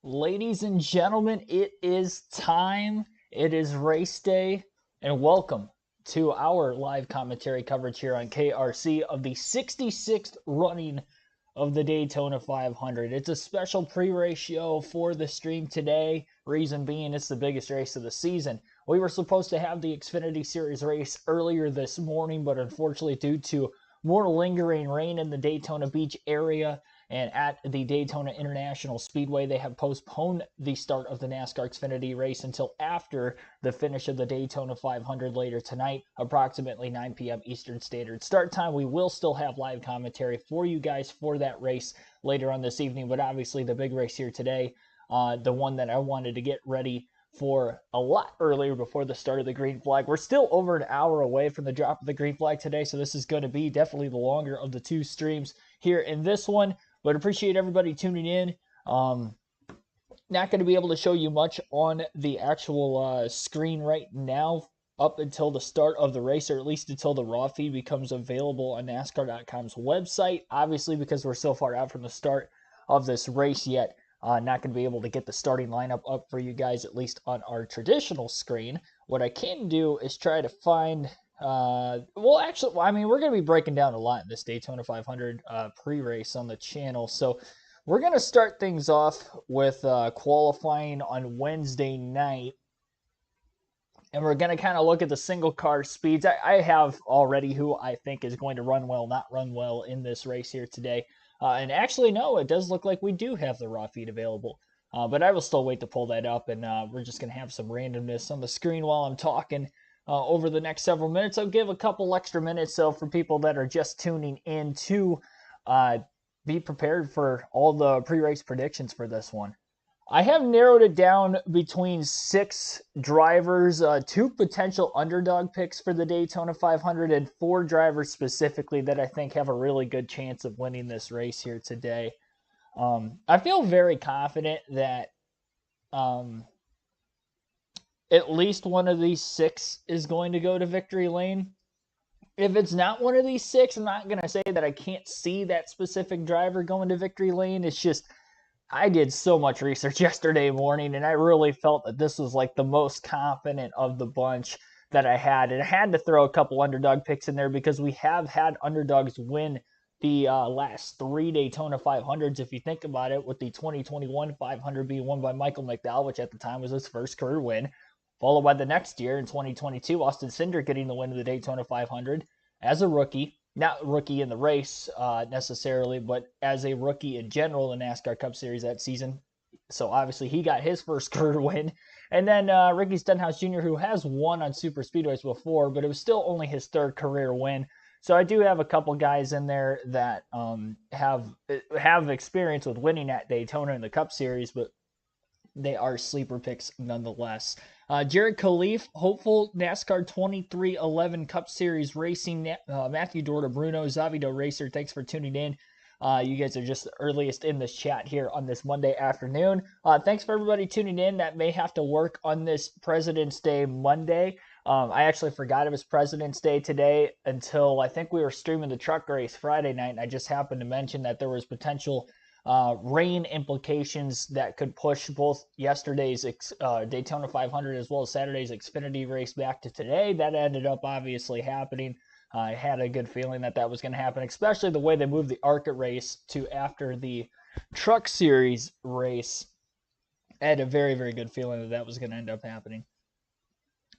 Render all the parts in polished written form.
Ladies and gentlemen, it is time. It is race day, and welcome to our live commentary coverage here on KRC of the 66th running of the Daytona 500. It's a special pre-race show for the stream today. Reason being, it's the biggest race of the season. We were supposed to have the Xfinity Series race earlier this morning, but unfortunately, due to more lingering rain in the Daytona Beach area, and at the Daytona International Speedway, they have postponed the start of the NASCAR Xfinity race until after the finish of the Daytona 500 later tonight, approximately 9 p.m. Eastern Standard Start Time. We will still have live commentary for you guys for that race later on this evening, but obviously the big race here today, the one that I wanted to get ready for a lot earlier before the start of the green flag. We're still over an hour away from the drop of the green flag today, so this is going to be definitely the longer of the two streams here in this one. But appreciate everybody tuning in. Not going to be able to show you much on the actual screen right now up until the start of the race, or at least until the raw feed becomes available on NASCAR.com's website. Obviously, because we're so far out from the start of this race yet, not going to be able to get the starting lineup up for you guys, at least on our traditional screen. What I can do is try to find we're going to be breaking down a lot in this Daytona 500 pre-race on the channel. So we're going to start things off with qualifying on Wednesday night. And we're going to kind of look at the single car speeds. I have already who I think is going to run well, not run well in this race here today. And actually, no, it does look like we do have the raw feed available. But I will still wait to pull that up, and we're just going to have some randomness on the screen while I'm talking. Over the next several minutes. I'll give a couple extra minutes so for people that are just tuning in to be prepared for all the pre-race predictions for this one. I have narrowed it down between 6 drivers, 2 potential underdog picks for the Daytona 500, and 4 drivers specifically that I think have a really good chance of winning this race here today. I feel very confident that at least one of these 6 is going to go to victory lane. If it's not one of these 6, I'm not going to say that I can't see that specific driver going to victory lane. It's just I did so much research yesterday morning, and I really felt that this was like the most confident of the bunch that I had. And I had to throw a couple underdog picks in there because we have had underdogs win the last 3 Daytona 500s, if you think about it, with the 2021 500 being won by Michael McDowell, which at the time was his first career win, followed by the next year in 2022, Austin Cindric getting the win of the Daytona 500 as a rookie. Not rookie in the race necessarily, but as a rookie in general in the NASCAR Cup Series that season. So obviously he got his first career win. And then Ricky Stenhouse Jr., who has won on super speedways before, but it was still only his 3rd career win. So I do have a couple guys in there that have experience with winning at Daytona in the Cup Series, but they are sleeper picks nonetheless. Jared Khalif, hopeful NASCAR 2311 Cup Series Racing. Matthew Dorda Bruno, Zavido Racer, thanks for tuning in. You guys are just the earliest in this chat here on this Monday afternoon. Thanks for everybody tuning in that may have to work on this President's Day Monday. I actually forgot it was President's Day today until I think we were streaming the truck race Friday night, and I just happened to mention that there was potential rain implications that could push both yesterday's Daytona 500 as well as Saturday's Xfinity race back to today. That ended up obviously happening. I had a good feeling that that was going to happen, especially the way they moved the ARCA race to after the Truck Series race. I had a very, very good feeling that that was going to end up happening.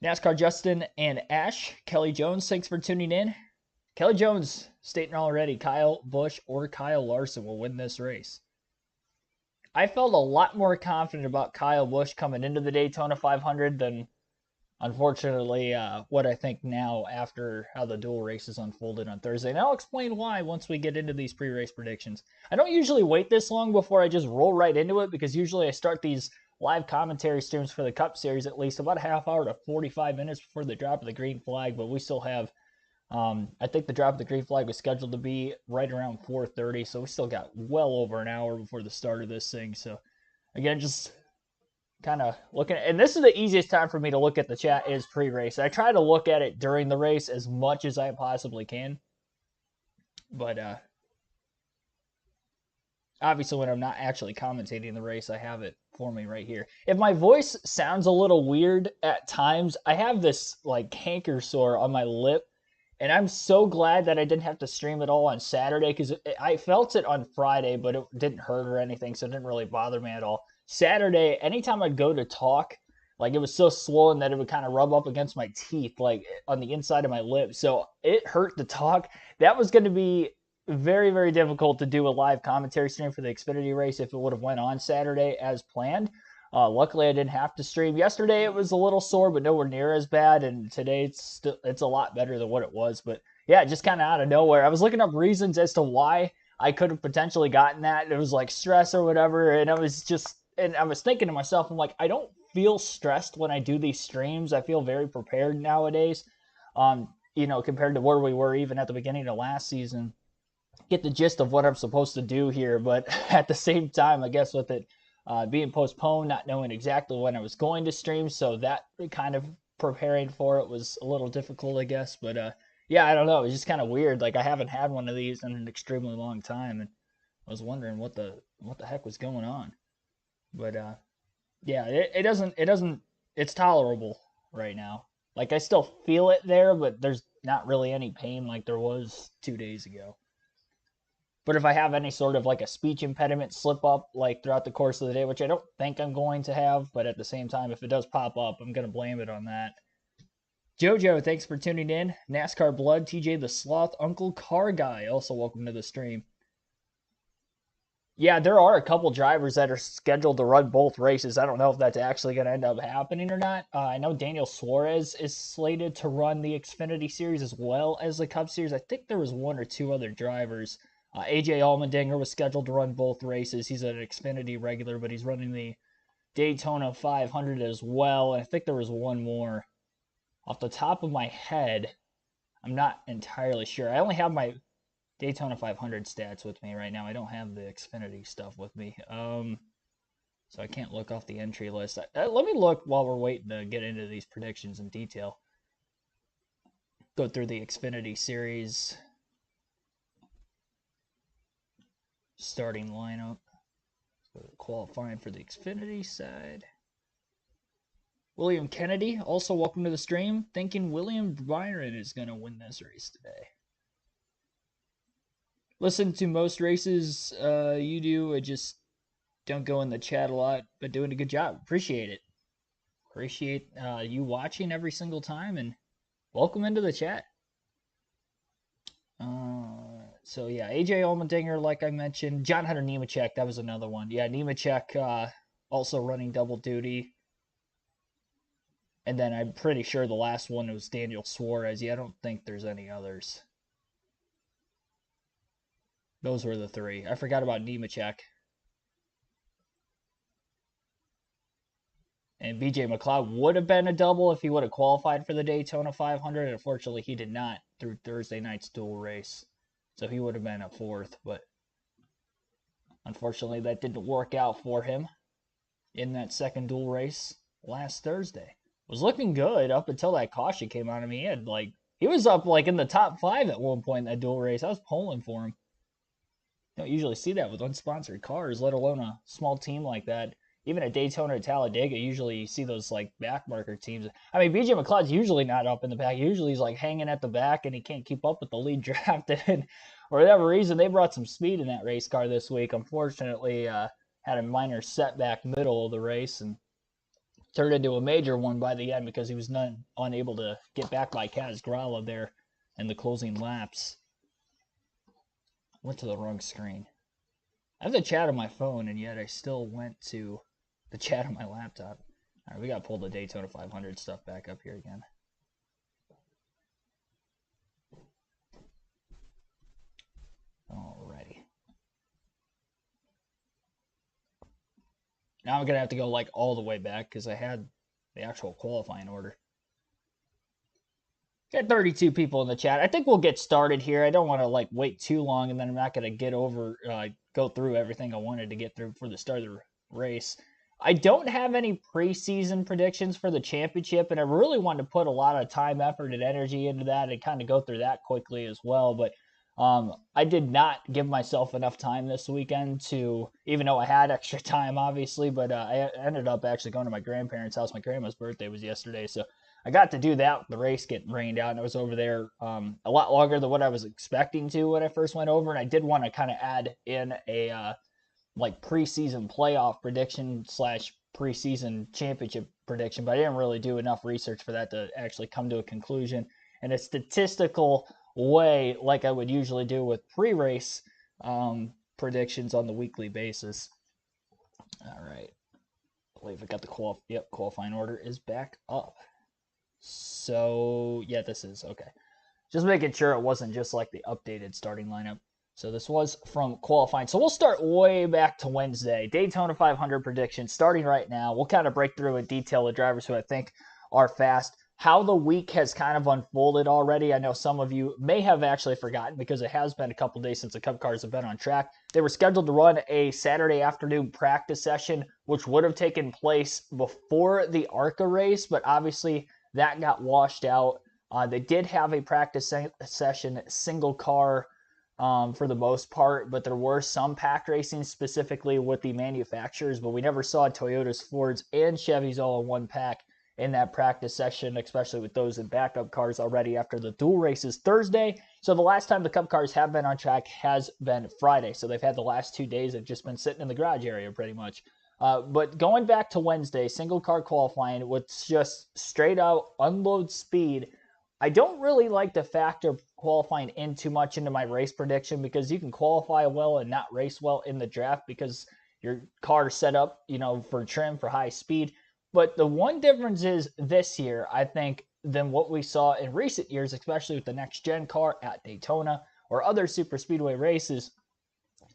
NASCAR Justin and Ash, Kelly Jones, thanks for tuning in. Kelly Jones stating already, Kyle Busch or Kyle Larson will win this race. I felt a lot more confident about Kyle Busch coming into the Daytona 500 than, unfortunately, what I think now after how the dual races unfolded on Thursday. And I'll explain why once we get into these pre-race predictions. I don't usually wait this long before I just roll right into it because usually I start these live commentary streams for the Cup Series at least about a half hour to 45 minutes before the drop of the green flag, but we still have I think the drop of the green flag was scheduled to be right around 4:30, so we still got well over an hour before the start of this thing. So, again, just kind of looking at, and this is the easiest time for me to look at the chat is pre-race. I try to look at it during the race as much as I possibly can, but obviously when I'm not actually commentating the race, I have it for me right here. If my voice sounds a little weird at times, I have this like canker sore on my lip, and I'm so glad that I didn't have to stream it all on Saturday because I felt it on Friday, but it didn't hurt or anything, so it didn't really bother me at all. Saturday, anytime I'd go to talk, like it was so swollen that it would kind of rub up against my teeth, like on the inside of my lip. So it hurt to talk. That was going to be very, very difficult to do a live commentary stream for the Xfinity race if it would have went on Saturday as planned. Luckily, I didn't have to stream. Yesterday, it was a little sore, but nowhere near as bad. And today, it's a lot better than what it was. But yeah, just kind of out of nowhere. I was looking up reasons as to why I could have potentially gotten that. It was like stress or whatever. And I was thinking to myself, I'm like, I don't feel stressed when I do these streams. I feel very prepared nowadays, compared to where we were even at the beginning of last season. Get the gist of what I'm supposed to do here, but at the same time, I guess with it being postponed, not knowing exactly when I was going to stream, so that kind of preparing for it was a little difficult, I guess. But yeah, I don't know. It was just kind of weird. Like I haven't had one of these in an extremely long time, and I was wondering what the heck was going on. But yeah, it doesn't. It's tolerable right now. Like I still feel it there, but there's not really any pain like there was 2 days ago. But if I have any sort of like a speech impediment slip up like throughout the course of the day, which I don't think I'm going to have, but at the same time, if it does pop up, I'm going to blame it on that. Jojo, thanks for tuning in. NASCAR Blood, TJ the Sloth, Uncle Car Guy, also welcome to the stream. Yeah, there are a couple drivers that are scheduled to run both races. I don't know if that's actually going to end up happening or not. I know Daniel Suarez is slated to run the Xfinity Series as well as the Cup Series. I think there was one or two other drivers. AJ Allmendinger was scheduled to run both races. He's an Xfinity regular, but he's running the Daytona 500 as well. And I think there was one more. Off the top of my head, I'm not entirely sure. I only have my Daytona 500 stats with me right now. I don't have the Xfinity stuff with me. So I can't look off the entry list. Let me look while we're waiting to get into these predictions in detail. Go through the Xfinity Series starting lineup. Qualifying for the Xfinity side. William Kennedy, also welcome to the stream. Thinking William Byron is going to win this race today. Listen to most races you do. I just don't go in the chat a lot, but doing a good job. Appreciate it. Appreciate you watching every single time, and welcome into the chat. So yeah, AJ Allmendinger, like I mentioned. John Hunter Nemechek, that was another one. Yeah, Nemechek also running double duty. And then I'm pretty sure the last one was Daniel Suarez. Yeah, I don't think there's any others. Those were the three. I forgot about Nemechek. And BJ McLeod would have been a double if he would have qualified for the Daytona 500. Unfortunately, he did not through Thursday night's dual race. So he would have been a fourth, but unfortunately that didn't work out for him in that second dual race last Thursday. Was looking good up until that caution came out of me. He was up like in the top 5 at one point in that dual race. I was pulling for him. You don't usually see that with unsponsored cars, let alone a small team like that. Even at Daytona or Talladega, usually you see those like backmarker teams. I mean, BJ McLeod's usually not up in the back. Usually he's like hanging at the back and he can't keep up with the lead draft. And for whatever reason, they brought some speed in that race car this week. Unfortunately, had a minor setback middle of the race and turned into a major one by the end because he was unable to get back by Kaz Grala there in the closing laps. Went to the wrong screen. I have the chat on my phone, and yet I still went to the chat on my laptop. All right, we got to pull the Daytona 500 stuff back up here again. Alrighty. Now I'm going to have to go like all the way back because I had the actual qualifying order. Got 32 people in the chat. I think we'll get started here. I don't want to like wait too long, and then I'm not going to go through everything I wanted to get through for the start of the race. I don't have any preseason predictions for the championship, and I really want to put a lot of time, effort, and energy into that and kind of go through that quickly as well. But I did not give myself enough time this weekend to, even though I had extra time, obviously, but I ended up actually going to my grandparents' house. My grandma's birthday was yesterday, so I got to do that with the race getting rained out, and I was over there a lot longer than what I was expecting to when I first went over, and I did want to kind of add in a like preseason playoff prediction slash preseason championship prediction, but I didn't really do enough research for that to actually come to a conclusion. And a statistical way, like I would usually do with pre-race predictions on the weekly basis. All right, I believe I got the qualifying order is back up. So yeah, this is okay. Just making sure it wasn't just like the updated starting lineup. So this was from qualifying. So we'll start way back to Wednesday. Daytona 500 predictions starting right now. We'll kind of break through in detail the drivers who I think are fast. How the week has kind of unfolded already. I know some of you may have actually forgotten because it has been a couple days since the Cup cars have been on track. They were scheduled to run a Saturday afternoon practice session, which would have taken place before the ARCA race, but obviously that got washed out. They did have a practice session, single car for the most part, but there were some pack racing specifically with the manufacturers, but we never saw Toyotas, Fords, and Chevys all in one pack in that practice session, especially with those in backup cars already after the dual races Thursday. So the last time the Cup cars have been on track has been Friday. So they've had the last 2 days have just been sitting in the garage area pretty much. But going back to Wednesday, single car qualifying with just straight out unload speed. I don't really like to factor qualifying in too much into my race prediction because you can qualify well and not race well in the draft because your car is set up, for trim, for high speed. But the one difference is this year, I think, than what we saw in recent years, especially with the next gen car at Daytona or other super speedway races,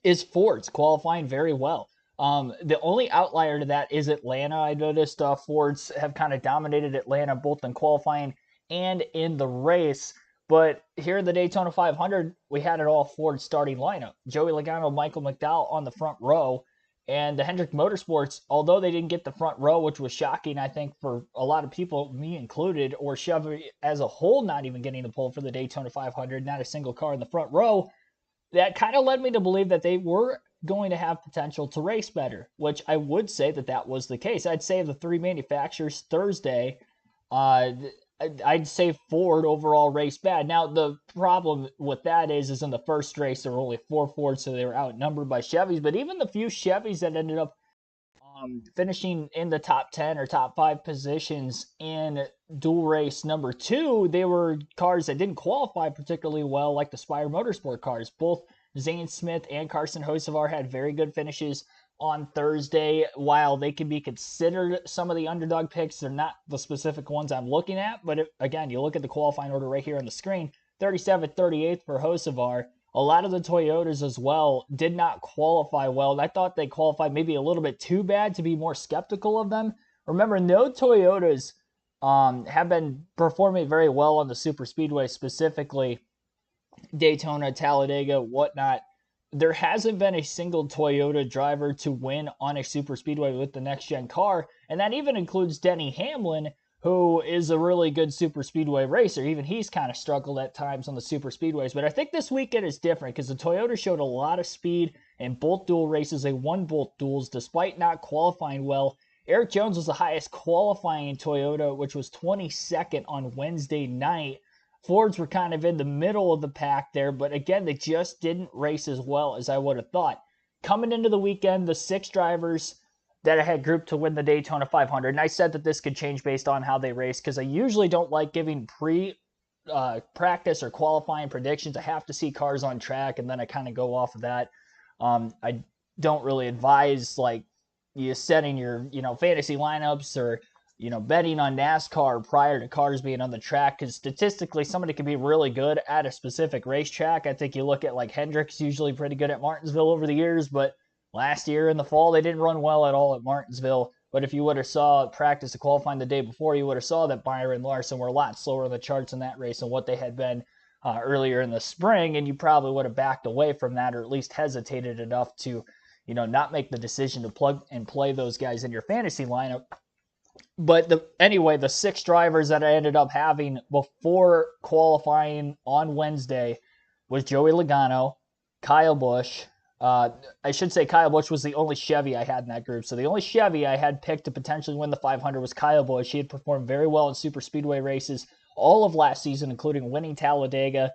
is Ford's qualifying very well. The only outlier to that is Atlanta. I noticed Fords have kind of dominated Atlanta both in qualifying and in the race. But here in the Daytona 500, we had it all Ford starting lineup. Joey Logano, Michael McDowell on the front row. And the Hendrick Motorsports, although they didn't get the front row, which was shocking, I think, for a lot of people, me included, or Chevy as a whole not even getting the pole for the Daytona 500, not a single car in the front row, that kind of led me to believe that they were going to have potential to race better, which I would say that was the case. I'd say of the three manufacturers Thursday, I'd say Ford overall raced bad. Now, the problem with that is in the first race, there were only 4 Fords, so they were outnumbered by Chevys. But even the few Chevys that ended up finishing in the top 10 or top 5 positions in dual race number 2, they were cars that didn't qualify particularly well, like the Spire Motorsport cars. Both Zane Smith and Carson Hocevar had very good finishes on Thursday. While they can be considered some of the underdog picks, they're not the specific ones I'm looking at. But again, you look at the qualifying order right here on the screen, 37th, 38th for Hocevar. A lot of the Toyotas as well did not qualify well. And I thought they qualified maybe a little bit too bad to be more skeptical of them. Remember, no Toyotas have been performing very well on the super speedway, specifically Daytona, Talladega, whatnot. There hasn't been a single Toyota driver to win on a super speedway with the next gen car, and that even includes Denny Hamlin, who is a really good super speedway racer. Even he's kind of struggled at times on the super speedways. But I think this weekend is different because the Toyota showed a lot of speed in both dual races. They won both duels despite not qualifying well. Eric Jones was the highest qualifying Toyota, which was 22nd on Wednesday night. Fords were kind of in the middle of the pack there, but again, they just didn't race as well as I would have thought. Coming into the weekend, the 6 drivers that I had grouped to win the Daytona 500, and I said that this could change based on how they race because I usually don't like giving practice or qualifying predictions. I have to see cars on track, and then I kind of go off of that. I don't really advise like you setting your fantasy lineups or betting on NASCAR prior to cars being on the track because statistically somebody can be really good at a specific racetrack. I think you look at like Hendrick's usually pretty good at Martinsville over the years, but last year in the fall they didn't run well at all at Martinsville. But if you would have saw practice of qualifying the day before, you would have saw that Byron Larson were a lot slower in the charts in that race than what they had been earlier in the spring, and you probably would have backed away from that or at least hesitated enough to not make the decision to plug and play those guys in your fantasy lineup. But anyway, the 6 drivers that I ended up having before qualifying on Wednesday, was Joey Logano, Kyle Busch. Uh, I should say Kyle Busch was the only Chevy I had in that group. So the only Chevy I had picked to potentially win the 500 was Kyle Busch. He had performed very well in super speedway races all of last season, including winning Talladega,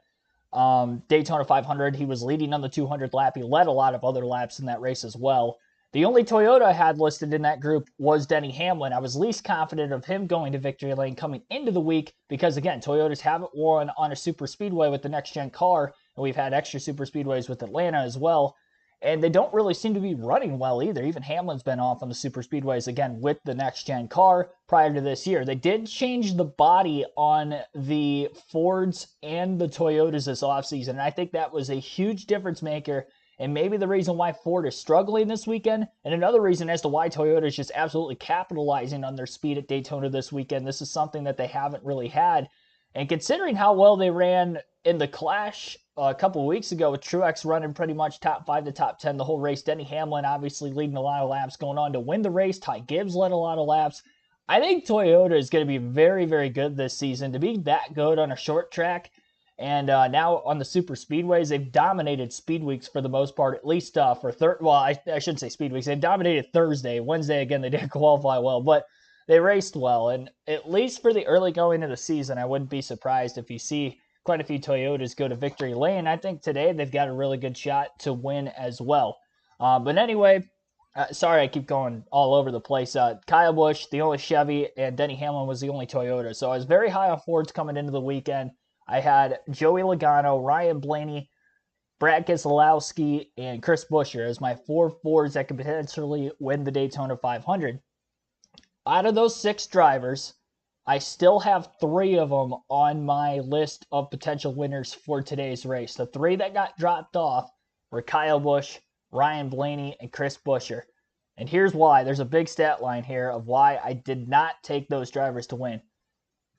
Daytona 500. He was leading on the 200 lap. He led a lot of other laps in that race as well. The only Toyota I had listed in that group was Denny Hamlin. I was least confident of him going to victory lane coming into the week because, again, Toyotas haven't won on a super speedway with the next gen car, and we've had extra super speedways with Atlanta as well. And they don't really seem to be running well either. Even Hamlin's been off on the super speedways again with the next gen car prior to this year. They did change the body on the Fords and the Toyotas this offseason, and I think that was a huge difference maker and maybe the reason why Ford is struggling this weekend, and another reason as to why Toyota is just absolutely capitalizing on their speed at Daytona this weekend. This is something that they haven't really had. And considering how well they ran in the Clash a couple of weeks ago with Truex running pretty much top 5 to top 10 the whole race, Denny Hamlin obviously leading a lot of laps going on to win the race, Ty Gibbs led a lot of laps. I think Toyota is going to be very, very good this season. To be that good on a short track, and now on the super speedways, they've dominated speed weeks for the most part, at least for third. Well, I shouldn't say speed weeks. They dominated Thursday. Wednesday, again, they didn't qualify well, but they raced well. And at least for the early going of the season, I wouldn't be surprised if you see quite a few Toyotas go to victory lane. I think today they've got a really good shot to win as well. But anyway, sorry I keep going all over the place. Kyle Busch, the only Chevy, and Denny Hamlin was the only Toyota. So I was very high on Fords coming into the weekend. I had Joey Logano, Ryan Blaney, Brad Keselowski, and Chris Buescher as my 4 Fords that could potentially win the Daytona 500. Out of those 6 drivers, I still have 3 of them on my list of potential winners for today's race. The 3 that got dropped off were Kyle Busch, Ryan Blaney, and Chris Buescher. And here's why. There's a big stat line here of why I did not take those drivers to win.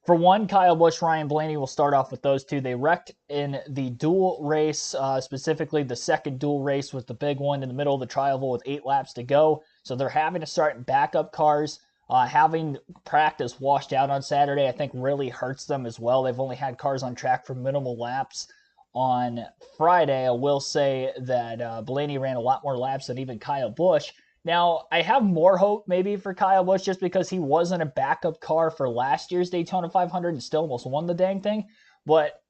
For one, Kyle Busch, Ryan Blaney, will start off with those 2. They wrecked in the dual race, specifically the second dual race was the big one in the middle of the tri-oval with 8 laps to go. So they're having to start in backup cars. Having practice washed out on Saturday, I think really hurts them as well. They've only had cars on track for minimal laps on Friday. I will say that Blaney ran a lot more laps than even Kyle Busch. Now, I have more hope maybe for Kyle Busch just because he wasn't a backup car for last year's Daytona 500 and still almost won the dang thing. But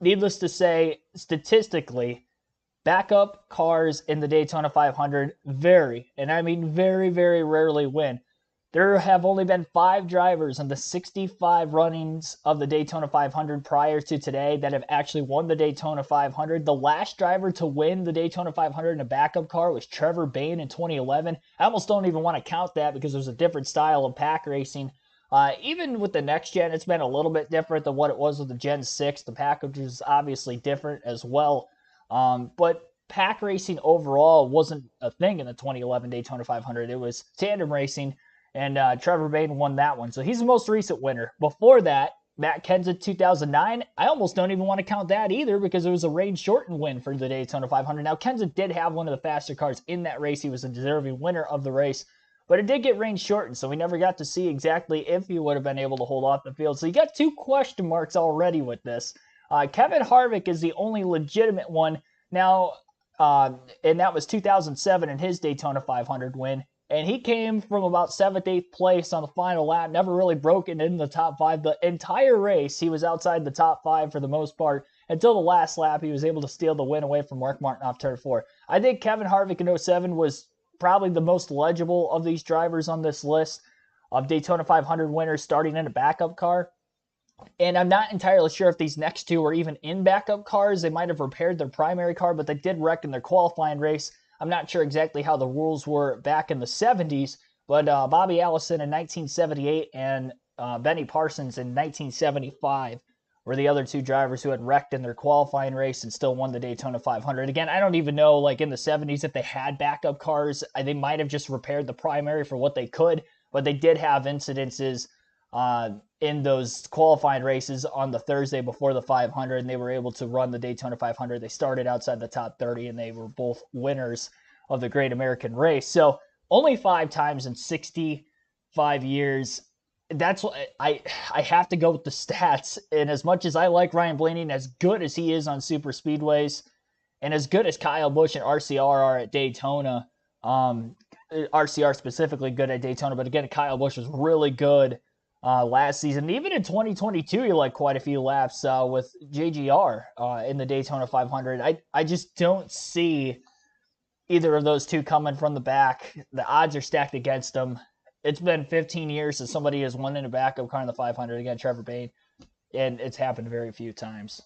needless to say, statistically, backup cars in the Daytona 500 vary, and I mean very, very rarely win. There have only been 5 drivers in the 65 runnings of the Daytona 500 prior to today that have actually won the Daytona 500. The last driver to win the Daytona 500 in a backup car was Trevor Bayne in 2011. I almost don't even want to count that because there's a different style of pack racing. Even with the next gen, it's been a little bit different than what it was with the Gen 6. The package is obviously different as well. But pack racing overall wasn't a thing in the 2011 Daytona 500. It was tandem racing. And Trevor Bayne won that one. So he's the most recent winner. Before that, Matt Kenseth 2009, I almost don't even want to count that either because it was a rain-shortened win for the Daytona 500. Now, Kenseth did have one of the faster cars in that race. He was a deserving winner of the race. But it did get rain-shortened, so we never got to see exactly if he would have been able to hold off the field. So you got 2 question marks already with this. Kevin Harvick is the only legitimate one. Now, and that was 2007 in his Daytona 500 win. And he came from about 7th, 8th place on the final lap, never really broken in the top 5. The entire race, he was outside the top 5 for the most part. Until the last lap, he was able to steal the win away from Mark Martin off turn 4. I think Kevin Harvick in 07 was probably the most legible of these drivers on this list of Daytona 500 winners starting in a backup car. And I'm not entirely sure if these next 2 were even in backup cars. They might have repaired their primary car, but they did wreck in their qualifying race. I'm not sure exactly how the rules were back in the 70s, but Bobby Allison in 1978 and Benny Parsons in 1975 were the other 2 drivers who had wrecked in their qualifying race and still won the Daytona 500. Again, I don't even know, like in the 70s, if they had backup cars. They might have just repaired the primary for what they could, but they did have incidences in those qualifying races on the Thursday before the 500, and they were able to run the Daytona 500. They started outside the top 30, and they were both winners of the Great American Race. So only 5 times in 65 years that's what I have to go with the stats. And as much as I like Ryan Blaney, and as good as he is on super speedways, and as good as Kyle Busch and RCR are at Daytona, um, RCR specifically good at Daytona, but again, Kyle Busch was really good last season. Even in 2022, he led quite a few laps with JGR in the Daytona 500. I just don't see either of those two coming from the back. The odds are stacked against them. It's been 15 years since somebody has won in the back of car in the 500. Again, Trevor Bayne, and it's happened very few times.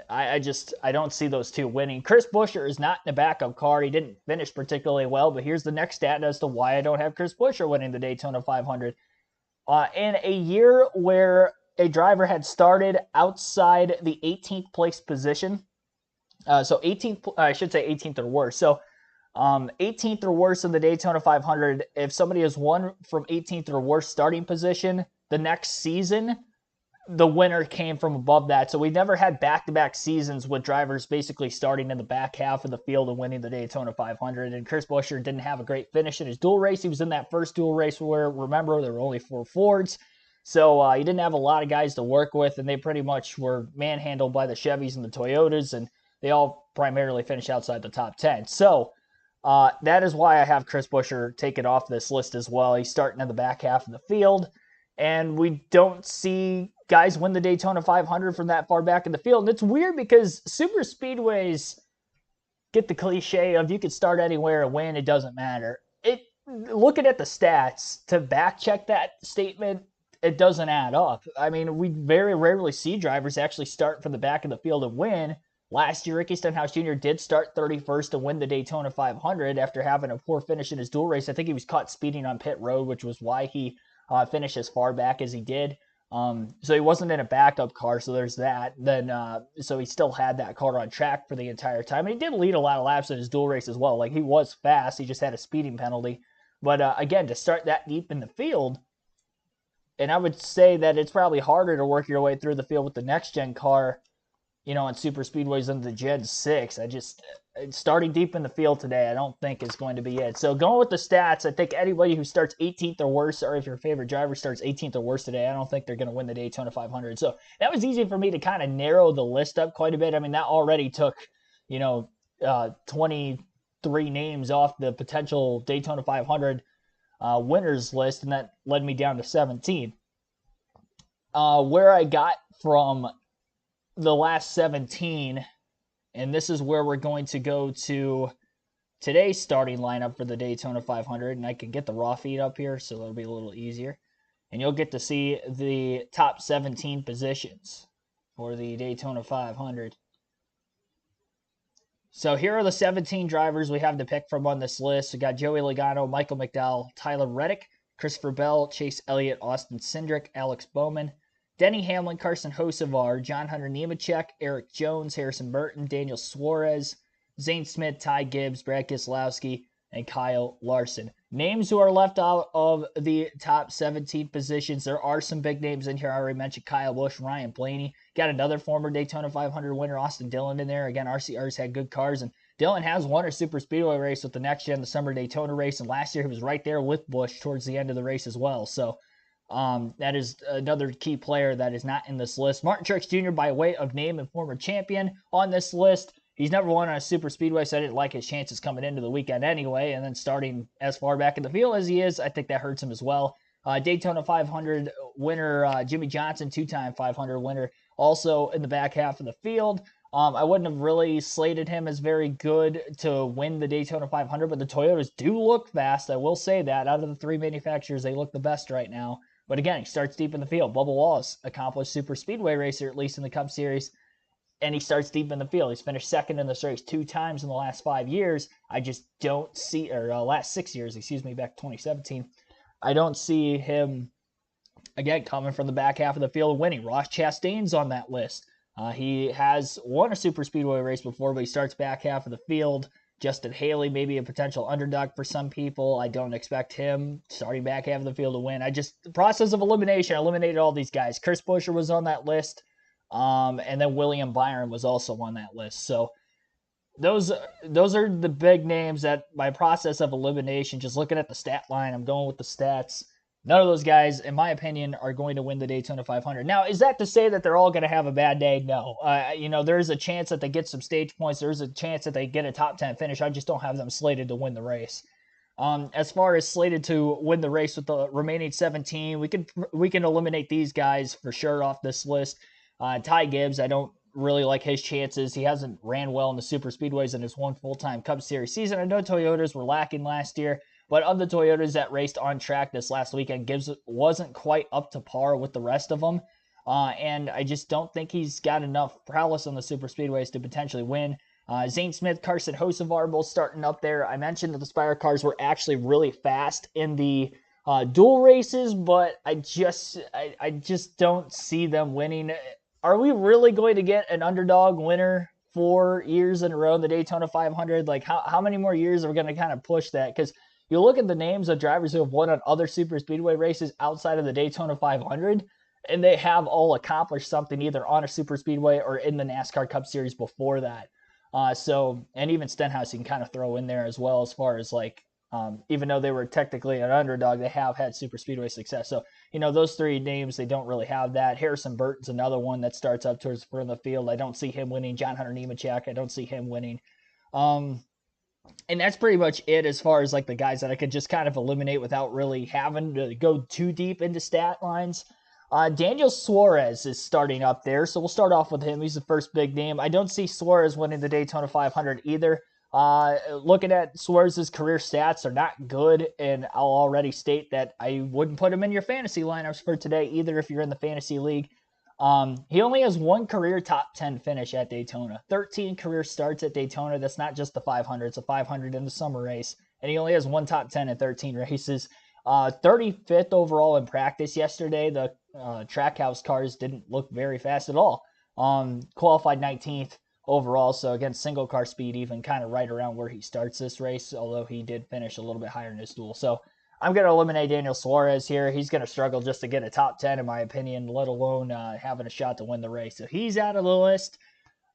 I don't see those two winning. Chris Buescher is not in the backup car. He didn't finish particularly well, but here's the next stat as to why I don't have Chris Buescher winning the Daytona 500. In a year where a driver had started outside the 18th place position, so 18th, I should say 18th or worse. So 18th or worse in the Daytona 500. If somebody has won from 18th or worse starting position the next season, the winner came from above that. So we never had back-to-back seasons with drivers basically starting in the back half of the field and winning the Daytona 500. And Chris Buescher didn't have a great finish in his dual race. He was in that first dual race where, remember, there were only 4 Fords. So he didn't have a lot of guys to work with, and they pretty much were manhandled by the Chevys and the Toyotas, and they all primarily finished outside the top 10. So that is why I have Chris Buescher taken off this list as well. He's starting in the back half of the field, and we don't see guys win the Daytona 500 from that far back in the field. And it's weird because super speedways get the cliche of you can start anywhere and win, it doesn't matter. Looking at the stats to back check that statement, it doesn't add up. I mean, we very rarely see drivers actually start from the back of the field and win. Last year, Ricky Stenhouse Jr. did start 31st to win the Daytona 500 after having a poor finish in his dual race. I think he was caught speeding on pit road, which was why he finished as far back as he did. So he wasn't in a backup car, so there's that. Then, so he still had that car on track for the entire time. And he did lead a lot of laps in his dual race as well. Like, he was fast. He just had a speeding penalty. But again, to start that deep in the field, and I would say that it's probably harder to work your way through the field with the next-gen car, on super speedways than the Gen 6. Starting deep in the field today, I don't think is going to be it. So going with the stats, I think anybody who starts 18th or worse, or if your favorite driver starts 18th or worse today, I don't think they're going to win the Daytona 500. So that was easy for me to kind of narrow the list up quite a bit. I mean, that already took, 23 names off the potential Daytona 500 winners list, and that led me down to 17. Where I got from the last 17, and this is where we're going to go to today's starting lineup for the Daytona 500, and I can get the raw feed up here so it'll be a little easier, and you'll get to see the top 17 positions for the Daytona 500. So here are the 17 drivers we have to pick from on this list. We got Joey Logano, Michael McDowell, Tyler Reddick, Christopher Bell, Chase Elliott, Austin Cindric, Alex Bowman, Denny Hamlin, Carson Hocevar, John Hunter Nemechek, Eric Jones, Harrison Burton, Daniel Suarez, Zane Smith, Ty Gibbs, Brad Keselowski, and Kyle Larson. Names who are left out of the top 17 positions. There are some big names in here. I already mentioned Kyle Busch, Ryan Blaney. Got another former Daytona 500 winner, Austin Dillon, in there. Again, RCR's had good cars, and Dillon has won a super speedway race with the next gen, the summer Daytona race, and last year he was right there with Busch towards the end of the race as well. So that is another key player that is not in this list. Martin Truex Jr., by way of name and former champion on this list. He's never won on a super speedway, so I didn't like his chances coming into the weekend anyway. And then starting as far back in the field as he is, I think that hurts him as well. Daytona 500 winner Jimmy Johnson, two-time 500 winner, also in the back half of the field. I wouldn't have really slated him as very good to win the Daytona 500, but the Toyotas do look fast. I will say that. Out of the three manufacturers, they look the best right now. But again, he starts deep in the field. Bubba Wallace, accomplished super speedway racer, at least in the Cup Series, and he starts deep in the field. He's finished second in this race 2 times in the last 5 years. I just don't see, or last 6 years, back 2017. I don't see him, again, coming from the back half of the field winning. Ross Chastain's on that list. He has won a super speedway race before, but he starts back half of the field. Justin Haley, maybe a potential underdog for some people. I don't expect him starting back half of the field to win. The process of elimination, I eliminated all these guys. Chris Buescher was on that list. And then William Byron was also on that list. So those are the big names that by process of elimination, just looking at the stat line, I'm going with the stats. None of those guys, in my opinion, are going to win the Daytona 500. Now, is that to say that they're all going to have a bad day? No. There's a chance that they get some stage points. There's a chance that they get a top 10 finish. I just don't have them slated to win the race. As far as slated to win the race with the remaining 17, we can eliminate these guys for sure off this list. Ty Gibbs, I don't really like his chances. He hasn't ran well in the super speedways in his one full-time Cup Series season. I know Toyotas were lacking last year, but of the Toyotas that raced on track this last weekend, Gibbs wasn't quite up to par with the rest of them. And I just don't think he's got enough prowess on the super speedways to potentially win. Zane Smith, Carson Hocevar both starting up there. I mentioned that the Spire cars were actually really fast in the dual races, but I just don't see them winning. Are we really going to get an underdog winner 4 years in a row in the Daytona 500? Like, how many more years are we going to kind of push that? Because you look at the names of drivers who have won on other super speedway races outside of the Daytona 500, and they have all accomplished something either on a super speedway or in the NASCAR Cup Series before that. And even Stenhouse you can kind of throw in there as well, as far as like, even though they were technically an underdog, they have had super speedway success. So, those three names, they don't really have that. Harrison Burton's another one that starts up towards the front of the field. I don't see him winning. John Hunter Nemechek, I don't see him winning. And that's pretty much it as far as like the guys that I could just kind of eliminate without really having to go too deep into stat lines. Daniel Suarez is starting up there, so we'll start off with him. He's the first big name. I don't see Suarez winning the Daytona 500 either. Looking at Suarez's career stats, they're not good, and I'll already state that I wouldn't put him in your fantasy lineups for today either if you're in the fantasy league. He only has one career top 10 finish at Daytona. 13 career starts at Daytona. That's not just the 500. It's a 500 in the summer race. And he only has one top 10 in 13 races. 35th overall in practice yesterday. The Trackhouse cars didn't look very fast at all. Qualified 19th overall. So again, single car speed even kind of right around where he starts this race, although he did finish a little bit higher in his duel. So I'm going to eliminate Daniel Suarez here. He's going to struggle just to get a top 10, in my opinion, let alone having a shot to win the race. So he's out of the list.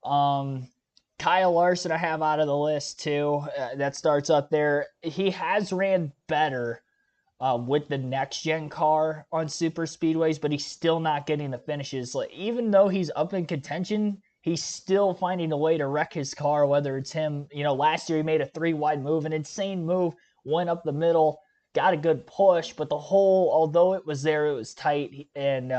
Kyle Larson I have out of the list too. That starts up there. He has ran better with the next gen car on super speedways, but he's still not getting the finishes. Like, even though he's up in contention, he's still finding a way to wreck his car, whether it's him. Last year he made a 3-wide move, an insane move, went up the middle, got a good push, but the hole, although it was there, it was tight, and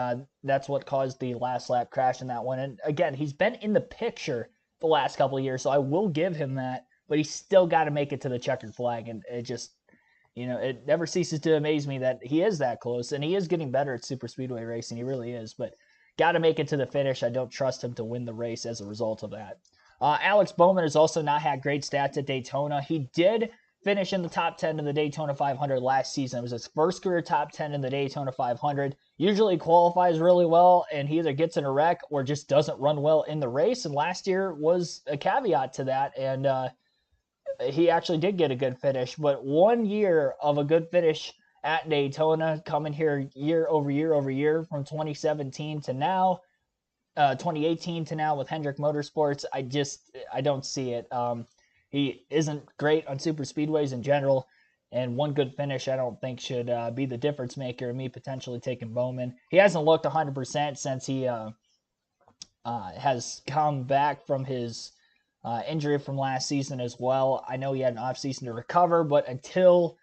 that's what caused the last lap crash in that one. And again, he's been in the picture the last couple of years, so I will give him that, but he's still got to make it to the checkered flag, and it just, it never ceases to amaze me that he is that close, and he is getting better at super speedway racing, he really is, but got to make it to the finish. I don't trust him to win the race as a result of that. Alex Bowman has also not had great stats at Daytona. He did finish in the top 10 in the Daytona 500 last season. It was his first career top 10 in the Daytona 500. Usually qualifies really well, and he either gets in a wreck or just doesn't run well in the race. And last year was a caveat to that, and he actually did get a good finish. But 1 year of a good finish at Daytona, coming here year over year from 2017 to now, 2018 to now with Hendrick Motorsports, I don't see it. He isn't great on super speedways in general, and one good finish I don't think should be the difference maker in me potentially taking Bowman. He hasn't looked 100% since he has come back from his injury from last season as well. I know he had an offseason to recover, but until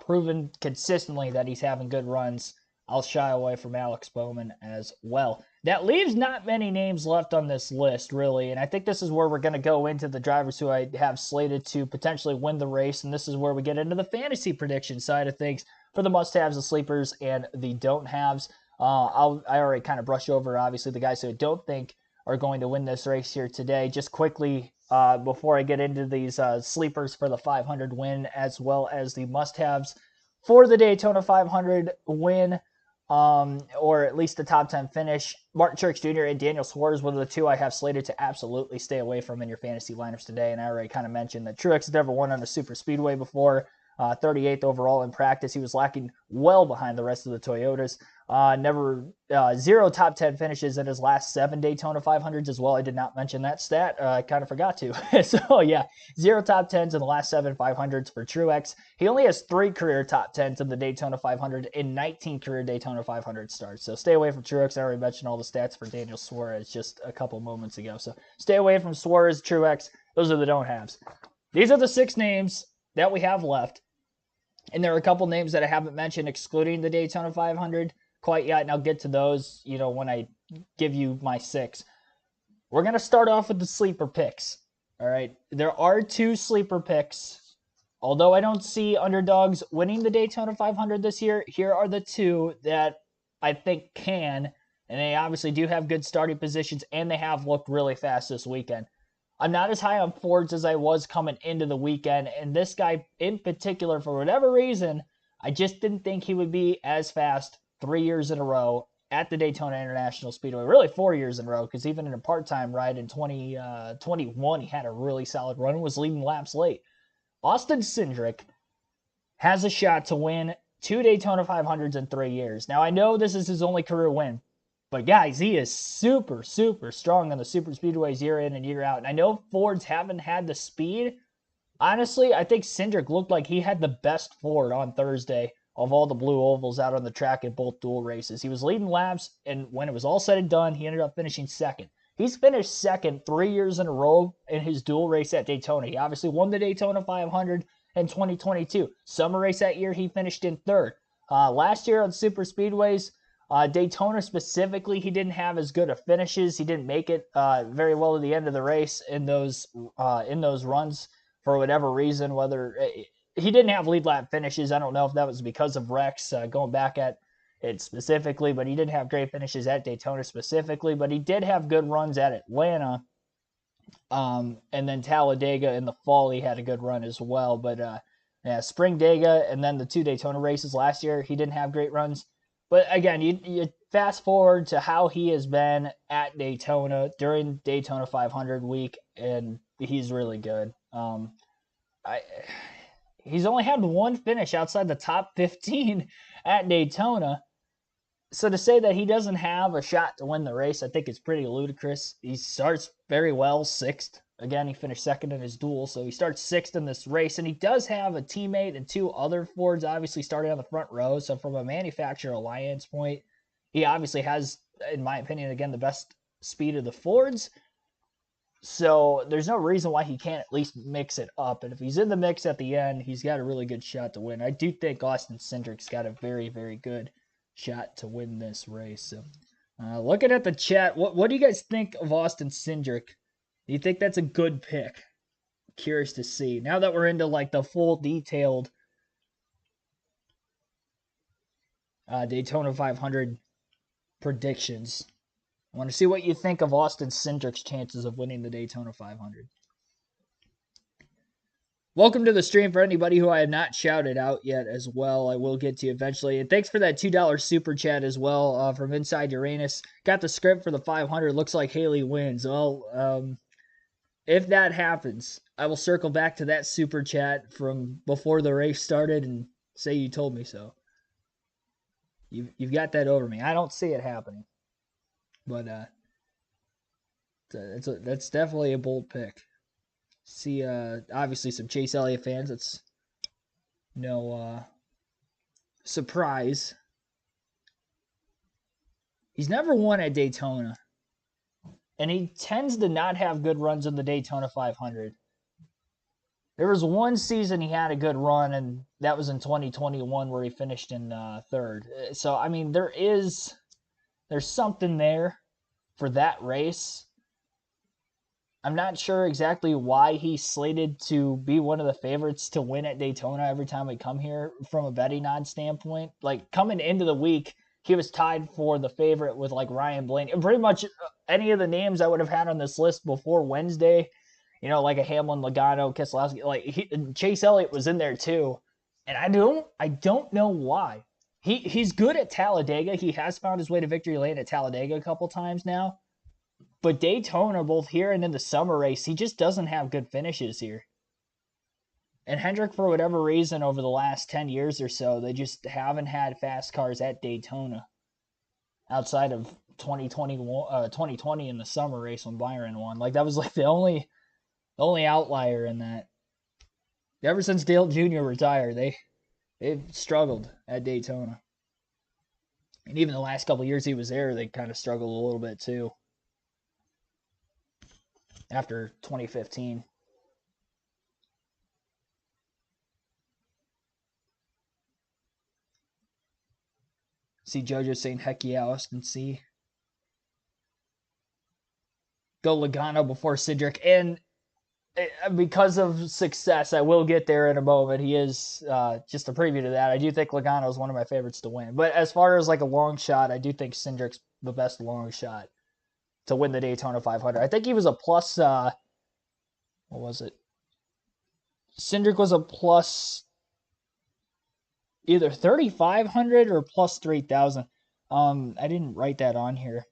proven consistently that he's having good runs, I'll shy away from Alex Bowman as well. That leaves not many names left on this list, really, and I think this is where we're going to go into the drivers who I have slated to potentially win the race, and this is where we get into the fantasy prediction side of things for the must-haves, the sleepers, and the don't-haves. I already kind of brushed over, obviously, the guys who I don't think are going to win this race here today. Just quickly, before I get into these sleepers for the 500 win, as well as the must-haves for the Daytona 500 win, or at least the top 10 finish. Martin Truex Jr. and Daniel Suarez, one of the two I have slated to absolutely stay away from in your fantasy lineups today. And I already kind of mentioned that Truex has never won on a super speedway before. 38th overall in practice. He was lacking well behind the rest of the Toyotas. Never zero top 10 finishes in his last 7 Daytona 500s as well. I did not mention that stat. I kind of forgot to. So yeah, zero top 10s in the last 7 500s for Truex. He only has 3 career top 10s in the Daytona 500 and 19 career Daytona 500 starts. So stay away from Truex. I already mentioned all the stats for Daniel Suarez just a couple moments ago. So stay away from Suarez, Truex. Those are the don't haves. These are the 6 names that we have left. And there are a couple names that I haven't mentioned excluding the Daytona 500 quite yet, and I'll get to those, when I give you my 6. We're going to start off with the sleeper picks. All right. There are 2 sleeper picks. Although I don't see underdogs winning the Daytona 500 this year, here are the 2 that I think can, and they obviously do have good starting positions, and they have looked really fast this weekend. I'm not as high on Fords as I was coming into the weekend, and this guy in particular, for whatever reason, I just didn't think he would be as fast 3 years in a row at the Daytona International Speedway. Really 4 years in a row, because even in a part-time ride in 2021, he had a really solid run and was leading laps late. Austin Cindric has a shot to win 2 Daytona 500s in 3 years. Now, I know this is his only career win, but guys, he is super, super strong on the super speedways year in and year out. And I know Fords haven't had the speed. Honestly, I think Cindric looked like he had the best Ford on Thursday of all the blue ovals out on the track in both dual races. He was leading laps, and when it was all said and done, he ended up finishing second. He's finished second 3 years in a row in his dual race at Daytona. He obviously won the Daytona 500 in 2022. Summer race that year, he finished in third. Last year on super speedways, Daytona specifically, he didn't have as good of finishes. He didn't make it very well at the end of the race in those runs for whatever reason. Whether he didn't have lead lap finishes, I don't know if that was because of wrecks going back at it specifically, but he didn't have great finishes at Daytona specifically. But he did have good runs at Atlanta, and then Talladega in the fall. He had a good run as well. But yeah, Spring Dega and then the 2 Daytona races last year, he didn't have great runs. But again, you fast forward to how he has been at Daytona during Daytona 500 week, and he's really good. He's only had 1 finish outside the top 15 at Daytona. So to say that he doesn't have a shot to win the race, I think it's pretty ludicrous. He starts very well, 6th. Again, he finished 2nd in his duel, so he starts 6th in this race, and he does have a teammate and 2 other Fords obviously starting on the front row. So from a manufacturer alliance point, he obviously has, in my opinion, again, the best speed of the Fords. So there's no reason why he can't at least mix it up. And if he's in the mix at the end, he's got a really good shot to win. I do think Austin Cindric's got a very, very good shot to win this race. So looking at the chat, what do you guys think of Austin Cindric? Do you think that's a good pick? Curious to see. Now that we're into like the full detailed Daytona 500 predictions, I want to see what you think of Austin Cindric's chances of winning the Daytona 500. Welcome to the stream for anybody who I have not shouted out yet as well. I will get to you eventually. And thanks for that $2 super chat as well from Inside Uranus. Got the script for the 500. Looks like Haley wins. Well, if that happens, I will circle back to that super chat from before the race started and say you told me so. You've got that over me. I don't see it happening. But that's definitely a bold pick. See, obviously some Chase Elliott fans. It's no surprise. He's never won at Daytona, and he tends to not have good runs in the Daytona 500. There was one season he had a good run, and that was in 2021 where he finished in third. So I mean, there's something there for that race. I'm not sure exactly why he's slated to be one of the favorites to win at Daytona every time we come here from a betting odds standpoint. Like, coming into the week, he was tied for the favorite with, like, Ryan Blaney. And pretty much any of the names I would have had on this list before Wednesday, like a Hamlin, Logano, Keselowski, like Chase Elliott was in there too. And I don't know why. He's good at Talladega. He has found his way to victory lane at Talladega a couple times now. But Daytona, both here and in the summer race, he just doesn't have good finishes here. And Hendrick, for whatever reason, over the last 10 years or so, they just haven't had fast cars at Daytona. outside of 2020 in the summer race when Byron won. Like that was like the only outlier in that. Ever since Dale Jr. retired, they've struggled at Daytona. And even the last couple of years he was there, they kind of struggled a little bit too. After 2015. See JoJo saying, heck yeah, Austin C. Go Logano before Cindric. And because of success, I will get there in a moment. He is, just a preview to that, I do think Logano is one of my favorites to win. But as far as like a long shot, I do think Cindric's the best long shot to win the Daytona 500. I think he was a plus, what was it? Cindric was a plus either 3,500 or plus 3,000. I didn't write that on here.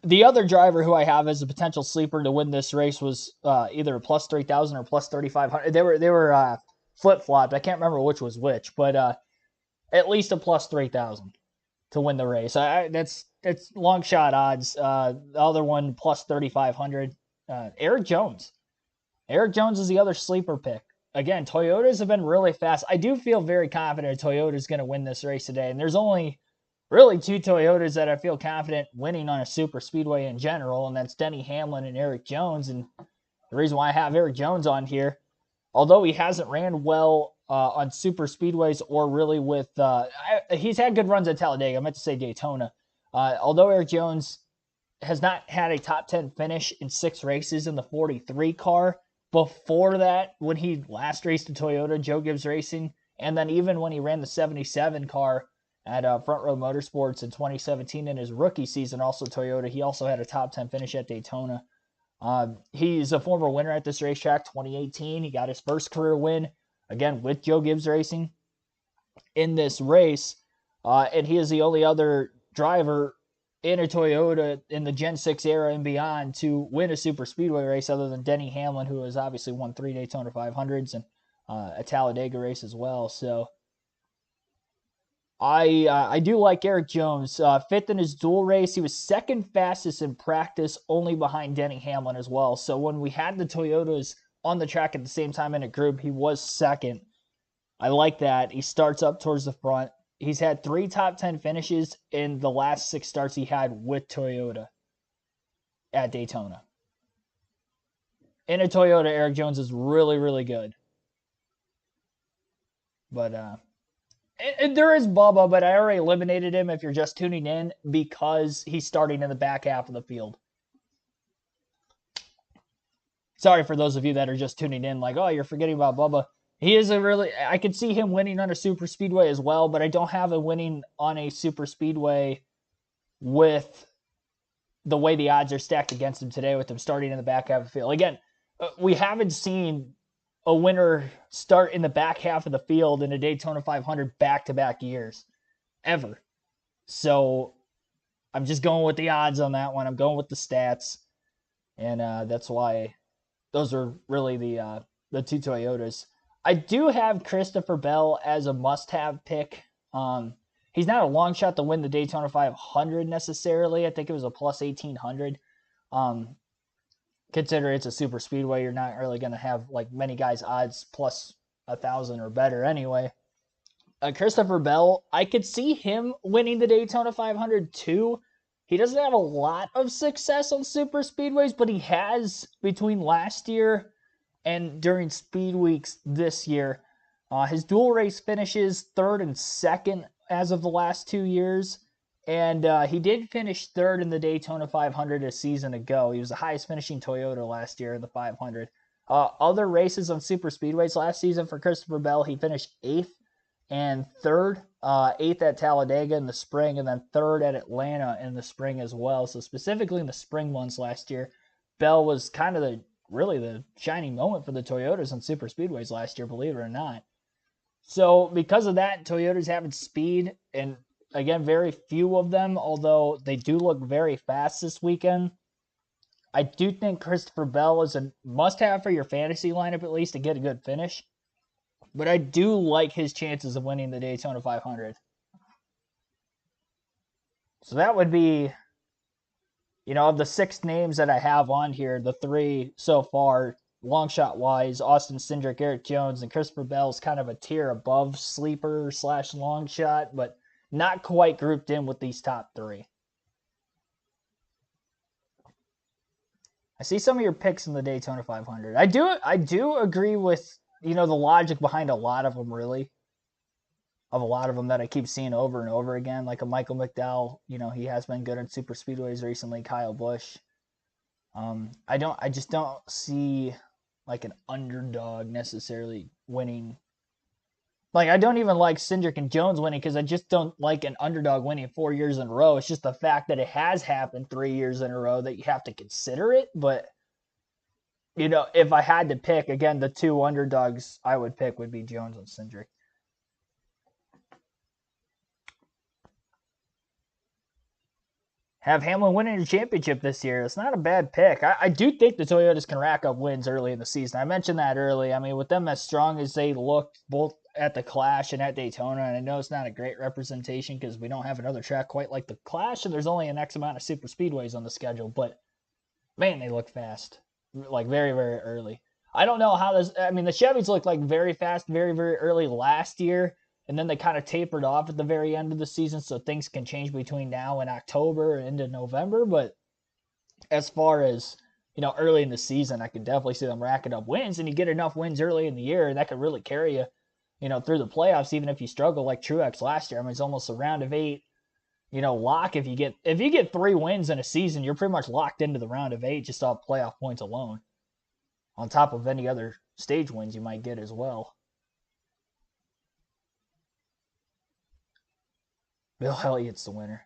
The other driver who I have as a potential sleeper to win this race was either plus 3,000 or plus 3,500. They were flip flopped. I can't remember which was which, but at least a plus 3,000 to win the race. That's long shot odds. The other one plus 3,500. Eric Jones. Eric Jones is the other sleeper pick. Again, Toyotas have been really fast. I do feel very confident Toyota is going to win this race today, and there's only really two Toyotas that I feel confident winning on a super speedway in general, and that's Denny Hamlin and Eric Jones. And the reason why I have Eric Jones on here, although he hasn't ran well on super speedways or really with, he's had good runs at Talladega. I meant to say Daytona. Although Eric Jones has not had a top 10 finish in 6 races in the 43 car. Before that, when he last raced a Toyota, Joe Gibbs Racing, and then even when he ran the 77 car at Front Row Motorsports in 2017 in his rookie season, also Toyota, he also had a top 10 finish at Daytona. He's a former winner at this racetrack, 2018. He got his first career win, again, with Joe Gibbs Racing in this race. And he is the only other driver in a Toyota in the Gen 6 era and beyond to win a super speedway race other than Denny Hamlin, who has obviously won 3 Daytona 500s and a Talladega race as well. So I do like Eric Jones. 5th in his dual race. He was 2nd fastest in practice, only behind Denny Hamlin as well. So when we had the Toyotas on the track at the same time in a group, he was 2nd. I like that. He starts up towards the front. He's had 3 top 10 finishes in the last 6 starts he had with Toyota at Daytona. In a Toyota, Eric Jones is really, really good. But there is Bubba, but I already eliminated him if you're just tuning in because he's starting in the back half of the field. Sorry for those of you that are just tuning in like, oh, you're forgetting about Bubba. He is I could see him winning on a super speedway as well, but I don't have him winning on a super speedway with the way the odds are stacked against him today with him starting in the back half of the field. Again, we haven't seen a winner start in the back half of the field in a Daytona 500 back-to-back years, ever. So I'm just going with the odds on that one. I'm going with the stats, and that's why those are really the 2 Toyotas. I do have Christopher Bell as a must-have pick. He's not a long shot to win the Daytona 500 necessarily. I think it was a plus 1,800. Consider it's a super speedway. You're not really going to have like many guys odds plus 1,000 or better anyway. Christopher Bell, I could see him winning the Daytona 500 too. He doesn't have a lot of success on super speedways, but he has between last year and during speed weeks this year. His dual race finishes 3rd and 2nd as of the last 2 years. And he did finish 3rd in the Daytona 500 a season ago. He was the highest finishing Toyota last year in the 500. Other races on super speedways last season for Christopher Bell, he finished 8th and 3rd. 8th at Talladega in the spring, and then 3rd at Atlanta in the spring as well. So specifically in the spring months last year, Bell was kind of really the shining moment for the Toyotas on super speedways last year, believe it or not. So because of that, Toyotas having speed, and again, very few of them, although they do look very fast this weekend. I do think Christopher Bell is a must-have for your fantasy lineup at least to get a good finish. But I do like his chances of winning the Daytona 500. So that would be, of the 6 names that I have on here, the 3 so far, long shot wise, Austin Cindric, Eric Jones, and Christopher Bell's kind of a tier above sleeper / long shot, but not quite grouped in with these top 3. I see some of your picks in the Daytona 500. I do agree with, the logic behind a lot of them, really. Of a lot of them that I keep seeing over and over again, like a Michael McDowell. He has been good in super speedways recently. Kyle Busch. I just don't see like an underdog necessarily winning. Like, I don't even like Cindric and Jones winning because I just don't like an underdog winning 4 years in a row. It's just the fact that it has happened 3 years in a row that you have to consider it. But if I had to pick again, the 2 underdogs I would pick would be Jones and Cindric. Have Hamlin winning a championship this year. It's not a bad pick. I do think the Toyotas can rack up wins early in the season. I mentioned that early. I mean, with them as strong as they looked both at the Clash and at Daytona, and I know it's not a great representation because we don't have another track quite like the Clash, and there's only an X amount of super speedways on the schedule, but man, they look fast. Like very, very early. I don't know how this, I mean, the Chevys looked like very fast, very, very early last year, and then they kind of tapered off at the very end of the season, so things can change between now and October and into November. But as far as early in the season, I could definitely see them racking up wins, and you get enough wins early in the year, and that could really carry you, through the playoffs, even if you struggle like Truex last year. I mean, it's almost a round of 8, lock. If you get 3 wins in a season, you're pretty much locked into the round of 8 just off playoff points alone, on top of any other stage wins you might get as well. Bill Elliott's the winner.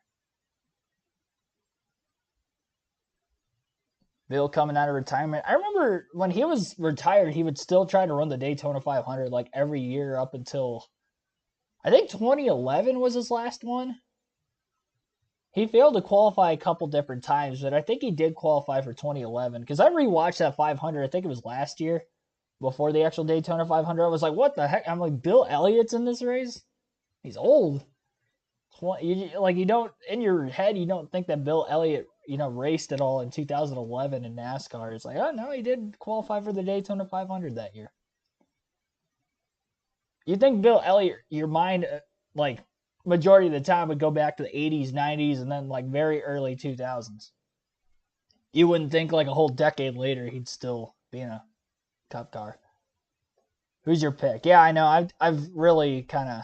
Bill coming out of retirement. I remember when he was retired, he would still try to run the Daytona 500 like every year up until I think 2011 was his last one. He failed to qualify a couple different times, but I think he did qualify for 2011 because I rewatched that 500. I think it was last year before the actual Daytona 500. I was like, what the heck? I'm like, Bill Elliott's in this race? He's old. You don't, in your head, you don't think that Bill Elliott, raced at all in 2011 in NASCAR. It's like, oh no, he did qualify for the Daytona 500 that year. You think Bill Elliott, your mind, like majority of the time would go back to the 80s, 90s, and then like very early 2000s. You wouldn't think like a whole decade later he'd still be in a Cup car. Who's your pick? Yeah, I know. I've really kind of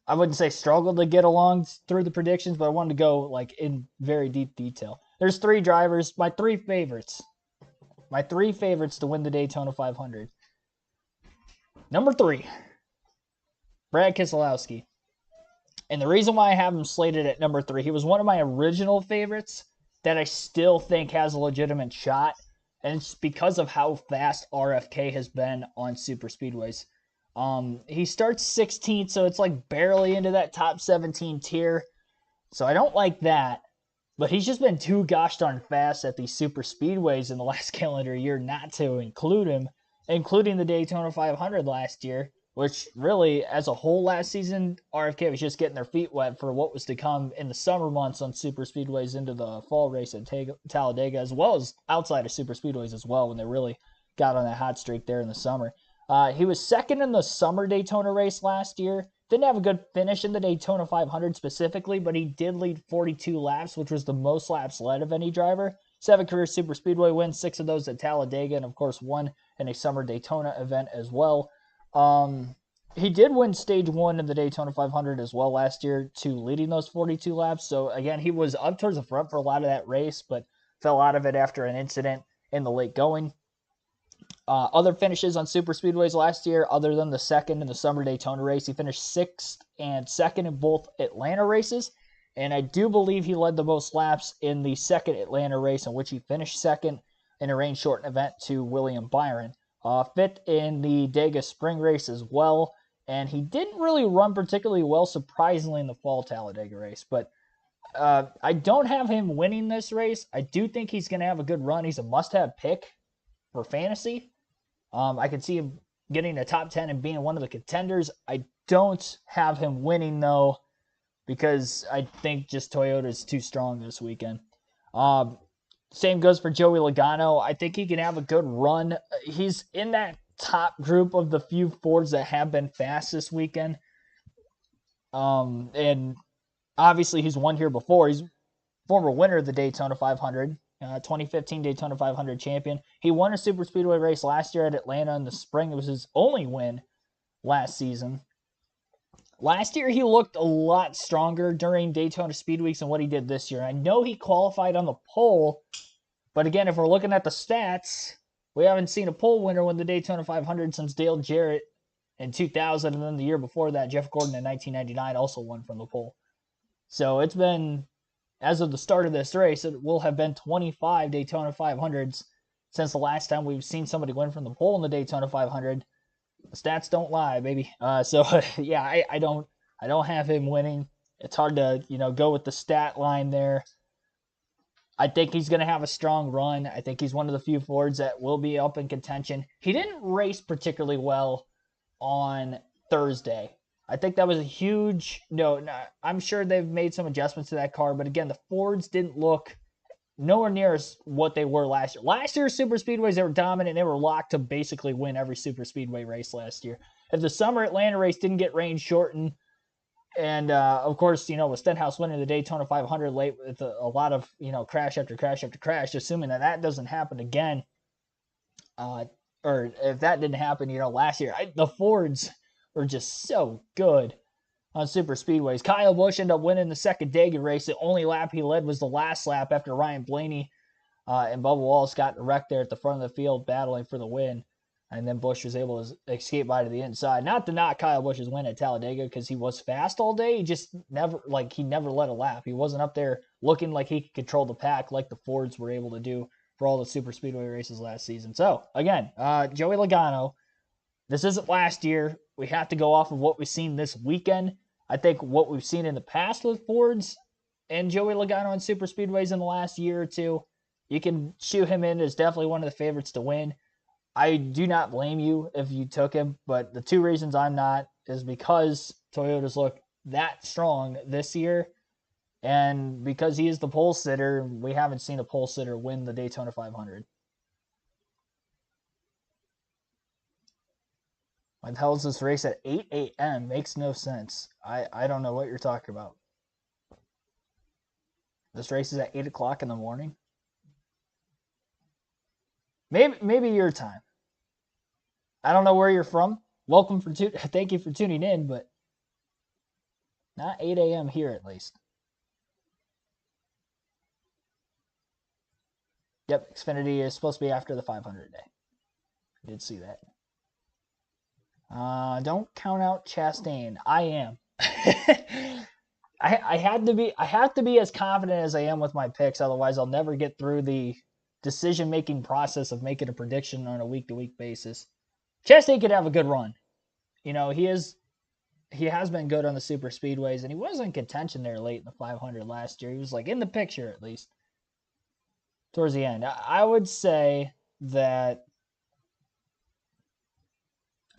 I wouldn't say struggled to get along through the predictions, but I wanted to go like in very deep detail. There's 3 drivers, my 3 favorites. My 3 favorites to win the Daytona 500. Number 3, Brad Keselowski. And the reason why I have him slated at number 3, he was one of my original favorites that I still think has a legitimate shot. And it's because of how fast RFK has been on super speedways. He starts 16th, so it's like barely into that top 17 tier. So I don't like that. But he's just been too gosh darn fast at these super speedways in the last calendar year not to include him, including the Daytona 500 last year, which really, as a whole last season, RFK was just getting their feet wet for what was to come in the summer months on super speedways into the fall race at Talladega, as well as outside of super speedways as well when they really got on that hot streak there in the summer. He was second in the summer Daytona race last year. Didn't have a good finish in the Daytona 500 specifically, but he did lead 42 laps, which was the most laps led of any driver. 7 career super speedway wins, 6 of those at Talladega, and of course 1 in a summer Daytona event as well. He did win stage 1 in the Daytona 500 as well last year, to leading those 42 laps. So again, he was up towards the front for a lot of that race, but fell out of it after an incident in the late going. Other finishes on super speedways last year, other than the second in the summer Daytona race, he finished 6th and 2nd in both Atlanta races. And I do believe he led the most laps in the second Atlanta race, in which he finished 2nd in a rain shortened event to William Byron. 5th in the Dega spring race as well. And he didn't really run particularly well, surprisingly, in the fall Talladega race. But I don't have him winning this race. I do think he's going to have a good run. He's a must-have pick for fantasy. I could see him getting a top 10 and being one of the contenders. I don't have him winning, though. because I think just Toyota is too strong this weekend. Um, Same goes for Joey Logano. I think he can have a good run. He's in that top group of the few Fords that have been fast this weekend. And obviously he's won here before. He's former winner of the Daytona 500, 2015 Daytona 500 champion. He won a super speedway race last year at Atlanta in the spring. It was his only win last season. Last year, he looked a lot stronger during Daytona Speed Weeks than what he did this year. I know he qualified on the pole, but again, if we're looking at the stats, we haven't seen a pole winner win the Daytona 500 since Dale Jarrett in 2000, and then the year before that, Jeff Gordon in 1999 also won from the pole. So it's been, as of the start of this race, it will have been 25 Daytona 500s since the last time we've seen somebody win from the pole in the Daytona 500. The stats don't lie, baby. Yeah, I don't have him winning. It's hard to go with the stat line there. I think he's going to have a strong run. I think he's one of the few Fords that will be up in contention. He didn't race particularly well on Thursday. I think that was a huge no. I'm sure they've made some adjustments to that car, but again, the Fords didn't look nowhere near what they were last year. Last year's super speedways, they were dominant. They were locked to basically win every super speedway race last year. If the summer Atlanta race didn't get rain shortened, and of course, with Stenhouse winning the Daytona 500 late with a lot of crash after crash after crash, assuming that doesn't happen again, or if that didn't happen, last year, the Fords were just so good on super speedways. Kyle Busch ended up winning the second Dega race. The only lap he led was the last lap after Ryan Blaney and Bubba Wallace got wrecked there at the front of the field battling for the win. And then Busch was able to escape by to the inside. Not to knock Kyle Busch's win at Talladega because he was fast all day. He just never led a lap. He wasn't up there looking like he could control the pack like the Fords were able to do for all the super speedway races last season. So, again, Joey Logano, this isn't last year. We have to go off of what we've seen this weekend. I think what we've seen in the past with Fords and Joey Logano in super speedways in the last year or two, you can shoe him in as definitely one of the favorites to win. I do not blame you if you took him, but the two reasons I'm not is because Toyotas look that strong this year, and because he is the pole sitter. We haven't seen a pole sitter win the Daytona 500. Why the hell is this race at 8 a.m.? Makes no sense. I don't know what you're talking about. This race is at 8 o'clock in the morning. Maybe your time. I don't know where you're from. Thank you for tuning in, but not 8 a.m. here at least. Yep, Xfinity is supposed to be after the 500 day. I did see that. Don't count out Chastain. I am. I have to be as confident as I am with my picks, otherwise I'll never get through the decision-making process of making a prediction on a week-to-week basis. Chastain could have a good run. He has been good on the super speedways, and he was in contention there late in the 500 last year. He was in the picture at least towards the end. I would say that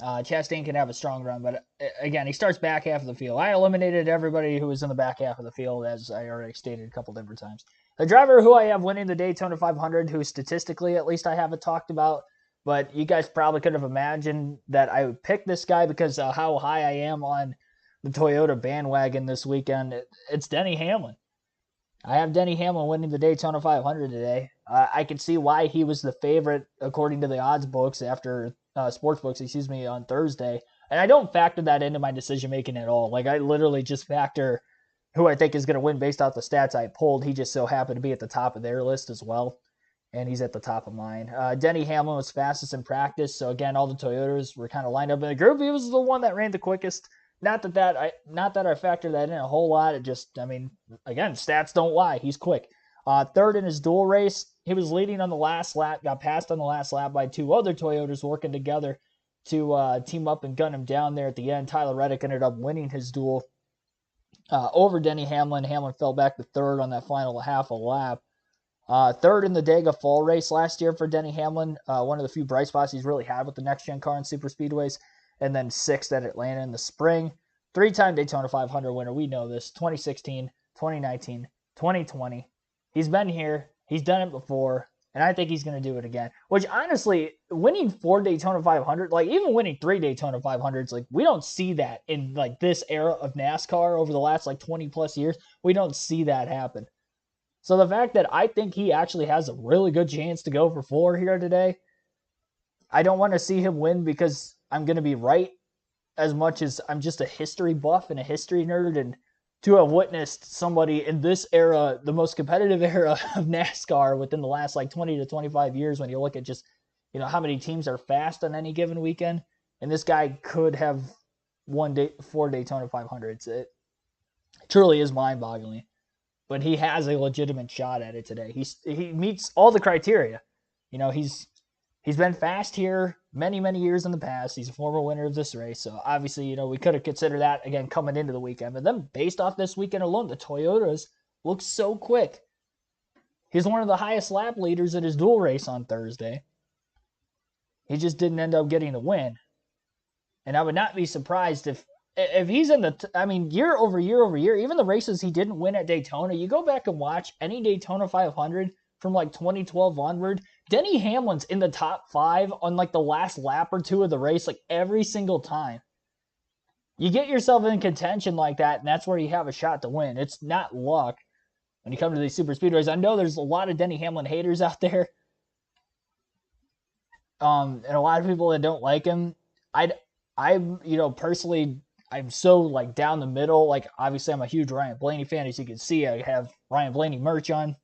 Chastain can have a strong run, but again, he starts back half of the field. I eliminated everybody who was in the back half of the field, as I already stated a couple different times. The driver who I have winning the Daytona 500, who statistically at least I haven't talked about, but you guys probably could have imagined that I would pick this guy because of how high I am on the Toyota bandwagon this weekend. It's Denny Hamlin. I have Denny Hamlin winning the Daytona 500 today. I can see why he was the favorite according to the odds books sports books, on Thursday. And I don't factor that into my decision making at all. I literally just factor who I think is going to win based off the stats I pulled. He just so happened to be at the top of their list as well, and he's at the top of mine. Denny Hamlin was fastest in practice, so again, all the Toyotas were kind of lined up in the group. He was the one that ran the quickest. Not that I factor that in a whole lot. Again, stats don't lie. He's quick. Third in his dual race, he was leading on the last lap, got passed on the last lap by two other Toyotas working together to team up and gun him down there at the end. Tyler Reddick ended up winning his duel over Denny Hamlin. Hamlin fell back to third on that final half a lap. Third in the Dega fall race last year for Denny Hamlin, one of the few bright spots he's really had with the next-gen car in super speedways, and then sixth at Atlanta in the spring. Three-time Daytona 500 winner. We know this. 2016, 2019, 2020. He's been here. He's done it before. And I think he's going to do it again. Which, honestly, winning 4 Daytona 500, like, even winning 3 Daytona 500s, like, we don't see that in, like, this era of NASCAR over the last, like, 20-plus years. We don't see that happen. So the fact that I think he actually has a really good chance to go for 4 here today, I don't want to see him win because I'm going to be right as much as I'm just a history buff and a history nerd, and to have witnessed somebody in this era, the most competitive era of NASCAR within the last like 20 to 25 years, when you look at just, how many teams are fast on any given weekend, and this guy could have won 4 Daytona 500s. It truly is mind-boggling, but he has a legitimate shot at it today. He meets all the criteria. He's been fast here many, many years in the past. He's a former winner of this race. So obviously, we could have considered that, again, coming into the weekend. But then based off this weekend alone, the Toyotas look so quick. He's one of the highest lap leaders in his dual race on Thursday. He just didn't end up getting the win. And I would not be surprised if he's in year over year over year, even the races he didn't win at Daytona, you go back and watch any Daytona 500 from like 2012 onward, Denny Hamlin's in the top 5 on like the last lap or 2 of the race, like every single time. You get yourself in contention like that, and that's where you have a shot to win. It's not luck when you come to these super speedways. I know there's a lot of Denny Hamlin haters out there, and a lot of people that don't like him. Personally, I'm so like down the middle. Like, obviously, I'm a huge Ryan Blaney fan. As you can see, I have Ryan Blaney merch on.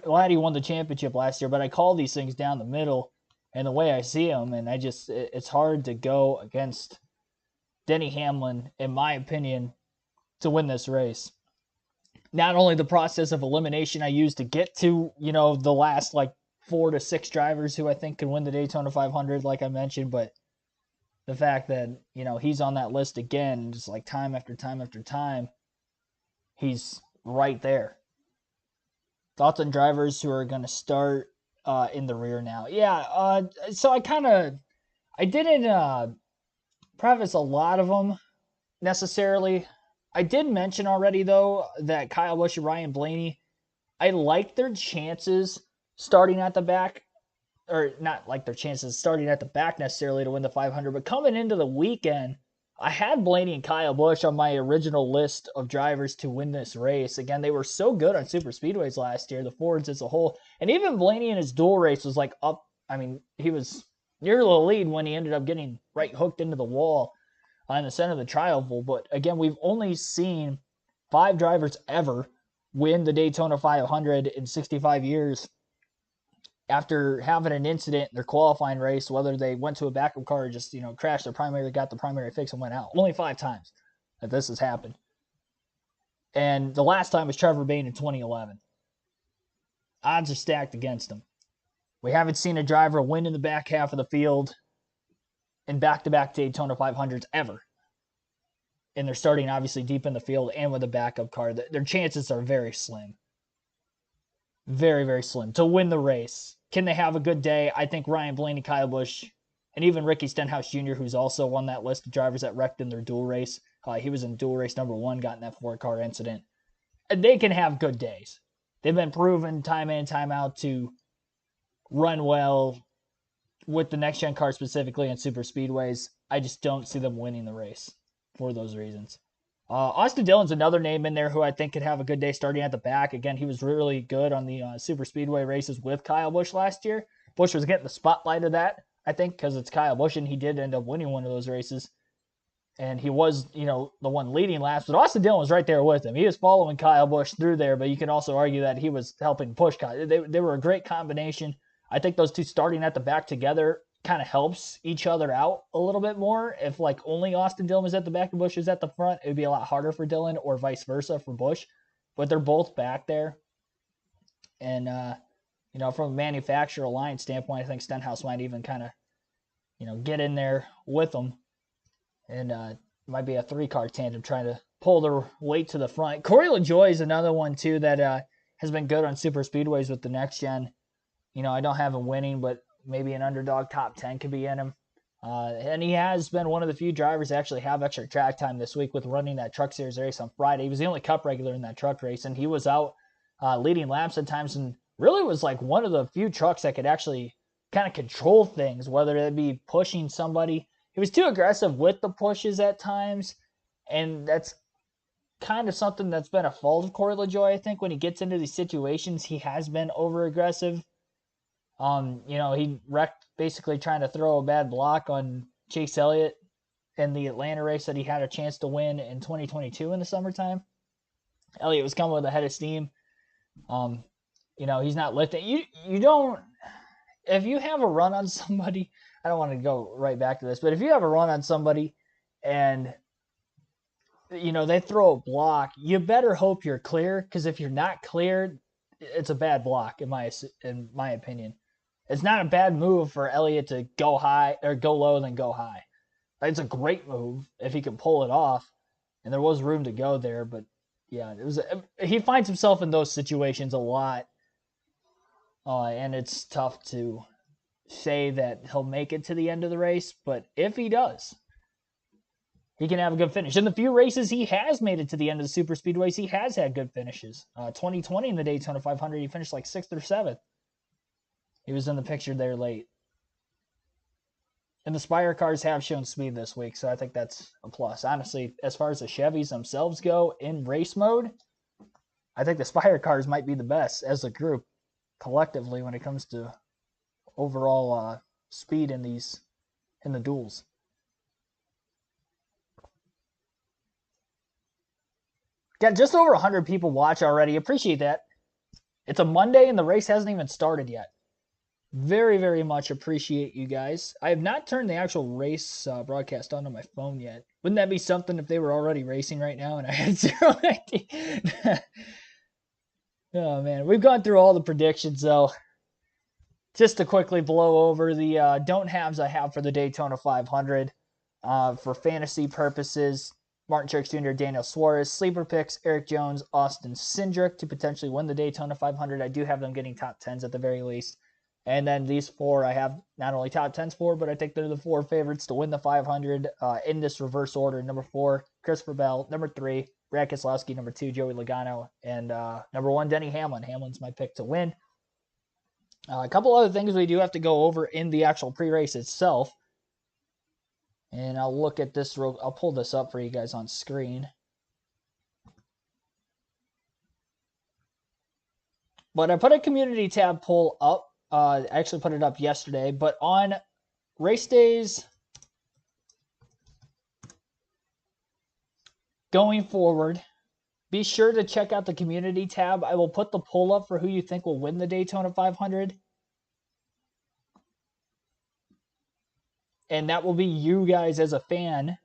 Glad he won the championship last year, but I call these things down the middle and the way I see them, and it's hard to go against Denny Hamlin, in my opinion, to win this race. Not only the process of elimination I used to get to, the last like 4 to 6 drivers who I think can win the Daytona 500, like I mentioned, but the fact that, he's on that list again, just like time after time after time, he's right there. Thoughts on drivers who are going to start in the rear now? Yeah, so I didn't preface a lot of them necessarily. I did mention already, though, that Kyle Busch and Ryan Blaney, I like their chances starting at the back, or not like their chances starting at the back necessarily to win the 500, but coming into the weekend, I had Blaney and Kyle Busch on my original list of drivers to win this race. Again, they were so good on super speedways last year, the Fords as a whole. And even Blaney in his dual race was like up. He was near the lead when he ended up getting right hooked into the wall in the center of the tri oval. But again, we've only seen 5 drivers ever win the Daytona 500 in 65 years after having an incident in their qualifying race, whether they went to a backup car or just, crashed their primary, got the primary fix, and went out. Only 5 times that this has happened. And the last time was Trevor Bayne in 2011. Odds are stacked against him. We haven't seen a driver win in the back half of the field in back-to-back Daytona 500s ever. And they're starting, obviously, deep in the field and with a backup car. Their chances are very slim. Very, very slim to win the race. Can they have a good day? I think Ryan Blaney, Kyle Busch, and even Ricky Stenhouse Jr., who's also on that list of drivers that wrecked in their dual race. He was in dual race number 1, got in that 4-car incident. They can have good days. They've been proven time in, time out to run well with the next-gen car, specifically in super speedways. I just don't see them winning the race for those reasons. Austin Dillon's another name in there who I think could have a good day starting at the back. Again, he was really good on the super speedway races with Kyle Busch last year. Busch was getting the spotlight of that, I think, because it's Kyle Busch, and he did end up winning one of those races. And he was, the one leading laps. But Austin Dillon was right there with him. He was following Kyle Busch through there, but you can also argue that he was helping push Kyle. They were a great combination. I think those two starting at the back together kind of helps each other out a little bit more. If like only Austin Dillon was at the back and Busch is at the front, it would be a lot harder for Dillon, or vice versa for Busch. But they're both back there. And, from a manufacturer alliance standpoint, I think Stenhouse might even kind of, get in there with them. And might be a 3-car tandem trying to pull their weight to the front. Corey LaJoie is another one, too, that has been good on super speedways with the next gen. I don't have him winning, but maybe an underdog top 10 could be in him. And he has been one of the few drivers to actually have extra track time this week with running that Truck Series race on Friday. He was the only Cup regular in that truck race, and he was out leading laps at times and really was like one of the few trucks that could actually kind of control things, whether it be pushing somebody. He was too aggressive with the pushes at times, and that's kind of something that's been a fault of Corey LaJoie. I think when he gets into these situations, he has been over aggressive. He wrecked basically trying to throw a bad block on Chase Elliott in the Atlanta race that he had a chance to win in 2022 in the summertime. Elliott was coming with a head of steam. He's not lifting. You don't, if you have a run on somebody, I don't want to go right back to this, but if you have a run on somebody and they throw a block, you better hope you're clear, because if you're not cleared, it's a bad block in my opinion. It's not a bad move for Elliott to go high or go low then go high. It's a great move if he can pull it off, and there was room to go there. But yeah, he finds himself in those situations a lot, and it's tough to say that he'll make it to the end of the race. But if he does, he can have a good finish. In the few races he has made it to the end of the super speedways, he has had good finishes. 2020 in the Daytona 500, he finished like 6th or 7th. He was in the picture there late. And the Spire cars have shown speed this week, so I think that's a plus. Honestly, as far as the Chevys themselves go in race mode, I think the Spire cars might be the best as a group collectively when it comes to overall speed in the duels. Got just over 100 people watch already. Appreciate that. It's a Monday and the race hasn't even started yet. Very, very much appreciate you guys. I have not turned the actual race broadcast on my phone yet. Wouldn't that be something if they were already racing right now and I had zero idea? Oh, man. We've gone through all the predictions, though. Just to quickly blow over the don't haves I have for the Daytona 500 for fantasy purposes. Martin Truex Jr., Daniel Suarez. Sleeper picks, Eric Jones, Austin Cindric to potentially win the Daytona 500. I do have them getting top 10s at the very least. And then these four I have not only top 10s for, but I think they're the four favorites to win the 500 in this reverse order. Number 4, Christopher Bell. Number 3, Brad Keselowski. Number 2, Joey Logano. And number 1, Denny Hamlin. Hamlin's my pick to win. A couple other things we do have to go over in the actual pre-race itself. And I'll look at this I'll pull this up for you guys on screen. But I put a community tab poll up. I actually put it up yesterday. But on race days going forward, be sure to check out the community tab. I will put the poll up for who you think will win the Daytona 500. And that will be you guys as a fan.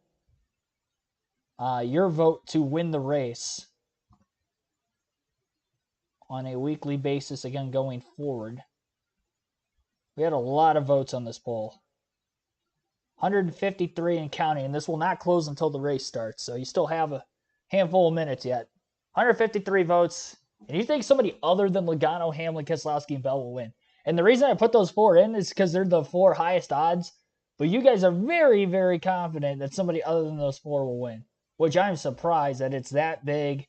Your vote to win the race on a weekly basis, again, going forward. We had a lot of votes on this poll. 153 and counting, and this will not close until the race starts, so you still have a handful of minutes yet. 153 votes, and you think somebody other than Logano, Hamlin, Keselowski, and Bell will win. And the reason I put those 4 in is because they're the 4 highest odds, but you guys are very, very confident that somebody other than those 4 will win, which I'm surprised that it's that big.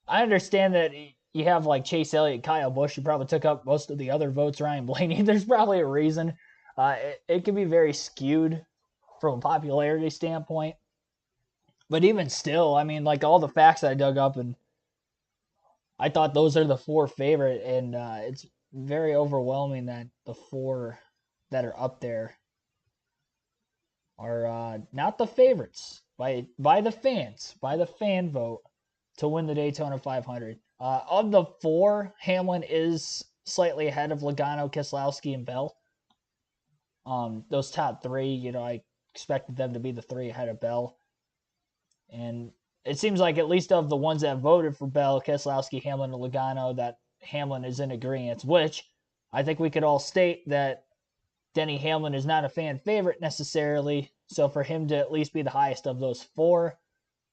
I understand that you have like Chase Elliott, Kyle Busch, who probably took up most of the other votes, Ryan Blaney. There's probably a reason. It can be very skewed from a popularity standpoint. But even still, I mean, like all the facts that I dug up, and I thought those are the 4 favorite, and it's very overwhelming that the 4 that are up there are not the favorites by the fans, by the fan vote to win the Daytona 500. Of the 4, Hamlin is slightly ahead of Logano, Keselowski, and Bell. Those top 3, I expected them to be the 3 ahead of Bell. And it seems like at least of the ones that voted for Bell, Keselowski, Hamlin, and Logano, that Hamlin is in agreement, which I think we could all state that Denny Hamlin is not a fan favorite necessarily. So for him to at least be the highest of those 4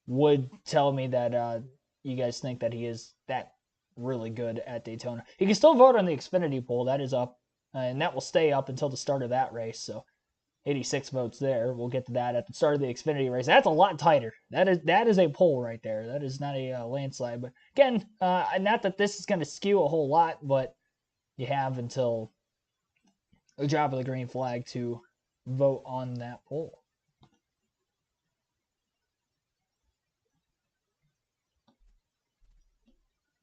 would tell me that you guys think that he is that really good at Daytona. You can still vote on the Xfinity poll. That is up, and that will stay up until the start of that race. So 86 votes there. We'll get to that at the start of the Xfinity race. That's a lot tighter. That is a poll right there. That is not a landslide. But again, not that this is going to skew a whole lot, but you have until the drop of the green flag to vote on that poll.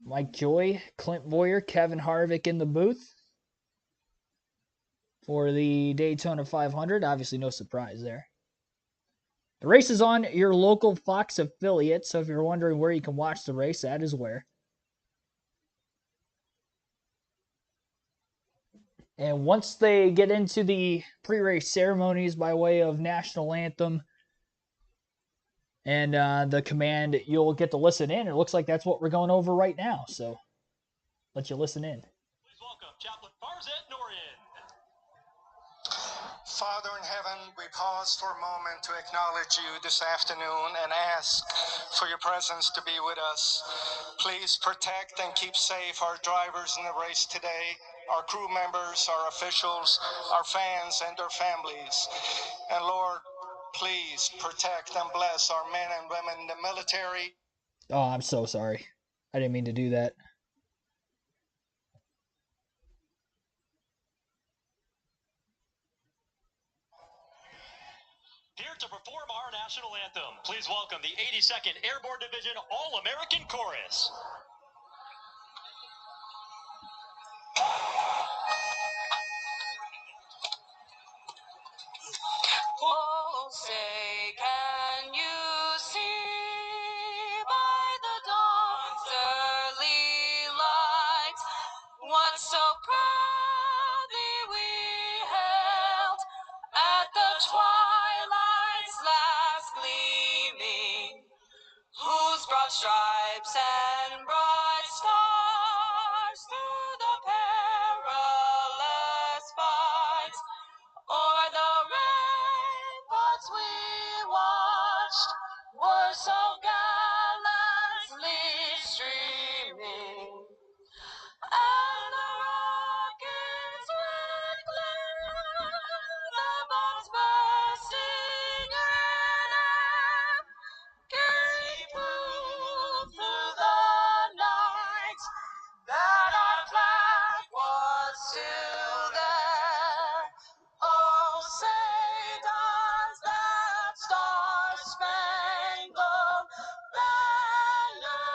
Mike Joy, Clint Boyer, Kevin Harvick in the booth for the Daytona 500. Obviously, no surprise there. The race is on your local Fox affiliate, so if you're wondering where you can watch the race, that is where. And once they get into the pre-race ceremonies by way of national anthem and the command, you'll get to listen in. It looks like that's what we're going over right now, so let you listen in. Please welcome Chaplain Farzet Norian. Father in heaven, we pause for a moment to acknowledge you this afternoon and ask for your presence to be with us. Please protect and keep safe our drivers in the race today, our crew members, our officials, our fans, and their families. And Lord, please protect and bless our men and women in the military. Oh, I'm so sorry. I didn't mean to do that. Here to perform our national anthem, please welcome the 82nd Airborne Division All-American Chorus. Oh, say, can you see by the dawn's early light what so proudly we hailed at the twilight's last gleaming, whose broad stripes and bright stars through the perilous fight o'er the ramparts we watched were so gallantly streaming, and the rocket's red glare, the bombs bursting in air, gave proof through the night that our flag was still there. Oh, say does that star-spangled banner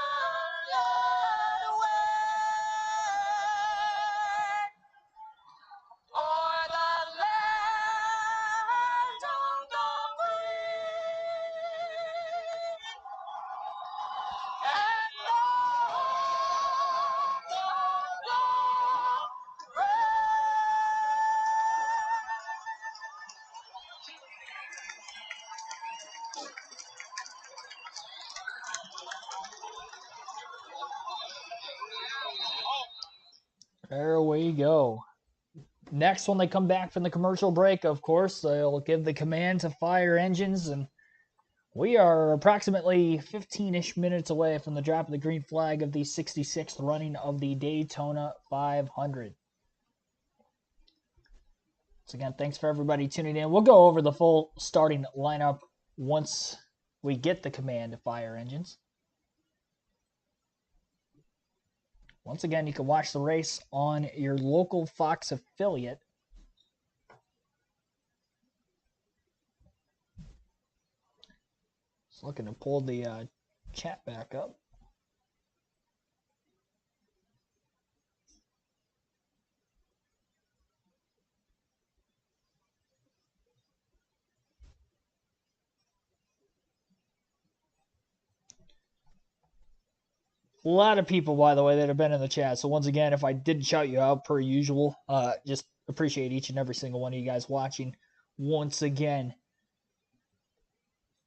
yet wave o'er the land of the free and the home of the There we go. Next, when they come back from the commercial break, of course, they'll give the command to fire engines, and we are approximately 15-ish minutes away from the drop of the green flag of the 66th running of the Daytona 500. So again, thanks for everybody tuning in. We'll go over the full starting lineup once we get the command to fire engines. Once again, you can watch the race on your local Fox affiliate. Just looking to pull the chat back up. A lot of people, by the way, that have been in the chat. So once again, if I didn't shout you out per usual, just appreciate each and every single one of you guys watching once again.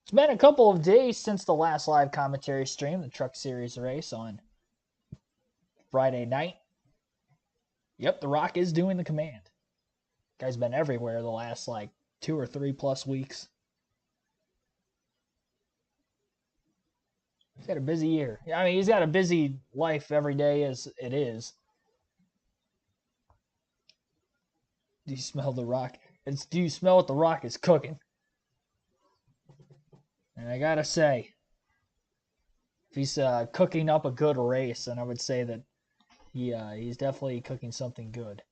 It's been a couple of days since the last live commentary stream, the Truck Series race on Friday night. Yep, The Rock is doing the command. Guy's been everywhere the last 2 or 3 plus weeks. He's got a busy year. I mean, he's got a busy life every day as it is. Do you smell The Rock? It's, do you smell what the Rock is cooking? And I gotta say, if he's cooking up a good race, then I would say that he's definitely cooking something good.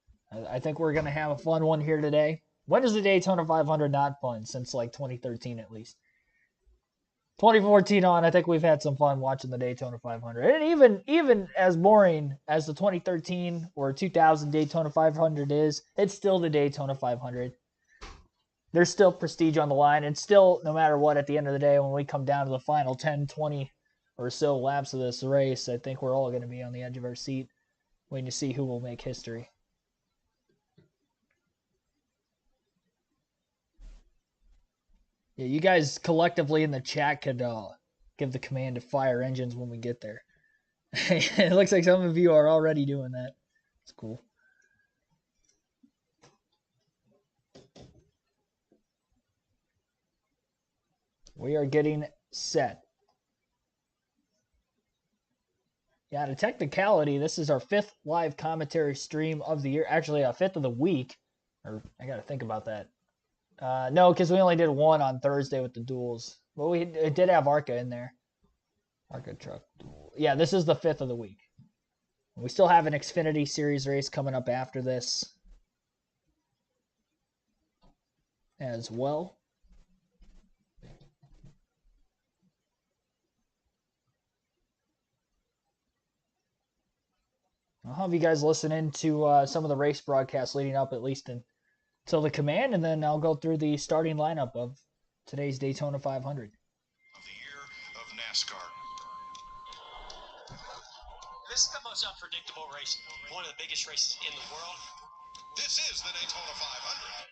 I think we're gonna have a fun one here today. When is the Daytona 500 not fun? Since like 2013 at least. 2014 on, I think we've had some fun watching the Daytona 500. And even as boring as the 2013 or 2000 Daytona 500 is, it's still the Daytona 500. There's still prestige on the line, and still, no matter what, at the end of the day, when we come down to the final 10, 20 or so laps of this race, I think we're all going to be on the edge of our seat waiting to see who will make history. Yeah, you guys collectively in the chat could give the command to fire engines when we get there. It looks like some of you are already doing that. It's cool. We are getting set. Yeah, to technicality, this is our 5th live commentary stream of the year. Actually, a 5th of the week. Or I got to think about that. No, because we only did one on Thursday with the duels. But we did have ARCA in there. ARCA truck duel. Yeah, this is the 5th of the week. We still have an Xfinity Series race coming up after this as well. I'll have you guys listen into some of the race broadcasts leading up, at least until the command, and then I'll go through the starting lineup of today's Daytona 500. Of the year of NASCAR. This is the most unpredictable race, one of the biggest races in the world. This is the Daytona 500.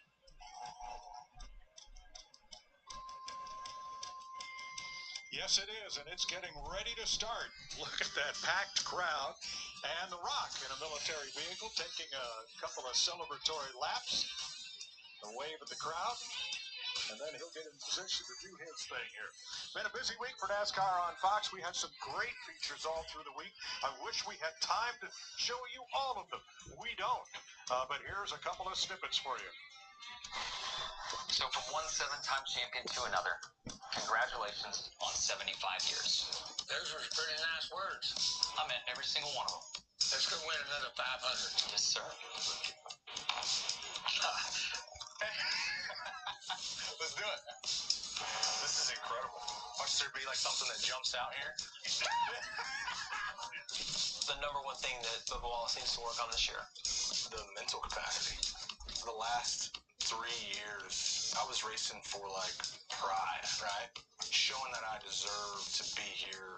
Yes, it is, and it's getting ready to start. Look at that packed crowd. And The Rock in a military vehicle taking a couple of celebratory laps. A wave at the crowd. And then he'll get in position to do his thing here. Been a busy week for NASCAR on Fox. We had some great features all through the week. I wish we had time to show you all of them. We don't. But here's a couple of snippets for you. So from one 7-time champion to another, congratulations on 75 years. Those were pretty nice words. I meant every single one of them. Let's go win another 500. Yes, sir. Let's do it. This is incredible. Watch there be like something that jumps out here. The number one thing that Bubba Wallace needs to work on this year. The mental capacity. For the last 3 years, I was racing for like pride, right? Showing that I deserve to be here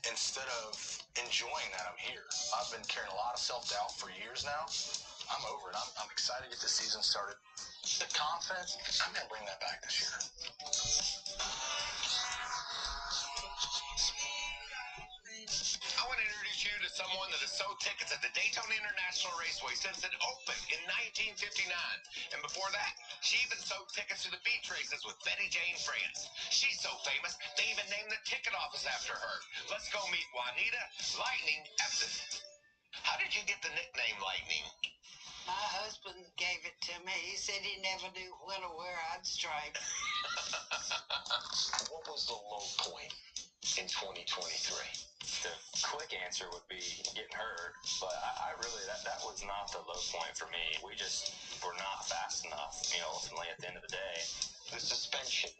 instead of enjoying that I'm here. I've been carrying a lot of self-doubt for years now. I'm over it. I'm excited to get the season started. The confidence, I'm going to bring that back this year. I want to introduce you to someone that has sold tickets at the Daytona International Raceway since it opened in 1959. And before that, she even sold tickets to the beach races with Betty Jane France. She's so famous, they even named the ticket office after her. Let's go meet Juanita Lightning Epson. How did you get the nickname Lightning? My husband gave it to me. He said he never knew when or where I'd strike. What was the low point in 2023? The quick answer would be getting hurt, but I really, that was not the low point for me. We just were not fast enough, ultimately at the end of the day. The suspension.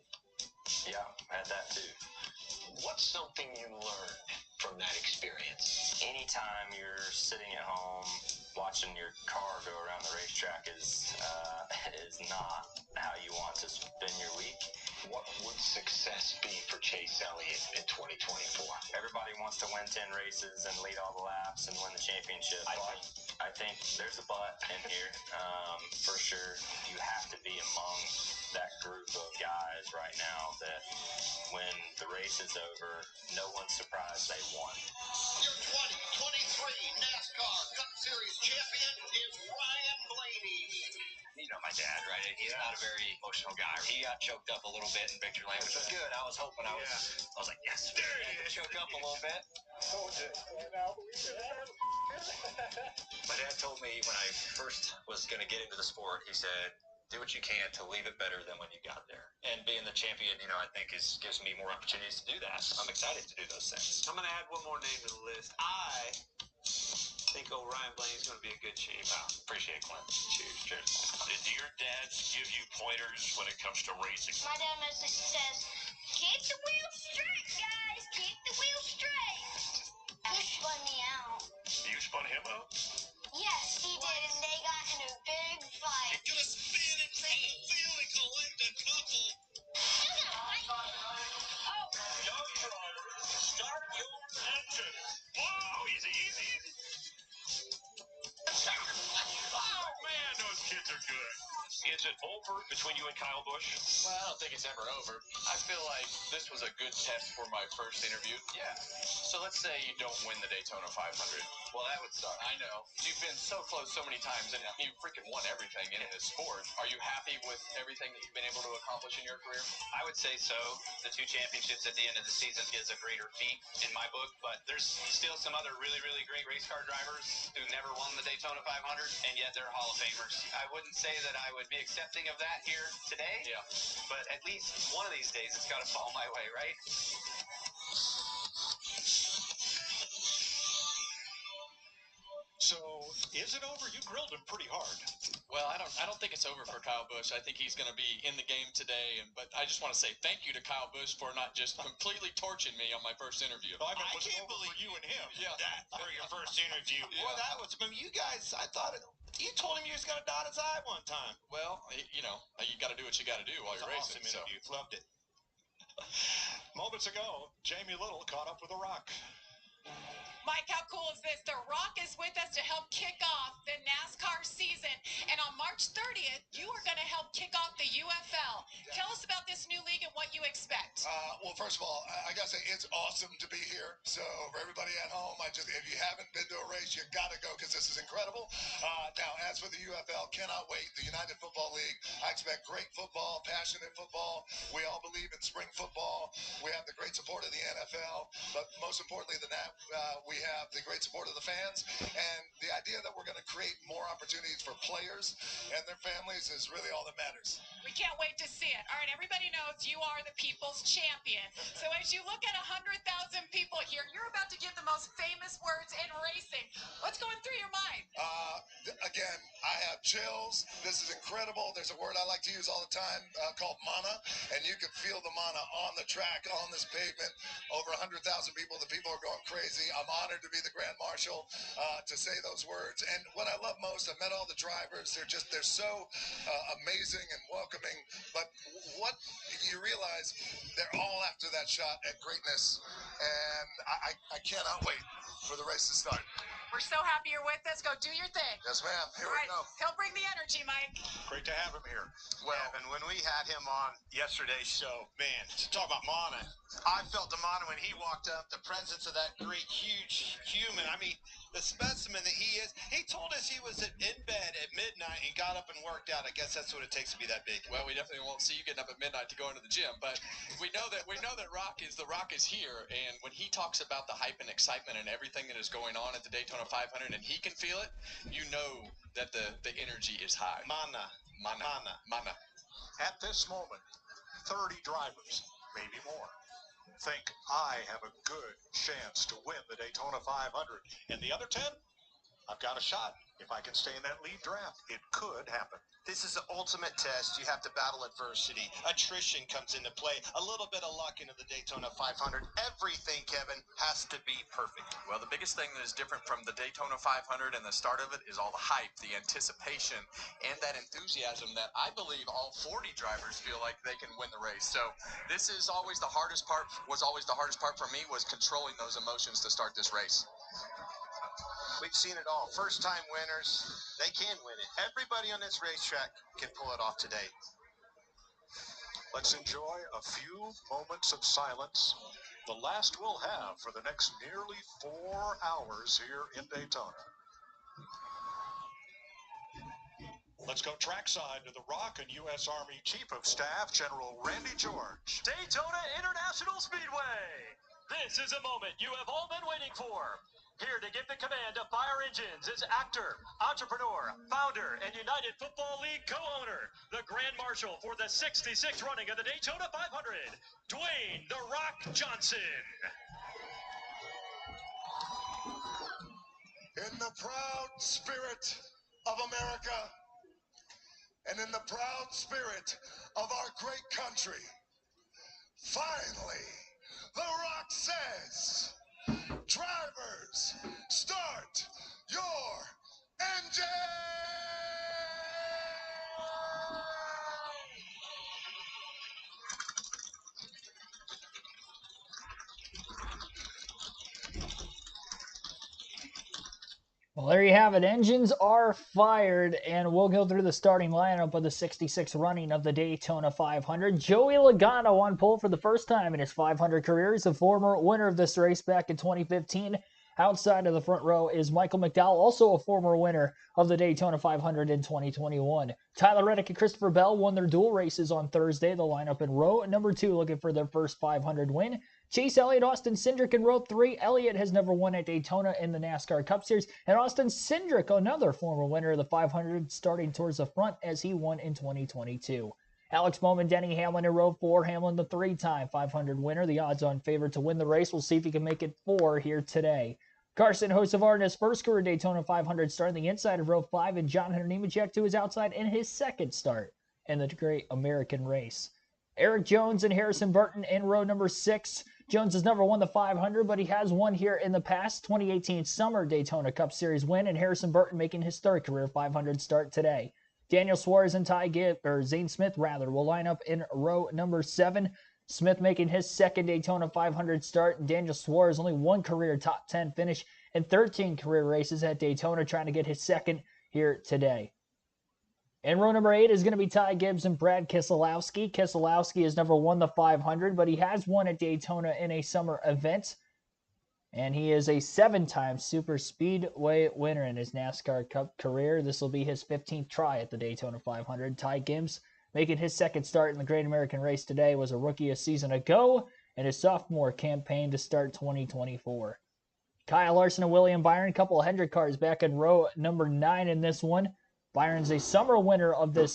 Yeah, had that too. What's something you learned from that experience? Anytime you're sitting at home watching your car go around the racetrack is not how you want to spend your week. What would success be for Chase Elliott in 2024? Everybody wants to win 10 races and lead all the laps and win the championship. I think there's a but in here. For sure, you have to be among that group of guys right now that when the race is over, no one's surprised they won. Your 2023 NASCAR Cup Series champion is Ryan Blaney. You know my dad, right? He's not a very emotional guy. He got choked up a little bit in victory lane, which was good. I was hoping I was like, yes, there it is. Choke up a little bit. My dad told me when I first was going to get into the sport, he said, do what you can to leave it better than when you got there. And being the champion, I think gives me more opportunities to do that. I'm excited to do those things. I'm going to add one more name to the list. I think old Ryan Blaney's going to be a good champ. Wow, appreciate it, Clint. Cheers. Cheers. Do your dads give you pointers when it comes to racing? My dad mostly says, keep the wheel straight, guys. Keep the wheel straight. He spun me out. You spun him out? Yes, he did, and they got in a big fight. You're going to spin and try to field and collect a couple. Young drivers, start your engine. Whoa, easy. Oh, man, those kids are good. Is it over between you and Kyle Busch? Well, I don't think it's ever over. I feel like this was a good test for my first interview. Yeah. So let's say you don't win the Daytona 500. Well, that would suck. I know. You've been so close so many times, and you freaking won everything in this sport. Are you happy with everything that you've been able to accomplish in your career? I would say so. The 2 championships at the end of the season is a greater feat in my book, but there's still some other really, really great race car drivers who never won the Daytona 500, and yet they're Hall of Famers. I wouldn't say that I would be accepting of that here today, but at least one of these days it's got to fall my way, right? So, is it over? You grilled him pretty hard. Well, I don't think it's over for Kyle Busch. I think he's going to be in the game today, but I just want to say thank you to Kyle Busch for not just completely torching me on my first interview. I can't believe you and him. Yeah. That for your first interview. Yeah. Boy, that was, you guys, I thought you told him you was going to dot his eye one time. Well, you got to do what you got to do while you're racing. Awesome interview. Loved it. Moments ago, Jamie Little caught up with The Rock. Mike, how cool is this? The Rock is with us to help kick off the NASCAR season. And on March 30th, you are going to help kick off the UFL. Tell us about this new league and what you expect. Well, first of all, I got to say it's awesome to be here. So for everybody at home, if you haven't been to a race, you got to go because this is incredible. Now, as for the UFL, cannot wait. The United Football League, I expect great football, passionate football. We all believe in spring football. We have the great support of the NFL. But most importantly than that, we have the great support of the fans, and the idea that we're going to create more opportunities for players and their families is really all that matters. We can't wait to see it. All right, everybody knows you are the people's champion. So as you look at 100,000 people here, you're about to give the most famous words in racing. What's going through your mind? Again, I have chills. This is incredible. There's a word I like to use all the time called mana, and you can feel the mana on the track, on this pavement. Over 100,000 people. The people are going crazy. I'm honored to be the Grand Marshal, to say those words. And what I love most, I met all the drivers. They're so amazing and welcoming. But what you realize, they're all after that shot at greatness. And I cannot wait for the race to start. We're so happy you're with us. Go do your thing. Yes, ma'am. Here All we right, go. he'll bring the energy, Mike. Great to have him here. Well, and when we had him on yesterday's show, man, talk about mana. I felt the mana when he walked up, the presence of that great, huge human. I mean, the specimen that he is. He told us he was in bed at midnight and got up and worked out. I guess that's what it takes to be that big. Well, we definitely won't see you getting up at midnight to go into the gym, but we know that The Rock is here, and when he talks about the hype and excitement and everything that is going on at the Daytona 500, and he can feel it, you know that the energy is high. Mana. At this moment, 30 drivers, maybe more, think I have a good chance to win the Daytona 500. And the other 10, I've got a shot. If I can stay in that lead draft, it could happen. This is the ultimate test. You have to battle adversity. Attrition comes into play. A little bit of luck into the Daytona 500. Everything, Kevin, has to be perfect. Well, the biggest thing that is different from the Daytona 500 and the start of it is all the hype, the anticipation, and that enthusiasm that I believe all 40 drivers feel like they can win the race. So this is always the hardest part, was for me, was controlling those emotions to start this race. We've seen it all. First-time winners, they can win it. Everybody on this racetrack can pull it off today. Let's enjoy a few moments of silence, the last we'll have for the next nearly 4 hours here in Daytona. Let's go trackside to the Rock and U.S. Army Chief of Staff, General Randy George. Daytona International Speedway. This is a moment you have all been waiting for. Here to give the command of fire engines is actor, entrepreneur, founder, and United Football League co-owner, the Grand Marshal for the 66th running of the Daytona 500, Dwayne "The Rock" Johnson. In the proud spirit of America and in the proud spirit of our great country, finally, The Rock says, drivers, start your engine! Well, there you have it. Engines are fired, and we'll go through the starting lineup of the 66th running of the Daytona 500. Joey Logano on pole for the first time in his 500 career. He's a former winner of this race back in 2015. Outside of the front row is Michael McDowell, also a former winner of the Daytona 500 in 2021. Tyler Reddick and Christopher Bell won their dual races on Thursday. The lineup in row number 2 looking for their first 500 win. Chase Elliott, Austin Cindric in row 3. Elliott has never won at Daytona in the NASCAR Cup Series. And Austin Cindric, another former winner of the 500, starting towards the front as he won in 2022. Alex Bowman, Denny Hamlin in row 4. Hamlin, the 3-time 500 winner. The odds-on favorite to win the race. We'll see if he can make it 4 here today. Carson Hocevar in his first career Daytona 500 starting the inside of row 5. And John Hunter Nemechek to his outside in his second start in the Great American Race. Eric Jones and Harrison Burton in row number 6. Jones has never won the 500, but he has won here in the past. 2018 Summer Daytona Cup Series win, and Harrison Burton making his third career 500 start today. Daniel Suarez and Zane Smith will line up in row number 7. Smith making his second Daytona 500 start, and Daniel Suarez only one career top 10 finish and 13 career races at Daytona, trying to get his second here today. In row number 8 is going to be Ty Gibbs and Brad Keselowski. Keselowski has never won the 500, but he has won at Daytona in a summer event. And he is a 7-time Super Speedway winner in his NASCAR Cup career. This will be his 15th try at the Daytona 500. Ty Gibbs, making his second start in the Great American Race today, was a rookie a season ago in his sophomore campaign to start 2024. Kyle Larson and William Byron, a couple of Hendrick cars back in row number 9 in this one. Byron's a summer winner of the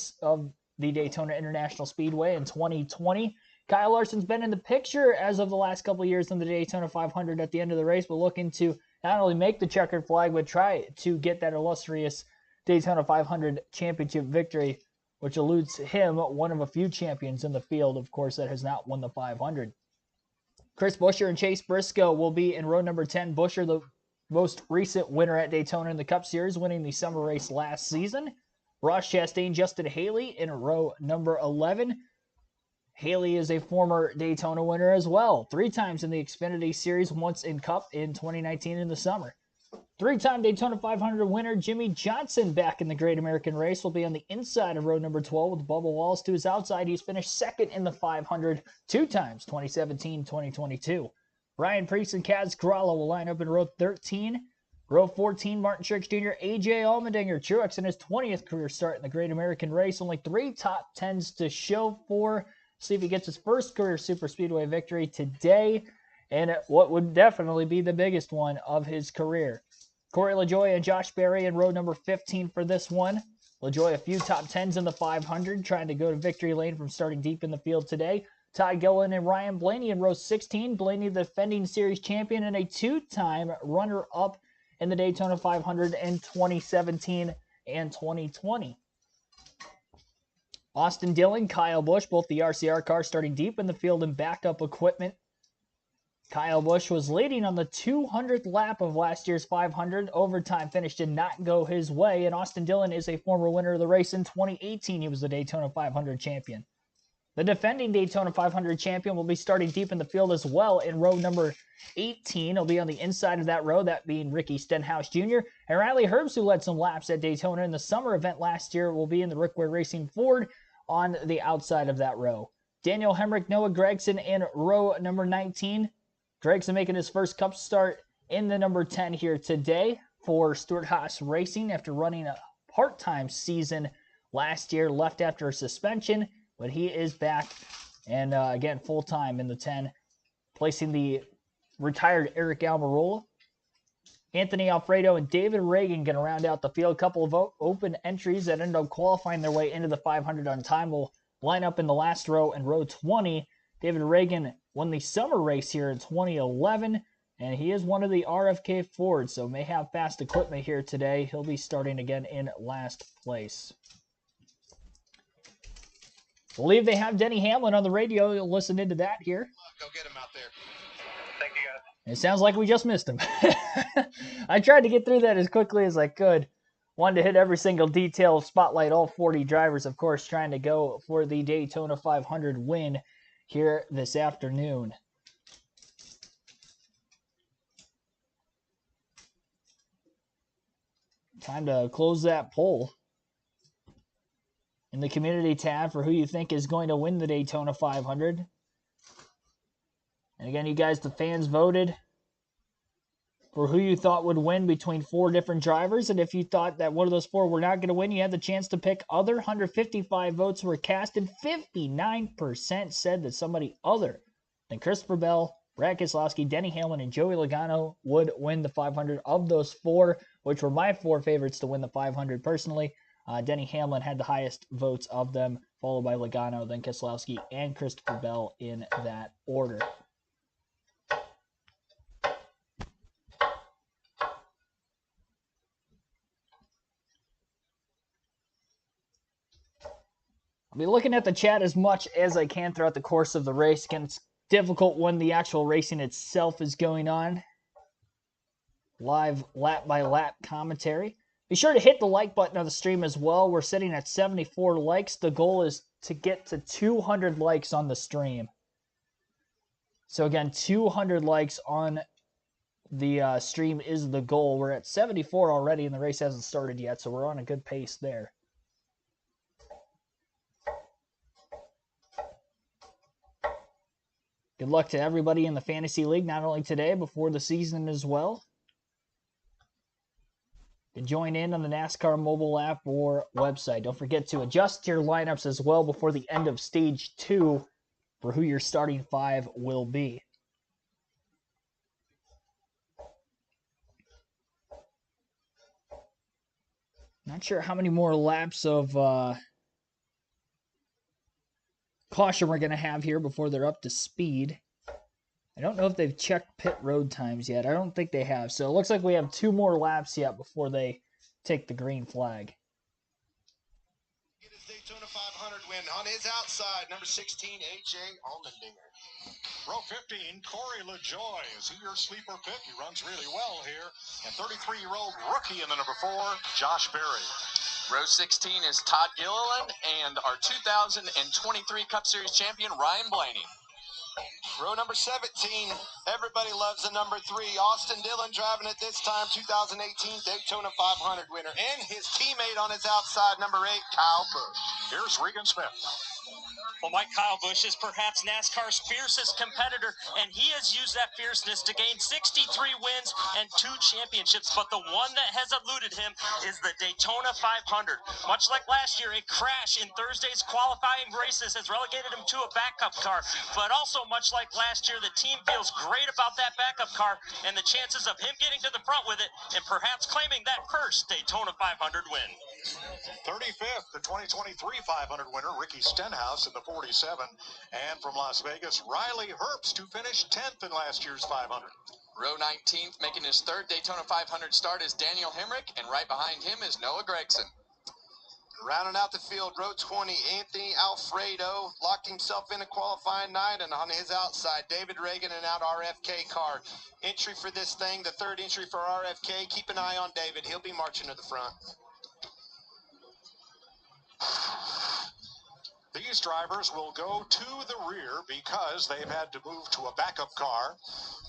Daytona International Speedway in 2020. Kyle Larson's been in the picture as of the last couple of years in the Daytona 500 at the end of the race, but looking to not only make the checkered flag, but try to get that illustrious Daytona 500 championship victory, which eludes him, one of a few champions in the field, of course, that has not won the 500. Chris Buescher and Chase Briscoe will be in row number 10. Buescher, the most recent winner at Daytona in the Cup Series, winning the summer race last season. Ross Chastain, Justin Haley in row number 11. Haley is a former Daytona winner as well. 3 times in the Xfinity Series, once in Cup in 2019 in the summer. 3-time Daytona 500 winner Jimmy Johnson back in the Great American Race will be on the inside of row number 12 with Bubba Wallace to his outside. He's finished second in the 500 2 times, 2017, 2022. Ryan Preece and Kaz Grala will line up in row 13. Row 14, Martin Truex Jr., A.J. Allmendinger. Truex in his 20th career start in the Great American Race. Only 3 top 10s to show for. See if he gets his first career Super Speedway victory today, and what would definitely be the biggest one of his career. Corey LaJoie and Josh Berry in row number 15 for this one. LaJoie a few top 10s in the 500, trying to go to victory lane from starting deep in the field today. Ty Gilliland and Ryan Blaney in row 16. Blaney, the defending series champion and a 2-time runner-up in the Daytona 500 in 2017 and 2020. Austin Dillon, Kyle Busch, both the RCR cars starting deep in the field in backup equipment. Kyle Busch was leading on the 200th lap of last year's 500. Overtime finish did not go his way, and Austin Dillon is a former winner of the race in 2018. He was the Daytona 500 champion. The defending Daytona 500 champion will be starting deep in the field as well in row number 18. He'll be on the inside of that row, that being Ricky Stenhouse Jr. And Riley Herbst, who led some laps at Daytona in the summer event last year, will be in the Rick Ware Racing Ford on the outside of that row. Daniel Hemrick, Noah Gragson in row number 19. Gregson making his first Cup start in the number 10 here today for Stewart-Haas Racing after running a part-time season last year, left after a suspension, but he is back and again full-time in the 10, placing the retired Eric Almirola. Anthony Alfredo and David Reagan going to round out the field. A couple of open entries that end up qualifying their way into the 500 on time will line up in the last row in row 20. David Reagan won the summer race here in 2011, and he is one of the RFK Fords, so may have fast equipment here today. He'll be starting again in last place. I believe they have Denny Hamlin on the radio. You'll listen into that here. Go get him out there. Thank you, guys. It sounds like we just missed him. I tried to get through that as quickly as I could. Wanted to hit every single detail, spotlight all 40 drivers, of course, trying to go for the Daytona 500 win here this afternoon. Time to close that poll in the community tab for who you think is going to win the Daytona 500. And again, you guys, the fans voted for who you thought would win between 4 different drivers. And if you thought that one of those 4 were not going to win, you had the chance to pick other. 155 votes were cast, and 59% said that somebody other than Christopher Bell, Brad Keselowski, Denny Hamlin, and Joey Logano would win the 500. Of those 4, which were my 4 favorites to win the 500 personally, Denny Hamlin had the highest votes of them, followed by Logano, then Keselowski, and Christopher Bell in that order. I'll be looking at the chat as much as I can throughout the course of the race. Again, it's difficult when the actual racing itself is going on. Live lap-by-lap commentary. Be sure to hit the like button on the stream as well. We're sitting at 74 likes. The goal is to get to 200 likes on the stream. So again, 200 likes on the stream is the goal. We're at 74 already, and the race hasn't started yet, so we're on a good pace there. Good luck to everybody in the Fantasy League, not only today, before the season as well. You can join in on the NASCAR mobile app or website. Don't forget to adjust your lineups as well before the end of Stage 2 for who your starting 5 will be. Not sure how many more laps of caution we're going to have here before they're up to speed. I don't know if they've checked pit road times yet. I don't think they have. So it looks like we have 2 more laps yet before they take the green flag. Get his Daytona 500 win on his outside, number 16, A.J. Allmendinger. Row 15, Corey LaJoy. Is he your sleeper pick? He runs really well here. And 33-year-old rookie in the number 4, Josh Berry. Row 16 is Todd Gilliland and our 2023 Cup Series champion, Ryan Blaney. Row number 17, everybody loves the number 3, Austin Dillon, driving it this time, 2018 Daytona 500 winner. And his teammate on his outside, number 8, Kyle Busch. Here's Regan Smith. Well, Mike, Kyle Busch is perhaps NASCAR's fiercest competitor, and he has used that fierceness to gain 63 wins and 2 championships. But the one that has eluded him is the Daytona 500. Much like last year, a crash in Thursday's qualifying races has relegated him to a backup car. But also, much like last year, the team feels great about that backup car and the chances of him getting to the front with it and perhaps claiming that first Daytona 500 win. 35th, the 2023 500 winner, Ricky Stenhouse in the 47. And from Las Vegas, Riley Herbst, to finish 10th in last year's 500. Row 19th, making his 3rd Daytona 500 start, is Daniel Hemrick, and right behind him is Noah Gragson. Rounding out the field, row 20, Anthony Alfredo locked himself in a qualifying night, and on his outside, David Reagan and out RFK car. Entry for this thing, the 3rd entry for RFK. Keep an eye on David. He'll be marching to the front. These drivers will go to the rear because they've had to move to a backup car,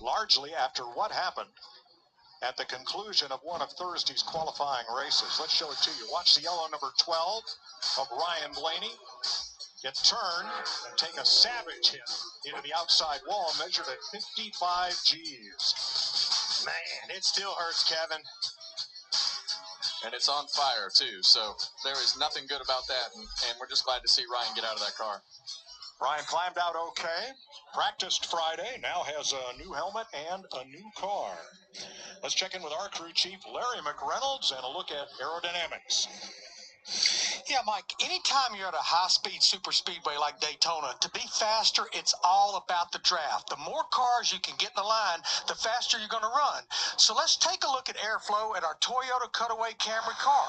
largely after what happened at the conclusion of one of Thursday's qualifying races. Let's show it to you. Watch the yellow number 12 of Ryan Blaney get turned and take a savage hit into the outside wall, measured at 55 Gs. Man, it still hurts, Kevin. And it's on fire, too, so there is nothing good about that, and we're just glad to see Ryan get out of that car. Ryan climbed out okay. Practiced Friday, now has a new helmet and a new car. Let's check in with our crew chief, Larry McReynolds, and a look at aerodynamics. Yeah, Mike, anytime you're at a high-speed super speedway like Daytona, to be faster, it's all about the draft. The more cars you can get in the line, the faster you're going to run. So let's take a look at airflow at our Toyota Cutaway Camry car.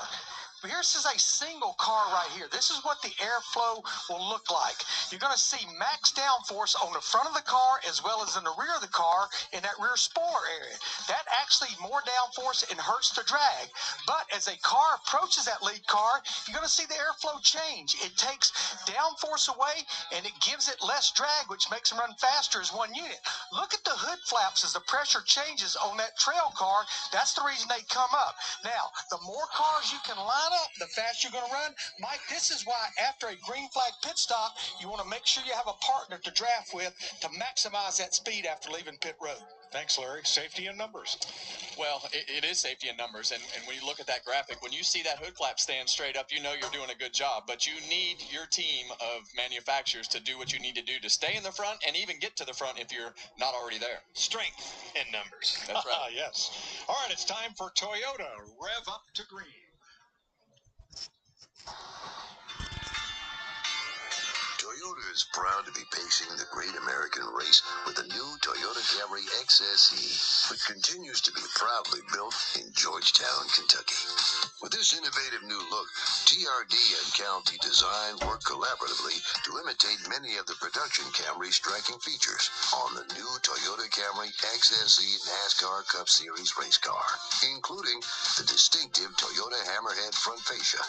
Here's a single car right here. This is what the airflow will look like. You're going to see max downforce on the front of the car as well as in the rear of the car in that rear spoiler area. That actually more downforce and hurts the drag. But as a car approaches that lead car, you're going to see the airflow change. It takes downforce away and it gives it less drag, which makes them run faster as one unit. Look at the hood flaps as the pressure changes on that trail car. That's the reason they come up. Now, the more cars you can line up, the faster you're going to run. Mike, this is why after a green flag pit stop, you want to make sure you have a partner to draft with to maximize that speed after leaving pit road. Thanks, Larry. Safety in numbers. Well, it is safety in numbers, and when you look at that graphic, when you see that hood flap stand straight up, you know you're doing a good job. But you need your team of manufacturers to do what you need to do to stay in the front and even get to the front if you're not already there. Strength in numbers. That's right. Yes. All right, it's time for Toyota. Rev up to green. Toyota is proud to be pacing the great American race with the new Toyota Camry XSE, which continues to be proudly built in Georgetown, Kentucky. With this innovative new look, TRD and County Design work collaboratively to imitate many of the production Camry's striking features on the new Toyota Camry XSE NASCAR Cup Series race car, including the distinctive Toyota Hammerhead front fascia.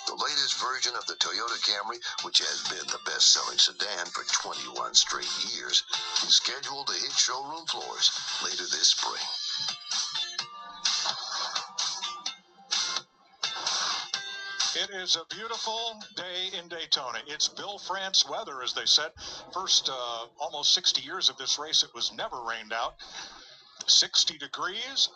The latest version of the Toyota Camry, which has been the best-selling sedan for 21 straight years, is scheduled to hit showroom floors later this spring. It is a beautiful day in Daytona. It's Bill France weather, as they said. First almost 60 years of this race, it was never rained out. 60 degrees.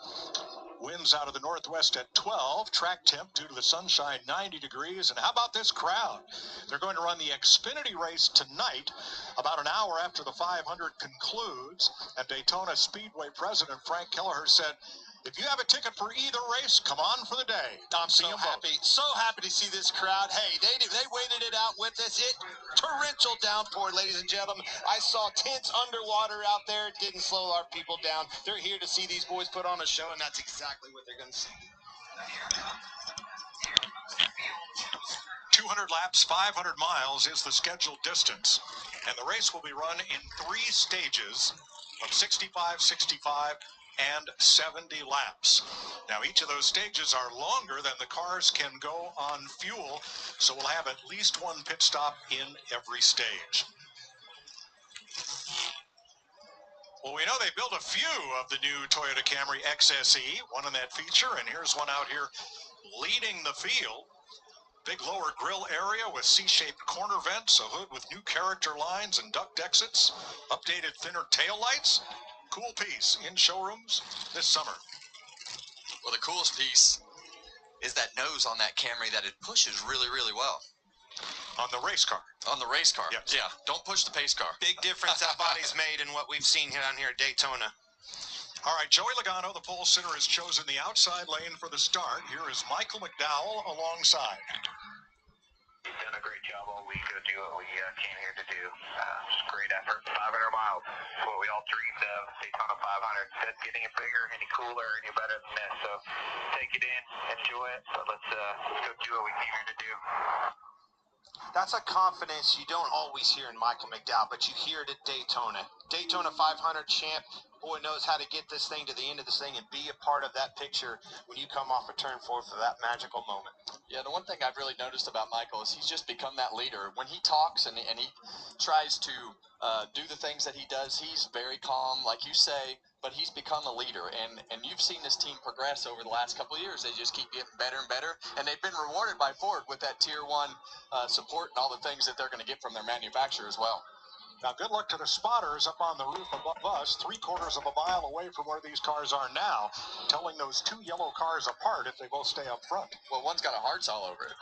Winds out of the northwest at 12. Track temp due to the sunshine 90 degrees. And how about this crowd? They're going to run the Xfinity race tonight, about an hour after the 500 concludes. And Daytona Speedway President Frank Kelleher said, if you have a ticket for either race, come on for the day. I'm so happy to see this crowd. Hey, they waited it out with us. Torrential downpour, ladies and gentlemen. I saw tents underwater out there. It didn't slow our people down. They're here to see these boys put on a show, and that's exactly what they're going to see. 200 laps, 500 miles is the scheduled distance. And the race will be run in 3 stages of 65, 65, and 70 laps. Now, each of those stages are longer than the cars can go on fuel, so we'll have at least one pit stop in every stage. Well, we know they built a few of the new Toyota Camry XSE, one in that feature, and here's one out here leading the field. Big lower grille area with C-shaped corner vents, a hood with new character lines and duct exits, updated thinner taillights. Cool piece in showrooms this summer. Well, the coolest piece is that nose on that Camry that it pushes really, really well. On the race car. On the race car. Yes. Yeah, don't push the pace car. Big difference that body's made in what we've seen down here at Daytona. All right, Joey Logano, the pole sitter, has chosen the outside lane for the start. Here is Michael McDowell alongside. You've done a great job all week to do what we came here to do. Just great effort. 500 miles. What we all dreamed of. Daytona 500. Doesn't get any bigger, any cooler, any better than this. So take it in, enjoy it. But let's go do what we came here to do. That's a confidence you don't always hear in Michael McDowell, but you hear it at Daytona. Daytona 500 champ, boy knows how to get this thing to the end of this thing and be a part of that picture when you come off a turn 4 for that magical moment. Yeah, the one thing I've really noticed about Michael is he's just become that leader. When he talks and he tries to do the things that he does, he's very calm, like you say, but he's become a leader. And you've seen this team progress over the last couple of years. They just keep getting better and better, and they've been rewarded by Ford with that Tier 1 support and all the things that they're going to get from their manufacturer as well. Now, good luck to the spotters up on the roof above us, 3/4 of a mile away from where these cars are now, telling those two yellow cars apart if they both stay up front. Well, one's got a hearts all over it.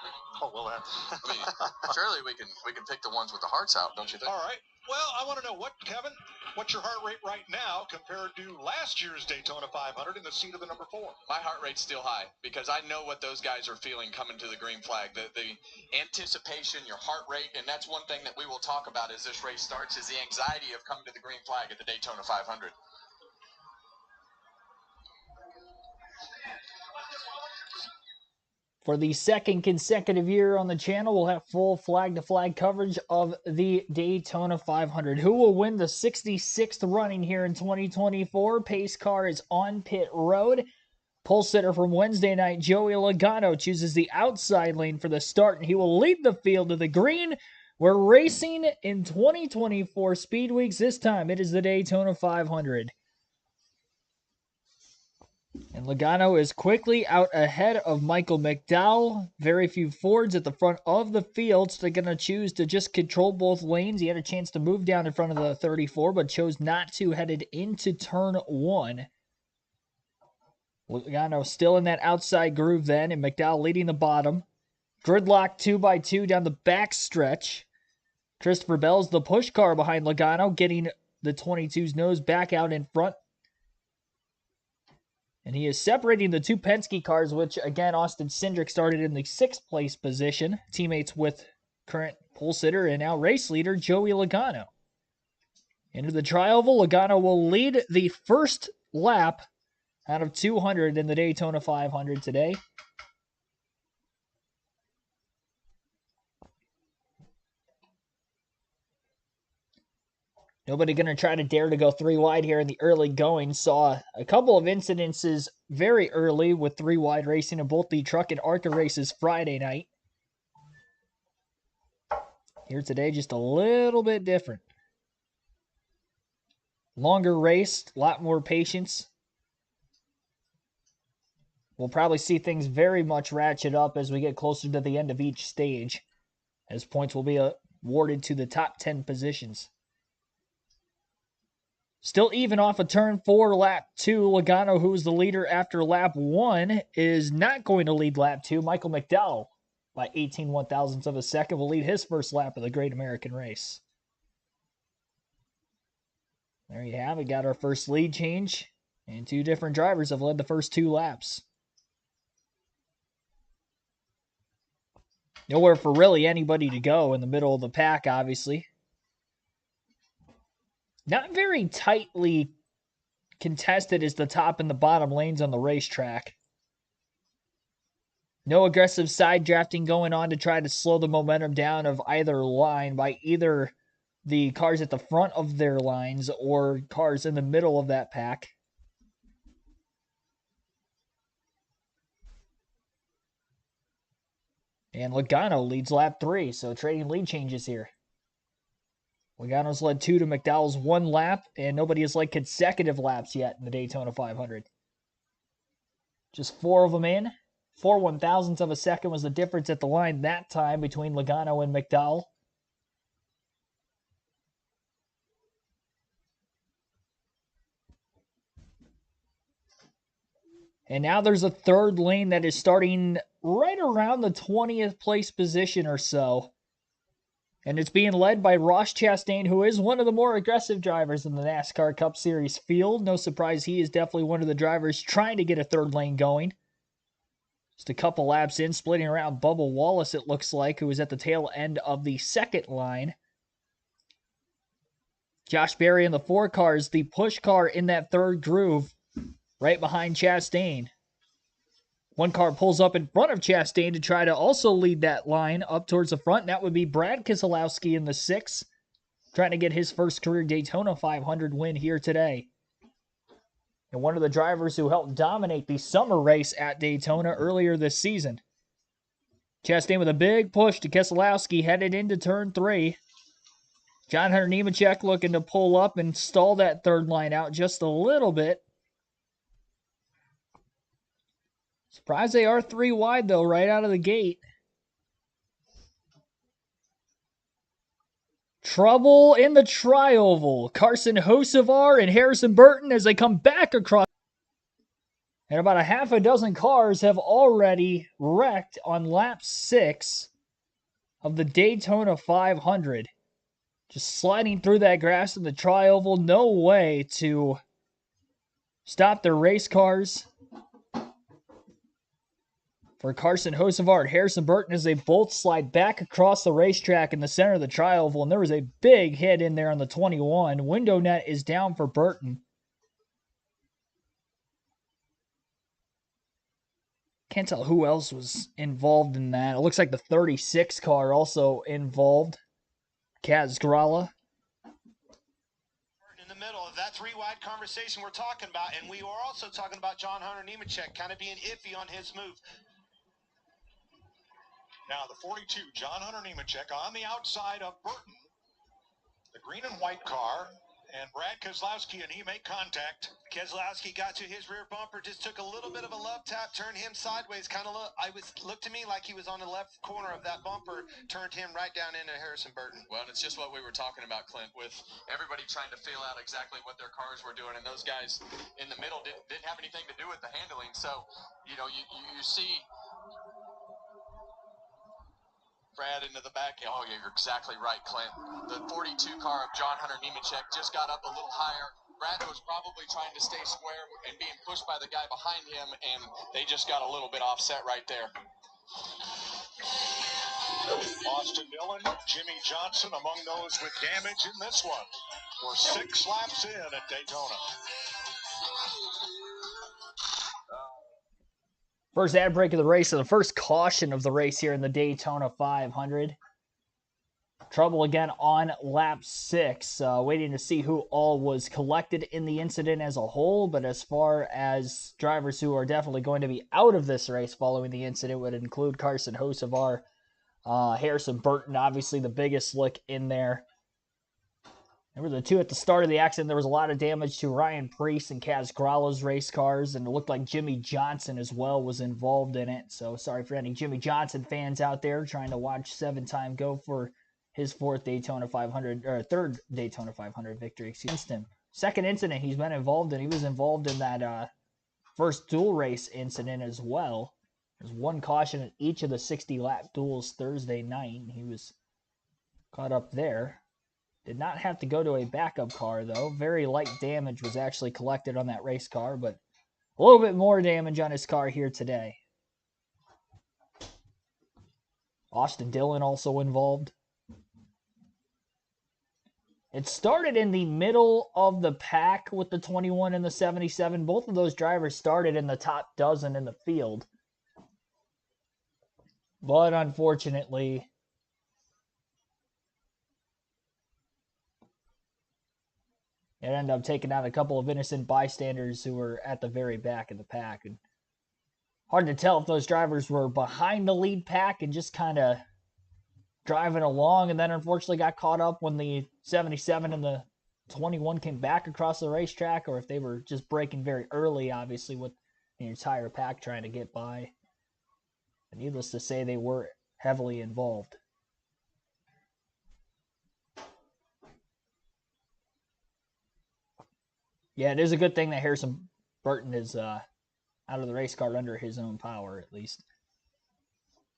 Oh, well, then. I mean, surely we can pick the ones with the hearts out, don't you think? All right. Well, I want to know Kevin, what's your heart rate right now compared to last year's Daytona 500 in the seat of the number 4? My heart rate's still high because I know what those guys are feeling coming to the green flag. The anticipation, your heart rate, and that's one thing that we will talk about as this race starts is the anxiety of coming to the green flag at the Daytona 500. For the second consecutive year on the channel, we'll have full flag-to-flag coverage of the Daytona 500. Who will win the 66th running here in 2024? Pace car is on pit road. Pole sitter from Wednesday night, Joey Logano, chooses the outside lane for the start, and he will lead the field to the green. We're racing in 2024 Speed Weeks. This time, it is the Daytona 500. And Logano is quickly out ahead of Michael McDowell. Very few Fords at the front of the field, so they're going to choose to just control both lanes. He had a chance to move down in front of the 34, but chose not to, headed into turn 1. Logano still in that outside groove then, and McDowell leading the bottom. Gridlock 2x2 down the back stretch. Christopher Bell's the push car behind Logano, getting the 22's nose back out in front. And he is separating the two Penske cars, which, again, Austin Cindric started in the 6th place position. Teammates with current pole sitter and now race leader, Joey Logano. Into the tri-oval, Logano will lead the first lap out of 200 in the Daytona 500 today. Nobody going to try to dare to go 3 wide here in the early going. Saw a couple of incidences very early with 3 wide racing in both the truck and ARCA races Friday night. Here today, just a little bit different. Longer race, a lot more patience. We'll probably see things very much ratchet up as we get closer to the end of each stage, as points will be awarded to the top 10 positions. Still even off of turn 4, lap 2. Logano, who is the leader after lap 1, is not going to lead lap 2. Michael McDowell, by 18 one-thousandths of a second, will lead his first lap of the Great American Race. There you have it. Got our first lead change, and 2 different drivers have led the first 2 laps. Nowhere for really anybody to go in the middle of the pack, obviously. Not very tightly contested as the top and the bottom lanes on the racetrack. No aggressive side drafting going on to try to slow the momentum down of either line by either the cars at the front of their lines or cars in the middle of that pack. And Logano leads lap 3, so trading lead changes here. Logano's led 2 to McDowell's 1 lap, and nobody has led consecutive laps yet in the Daytona 500. Just 4 of them in. 4 one-thousandths of a second was the difference at the line that time between Logano and McDowell. And now there's a third lane that is starting right around the 20th place position or so. And it's being led by Ross Chastain, who is one of the more aggressive drivers in the NASCAR Cup Series field. No surprise, he is definitely one of the drivers trying to get a third lane going. Just a couple laps in, splitting around Bubba Wallace, it looks like, who is at the tail end of the second line. Josh Berry in the 4 car is the push car in that third groove, right behind Chastain. 1 car pulls up in front of Chastain to try to also lead that line up towards the front. And that would be Brad Keselowski in the 6, trying to get his first career Daytona 500 win here today. And one of the drivers who helped dominate the summer race at Daytona earlier this season. Chastain with a big push to Keselowski headed into turn 3. John Hunter Nemechek looking to pull up and stall that third line out just a little bit. Surprised they are 3 wide, though, right out of the gate. Trouble in the tri-oval. Carson Hocevar and Harrison Burton as they come back across. And about a half a dozen cars have already wrecked on lap 6 of the Daytona 500. Just sliding through that grass in the tri-oval. No way to stop their race cars for Carson Hocevar and Harrison Burton as they both slide back across the racetrack in the center of the tri-oval. And there was a big hit in there on the 21. Window net is down for Burton. Can't tell who else was involved in that. It looks like the 36 car also involved. Kaz Gralla. In the middle of that three-wide conversation we're talking about, and we were also talking about John Hunter Nemechek kind of being iffy on his move. Now the 42, John Hunter Nemechek on the outside of Burton. The green and white car, and Brad Keselowski and he make contact. Keselowski got to his rear bumper, just took a little bit of a love tap, turned him sideways, kind of looked to me like he was on the left corner of that bumper, turned him right down into Harrison Burton. Well, it's just what we were talking about, Clint, with everybody trying to feel out exactly what their cars were doing, and those guys in the middle didn't have anything to do with the handling. So, you see Brad into the back. Oh, yeah, you're exactly right, Clint. The 42 car of John Hunter Nemechek just got up a little higher. Brad was probably trying to stay square and being pushed by the guy behind him, and they just got a little bit offset right there. Austin Dillon, Jimmy Johnson among those with damage in this one. We're 6 laps in at Daytona. First ad break of the race, and the first caution of the race here in the Daytona 500. Trouble again on lap 6. Waiting to see who all was collected in the incident as a whole, but as far as drivers who are definitely going to be out of this race following the incident would include Carson Hocevar, Harrison Burton, obviously the biggest slick in there. There were the two at the start of the accident. There was a lot of damage to Ryan Preece and Kaz Gralla's race cars, and it looked like Jimmy Johnson as well was involved in it. So sorry for any Jimmy Johnson fans out there trying to watch 7-time go for his third Daytona 500 victory against him. Second incident he's been involved in. He was involved in that first dual race incident as well. There's one caution in each of the 60-lap duels Thursday night. He was caught up there. Did not have to go to a backup car, though. Very light damage was actually collected on that race car, but a little bit more damage on his car here today. Austin Dillon also involved. It started in the middle of the pack with the 21 and the 77. Both of those drivers started in the top dozen in the field. But unfortunately, it ended up taking out a couple of innocent bystanders who were at the very back of the pack. And hard to tell if those drivers were behind the lead pack and just kind of driving along, and then unfortunately got caught up when the 77 and the 21 came back across the racetrack, or if they were just braking very early, obviously, with the entire pack trying to get by. And needless to say, they were heavily involved. Yeah, it is a good thing that Harrison Burton is out of the race car under his own power, at least.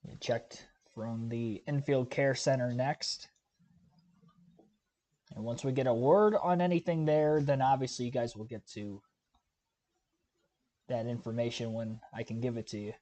Get checked from the infield care center next. And once we get a word on anything there, then obviously you guys will get to that information when I can give it to you.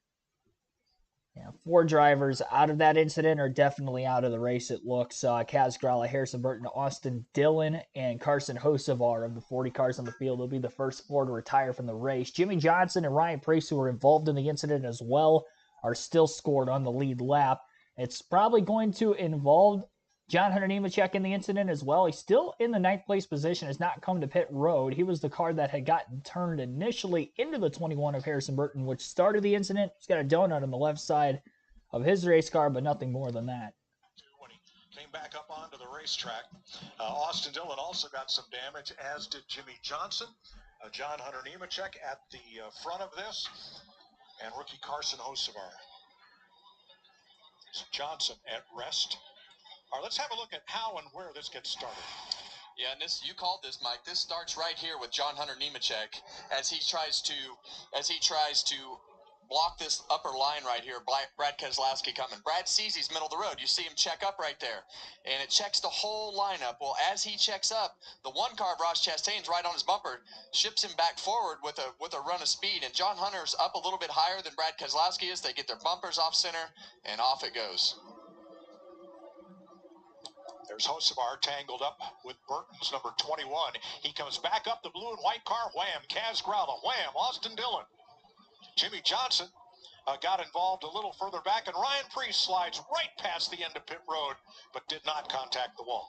Yeah, 4 drivers out of that incident are definitely out of the race, it looks. Kaz Gralla, Harrison Burton, Austin Dillon, and Carson Hocevar of the 40 cars on the field will be the first 4 to retire from the race. Jimmy Johnson and Ryan Preece, who were involved in the incident as well, are still scored on the lead lap. It's probably going to involve John Hunter Nemechek in the incident as well. He's still in the 9th place position, has not come to pit road. He was the car that had gotten turned initially into the 21 of Harrison Burton, which started the incident. He's got a donut on the left side of his race car, but nothing more than that. When he came back up onto the racetrack, Austin Dillon also got some damage, as did Jimmy Johnson. John Hunter Nemechek at the front of this, and rookie Carson Hocevar. Johnson at rest. All right, let's have a look at how and where this gets started. Yeah, and this, you called this, Mike. This starts right here with John Hunter Nemechek as he tries to block this upper line right here. Brad Keselowski coming. Brad sees he's middle of the road. You see him check up right there, and it checks the whole lineup. Well, as he checks up, the one car of Ross Chastain's right on his bumper, ships him back forward with a run of speed, and John Hunter's up a little bit higher than Brad Keselowski is. They get their bumpers off center, and off it goes. There's Hocevar tangled up with Burton's number 21. He comes back up the blue and white car. Wham! Kaz Gralla. Wham! Austin Dillon. Jimmy Johnson got involved a little further back, and Ryan Preece slides right past the end of pit road, but did not contact the wall.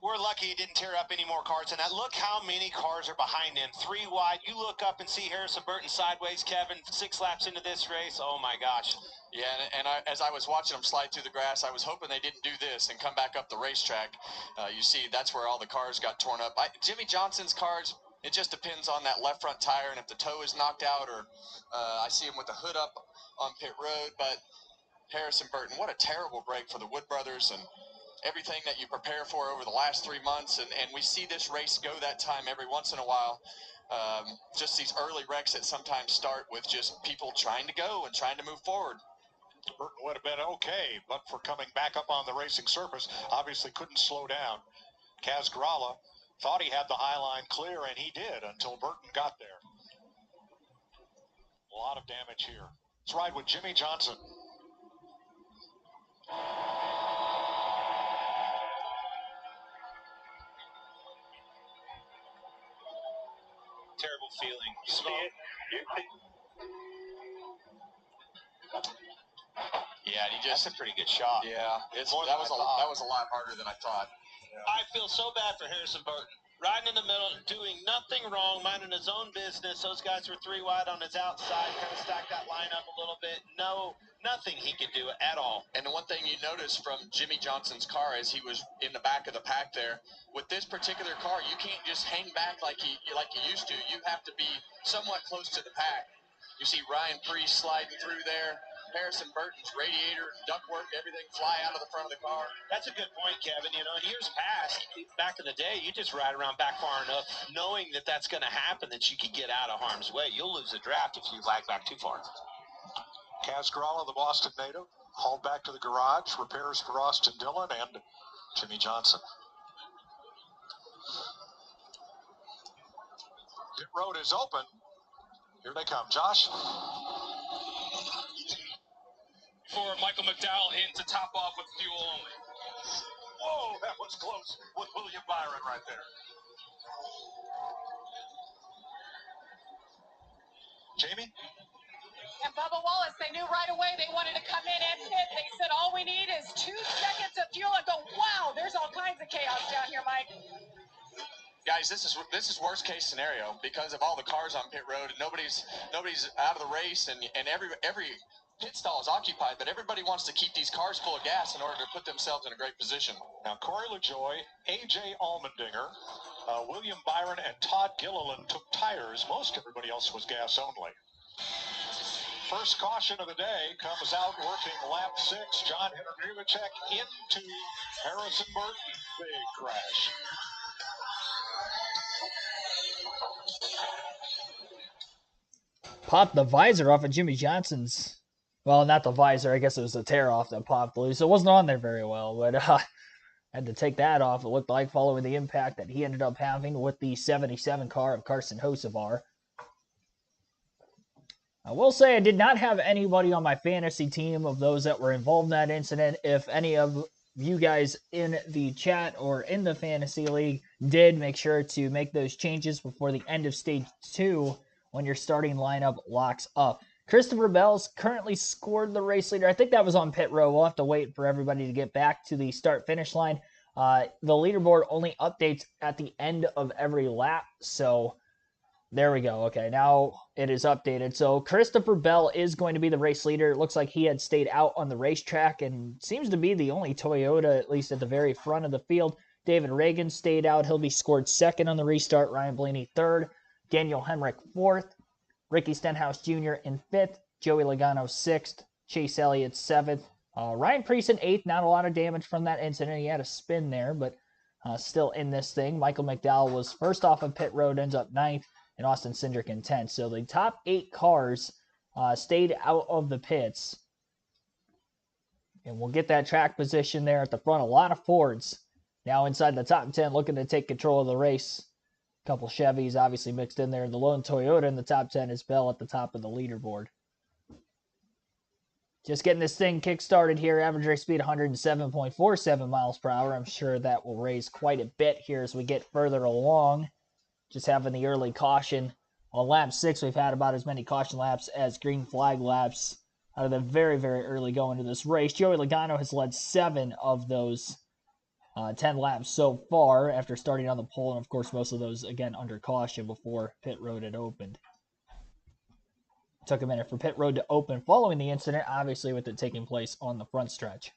We're lucky he didn't tear up any more cars than that. Look how many cars are behind him. 3 wide. You look up and see Harrison Burton sideways, Kevin, 6 laps into this race. Oh, my gosh. Yeah, and as I was watching them slide through the grass, I was hoping they didn't do this and come back up the racetrack. You see, that's where all the cars got torn up. Jimmy Johnson's cars, it just depends on that left front tire and if the toe is knocked out, or I see him with the hood up on pit road. But Harrison Burton, what a terrible break for the Wood brothers and everything that you prepare for over the last 3 months. And we see this race go that time every once in a while. Just these early wrecks that sometimes start with just people trying to go and trying to move forward. Burton would have been okay, but for coming back up on the racing surface, obviously couldn't slow down. Kaz Gralla thought he had the high line clear, and he did until Burton got there. A lot of damage here. Let's ride with Jimmy Johnson. Terrible feeling. Yeah, and he just. That's a pretty good shot. Yeah, that was a lot harder than I thought. I feel so bad for Harrison Burton. Riding in the middle, doing nothing wrong, minding his own business. Those guys were 3 wide on his outside, kind of stacked that line up a little bit. Nothing he could do at all. And the one thing you notice from Jimmy Johnson's car as he was in the back of the pack there, with this particular car, you can't just hang back like you used to. You have to be somewhat close to the pack. You see Ryan Preece sliding through there. Harrison Burton's radiator, ductwork, everything fly out of the front of the car. That's a good point, Kevin. You know, in years past, back in the day, you just ride around back far enough, knowing that that's going to happen, that you could get out of harm's way. You'll lose the draft if you lag back too far. Kaz Gralla, the Boston native, hauled back to the garage. Repairs for Austin Dillon and Jimmy Johnson. Pit road is open. Here they come. Josh? For Michael McDowell in to top off with fuel only. Whoa, that was close with William Byron right there. Jamie? And Bubba Wallace, they knew right away they wanted to come in and hit. They said all we need is 2 seconds of fuel, and go, wow, there's all kinds of chaos down here, Mike. Guys, this is worst case scenario because of all the cars on pit road and nobody's out of the race, and every pit stall is occupied, but everybody wants to keep these cars full of gas in order to put themselves in a great position. Now, Corey LaJoy, A.J. Allmendinger, William Byron, and Todd Gilliland took tires. Most everybody else was gas only. First caution of the day comes out working lap 6. John Hunter Nemechek into Harrison Burton. Big crash. Popped the visor off of Jimmy Johnson's. Well, not the visor. I guess it was the tear off that popped loose. It wasn't on there very well, but had to take that off. It looked like following the impact that he ended up having with the 77 car of Carson Hocevar. I will say I did not have anybody on my fantasy team of those that were involved in that incident. If any of you guys in the chat or in the fantasy league did, make sure to make those changes before the end of stage 2 when your starting lineup locks up. Christopher Bell's currently scored the race leader. I think that was on pit row. We'll have to wait for everybody to get back to the start-finish line. The leaderboard only updates at the end of every lap, so there we go. Okay, now it is updated. So Christopher Bell is going to be the race leader. It looks like he had stayed out on the racetrack and seems to be the only Toyota, at least at the very front of the field. David Reagan stayed out. He'll be scored second on the restart. Ryan Blaney third. Daniel Hemrick fourth. Ricky Stenhouse Jr. in 5th, Joey Logano 6th, Chase Elliott 7th, Ryan Preece in 8th, not a lot of damage from that incident. He had a spin there, but still in this thing. Michael McDowell was first off of pit road, ends up 9th, and Austin Cindric in 10th. So the top 8 cars stayed out of the pits. And we'll get that track position there at the front. A lot of Fords now inside the top 10 looking to take control of the race. A couple Chevys obviously mixed in there. The lone Toyota in the top 10 is Bell at the top of the leaderboard. Just getting this thing kick-started here. Average race speed 107.47 miles per hour. I'm sure that will raise quite a bit here as we get further along. Just having the early caution. On lap 6, we've had about as many caution laps as green flag laps out of the very, very early going to this race. Joey Logano has led 7 of those 10 laps so far after starting on the pole. And, of course, most of those, again, under caution before pit road had opened. Took a minute for pit road to open following the incident, obviously with it taking place on the front stretch.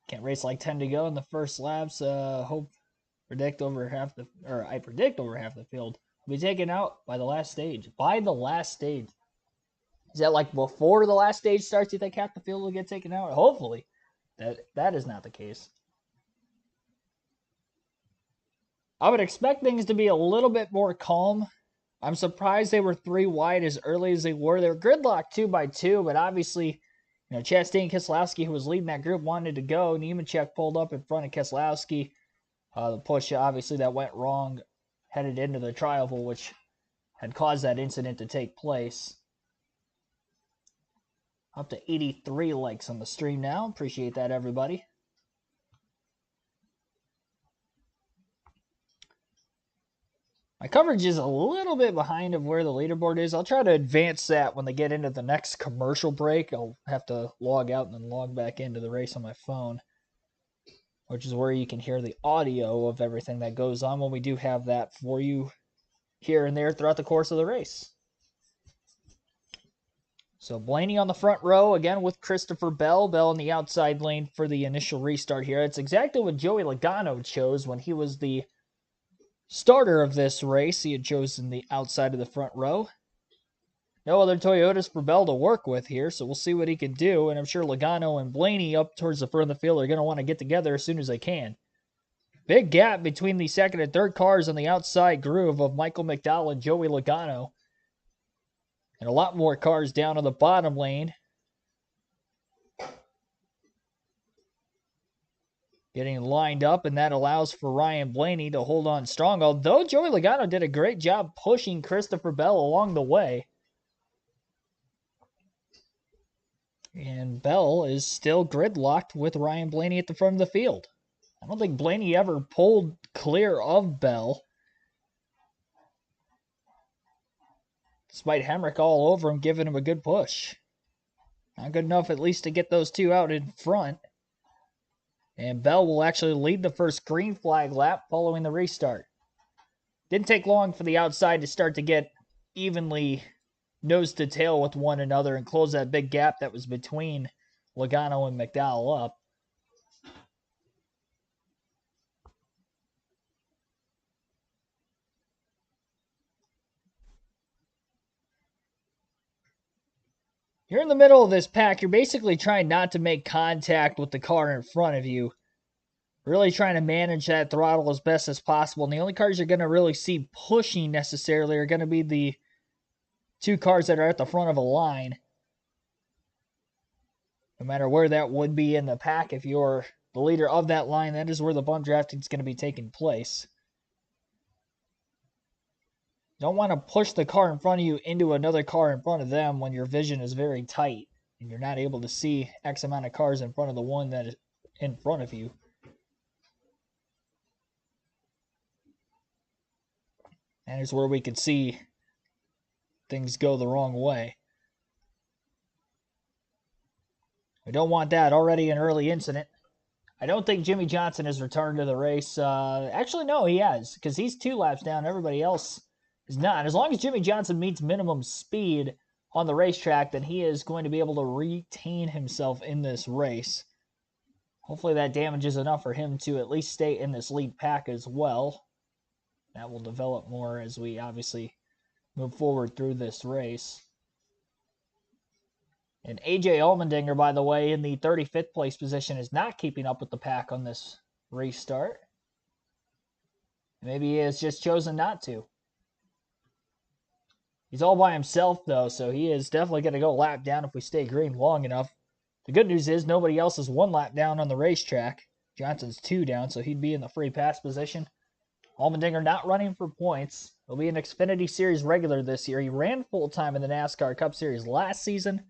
Can't race like 10 to go in the first laps. I predict over half the field will be taken out by the last stage. By the last stage. Is that like before the last stage starts, you think half the field will get taken out? Hopefully. That is not the case. I would expect things to be a little bit more calm. I'm surprised they were 3 wide as early as they were. They were gridlocked 2 by 2, but obviously, Chastain Keselowski, who was leading that group, wanted to go. Nemechek pulled up in front of Keselowski. The push, obviously, that went wrong, headed into the tri-oval, which had caused that incident to take place. Up to 83 likes on the stream now. Appreciate that, everybody. My coverage is a little bit behind of where the leaderboard is. I'll try to advance that when they get into the next commercial break. I'll have to log out and then log back into the race on my phone, which is where you can hear the audio of everything that goes on when we do have that for you here and there throughout the course of the race. So Blaney on the front row, again with Christopher Bell. Bell in the outside lane for the initial restart here. It's exactly what Joey Logano chose when he was the starter of this race. He had chosen the outside of the front row. No other Toyotas for Bell to work with here, so we'll see what he can do. And I'm sure Logano and Blaney up towards the front of the field are going to want to get together as soon as they can. Big gap between the second and third cars on the outside groove of Michael McDowell and Joey Logano. And a lot more cars down on the bottom lane. Getting lined up, and that allows for Ryan Blaney to hold on strong. Although Joey Logano did a great job pushing Christopher Bell along the way. And Bell is still gridlocked with Ryan Blaney at the front of the field. I don't think Blaney ever pulled clear of Bell. Despite Hemrick all over him, giving him a good push. Not good enough at least to get those two out in front. And Bell will actually lead the first green flag lap following the restart. Didn't take long for the outside to start to get evenly nose to tail with one another and close that big gap that was between Logano and McDowell up. You're in the middle of this pack. You're basically trying not to make contact with the car in front of you. Really trying to manage that throttle as best as possible. And the only cars you're going to really see pushing necessarily are going to be the 2 cars that are at the front of a line. No matter where that would be in the pack, if you're the leader of that line, that is where the bump drafting is going to be taking place. You don't want to push the car in front of you into another car in front of them when your vision is very tight and you're not able to see X amount of cars in front of the one that is in front of you. And is where we could see things go the wrong way. We don't want that. Already an early incident. I don't think Jimmy Johnson has returned to the race. Actually, no, he has, because he's 2 laps down. Everybody else is not. As long as Jimmy Johnson meets minimum speed on the racetrack, then he is going to be able to retain himself in this race. Hopefully that damage is enough for him to at least stay in this lead pack as well. That will develop more as we obviously move forward through this race. And AJ Allmendinger, by the way, in the 35th place position, is not keeping up with the pack on this restart. Maybe he has just chosen not to. He's all by himself, though, so he is definitely going to go a lap down if we stay green long enough. The good news is nobody else is 1 lap down on the racetrack. Johnson's 2 down, so he'd be in the free pass position. Allmendinger not running for points. He'll be an Xfinity Series regular this year. He ran full-time in the NASCAR Cup Series last season,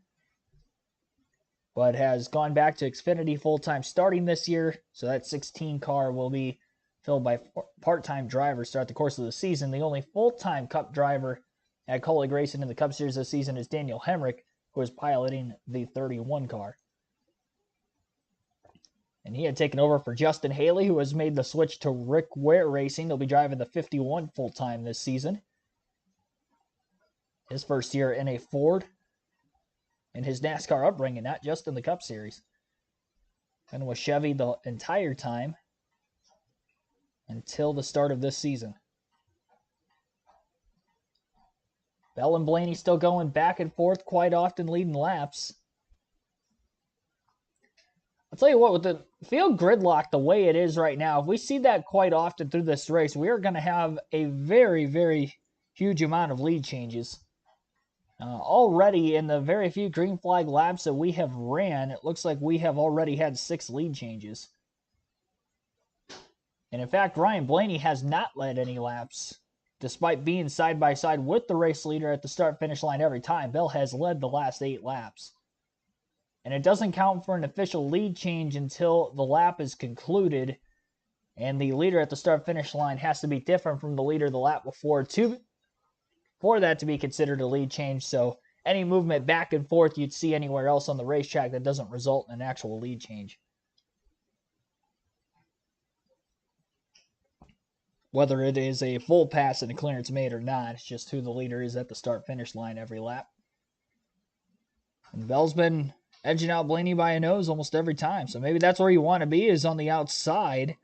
but has gone back to Xfinity full-time starting this year, so that 16 car will be filled by part-time drivers throughout the course of the season. The only full-time Cup driver at Kaulig Racing in the Cup Series this season is Daniel Hemrick, who is piloting the 31 car. And he had taken over for Justin Haley, who has made the switch to Rick Ware Racing. He'll be driving the 51 full-time this season. His first year in a Ford. And his NASCAR upbringing, not just in the Cup Series. And with Chevy the entire time until the start of this season. Bell and Blaney still going back and forth quite often, leading laps. I'll tell you what, with the field gridlock the way it is right now, if we see that quite often through this race, we are going to have a very, very huge amount of lead changes. Already in the very few green flag laps that we have ran, it looks like we have already had 6 lead changes. And in fact, Ryan Blaney has not led any laps, despite being side by side with the race leader at the start-finish line every time. Bell has led the last 8 laps. And it doesn't count for an official lead change until the lap is concluded, and the leader at the start-finish line has to be different from the leader the lap before for that to be considered a lead change. So any movement back and forth you'd see anywhere else on the racetrack that doesn't result in an actual lead change. Whether it is a full pass and a clearance made or not, it's just who the leader is at the start-finish line every lap. And Bell's been edging out Blaney by a nose almost every time. So maybe that's where you want to be, is on the outside.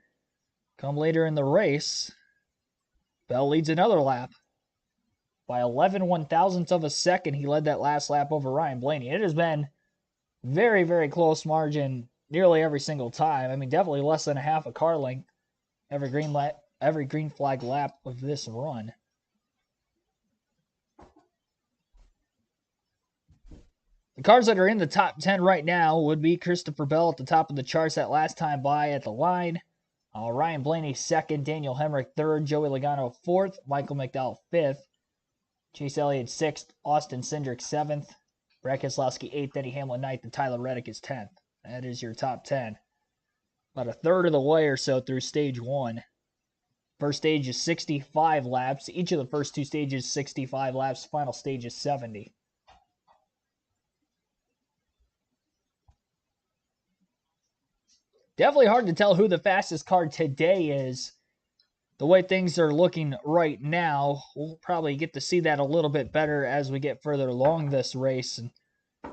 Come later in the race, Bell leads another lap. By 11 1/1000ths of a second, he led that last lap over Ryan Blaney. It has been very, very close margin nearly every single time. I mean, definitely less than a half a car length every green flag lap of this run. The cars that are in the top 10 right now would be Christopher Bell at the top of the charts that last time by at the line. Ryan Blaney 2nd, Daniel Hemrick 3rd, Joey Logano 4th, Michael McDowell 5th, Chase Elliott 6th, Austin Cindric 7th, Brad Keselowski 8th, Denny Hamlin 9th, and Tyler Reddick is 10th. That is your top 10. About a third of the way or so through stage 1. First stage is 65 laps. Each of the first 2 stages 65 laps. Final stage is 70. Definitely hard to tell who the fastest car today is. The way things are looking right now, we'll probably get to see that a little bit better as we get further along this race and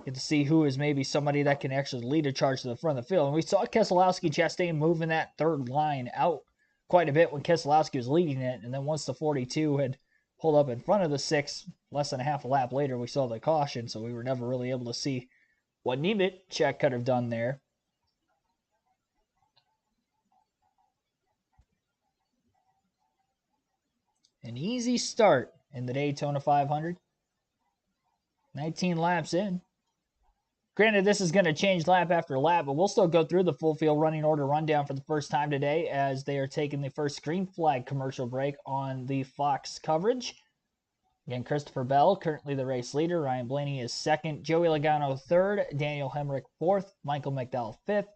get to see who is maybe somebody that can actually lead a charge to the front of the field. And we saw Keselowski and Chastain moving that third line out quite a bit when Keselowski was leading it. And then once the 42 had pulled up in front of the 6, less than a half a lap later, we saw the caution. So we were never really able to see what Nemechek could have done there. An easy start in the Daytona 500. 19 laps in. Granted, this is going to change lap after lap, but we'll still go through the full field running order rundown for the first time today as they are taking the first green flag commercial break on the Fox coverage. Again, Christopher Bell, currently the race leader. Ryan Blaney is 2nd. Joey Logano 3rd. Daniel Hemrick 4th. Michael McDowell 5th.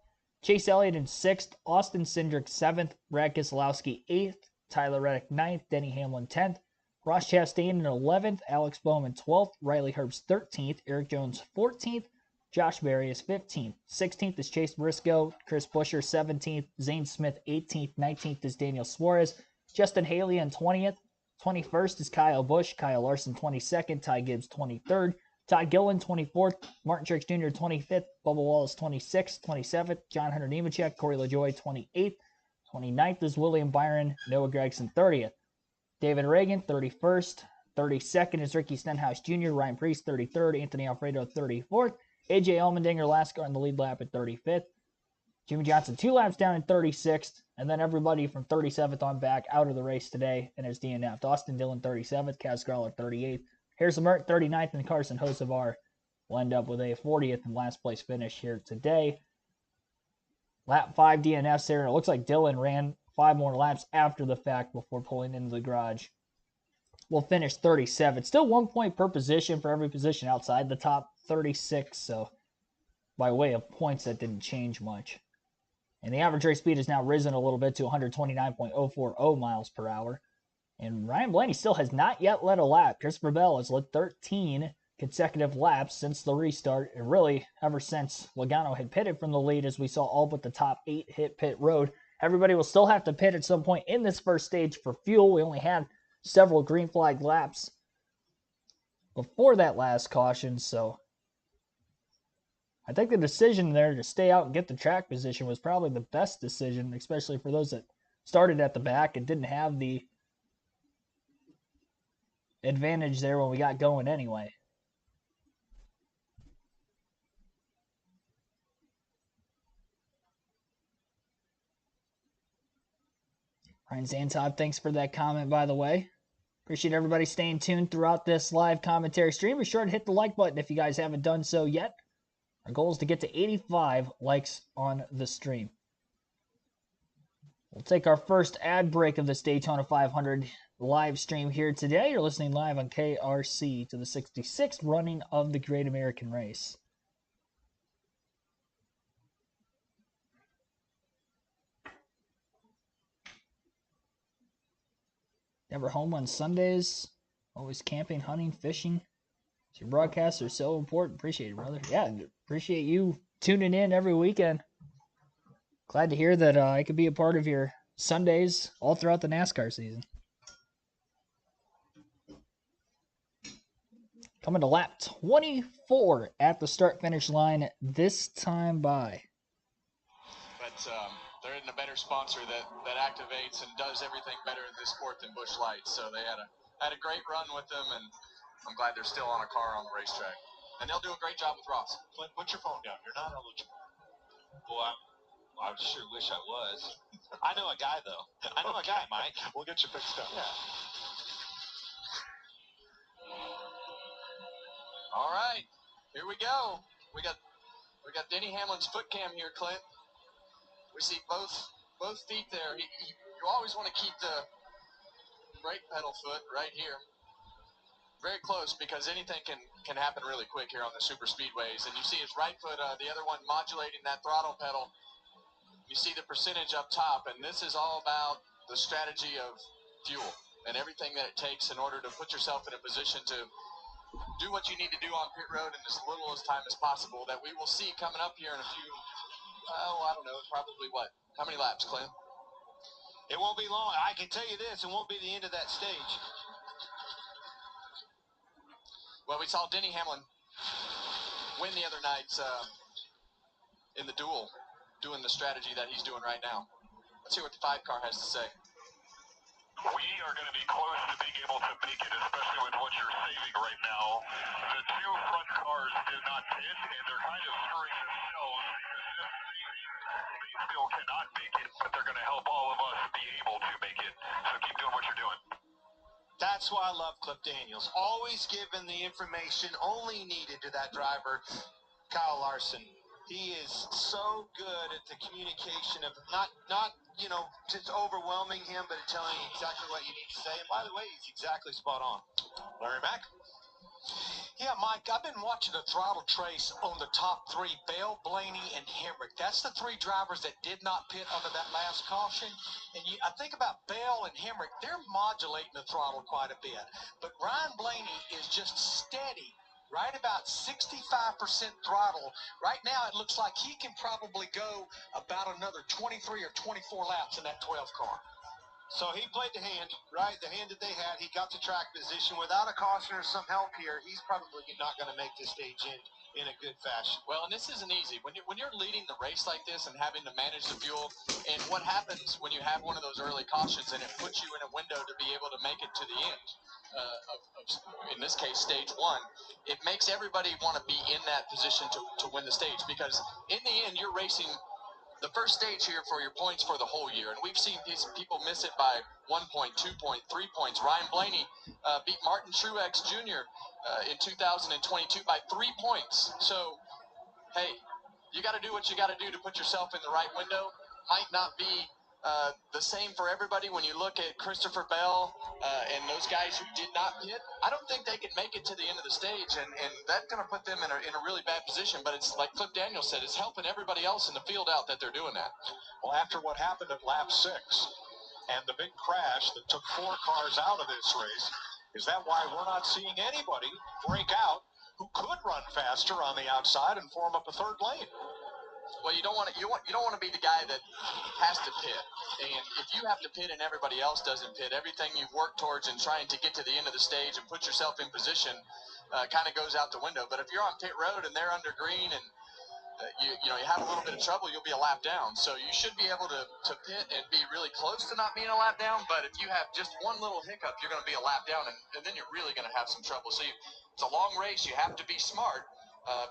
Chase Elliott in 6th. Austin Cindric 7th. Brad Keselowski 8th. Tyler Reddick 9th. Denny Hamlin 10th. Ross Chastain in 11th. Alex Bowman 12th. Riley Herbst 13th. Eric Jones 14th. Josh Berry is 15th. 16th is Chase Briscoe. Chris Buescher 17th. Zane Smith 18th. 19th is Daniel Suarez. Justin Haley in 20th. 21st is Kyle Busch. Kyle Larson 22nd. Ty Gibbs 23rd. Todd Gillen 24th. Martin Truex Jr. 25th. Bubba Wallace 26th. 27th. John Hunter Nemechek. Corey LaJoie 28th. 29th is William Byron. Noah Gragson 30th. David Reagan 31st. 32nd is Ricky Stenhouse Jr., Ryan Preece 33rd, Anthony Alfredo 34th, AJ Allmendinger last car in the lead lap at 35th, Jimmy Johnson 2 laps down in 36th, and then everybody from 37th on back out of the race today and is DNF'd. Austin Dillon 37th, Kaz Growler 38th, Harrison Mert 39th, and Carson Hocevar will end up with a 40th and last place finish here today. Lap 5 DNFs there, and it looks like Dillon ran 5 more laps after the fact before pulling into the garage. We'll finish 37th. Still 1 point per position for every position outside the top 36, so by way of points, that didn't change much. And the average race speed has now risen a little bit to 129.040 miles per hour. And Ryan Blaney still has not yet led a lap. Christopher Bell has led 13 consecutive laps since the restart, and really ever since Logano had pitted from the lead, as we saw all but the top 8 hit pit road. Everybody will still have to pit at some point in this first stage for fuel. We only had several green flag laps before that last caution, so I think the decision there to stay out and get the track position was probably the best decision, especially for those that started at the back and didn't have the advantage there when we got going anyway. Ryan Zantov, thanks for that comment, by the way. Appreciate everybody staying tuned throughout this live commentary stream. Be sure to hit the like button if you guys haven't done so yet. Our goal is to get to 85 likes on the stream. We'll take our first ad break of this Daytona 500 live stream here today. You're listening live on KRC to the 66th running of the Great American Race. Never home on Sundays. Always camping, hunting, fishing. Your broadcasts are so important. Appreciate it, brother. Yeah, appreciate you tuning in every weekend. Glad to hear that I could be a part of your Sundays all throughout the NASCAR season. Coming to lap 24 at the start-finish line this time by. But they're in a better sponsor that activates and does everything better in this sport than Busch Light. So they had a great run with them, and I'm glad they're still on a car on the racetrack. And they'll do a great job with Ross. Clint, put your phone down. You're not eligible. Well, I sure wish I was. I know a guy, though. I know a guy, Mike. We'll get you fixed up. Yeah. All right, here we go. We got Denny Hamlin's foot cam here, Clint. We see both feet there. You always want to keep the brake pedal foot right here, very close, because anything can happen really quick here on the super speedways. And you see his right foot, the other one modulating that throttle pedal. You see the percentage up top, and this is all about the strategy of fuel and everything that it takes in order to put yourself in a position to do what you need to do on pit road in as little as time as possible, that we will see coming up here in a few, I don't know, probably what? How many laps, Clint? It won't be long. I can tell you this, it won't be the end of that stage. Well, we saw Denny Hamlin win the other night in the duel, doing the strategy that he's doing right now. Let's hear what the 5 car has to say. We are going to be close to being able to make it, especially with what you're saving right now. The 2 front cars did not pit, and they're kind of screwing themselves because they still cannot make it, but they're going to help all of us be able to make it. So keep doing what you're doing. That's why I love Cliff Daniels. Always giving the information only needed to that driver, Kyle Larson. He is so good at the communication of not just overwhelming him, but telling you exactly what you need to say. And by the way, he's exactly spot on. Larry Mack? Yeah, Mike, I've been watching the throttle trace on the top 3, Bell, Blaney, and Hemrick. That's the 3 drivers that did not pit under that last caution. And I think about Bell and Hemrick, they're modulating the throttle quite a bit. But Ryan Blaney is just steady, right about 65% throttle. Right now, it looks like he can probably go about another 23 or 24 laps in that 12 car. So he played the hand, right? The hand that they had. He got to track position. Without a caution or some help here, he's probably not going to make this stage in a good fashion. Well, and this isn't easy. When you're leading the race like this and having to manage the fuel, and what happens when you have one of those early cautions and it puts you in a window to be able to make it to the end? in this case, stage one, it makes everybody want to be in that position to win the stage, because in the end, you're racing the first stage here for your points for the whole year. And we've seen these people miss it by 1 point, 2 point, 3 points. Ryan Blaney beat Martin Truex Jr. In 2022 by 3 points. So, hey, you got to do what you got to do to put yourself in the right window. Might not be the same for everybody. When you look at Christopher Bell and those guys who did not pit, I don't think they could make it to the end of the stage, and that's going to put them in a really bad position. But it's like Cliff Daniels said, it's helping everybody else in the field out that they're doing that. Well, after what happened at lap 6 and the big crash that took 4 cars out of this race, is that why we're not seeing anybody break out who could run faster on the outside and form up a third lane? Well, you don't want to be the guy that has to pit. And if you have to pit and everybody else doesn't pit, everything you've worked towards in trying to get to the end of the stage and put yourself in position kind of goes out the window. But if you're on pit road and they're under green and you have a little bit of trouble, you'll be a lap down. So you should be able to pit and be really close to not being a lap down. But if you have just one little hiccup, you're going to be a lap down, and then you're really going to have some trouble. So it's a long race. You have to be smart.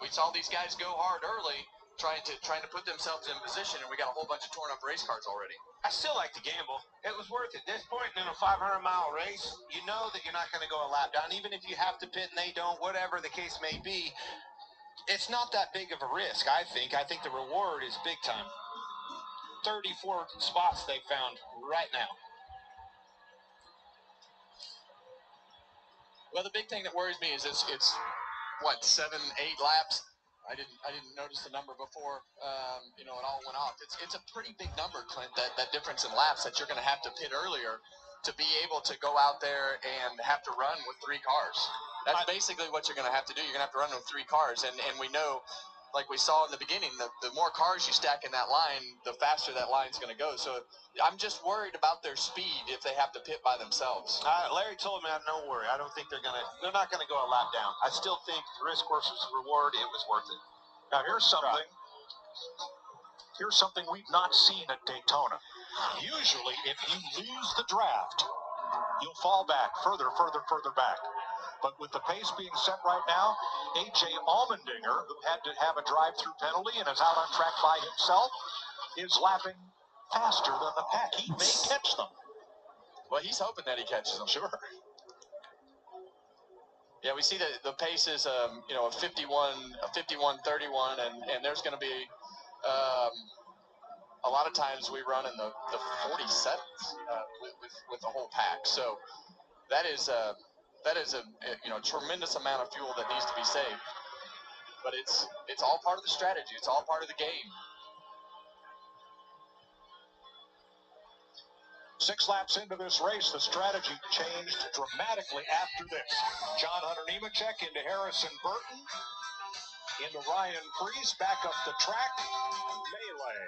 We saw these guys go hard early, trying to put themselves in position, and we got a whole bunch of torn up race cars already. I still like to gamble. It was worth it. This point in a 500-mile race, you know that you're not going to go a lap down. Even if you have to pit and they don't, whatever the case may be, it's not that big of a risk, I think. I think the reward is big time. 34 spots they found right now. Well, the big thing that worries me is it's what, 7, 8 laps. I didn't notice the number before. It all went off. It's a pretty big number, Clint. That difference in laps that you're going to have to pit earlier to be able to go out there and have to run with 3 cars. That's basically what you're going to have to do. You're going to have to run with 3 cars, and we know, like we saw in the beginning, the more cars you stack in that line, the faster that line's going to go. So I'm just worried about their speed if they have to pit by themselves. Larry told me, don't worry. I don't think they're not going to go a lap down. I still think risk versus reward, it was worth it. Now here's something. Here's something we've not seen at Daytona. Usually, if you lose the draft, you'll fall back further back. But with the pace being set right now, A.J. Allmendinger, who had to have a drive-through penalty and is out on track by himself, is lapping faster than the pack. He may catch them. Well, he's hoping that he catches them. Sure. Yeah, we see that the pace is, a 51-31, and there's going to be a lot of times we run in the 47s with the whole pack. So that is a tremendous amount of fuel that needs to be saved. But it's all part of the strategy. It's all part of the game. 6 laps into this race, the strategy changed dramatically after this. John Hunter Nemechek into Harrison Burton, into Ryan Preece, back up the track, melee.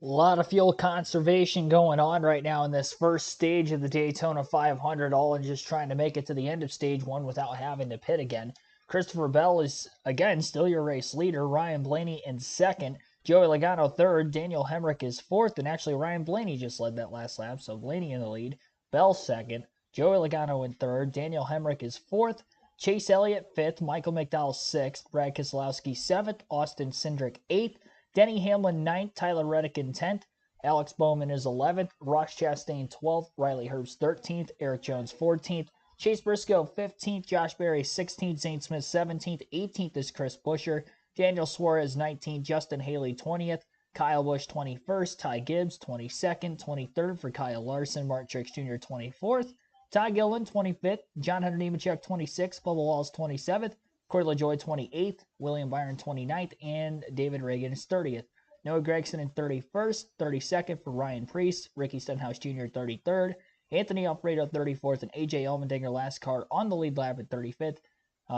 A lot of fuel conservation going on right now in this first stage of the Daytona 500, all in just trying to make it to the end of stage 1 without having to pit again. Christopher Bell is, again, still your race leader. Ryan Blaney in second. Joey Logano third. Daniel Hemrick is fourth. And actually, Ryan Blaney just led that last lap, so Blaney in the lead. Bell second. Joey Logano in third. Daniel Hemrick is fourth. Chase Elliott fifth. Michael McDowell sixth. Brad Keselowski seventh. Austin Cindric eighth. Denny Hamlin 9th, Tyler Reddick in 10th, Alex Bowman is 11th, Ross Chastain 12th, Riley Herbst 13th, Eric Jones 14th, Chase Briscoe 15th, Josh Berry 16th, Zane Smith 17th, 18th is Chris Buescher, Daniel Suarez 19th, Justin Haley 20th, Kyle Busch 21st, Ty Gibbs 22nd, 23rd for Kyle Larson, Martin Truex Jr. 24th, Ty Gillen 25th, John Hunter Nemechek 26th, Bubba Wallace 27th, Corey LaJoie 28th, William Byron 29th, and David Reagan is 30th. Noah Gragson in 31st, 32nd for Ryan Preece, Ricky Stenhouse Jr. 33rd, Anthony Alfredo 34th, and A.J. Allmendinger last car on the lead lap at 35th.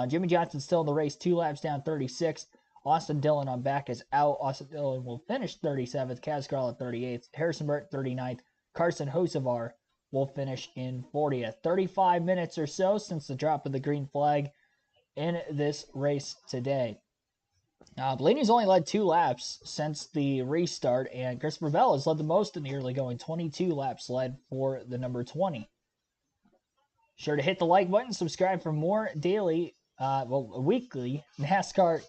Jimmy Johnson still in the race, 2 laps down, 36th. Austin Dillon on back is out. Austin Dillon will finish 37th, Kaz Grala 38th, Harrison Burton 39th, Carson Hocevar will finish in 40th. 35 minutes or so since the drop of the green flag in this race today. Blaney's only led 2 laps since the restart, and Christopher Bell has led the most in the early going, 22 laps led for the number 20. Sure to hit the like button, subscribe for more daily, weekly NASCAR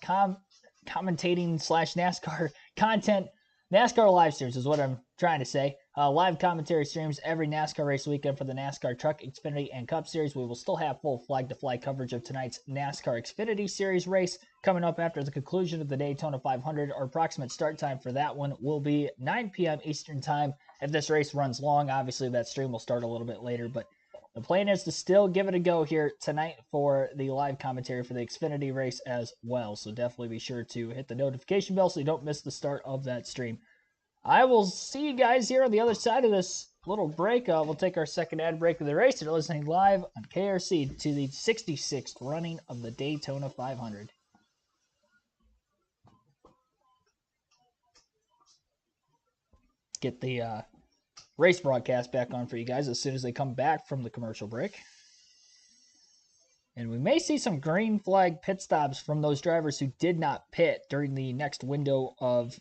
commentating / NASCAR content. NASCAR live streams is what I'm trying to say. Live commentary streams every NASCAR race weekend for the NASCAR Truck, Xfinity, and Cup Series. We will still have full flag-to-flag coverage of tonight's NASCAR Xfinity Series race coming up after the conclusion of the Daytona 500. Our approximate start time for that one will be 9 p.m. Eastern Time. If this race runs long, obviously that stream will start a little bit later, but the plan is to still give it a go here tonight for the live commentary for the Xfinity race as well. So definitely be sure to hit the notification bell so you don't miss the start of that stream. I will see you guys here on the other side of this little break. We'll take our second ad break of the race. You're listening live on KRC to the 66th running of the Daytona 500. Get the race broadcast back on for you guys as soon as they come back from the commercial break. And we may see some green flag pit stops from those drivers who did not pit during the next window of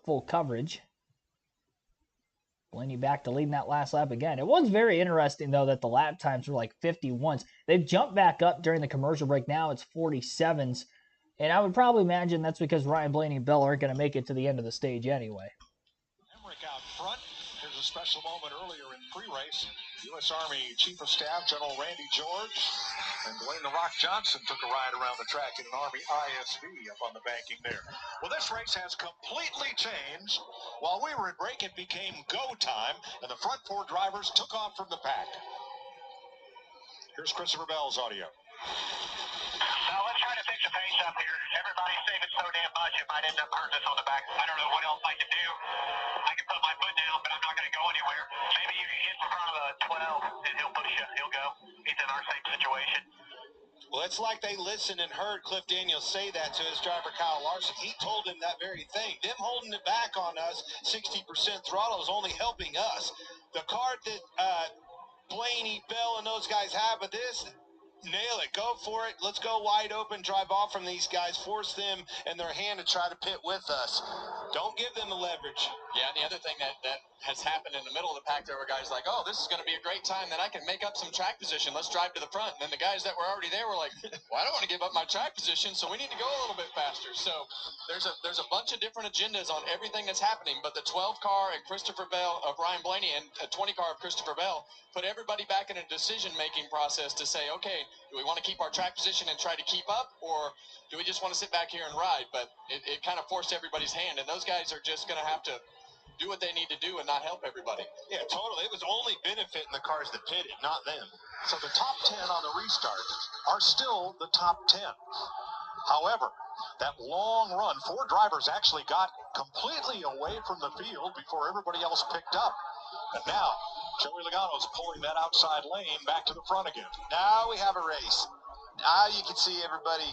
full coverage. Blaney back to leading that last lap again. It was very interesting, though, that the lap times were like 51s. They've jumped back up during the commercial break. Now it's 47s. And I would probably imagine that's because Ryan Blaney and Bell aren't going to make it to the end of the stage anyway. Emmerich out front. Here's a special moment earlier in pre-race. U.S. Army Chief of Staff General Randy George and Dwayne "The Rock" Johnson took a ride around the track in an Army ISV up on the banking there. Well, this race has completely changed. While we were at break, it became go time, and the front 4 drivers took off from the pack. Here's Christopher Bell's audio. Now let's try to fix the pace up here. Everybody's saving so damn much, it might end up hurting us on the back. I don't know what else I can do. I can put my foot down, but I'm not going to go anywhere. Maybe you can get in front of the 12, and he'll push you. He'll go. He's in our same situation. Well, it's like they listened and heard Cliff Daniels say that to his driver, Kyle Larson. He told him that very thing. Them holding it back on us, 60% throttle, is only helping us. The card that Blaney, Bell, and those guys have with this, nail it. Go for it. Let's go wide open, drive off from these guys, force them and their hand to try to pit with us. Don't give them the leverage. Yeah, and the other thing that has happened in the middle of the pack, there were guys like, oh, this is going to be a great time that I can make up some track position. Let's drive to the front. And then the guys that were already there were like, well, I don't want to give up my track position, so we need to go a little bit faster. So there's a bunch of different agendas on everything that's happening. But the 12 car and Christopher Bell of Ryan Blaney and a 20 car of Christopher Bell put everybody back in a decision-making process to say, okay, do we want to keep our track position and try to keep up, or do we just want to sit back here and ride? But it kind of forced everybody's hand, and those guys are just going to have to do what they need to do and not help everybody. Yeah, totally. It was only benefiting the cars that pitted, not them. So the top 10 on the restart are still the top 10. However, that long run, 4 drivers actually got completely away from the field before everybody else picked up. And now, Joey Logano's pulling that outside lane back to the front again. Now we have a race. Now you can see everybody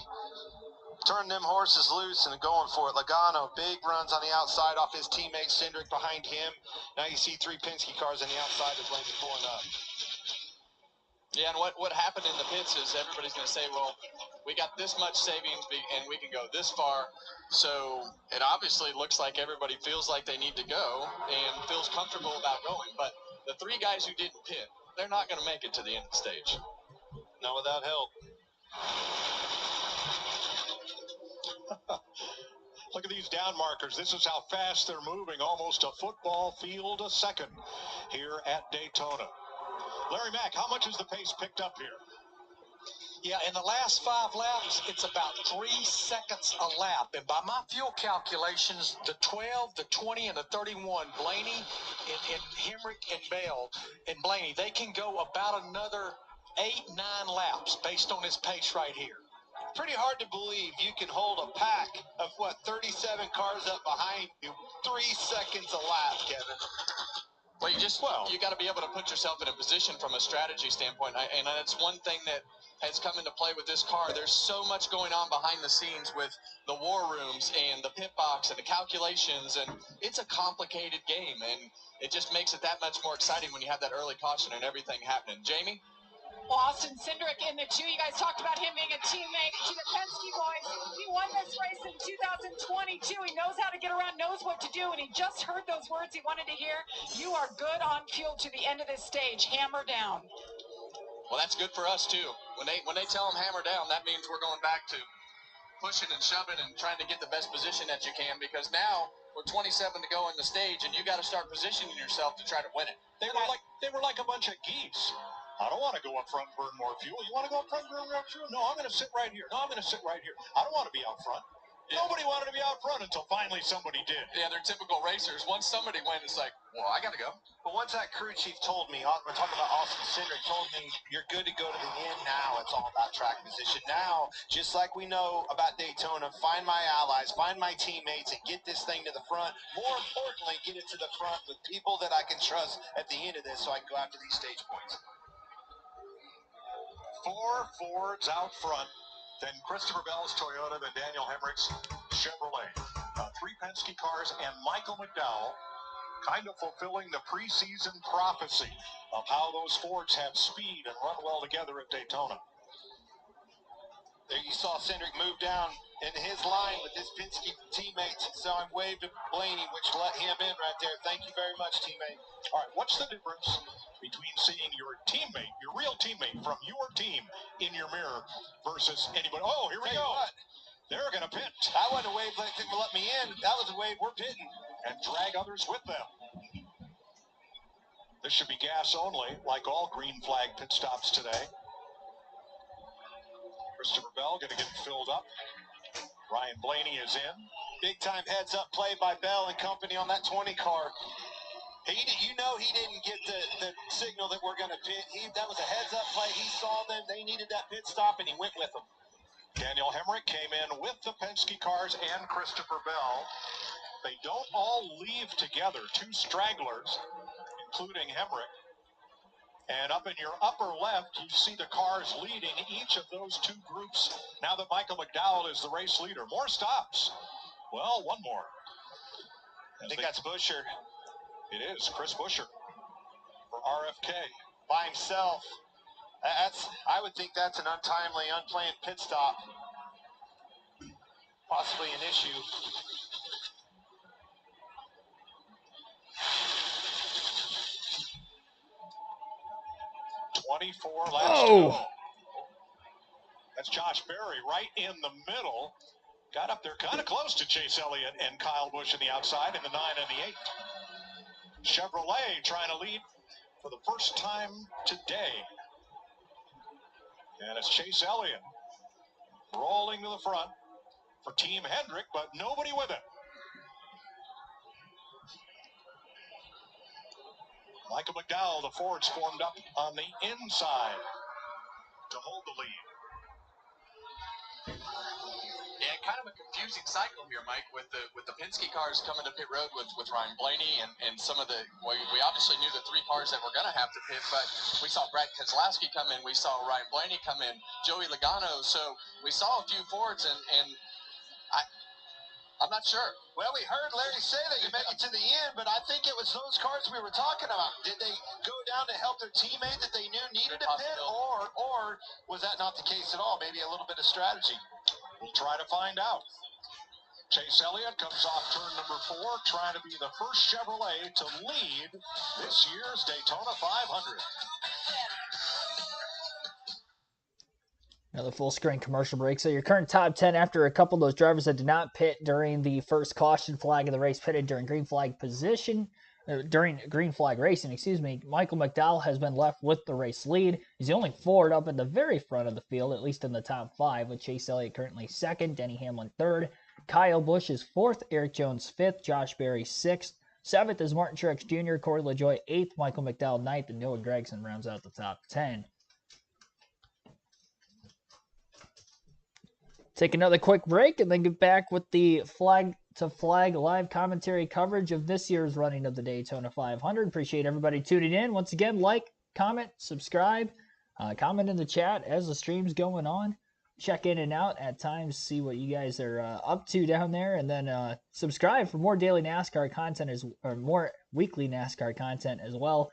turn them horses loose and going for it. Logano, big runs on the outside off his teammate Cindric behind him. Now you see 3 Penske cars on the outside of Blaney pulling up. Yeah, and what happened in the pits is everybody's going to say, well, we got this much savings and we can go this far. So it obviously looks like everybody feels like they need to go and feels comfortable about going. But the 3 guys who didn't pit, they're not going to make it to the end of the stage. Not without help. Look at these down markers. This is how fast they're moving, almost a football field a second here at Daytona. Larry Mack, how much has the pace picked up here? Yeah, in the last 5 laps, it's about 3 seconds a lap. And by my fuel calculations, the 12, the 20, and the 31, Blaney and Hemrick and Bell and Blaney, they can go about another 8, 9 laps based on this pace right here. Pretty hard to believe you can hold a pack of, 37 cars up behind you, 3 seconds a lap, Kevin. Well, you got to be able to put yourself in a position from a strategy standpoint. And that's one thing that has come into play with this car. There's so much going on behind the scenes with the war rooms and the pit box and the calculations, and it's a complicated game, and it just makes it that much more exciting when you have that early caution and everything happening. Jamie? Well, Austin Cindric in the 2. You guys talked about him being a teammate to the Penske boys. He won this race in 2022. He knows how to get around, knows what to do, and he just heard those words he wanted to hear. You are good on fuel to the end of this stage. Hammer down. Well, that's good for us too. When they tell them hammer down, that means we're going back to pushing and shoving and trying to get the best position that you can, because now we're 27 to go in the stage and you got to start positioning yourself to try to win it. They were like a bunch of geese. I don't want to go up front and burn more fuel. You want to go up front and burn more fuel? No, I'm going to sit right here. No, I'm going to sit right here. I don't want to be out front. Yeah. Nobody wanted to be out front until finally somebody did. Yeah, they're typical racers. Once somebody went, it's like, well, I got to go. But once that crew chief told me, we're talking about Austin Cindric, told me you're good to go to the end now. It's all about track position. Now, just like we know about Daytona, find my allies, find my teammates, and get this thing to the front. More importantly, get it to the front with people that I can trust at the end of this so I can go after these stage points. 4 Fords out front, then Christopher Bell's Toyota, then Daniel Hemrick's Chevrolet. 3 Penske cars and Michael McDowell kind of fulfilling the preseason prophecy of how those Fords have speed and run well together at Daytona. There you saw Cindric move down in his line with his Penske teammates. So I waved to Blaney, which let him in right there. Thank you very much, teammate. All right, what's the difference between seeing your teammate, your real teammate from your team in your mirror versus anybody? Oh, here we go. What? They're going to pit. That wasn't a wave that let me in. That was a wave we're pitting. And drag others with them. This should be gas only, like all green flag pit stops today. Christopher Bell going to get filled up. Ryan Blaney is in. Big time heads up play by Bell and company on that 20 car. He didn't get the signal that we're going to pit. That was a heads up play. He saw them. They needed that pit stop, and he went with them. Daniel Hemrick came in with the Penske cars and Christopher Bell. They don't all leave together. 2 stragglers, including Hemrick. And up in your upper left, you see the cars leading each of those 2 groups. Now that Michael McDowell is the race leader. More stops. Well, one more. I think that's Buescher. It is Chris Buescher for RFK. By himself. I would think that's an untimely, unplanned pit stop. Possibly an issue. $24 laps to go. That's Josh Berry right in the middle. Got up there kind of close to Chase Elliott and Kyle Busch in the outside in the 9 and the 8. Chevrolet trying to lead for the first time today. And it's Chase Elliott rolling to the front for Team Hendrick, but nobody with him. Michael McDowell, the Fords formed up on the inside to hold the lead. Yeah, kind of a confusing cycle here, Mike, with the Penske cars coming to pit road with Ryan Blaney and some of the, we obviously knew the 3 cars that were going to have to pit, but we saw Brad Keselowski come in, we saw Ryan Blaney come in, Joey Logano, so we saw a few Fords, and I'm not sure. Well, we heard Larry say they could make it to the end, but I think it was those cars we were talking about. Did they go down to help their teammate that they knew needed a pit, or was that not the case at all? Maybe a little bit of strategy. We'll try to find out. Chase Elliott comes off turn number 4, trying to be the first Chevrolet to lead this year's Daytona 500. Another full screen commercial break. So your current top 10 after a couple of those drivers that did not pit during the first caution flag of the race pitted during green flag position, during green flag racing, Michael McDowell has been left with the race lead. He's the only Ford up at the very front of the field, at least in the top 5, with Chase Elliott currently 2nd, Denny Hamlin 3rd, Kyle Busch is 4th, Eric Jones 5th, Josh Berry 6th, 7th is Martin Truex Jr., Corey LaJoie 8th, Michael McDowell 9th, and Noah Gragson rounds out the top 10. Take another quick break and then get back with the flag-to-flag live commentary coverage of this year's running of the Daytona 500. Appreciate everybody tuning in. Once again, like, comment, subscribe, comment in the chat as the stream's going on. Check in and out at times, see what you guys are up to down there, and then subscribe for more daily NASCAR content or more weekly NASCAR content as well.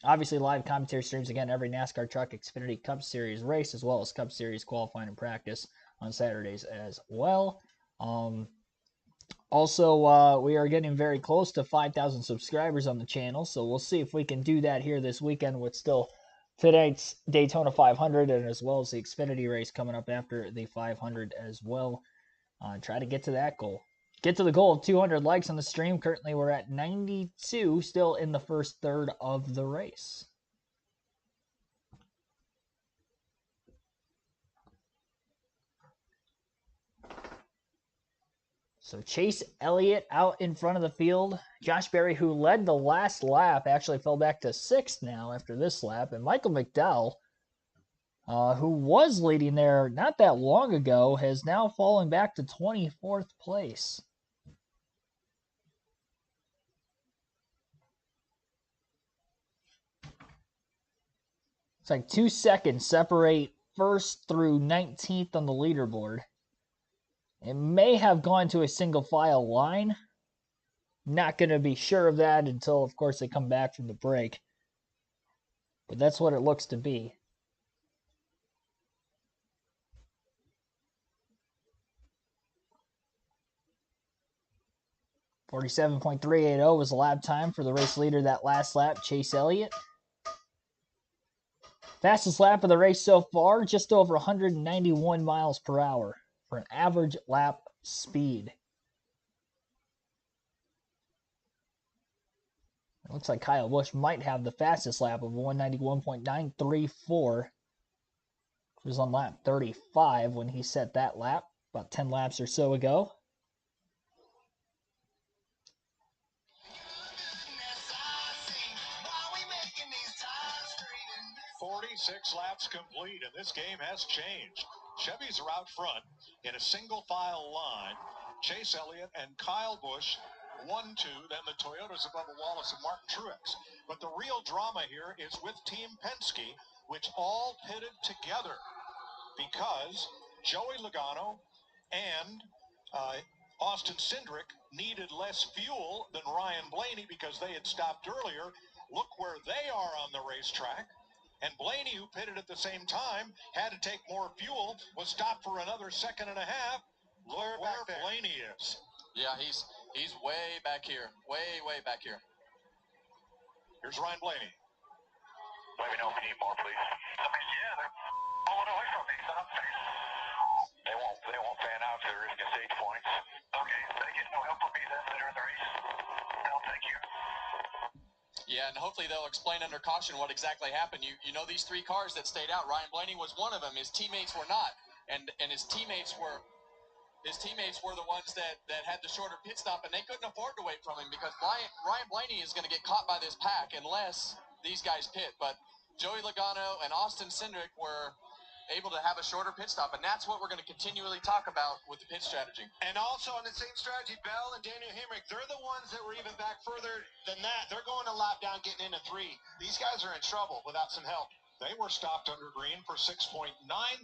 Obviously, live commentary streams again every NASCAR Truck Xfinity Cup Series race, as well as Cup Series qualifying and practice on Saturdays as well. Also, we are getting very close to 5,000 subscribers on the channel, so we'll see if we can do that here this weekend with still tonight's Daytona 500 and as well as the Xfinity race coming up after the 500 as well. Try to get to that goal. Get to the goal of 200 likes on the stream. Currently, we're at 92, still in the first third of the race. So Chase Elliott out in front of the field. Josh Berry, who led the last lap, actually fell back to 6th now after this lap. And Michael McDowell, who was leading there not that long ago, has now fallen back to 24th place. It's like 2 seconds separate 1st through 19th on the leaderboard. It may have gone to a single file line. Not going to be sure of that until, of course, they come back from the break. But that's what it looks to be. .47.380 was the lap time for the race leader that last lap, Chase Elliott. Fastest lap of the race so far, just over 191 miles per hour for an average lap speed. It looks like Kyle Busch might have the fastest lap of 191.934, which was on lap 35 when he set that lap, about 10 laps or so ago. 46 laps complete, and this game has changed. Chevys are out front in a single file line. Chase Elliott and Kyle Busch 1-2, then the Toyotas above Wallace and Martin Truex. But the real drama here is with Team Penske, which all pitted together because Joey Logano and Austin Cindric needed less fuel than Ryan Blaney because they had stopped earlier. Look where they are on the racetrack. And Blaney, who pitted at the same time, had to take more fuel, was stopped for another second and a half. Look where Blaney is. Yeah, he's way back here. Way back here. Here's Ryan Blaney. Let me know if you need more, please. Yeah, they're pulling away from me. Stop. They won't fan out if they're risking stage points. Okay, they get no help from me then later in the race. They'll take you. Yeah, and hopefully they'll explain under caution what exactly happened. You know these 3 cars that stayed out. Ryan Blaney was one of them. His teammates were not, and his teammates were the ones that had the shorter pit stop, and they couldn't afford to wait from him because Ryan Blaney is going to get caught by this pack unless these guys pit. But Joey Logano and Austin Cindric were able to have a shorter pit stop, and that's what we're going to continually talk about with the pit strategy. And also on the same strategy, Bell and Daniel Hemrick, they're the ones that were even back further than that. They're going a lap down, getting into 3. These guys are in trouble without some help. They were stopped under green for 6.9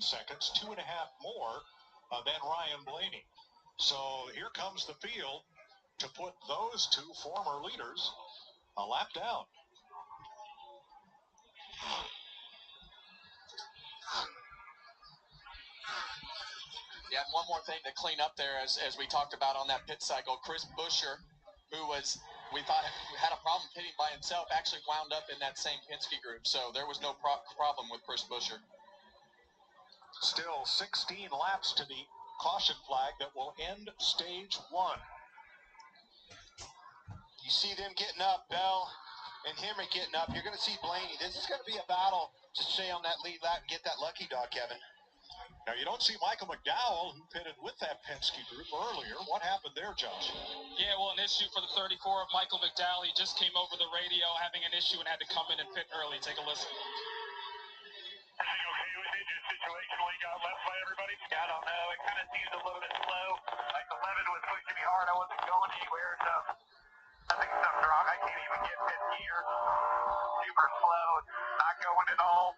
seconds, 2.5 more than Ryan Blaney. So here comes the field to put those 2 former leaders a lap down. Yeah, and one more thing to clean up there, as we talked about on that pit cycle, Chris Buescher, who we thought had a problem pitting by himself, actually wound up in that same Penske group. So there was no problem with Chris Buescher. Still 16 laps to the caution flag that will end stage 1. You see them getting up, Bell and Hemrick getting up. You're going to see Blaney. This is going to be a battle to stay on that lead lap and get that lucky dog, Kevin. Now, you don't see Michael McDowell, who pitted with that Penske group earlier. What happened there, Josh? Yeah, well, an issue for the 34 of Michael McDowell. He just came over the radio having an issue and had to come in and pit early. Take a listen. Is he okay with it? Your situation when he got left by everybody? I don't know. It kind of seemed a little bit slow. Like the 11 was pushing me hard. I wasn't going anywhere, so I think something's wrong. I can't even get 5th gear. Super slow. Not going at all.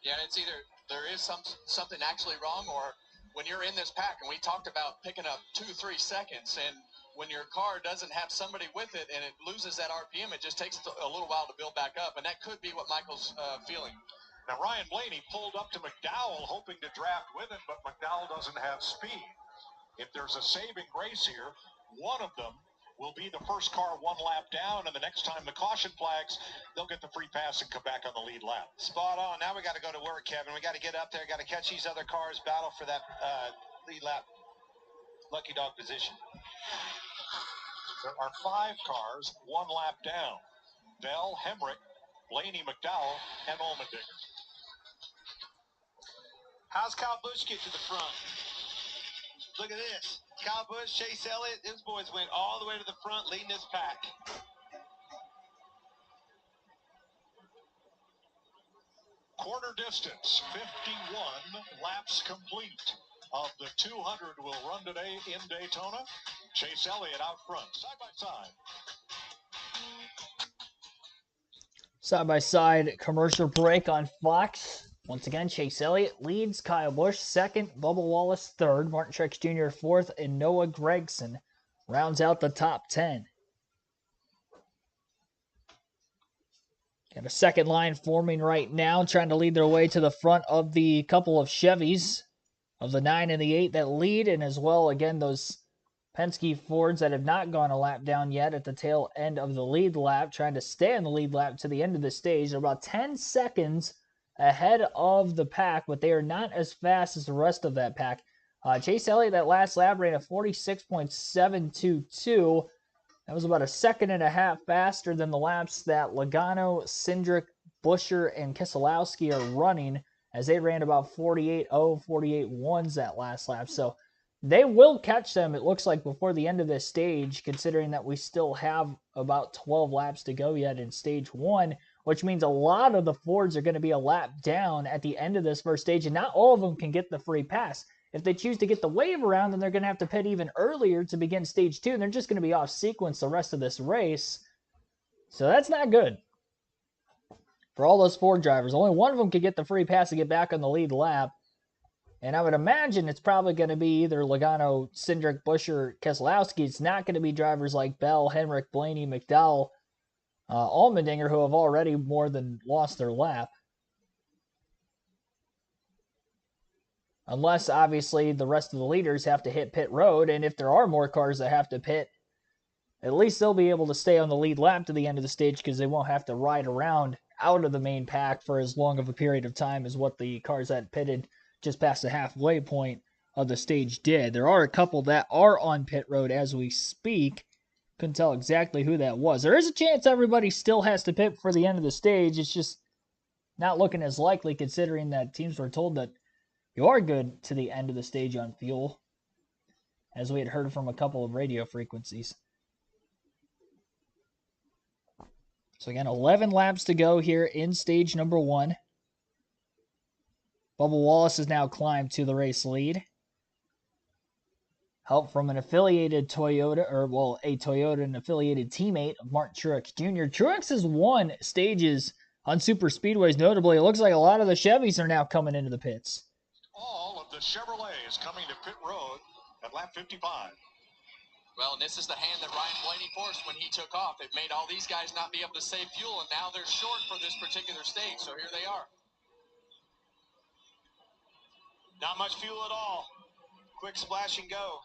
Yeah, it's either there is something actually wrong, or when you're in this pack, and we talked about picking up 2-3 seconds, and when your car doesn't have somebody with it and it loses that RPM, it just takes a little while to build back up, and that could be what Michael's feeling. Now, Ryan Blaney pulled up to McDowell hoping to draft with him, but McDowell doesn't have speed. If there's a saving grace here, one of them will be the first car one lap down, and the next time the caution flags, they'll get the free pass and come back on the lead lap. Spot on. Now we got to go to work, Kevin. We got to get up there, got to catch these other cars, battle for that lead lap lucky dog position. There are 5 cars one lap down. Bell, Hemrick, Blaney, McDowell, and Allmendinger. How's Kyle Busch get to the front? Look at this. Kyle Busch, Chase Elliott, those boys went all the way to the front leading this pack. Quarter distance, 51 laps complete. Of the 200 will run today in Daytona. Chase Elliott out front, side by side. Side by side commercial break on Fox. Once again, Chase Elliott leads, Kyle Busch second, Bubba Wallace third, Martin Truex Jr. fourth, and Noah Gragson rounds out the top 10. Got a second line forming right now, trying to lead their way to the front of the couple of Chevys of the 9 and the 8 that lead, and as well, again, those Penske Fords that have not gone a lap down yet at the tail end of the lead lap, trying to stay on the lead lap to the end of the stage. They're about 10 seconds ahead of the pack, but they are not as fast as the rest of that pack. Chase Elliott, that last lap, ran a 46.722. That was about a second and a half faster than the laps that Logano, Cindric, Buescher, and Keselowski are running, as they ran about 48.0, 48.1s that last lap. So they will catch them, it looks like, before the end of this stage, considering that we still have about 12 laps to go yet in stage 1, which means a lot of the Fords are going to be a lap down at the end of this first stage, and not all of them can get the free pass. If they choose to get the wave around, then they're going to have to pit even earlier to begin stage 2, and they're just going to be off sequence the rest of this race. So that's not good for all those Ford drivers. Only one of them could get the free pass to get back on the lead lap. And I would imagine it's probably going to be either Logano, Cindric, Buescher, Keselowski. It's not going to be drivers like Bell, Hemrick, Blaney, McDowell, Allmendinger, who have already more than lost their lap. Unless, obviously, the rest of the leaders have to hit pit road, and if there are more cars that have to pit, at least they'll be able to stay on the lead lap to the end of the stage because they won't have to ride around out of the main pack for as long of a period of time as what the cars that pitted just past the halfway point of the stage did. There are a couple that are on pit road as we speak. Couldn't tell exactly who that was. There is a chance everybody still has to pit for the end of the stage. It's just not looking as likely considering that teams were told that you are good to the end of the stage on fuel, as we had heard from a couple of radio frequencies. So again, 11 laps to go here in stage number 1. Bubba Wallace has now climbed to the race lead. Help from an affiliated Toyota, a Toyota and affiliated teammate of Martin Truex Jr. Truex has won stages on super speedways, notably. It looks like a lot of the Chevys are now coming into the pits. All of the Chevrolets coming to pit road at lap 55. Well, and this is the hand that Ryan Blaney forced when he took off. It made all these guys not be able to save fuel, and now they're short for this particular stage, so here they are. Not much fuel at all. Quick splash and go.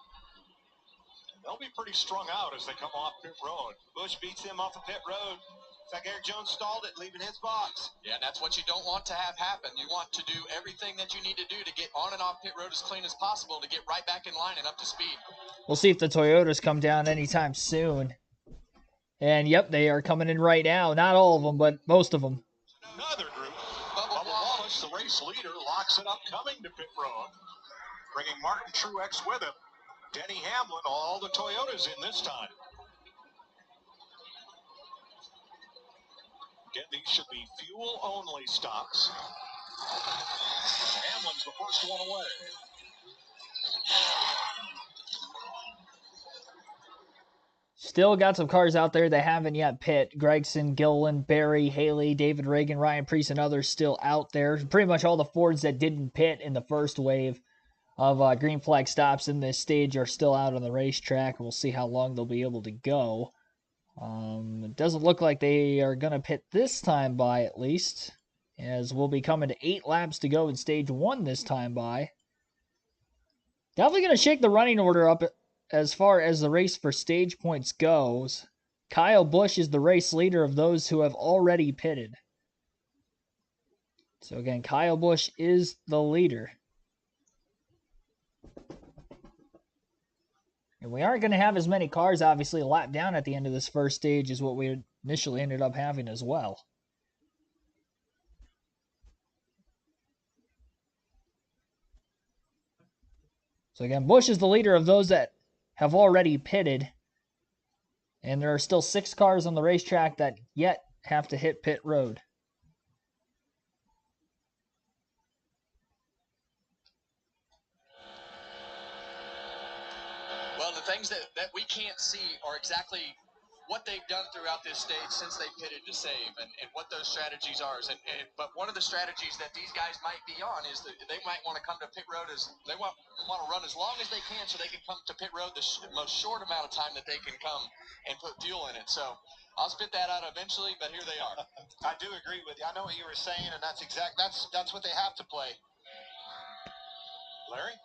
They'll be pretty strung out as they come off pit road. Busch beats them off the pit road. It's like Eric Jones stalled it, leaving his box. Yeah, and that's what you don't want to have happen. You want to do everything that you need to do to get on and off pit road as clean as possible to get right back in line and up to speed. We'll see if the Toyotas come down anytime soon. And, yep, they are coming in right now. Not all of them, but most of them. Another group. Bubba Wallace, the race leader, locks it up coming to pit road, bringing Martin Truex with him. Denny Hamlin, all the Toyotas in this time. Again, these should be fuel-only stops. Hamlin's the first one away. Still got some cars out there that haven't yet pit. Gragson, Gilliland, Barry, Haley, David Reagan, Ryan Preece, and others still out there. Pretty much all the Fords that didn't pit in the first wave of green flag stops in this stage are still out on the racetrack. We'll see how long they'll be able to go. It doesn't look like they are going to pit this time by, at least, as we'll be coming to 8 laps to go in stage 1 this time by. Definitely going to shake the running order up as far as the race for stage points goes. Kyle Busch is the race leader of those who have already pitted. So again, Kyle Busch is the leader. And we aren't going to have as many cars, obviously, a lap down at the end of this first stage as what we initially ended up having as well. So again, Busch is the leader of those that have already pitted. And there are still 6 cars on the racetrack that yet have to hit pit road. Well, the things that we can't see are exactly what they've done throughout this stage since they pitted to save and what those strategies are. But one of the strategies that these guys might be on is that they might want to come to pit road as they want to run as long as they can so they can come to pit road the most short amount of time that they can come and put fuel in it. So I'll spit that out eventually, but here they are. I do agree with you. I know what you were saying, and that's what they have to play. Larry?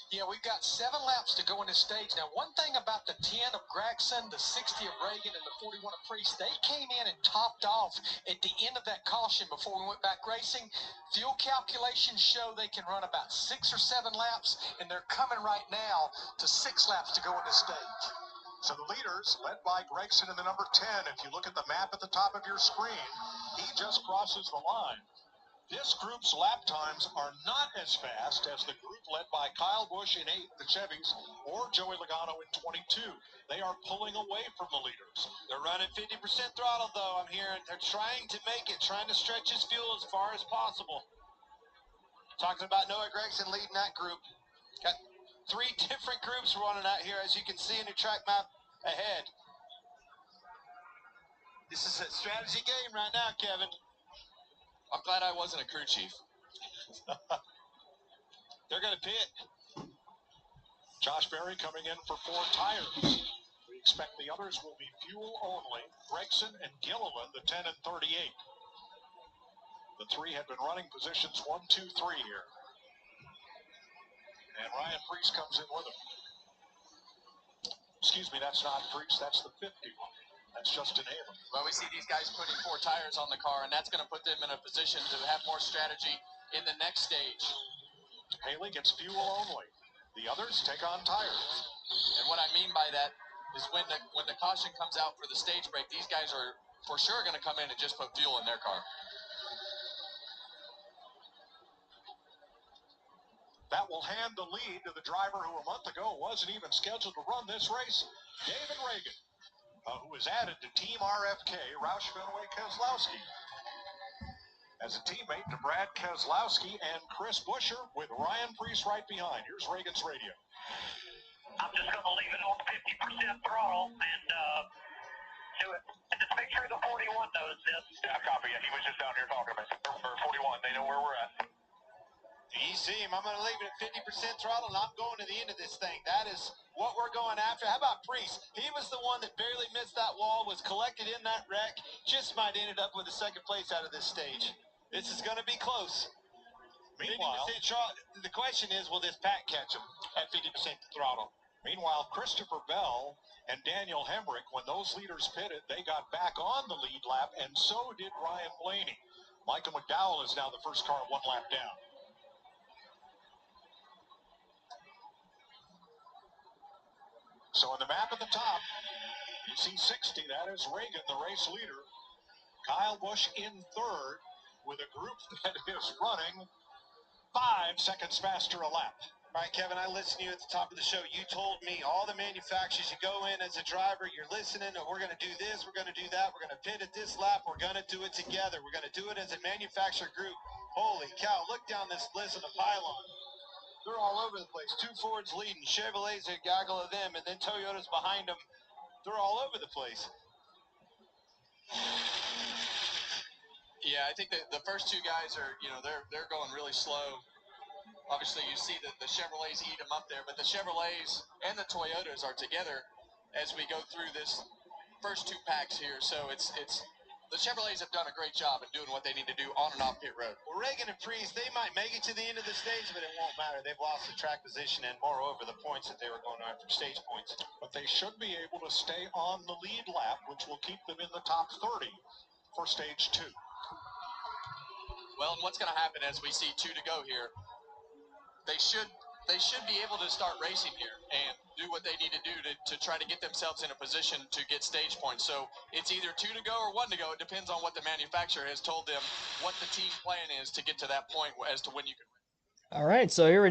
Yeah, we've got 7 laps to go in this stage. Now, one thing about the 10 of Gregson, the 60 of Reagan, and the 41 of Priest, they came in and topped off at the end of that caution before we went back racing. Fuel calculations show they can run about 6 or 7 laps, and they're coming right now to 6 laps to go in this stage. So the leaders, led by Gregson in the number 10, if you look at the map at the top of your screen, he just crosses the line. This group's lap times are not as fast as the group led by Kyle Busch in 8, the Chevys, or Joey Logano in 22. They are pulling away from the leaders. They're running 50% throttle, though, I'm hearing. They're trying to make it, trying to stretch his fuel as far as possible. Talking about Noah Gregson leading that group. Got 3 different groups running out here, as you can see in the track map ahead. This is a strategy game right now, Kevin. I'm glad I wasn't a crew chief. They're going to pit. Josh Berry coming in for 4 tires. We expect the others will be fuel only. Gregson and Gilliland, the 10 and 38. The 3 have been running positions 1, 2, 3 here. And Ryan Priest comes in with them. Excuse me, that's not Priest, that's the 51. That's Justin Haley. Well, we see these guys putting 4 tires on the car, and that's going to put them in a position to have more strategy in the next stage. Haley gets fuel only. The others take on tires. And what I mean by that is when the caution comes out for the stage break, these guys are for sure going to come in and just put fuel in their car. That will hand the lead to the driver who a month ago wasn't even scheduled to run this race, David Reagan, who was added to Team RFK, Roush Fenway Keselowski, as a teammate to Brad Keselowski and Chris Buescher, with Ryan Priest right behind. Here's Reagan's radio. I'm just going to leave it on 50% throttle and do it. And just make sure the 41 knows this. Yeah, copy. Yeah, he was just down here talking about it. Or 41, they know where we're at. You see him. I'm going to leave it at 50% throttle, and I'm going to the end of this thing. That is what we're going after. How about Priest? He was the one that barely missed that wall, was collected in that wreck, just might ended up with a 2nd place out of this stage. This is going to be close. Meanwhile, the question is, will this pack catch him at 50% throttle? Meanwhile, Christopher Bell and Daniel Hemrick, when those leaders pitted, they got back on the lead lap, and so did Ryan Blaney. Michael McDowell is now the first car 1 lap down. So on the map at the top, you see 60. That is Reagan, the race leader. Kyle Busch in 3rd with a group that is running 5 seconds faster a lap. All right, Kevin, I listened to you at the top of the show. You told me all the manufacturers, you go in as a driver, you're listening, we're going to do this, we're going to do that, we're going to pit at this lap, we're going to do it together. We're going to do it as a manufacturer group. Holy cow, look down this list of the pylon. They're all over the place. 2 Fords leading, Chevrolets, a gaggle of them, and then Toyota's behind them. They're all over the place. Yeah, I think that the first 2 guys are, they're going really slow. Obviously, you see that the Chevrolets eat them up there, but the Chevrolets and the Toyotas are together as we go through this first 2 packs here. So it's the Chevrolets have done a great job in doing what they need to do on and off pit road. Well, Reagan and Priest, they might make it to the end of the stage, but it won't matter. They've lost the track position and, moreover, the points that they were going after, stage points. But they should be able to stay on the lead lap, which will keep them in the top 30 for stage 2. Well, and what's going to happen as we see 2 to go here? They should be able to start racing here and do what they need to do to try to get themselves in a position to get stage points. So it's either 2 to go or 1 to go. It depends on what the manufacturer has told them, what the team plan is to get to that point as to when you can. All right, so here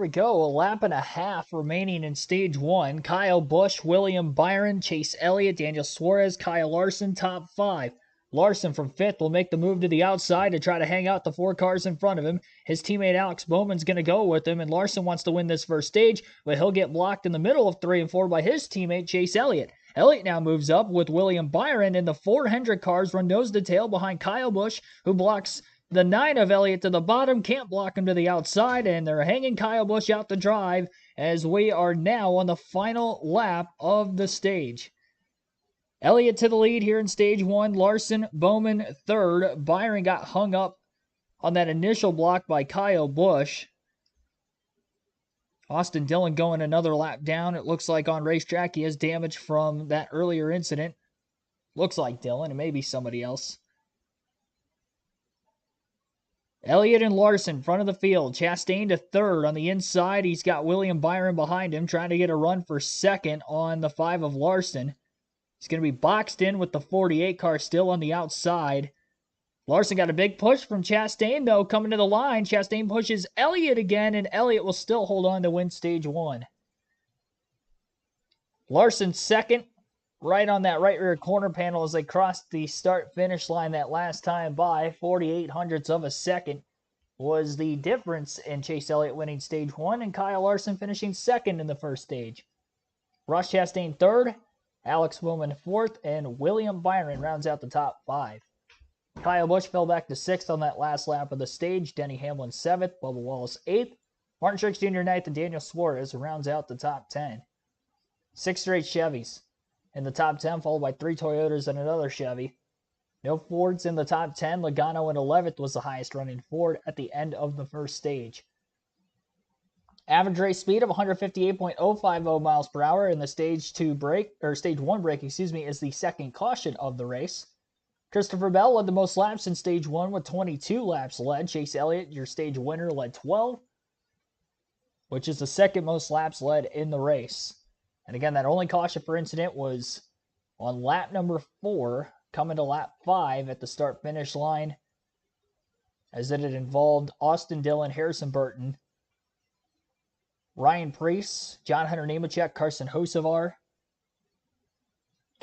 we go. A lap and a half remaining in stage 1. Kyle Busch, William Byron, Chase Elliott, Daniel Suarez, Kyle Larson, top 5. Larson from 5th will make the move to the outside to try to hang out the 4 cars in front of him. His teammate Alex Bowman's going to go with him, and Larson wants to win this first stage, but he'll get blocked in the middle of 3 and 4 by his teammate Chase Elliott. Elliott now moves up with William Byron, and the 4 Hendrick cars run nose to tail behind Kyle Busch, who blocks the 9 of Elliott to the bottom, can't block him to the outside, and they're hanging Kyle Busch out to drive as we are now on the final lap of the stage. Elliott to the lead here in stage 1. Larson, Bowman, 3rd. Byron got hung up on that initial block by Kyle Busch. Austin Dillon going another lap down. It looks like on racetrack he has damage from that earlier incident. Looks like Dillon. It may be somebody else. Elliott and Larson, front of the field. Chastain to 3rd on the inside. He's got William Byron behind him, trying to get a run for 2nd on the 5 of Larson. He's going to be boxed in with the 48 car still on the outside. Larson got a big push from Chastain, though, coming to the line. Chastain pushes Elliott again, and Elliott will still hold on to win stage 1. Larson 2nd, right on that right rear corner panel as they crossed the start-finish line that last time by. 48 hundredths of a second was the difference in Chase Elliott winning stage 1 and Kyle Larson finishing 2nd in the first stage. Ross Chastain 3rd, Alex Bowman 4th, and William Byron rounds out the top 5. Kyle Busch fell back to 6th on that last lap of the stage. Denny Hamlin 7th, Bubba Wallace 8th, Martin Truex Jr. 9th, and Daniel Suarez rounds out the top 10. 6 straight Chevys in the top 10, followed by 3 Toyotas and another Chevy. No Fords in the top 10. Logano in 11th was the highest running Ford at the end of the first stage. Average race speed of 158.050 miles per hour in the stage 1 break, is the second caution of the race. Christopher Bell led the most laps in stage 1 with 22 laps led. Chase Elliott, your stage winner, led 12, which is the second most laps led in the race. And again, that only caution for incident was on lap number 4, coming to lap 5 at the start-finish line, as it had involved Austin Dillon, Harrison Burton, Ryan Preece, John Hunter Nemechek, Carson Hocevar,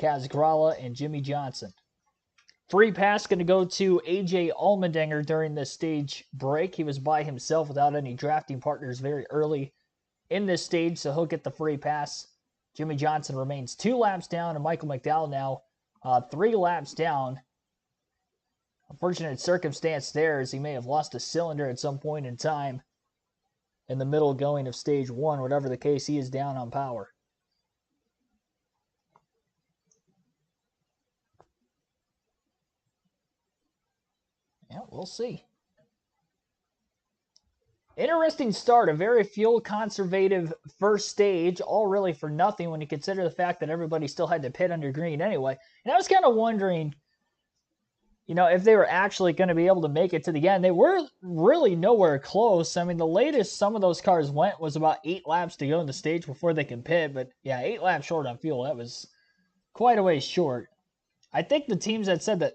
Kaz Grala, and Jimmy Johnson. Free pass going to go to A.J. Allmendinger during this stage break. He was by himself without any drafting partners very early in this stage, so he'll get the free pass. Jimmy Johnson remains 2 laps down, and Michael McDowell now 3 laps down. Unfortunate circumstance there, as he may have lost a cylinder at some point in time in the middle going of stage 1. Whatever the case, he is down on power. Yeah, we'll see. Interesting start, a very fuel-conservative first stage, all really for nothing when you consider the fact that everybody still had to pit under green anyway. And I was kind of wondering, if they were actually going to be able to make it to the end. They were really nowhere close. I mean, the latest some of those cars went was about 8 laps to go in the stage before they could pit. But yeah, 8 laps short on fuel. That was quite a ways short. I think the teams that said that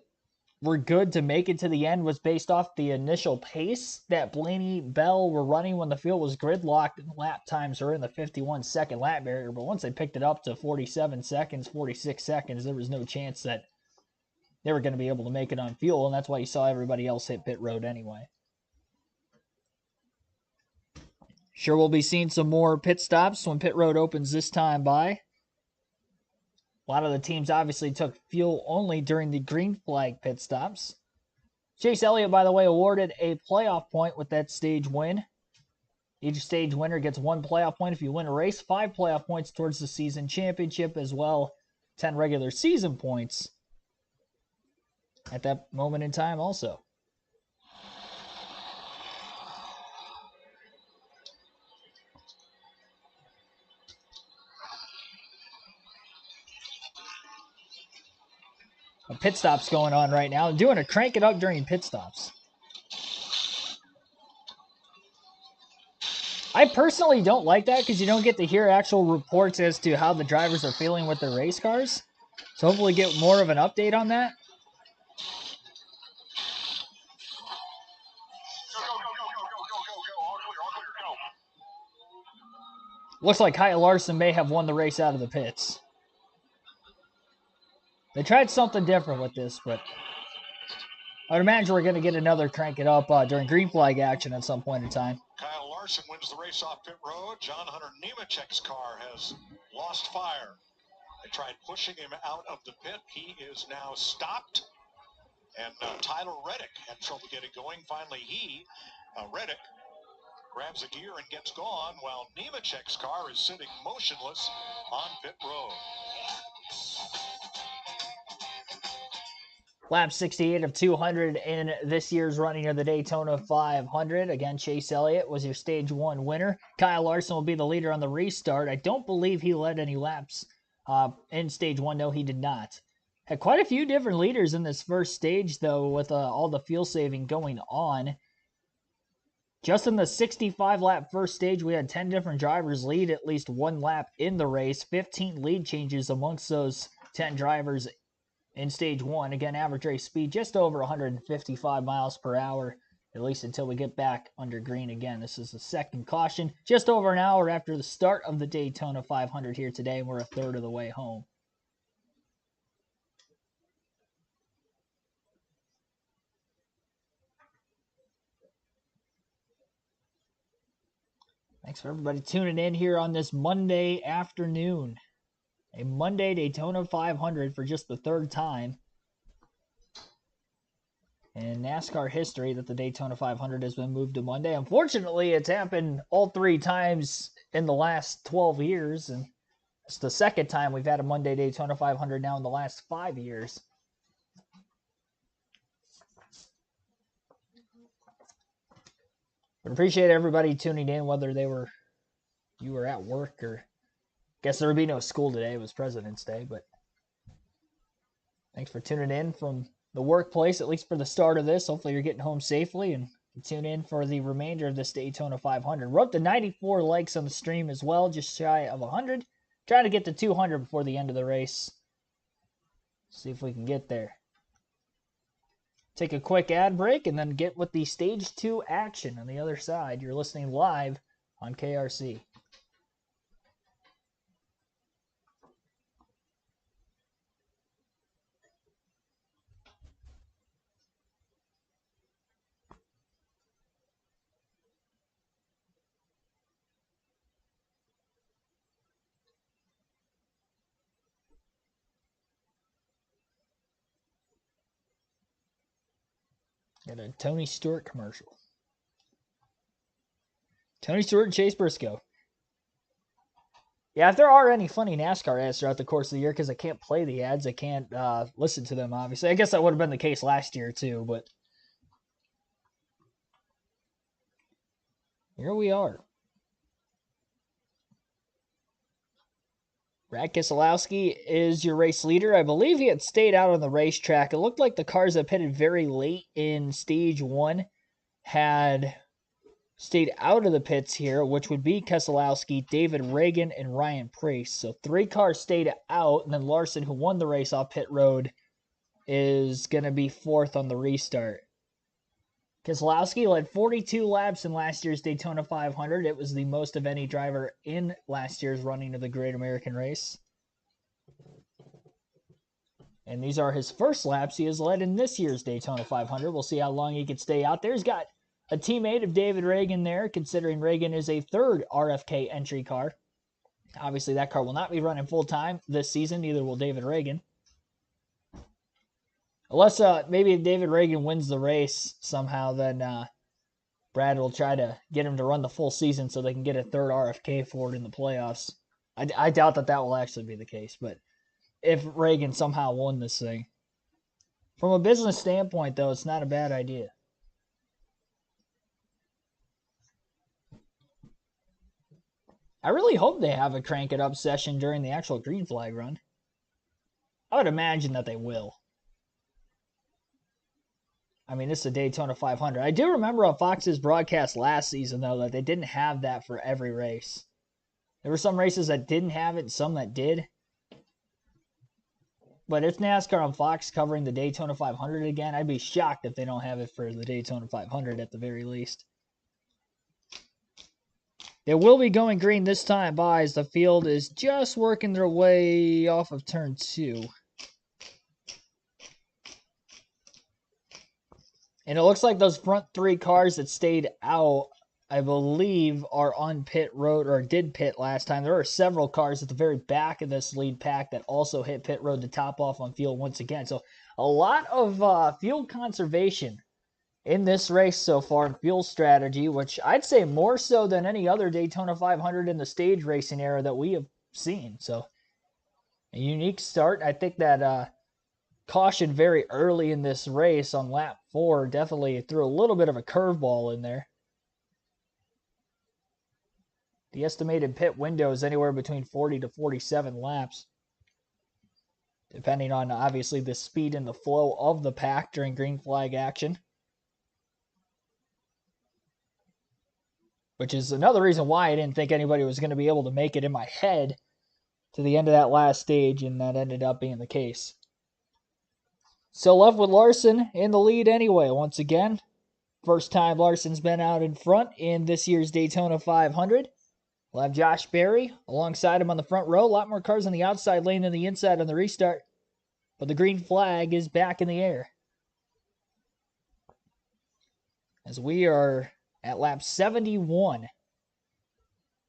were good to make it to the end was based off the initial pace that Blaney Bell were running when the field was gridlocked and lap times were in the 51-second lap barrier. But once they picked it up to 47 seconds, 46 seconds, there was no chance that they were going to be able to make it on fuel, and that's why you saw everybody else hit pit road anyway. Sure, we'll be seeing some more pit stops when pit road opens this time by. A lot of the teams obviously took fuel only during the green flag pit stops. Chase Elliott, by the way, awarded a playoff point with that stage win. Each stage winner gets 1 playoff point if you win a race, 5 playoff points towards the season championship, as well 10 regular season points at that moment in time also. A pit stop's going on right now. I'm doing a crank it up during pit stops. I personally don't like that because you don't get to hear actual reports as to how the drivers are feeling with their race cars. So hopefully get more of an update on that. Looks like Kyle Larson may have won the race out of the pits. They tried something different with this, but I would imagine we're going to get another crank it up during green flag action at some point in time. Kyle Larson wins the race off pit road. John Hunter Nemechek's car has lost fire. They tried pushing him out of the pit. He is now stopped. And Tyler Reddick had trouble getting going. Finally, Reddick, grabs a gear and gets gone while Nemechek's car is sitting motionless on pit road. Lap 68 of 200 in this year's running of the Daytona 500. Again, Chase Elliott was your stage 1 winner. Kyle Larson will be the leader on the restart. I don't believe he led any laps in stage 1. No, he did not. Had quite a few different leaders in this first stage, though, with all the fuel saving going on. Just in the 65-lap first stage, we had 10 different drivers lead at least 1 lap in the race. 15 lead changes amongst those 10 drivers in stage 1. Again, average race speed just over 155 miles per hour, at least until we get back under green again. This is the second caution, just over an hour after the start of the Daytona 500 here today, and we're a third of the way home. Thanks for everybody tuning in here on this Monday afternoon. A Monday Daytona 500 for just the third time in NASCAR history that the Daytona 500 has been moved to Monday. Unfortunately, it's happened all 3 times in the last 12 years, and it's the second time we've had a Monday Daytona 500 now in the last 5 years. But appreciate everybody tuning in, whether you were at work or guess there would be no school today. It was President's Day, but thanks for tuning in from the workplace, at least for the start of this. Hopefully you're getting home safely and tune in for the remainder of this Daytona 500. We're up to 94 likes on the stream as well, just shy of 100. Trying to get to 200 before the end of the race. See if we can get there. Take a quick ad break and then get with the Stage 2 action on the other side. You're listening live on KRC. Got a Tony Stewart commercial. Tony Stewart and Chase Briscoe. Yeah, if there are any funny NASCAR ads throughout the course of the year, because I can't play the ads, I can't listen to them, obviously. I guess that would have been the case last year, too, but here we are. Brad Keselowski is your race leader. I believe he had stayed out on the racetrack. It looked like the cars that pitted very late in Stage 1 had stayed out of the pits here, which would be Keselowski, David Reagan, and Ryan Preece. So 3 cars stayed out, and then Larson, who won the race off pit road, is going to be 4th on the restart. Keselowski led 42 laps in last year's Daytona 500. It was the most of any driver in last year's running of the Great American Race. And these are his first laps he has led in this year's Daytona 500. We'll see how long he can stay out there. He's got a teammate of David Reagan there, considering Reagan is a 3rd RFK entry car. Obviously, that car will not be running full-time this season. Neither will David Reagan. Unless maybe if David Reagan wins the race somehow, then Brad will try to get him to run the full season so they can get a third RFK for it in the playoffs. I doubt that will actually be the case, but if Reagan somehow won this thing. From a business standpoint, though, it's not a bad idea. I really hope they have a crank it up session during the actual green flag run. I would imagine that they will. I mean, it's a Daytona 500. I do remember on Fox's broadcast last season, though, that they didn't have that for every race. There were some races that didn't have it and some that did. But if NASCAR on Fox covering the Daytona 500 again, I'd be shocked if they don't have it for the Daytona 500 at the very least. They will be going green this time by as the field is just working their way off of turn 2. And it looks like those front 3 cars that stayed out, I believe, are on pit road or did pit last time. There are several cars at the very back of this lead pack that also hit pit road to top off on fuel once again. So a lot of fuel conservation in this race so far in fuel strategy, which I'd say more so than any other Daytona 500 in the stage racing era that we have seen. So a unique start. I think that caution very early in this race on lap 4 definitely threw a little bit of a curveball in there. The estimated pit window is anywhere between 40 to 47 laps, depending on obviously the speed and the flow of the pack during green flag action. Which is another reason why I didn't think anybody was going to be able to make it in my head to the end of that last stage, and that ended up being the case. So left with Larson in the lead anyway, once again. First time Larson's been out in front in this year's Daytona 500. We'll have Josh Berry alongside him on the front row. A lot more cars on the outside lane than the inside on the restart. But the green flag is back in the air. As we are at lap 71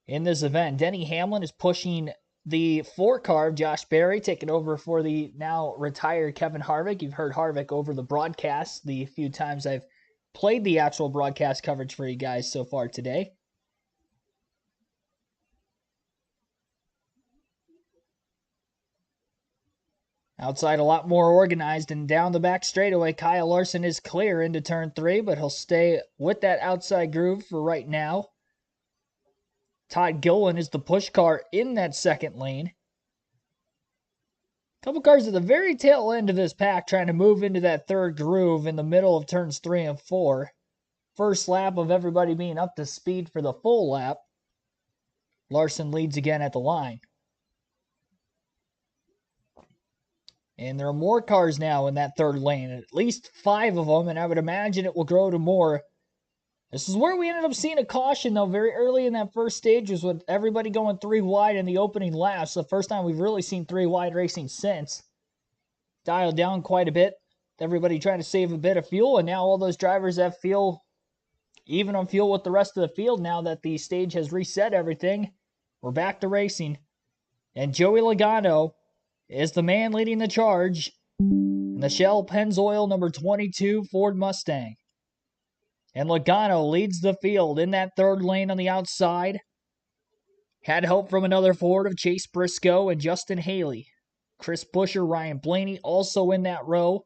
in this event, Denny Hamlin is pushing the 4 car of Josh Berry, taking over for the now retired Kevin Harvick. You've heard Harvick over the broadcast the few times I've played the actual broadcast coverage for you guys so far today. Outside a lot more organized and down the back straightaway, Kyle Larson is clear into turn 3, but he'll stay with that outside groove for right now. Todd Gilliland is the push car in that second lane. Couple cars at the very tail end of this pack trying to move into that third groove in the middle of turns 3 and 4. First lap of everybody being up to speed for the full lap. Larson leads again at the line. And there are more cars now in that third lane, at least 5 of them, and I would imagine it will grow to more. This is where we ended up seeing a caution, though, very early in that first stage, was with everybody going 3 wide in the opening laps. The first time we've really seen 3 wide racing since. Dialed down quite a bit. Everybody trying to save a bit of fuel, and now all those drivers have fuel, even on fuel with the rest of the field now that the stage has reset everything. We're back to racing. And Joey Logano is the man leading the charge in the Shell Pennzoil number 22 Ford Mustang. And Logano leads the field in that third lane on the outside. Had help from another Ford of Chase Briscoe and Justin Haley. Chris Buescher, Ryan Blaney also in that row.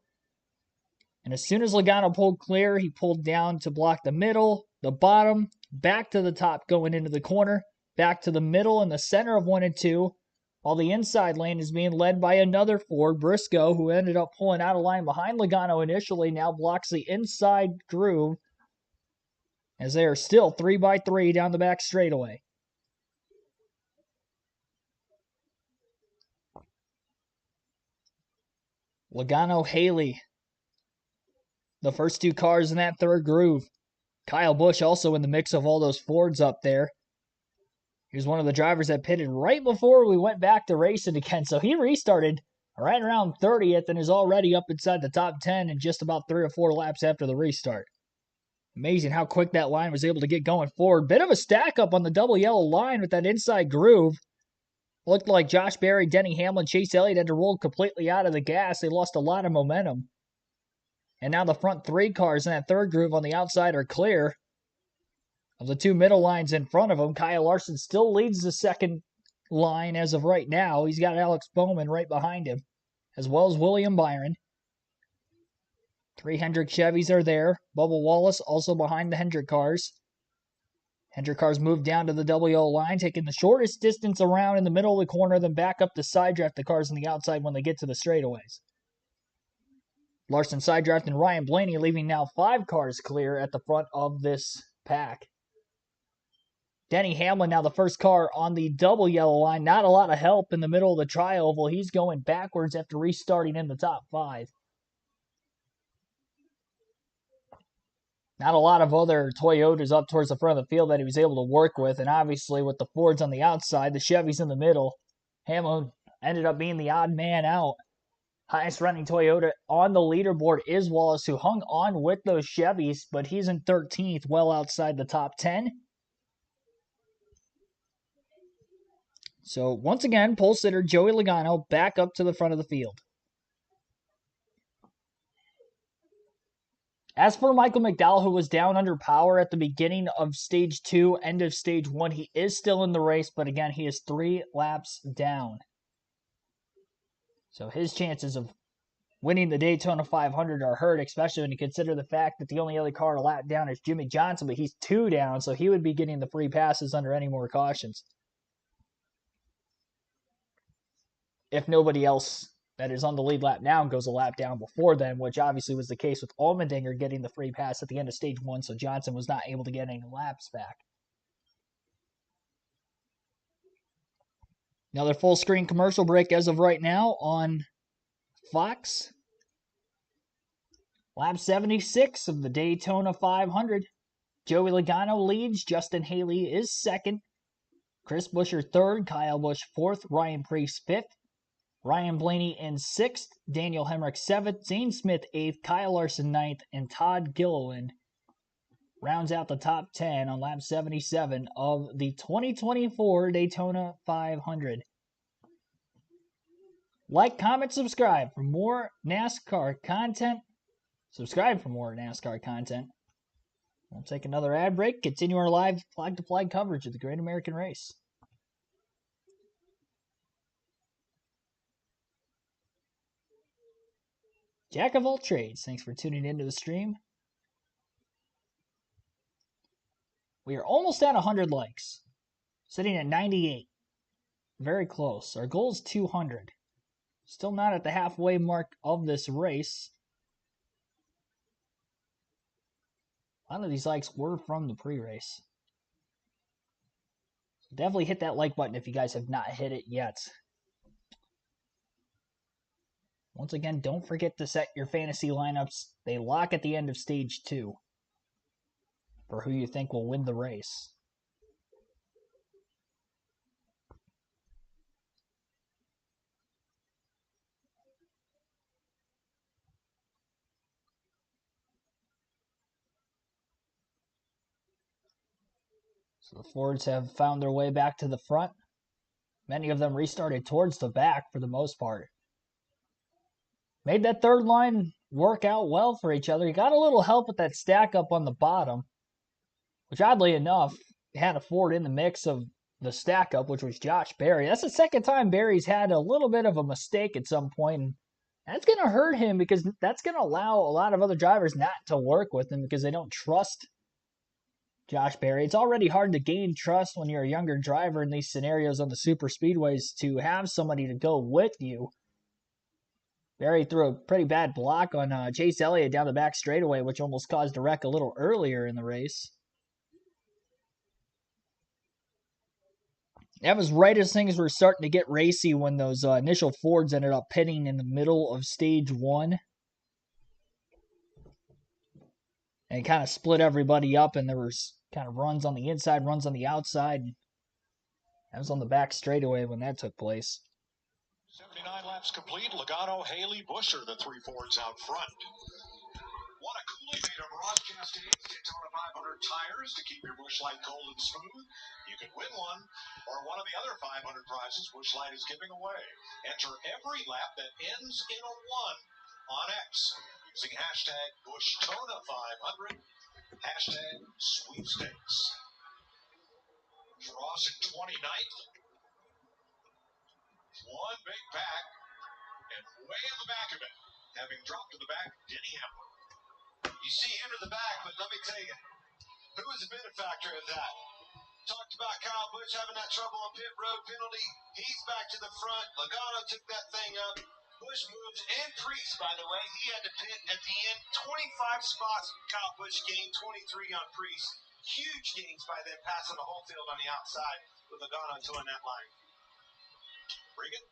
And as soon as Logano pulled clear, he pulled down to block the middle, the bottom, back to the top going into the corner, back to the middle and the center of 1 and 2. While the inside lane is being led by another Ford, Briscoe, who ended up pulling out of line behind Logano initially, now blocks the inside groove as they are still 3x3 down the back straightaway. Logano, Haley, the first 2 cars in that third groove. Kyle Busch also in the mix of all those Fords up there. He was one of the drivers that pitted right before we went back to racing again, so he restarted right around 30th and is already up inside the top 10 in just about 3 or 4 laps after the restart. Amazing how quick that line was able to get going forward. Bit of a stack up on the double yellow line with that inside groove. Looked like Josh Berry, Denny Hamlin, Chase Elliott had to roll completely out of the gas. They lost a lot of momentum. And now the front 3 cars in that third groove on the outside are clear. Of the two middle lines in front of him, Kyle Larson still leads the second line as of right now. He's got Alex Bowman right behind him, as well as William Byron. 3 Hendrick Chevys are there. Bubba Wallace also behind the Hendrick cars. Hendrick cars move down to the WO line, taking the shortest distance around in the middle of the corner, then back up to side draft the cars on the outside when they get to the straightaways. Larson side drafting Ryan Blaney, leaving now 5 cars clear at the front of this pack. Denny Hamlin now the first car on the double yellow line. Not a lot of help in the middle of the tri-oval. He's going backwards after restarting in the top 5. Not a lot of other Toyotas up towards the front of the field that he was able to work with. And obviously with the Fords on the outside, the Chevys in the middle, Hamlin ended up being the odd man out. Highest running Toyota on the leaderboard is Wallace, who hung on with those Chevys, but he's in 13th, well outside the top 10. So once again, pole sitter Joey Logano back up to the front of the field. As for Michael McDowell, who was down under power at the beginning of Stage 2, end of Stage 1, he is still in the race, but again, he is 3 laps down. So his chances of winning the Daytona 500 are hurt, especially when you consider the fact that the only other car a lap down is Jimmy Johnson, but he's 2 down, so he would be getting the free passes under any more cautions. If nobody else that is on the lead lap now goes a lap down before then, which obviously was the case with Allmendinger getting the free pass at the end of Stage 1, so Johnson was not able to get any laps back. Another full screen commercial break as of right now on Fox. Lap 76 of the Daytona 500. Joey Logano leads. Justin Haley is second. Chris Buescher third. Kyle Busch fourth. Ryan Preece fifth. Ryan Blaney in 6th, Daniel Hemrick 7th, Zane Smith 8th, Kyle Larson 9th, and Todd Gilliland rounds out the top 10 on lap 77 of the 2024 Daytona 500. Like, comment, subscribe for more NASCAR content. Subscribe for more NASCAR content. We'll take another ad break, continue our live flag-to-flag coverage of the Great American Race. Jack of all trades, thanks for tuning into the stream. We are almost at 100 likes, sitting at 98. Very close. Our goal is 200. Still not at the halfway mark of this race. A lot of these likes were from the pre-race. So definitely hit that like button if you guys have not hit it yet. Once again, don't forget to set your fantasy lineups. They lock at the end of Stage 2 for who you think will win the race. So the Fords have found their way back to the front. Many of them restarted towards the back for the most part. Made that third line work out well for each other. He got a little help with that stack up on the bottom, which oddly enough had a Ford in the mix of the stack up, which was Josh Berry. That's the second time Berry's had a little bit of a mistake at some point, and that's going to hurt him because that's going to allow a lot of other drivers not to work with him because they don't trust Josh Berry. It's already hard to gain trust when you're a younger driver in these scenarios on the super speedways to have somebody to go with you. Berry threw a pretty bad block on Chase Elliott down the back straightaway, which almost caused a wreck a little earlier in the race. That was right as things were starting to get racy when those initial Fords ended up pitting in the middle of Stage 1. And it kind of split everybody up, and there was kind of runs on the inside, runs on the outside. That was on the back straightaway when that took place. 79 laps complete. Logano, Haley, Buescher, the 3 Fords out front. Want a coolie made of Ross Chastain's Daytona 500 tires to keep your Busch Light cold and smooth? You could win one, or one of the other 500 prizes Busch Light is giving away. Enter every lap that ends in a 1 on X using hashtag BuschTona500, hashtag sweepstakes. Draws in 29th. One big pack, and way in the back of it, having dropped to the back, Denny Hamlin. You see him to the back, but let me tell you, who was a benefactor of that? Talked about Kyle Busch having that trouble on pit road penalty. He's back to the front. Logano took that thing up. Busch moves, and Priest, by the way, he had to pit at the end. 25 spots Kyle Busch gained, 23 on Priest. Huge gains by them, passing the whole field on the outside with Logano toeing that line. Regan?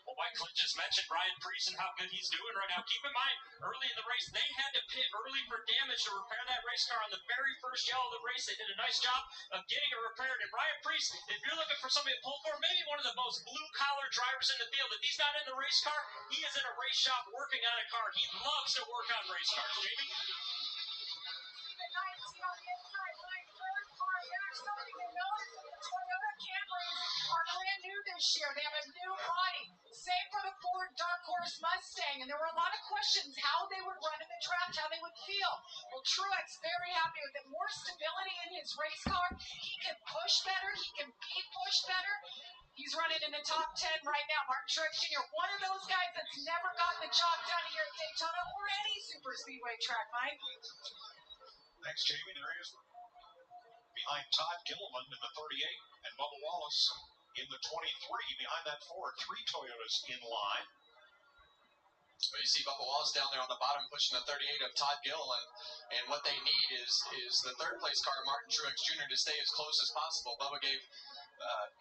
Well, Mike Clint just mentioned Ryan Priest and how good he's doing right now. Keep in mind, early in the race, they had to pit early for damage to repair that race car on the very first yellow of the race. They did a nice job of getting it repaired. And Ryan Priest, if you're looking for somebody to pull for, maybe one of the most blue-collar drivers in the field, if he's not in the race car, he is in a race shop working on a car. He loves to work on race cars. Jamie? Brand new this year. They have a new body. Same for the Ford Dark Horse Mustang. And there were a lot of questions how they would run in the track, how they would feel. Well, Truex very happy with it. More stability in his race car. He can push better. He can be pushed better. He's running in the top 10 right now. Martin Truex Jr., one of those guys that's never gotten the job done here at Daytona or any super speedway track, Mike. Thanks, Jamie. There he is. Behind Todd Gilliland in the 38 and Bubba Wallace in the 23. Behind that Ford, 3 Toyotas in line. Well, you see Bubba Wallace down there on the bottom pushing the 38 of Todd Gilliland, and what they need is the third place car, Martin Truex Jr., to stay as close as possible. Bubba gave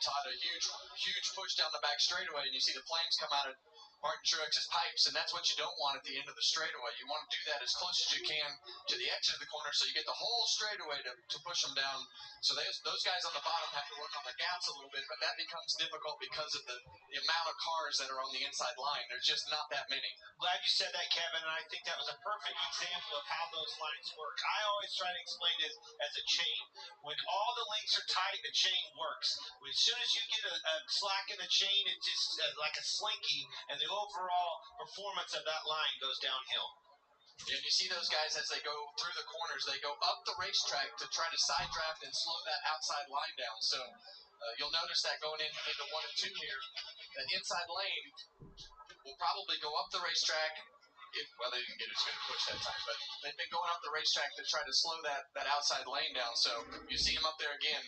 Todd a huge push down the back straightaway, and you see the flames come out of Martin Truex's pipes, and that's what you don't want at the end of the straightaway. You want to do that as close as you can to the exit of the corner so you get the whole straightaway to push them down. So those guys on the bottom have to work on the gaps a little bit, but that becomes difficult because of the amount of cars that are on the inside line. There's just not that many. Glad you said that, Kevin, and I think that was a perfect example of how those lines work. I always try to explain it as a chain. When all the links are tight, the chain works. As soon as you get a slack in the chain, it's just like a slinky, and the overall performance of that line goes downhill. And you see those guys as they go through the corners, they go up the racetrack to try to side draft and slow that outside line down. So you'll notice that going into 1 and 2 here, that inside lane will probably go up the racetrack. Well, they didn't get as good a push that time, but they've been going up the racetrack to try to slow that outside lane down. So you see them up there again,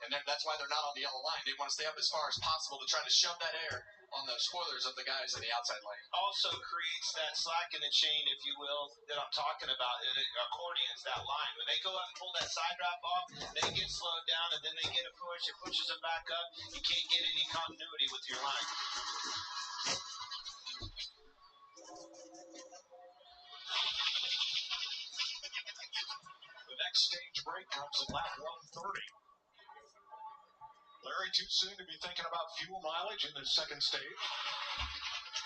and that's why they're not on the yellow line. They want to stay up as far as possible to try to shove that air on the spoilers of the guys in the outside lane. Also creates that slack in the chain, if you will, that I'm talking about. And it accordions that line. When they go up and pull that side drop off, they get slowed down, and then they get a push. It pushes them back up. You can't get any continuity with your line. The next stage break comes in lap 130. Larry, too soon to be thinking about fuel mileage in the second stage?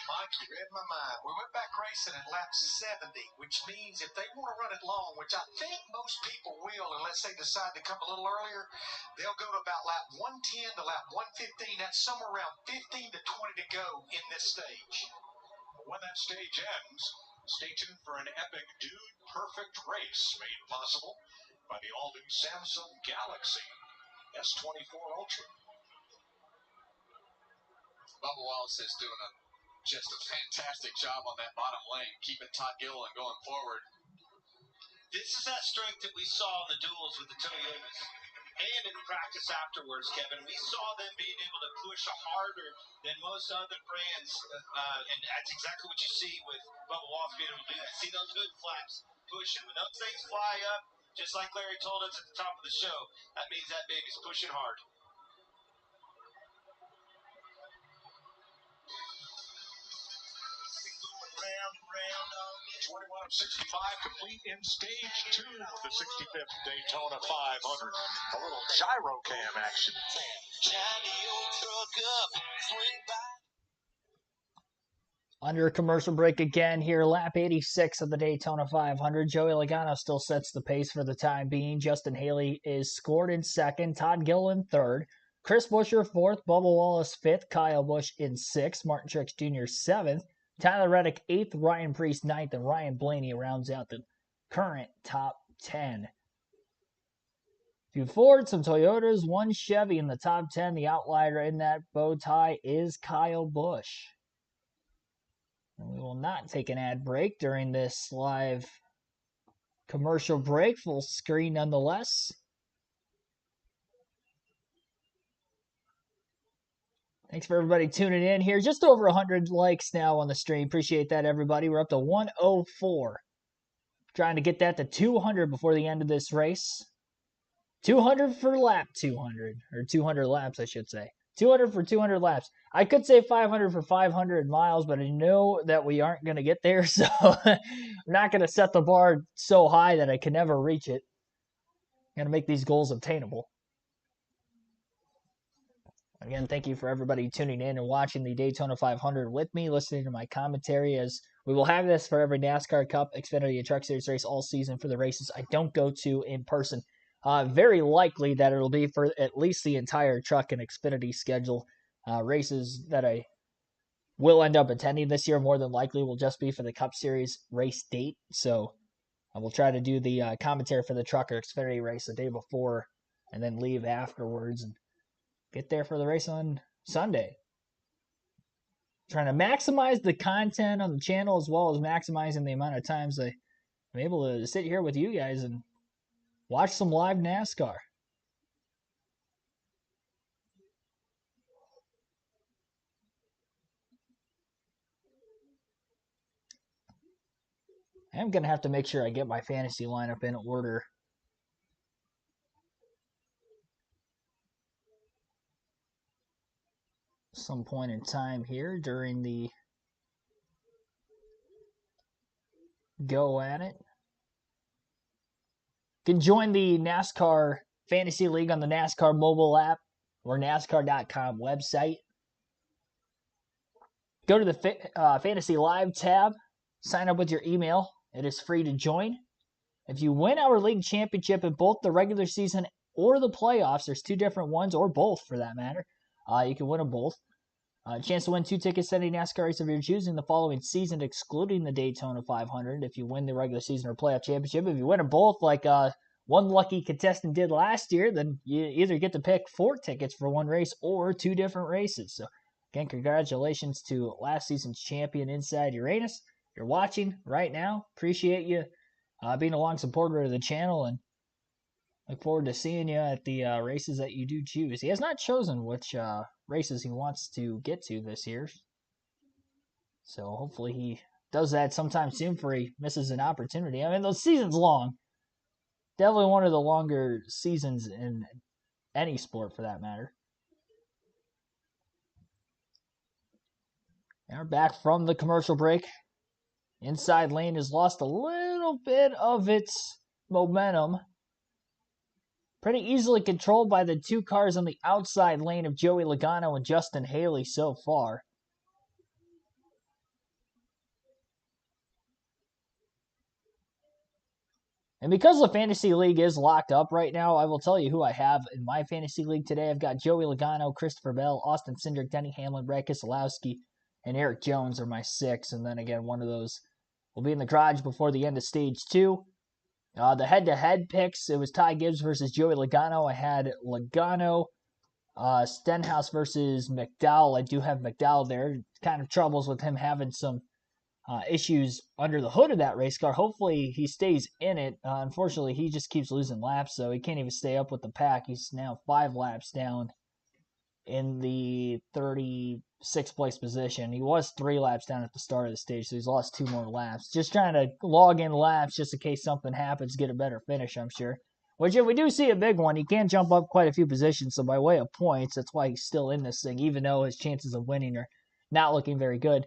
Mike, you read my mind. We went back racing at lap 70, which means if they want to run it long, which I think most people will, unless they decide to come a little earlier, they'll go to about lap 110 to lap 115. That's somewhere around 15 to 20 to go in this stage. When that stage ends, stay tuned for an epic Dude Perfect race made possible by the all-new Samsung Galaxy S24 Ultra. Bubba Wallace is doing just a fantastic job on that bottom lane, keeping Todd Gilliland going forward. This is that strength that we saw in the duels with the Toyotas. And in practice afterwards, Kevin, we saw them being able to push harder than most other brands. And that's exactly what you see with Bubba Wallace being able to do that. See those good flaps pushing. When those things fly up, just like Larry told us at the top of the show, that means that baby's pushing hard. 21 of 65 complete in stage 2 of the 65th Daytona 500. A little gyro cam action. Under a commercial break again here, lap 86 of the Daytona 500. Joey Logano still sets the pace for the time being. Justin Haley is scored in second. Todd Gilliland third. Chris Buescher fourth. Bubba Wallace fifth. Kyle Busch in sixth. Martin Truex Jr. seventh. Tyler Reddick eighth. Ryan Preece ninth. And Ryan Blaney rounds out the current top 10. If few Fords, some Toyotas, one Chevy in the top 10. The outlier in that bow tie is Kyle Busch. And we will not take an ad break during this live commercial break. Full screen nonetheless. Thanks for everybody tuning in here. Just over 100 likes now on the stream. Appreciate that, everybody. We're up to 104. Trying to get that to 200 before the end of this race. 200 for lap 200. Or 200 laps, I should say. 200 for 200 laps. I could say 500 for 500 miles, but I know that we aren't going to get there. So I'm not going to set the bar so high that I can never reach it. I'm going to make these goals obtainable. Again, thank you for everybody tuning in and watching the Daytona 500 with me, listening to my commentary, as we will have this for every NASCAR Cup, Xfinity, and Truck Series race all season for the races I don't go to in person. Very likely that it'll be for at least the entire Truck and Xfinity schedule. Races that I will end up attending this year more than likely will just be for the Cup Series race date. So I will try to do the commentary for the Truck or Xfinity race the day before and then leave afterwards and get there for the race on Sunday. Trying to maximize the content on the channel as well as maximizing the amount of times I'm able to sit here with you guys and watch some live NASCAR. I'm going to have to make sure I get my fantasy lineup in order. Some point in time here during the go at it. You can join the NASCAR Fantasy League on the NASCAR mobile app or NASCAR.com website. Go to the Fantasy Live tab, sign up with your email. It is free to join. If you win our league championship in both the regular season or the playoffs, there's two different ones, or both for that matter. You can win them both. Chance to win 2 tickets to any NASCAR race of your choosing the following season, excluding the Daytona 500. If you win the regular season or playoff championship, if you win them both, like one lucky contestant did last year, then you either get to pick 4 tickets for one race or 2 different races. So, again, congratulations to last season's champion Inside Uranus. If you're watching right now, appreciate you being a long supporter of the channel, and look forward to seeing you at the races that you do choose. He has not chosen which races he wants to get to this year, so hopefully he does that sometime soon before he misses an opportunity. I mean, the season's long. Definitely one of the longer seasons in any sport, for that matter. And we're back from the commercial break. Inside lane has lost a little bit of its momentum. Pretty easily controlled by the 2 cars on the outside lane of Joey Logano and Justin Haley so far. And because the fantasy league is locked up right now, I will tell you who I have in my fantasy league today. I've got Joey Logano, Christopher Bell, Austin Cindric, Denny Hamlin, Brad Keselowski, and Eric Jones are my 6. And then again, one of those will be in the garage before the end of stage 2. The head-to-head picks, it was Ty Gibbs versus Joey Logano. I had Logano, Stenhouse versus McDowell. I do have McDowell there. Kind of troubles with him having some issues under the hood of that race car. Hopefully he stays in it. Unfortunately, he just keeps losing laps, so he can't even stay up with the pack. He's now 5 laps down in the 36th place position. He was 3 laps down at the start of the stage, so he's lost 2 more laps. Just trying to log in laps just in case something happens, get a better finish, I'm sure. Which, if we do see a big one, he can jump up quite a few positions, so by way of points, that's why he's still in this thing, even though his chances of winning are not looking very good.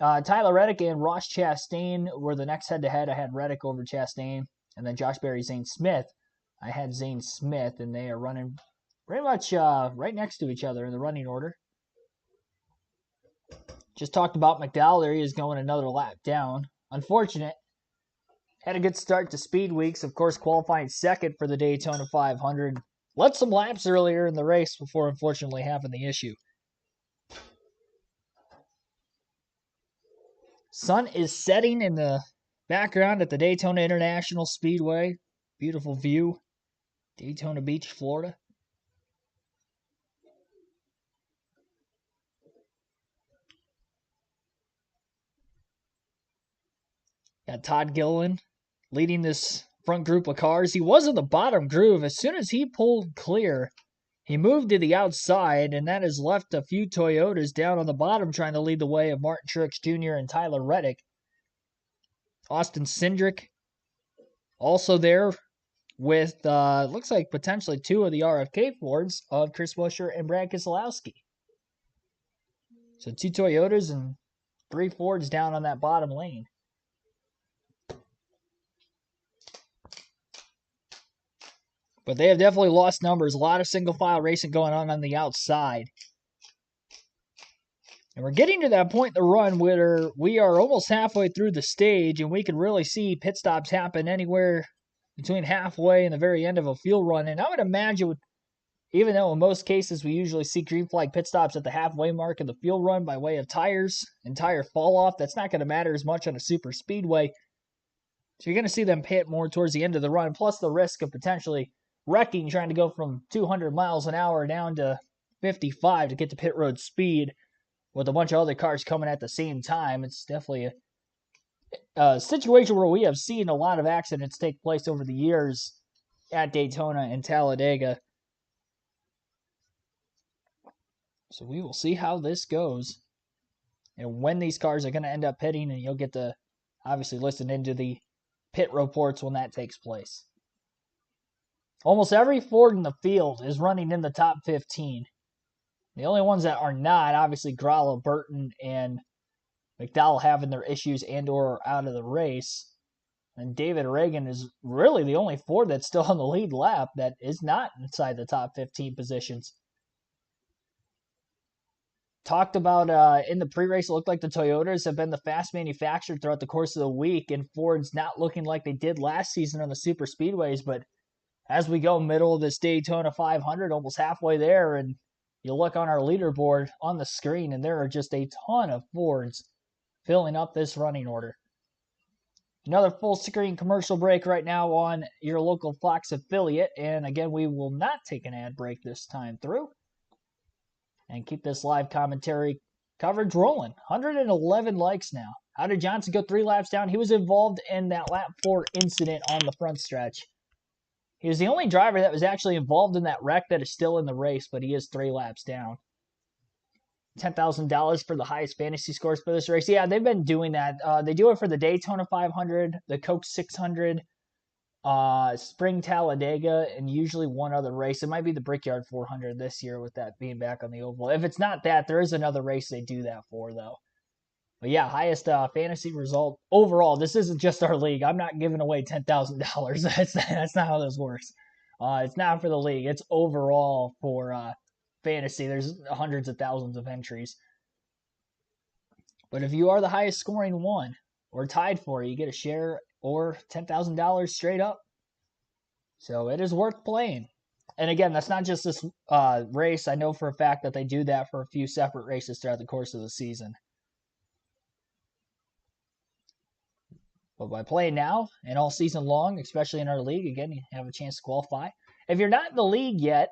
Tyler Reddick and Ross Chastain were the next head-to-head. I had Reddick over Chastain, and then Josh Berry, Zane Smith. I had Zane Smith, and they are running pretty much right next to each other in the running order. Just talked about McDowell there. He is going another lap down. Unfortunate. Had a good start to Speed Weeks. Of course, qualifying second for the Daytona 500. Led some laps earlier in the race before unfortunately having the issue. Sun is setting in the background at the Daytona International Speedway. Beautiful view. Daytona Beach, Florida. Got Todd Gilliland leading this front group of cars. He was in the bottom groove. As soon as he pulled clear, he moved to the outside, and that has left a few Toyotas down on the bottom trying to lead the way of Martin Truex Jr. and Tyler Reddick. Austin Cindric also there with, looks like potentially two of the RFK Fords of Chris Buescher and Brad Keselowski. So 2 Toyotas and 3 Fords down on that bottom lane. But they have definitely lost numbers. A lot of single file racing going on the outside. And we're getting to that point in the run where we are almost halfway through the stage, and we can really see pit stops happen anywhere between halfway and the very end of a field run. And I would imagine, even though in most cases we usually see green flag pit stops at the halfway mark of the field run by way of tires and tire fall off, that's not going to matter as much on a super speedway. So you're going to see them pit more towards the end of the run, plus the risk of potentially wrecking, trying to go from 200 miles an hour down to 55 to get to pit road speed with a bunch of other cars coming at the same time. It's definitely a situation where we have seen a lot of accidents take place over the years at Daytona and Talladega. So we will see how this goes and when these cars are going to end up pitting, and you'll get to obviously listen into the pit reports when that takes place. Almost every Ford in the field is running in the top 15. The only ones that are not, obviously, Gralla, Burton, and McDowell having their issues and or out of the race. And David Reagan is really the only Ford that's still on the lead lap that is not inside the top 15 positions. Talked about in the pre-race, it looked like the Toyotas have been the fast manufacturer throughout the course of the week, and Ford's not looking like they did last season on the super speedways. But as we go middle of this Daytona 500, almost halfway there, and you look on our leaderboard on the screen, and there are just a ton of Fords filling up this running order. Another full screen commercial break right now on your local Fox affiliate. And again, we will not take an ad break this time through. And keep this live commentary coverage rolling. 111 likes now. How did Johnson go 3 laps down? He was involved in that lap 4 incident on the front stretch. He was the only driver that was actually involved in that wreck that is still in the race, but he is 3 laps down. $10,000 for the highest fantasy scores for this race. Yeah, they've been doing that. They do it for the Daytona 500, the Coke 600, Spring Talladega, and usually one other race. It might be the Brickyard 400 this year with that being back on the oval. If it's not that, there is another race they do that for, though. But yeah, highest fantasy result overall. This isn't just our league. I'm not giving away $10,000. That's not how this works. It's not for the league. It's overall for fantasy. There's hundreds of thousands of entries. But if you are the highest scoring one or tied for it, you get a share or $10,000 straight up. So it is worth playing. And again, that's not just this race. I know for a fact that they do that for a few separate races throughout the course of the season. But by playing now and all season long, especially in our league, again, you have a chance to qualify. If you're not in the league yet,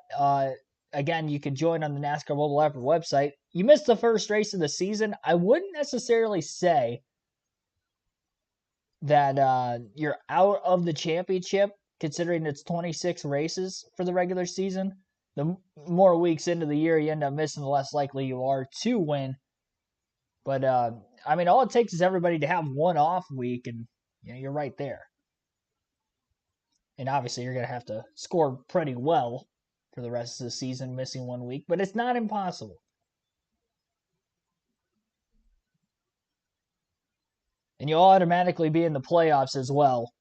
again, you can join on the NASCAR mobile app or website. You missed the first race of the season. I wouldn't necessarily say that you're out of the championship, considering it's 26 races for the regular season. The more weeks into the year you end up missing, the less likely you are to win. But, I mean, all it takes is everybody to have one off week, and you're right there. And obviously, you're going to have to score pretty well for the rest of the season, missing 1 week, but it's not impossible. And you'll automatically be in the playoffs as well.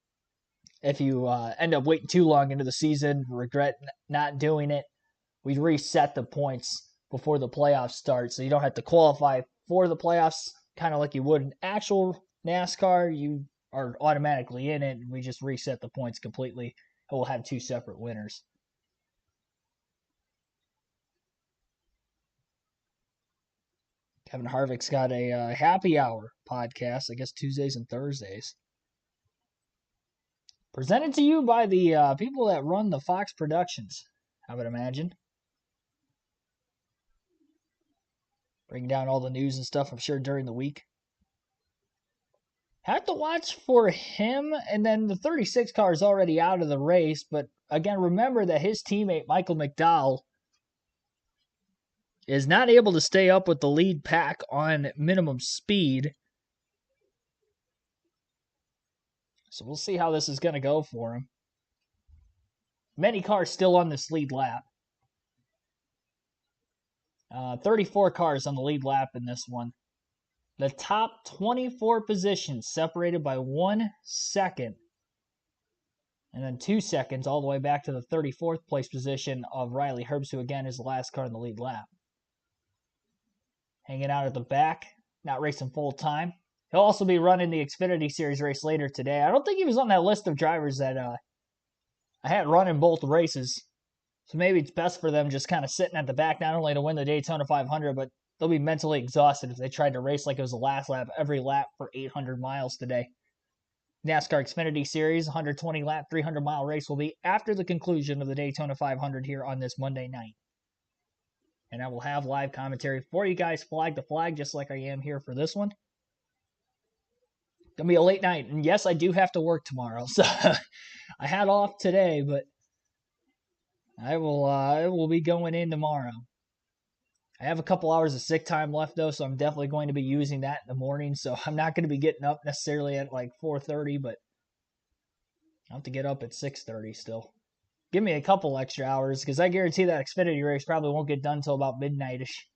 If you end up waiting too long into the season, regret not doing it, we reset the points before the playoffs start, so you don't have to qualify for the playoffs, kind of like you would in actual NASCAR. You are automatically in it, and we just reset the points completely, and we'll have 2 separate winners. Kevin Harvick's got a happy hour podcast, I guess Tuesdays and Thursdays. Presented to you by the people that run the Fox Productions, I would imagine. Bring down all the news and stuff, I'm sure, during the week. Have to watch for him, and then the 36 car is already out of the race, but again, remember that his teammate, Michael McDowell, is not able to stay up with the lead pack on minimum speed. So we'll see how this is going to go for him. Many cars still on this lead lap. 34 cars on the lead lap in this one. The top 24 positions separated by 1 second. And then 2 seconds all the way back to the 34th place position of Riley Herbst, who again is the last car in the lead lap. Hanging out at the back, not racing full time. He'll also be running the Xfinity Series race later today. I don't think he was on that list of drivers that I had running both races. So maybe it's best for them just kind of sitting at the back, not only to win the Daytona 500, but they'll be mentally exhausted if they tried to race like it was the last lap, every lap for 800 miles today. NASCAR Xfinity Series 120-lap, 300-mile race will be after the conclusion of the Daytona 500 here on this Monday night. And I will have live commentary for you guys flag to flag, just like I am here for this one. Gonna be a late night, and yes, I do have to work tomorrow. So I had off today, but I will be going in tomorrow. I have a couple hours of sick time left though, so I'm definitely going to be using that in the morning. So I'm not going to be getting up necessarily at like 4:30, but I'll have to get up at 6:30 still. Give me a couple extra hours, because I guarantee that Xfinity race probably won't get done until about midnight-ish.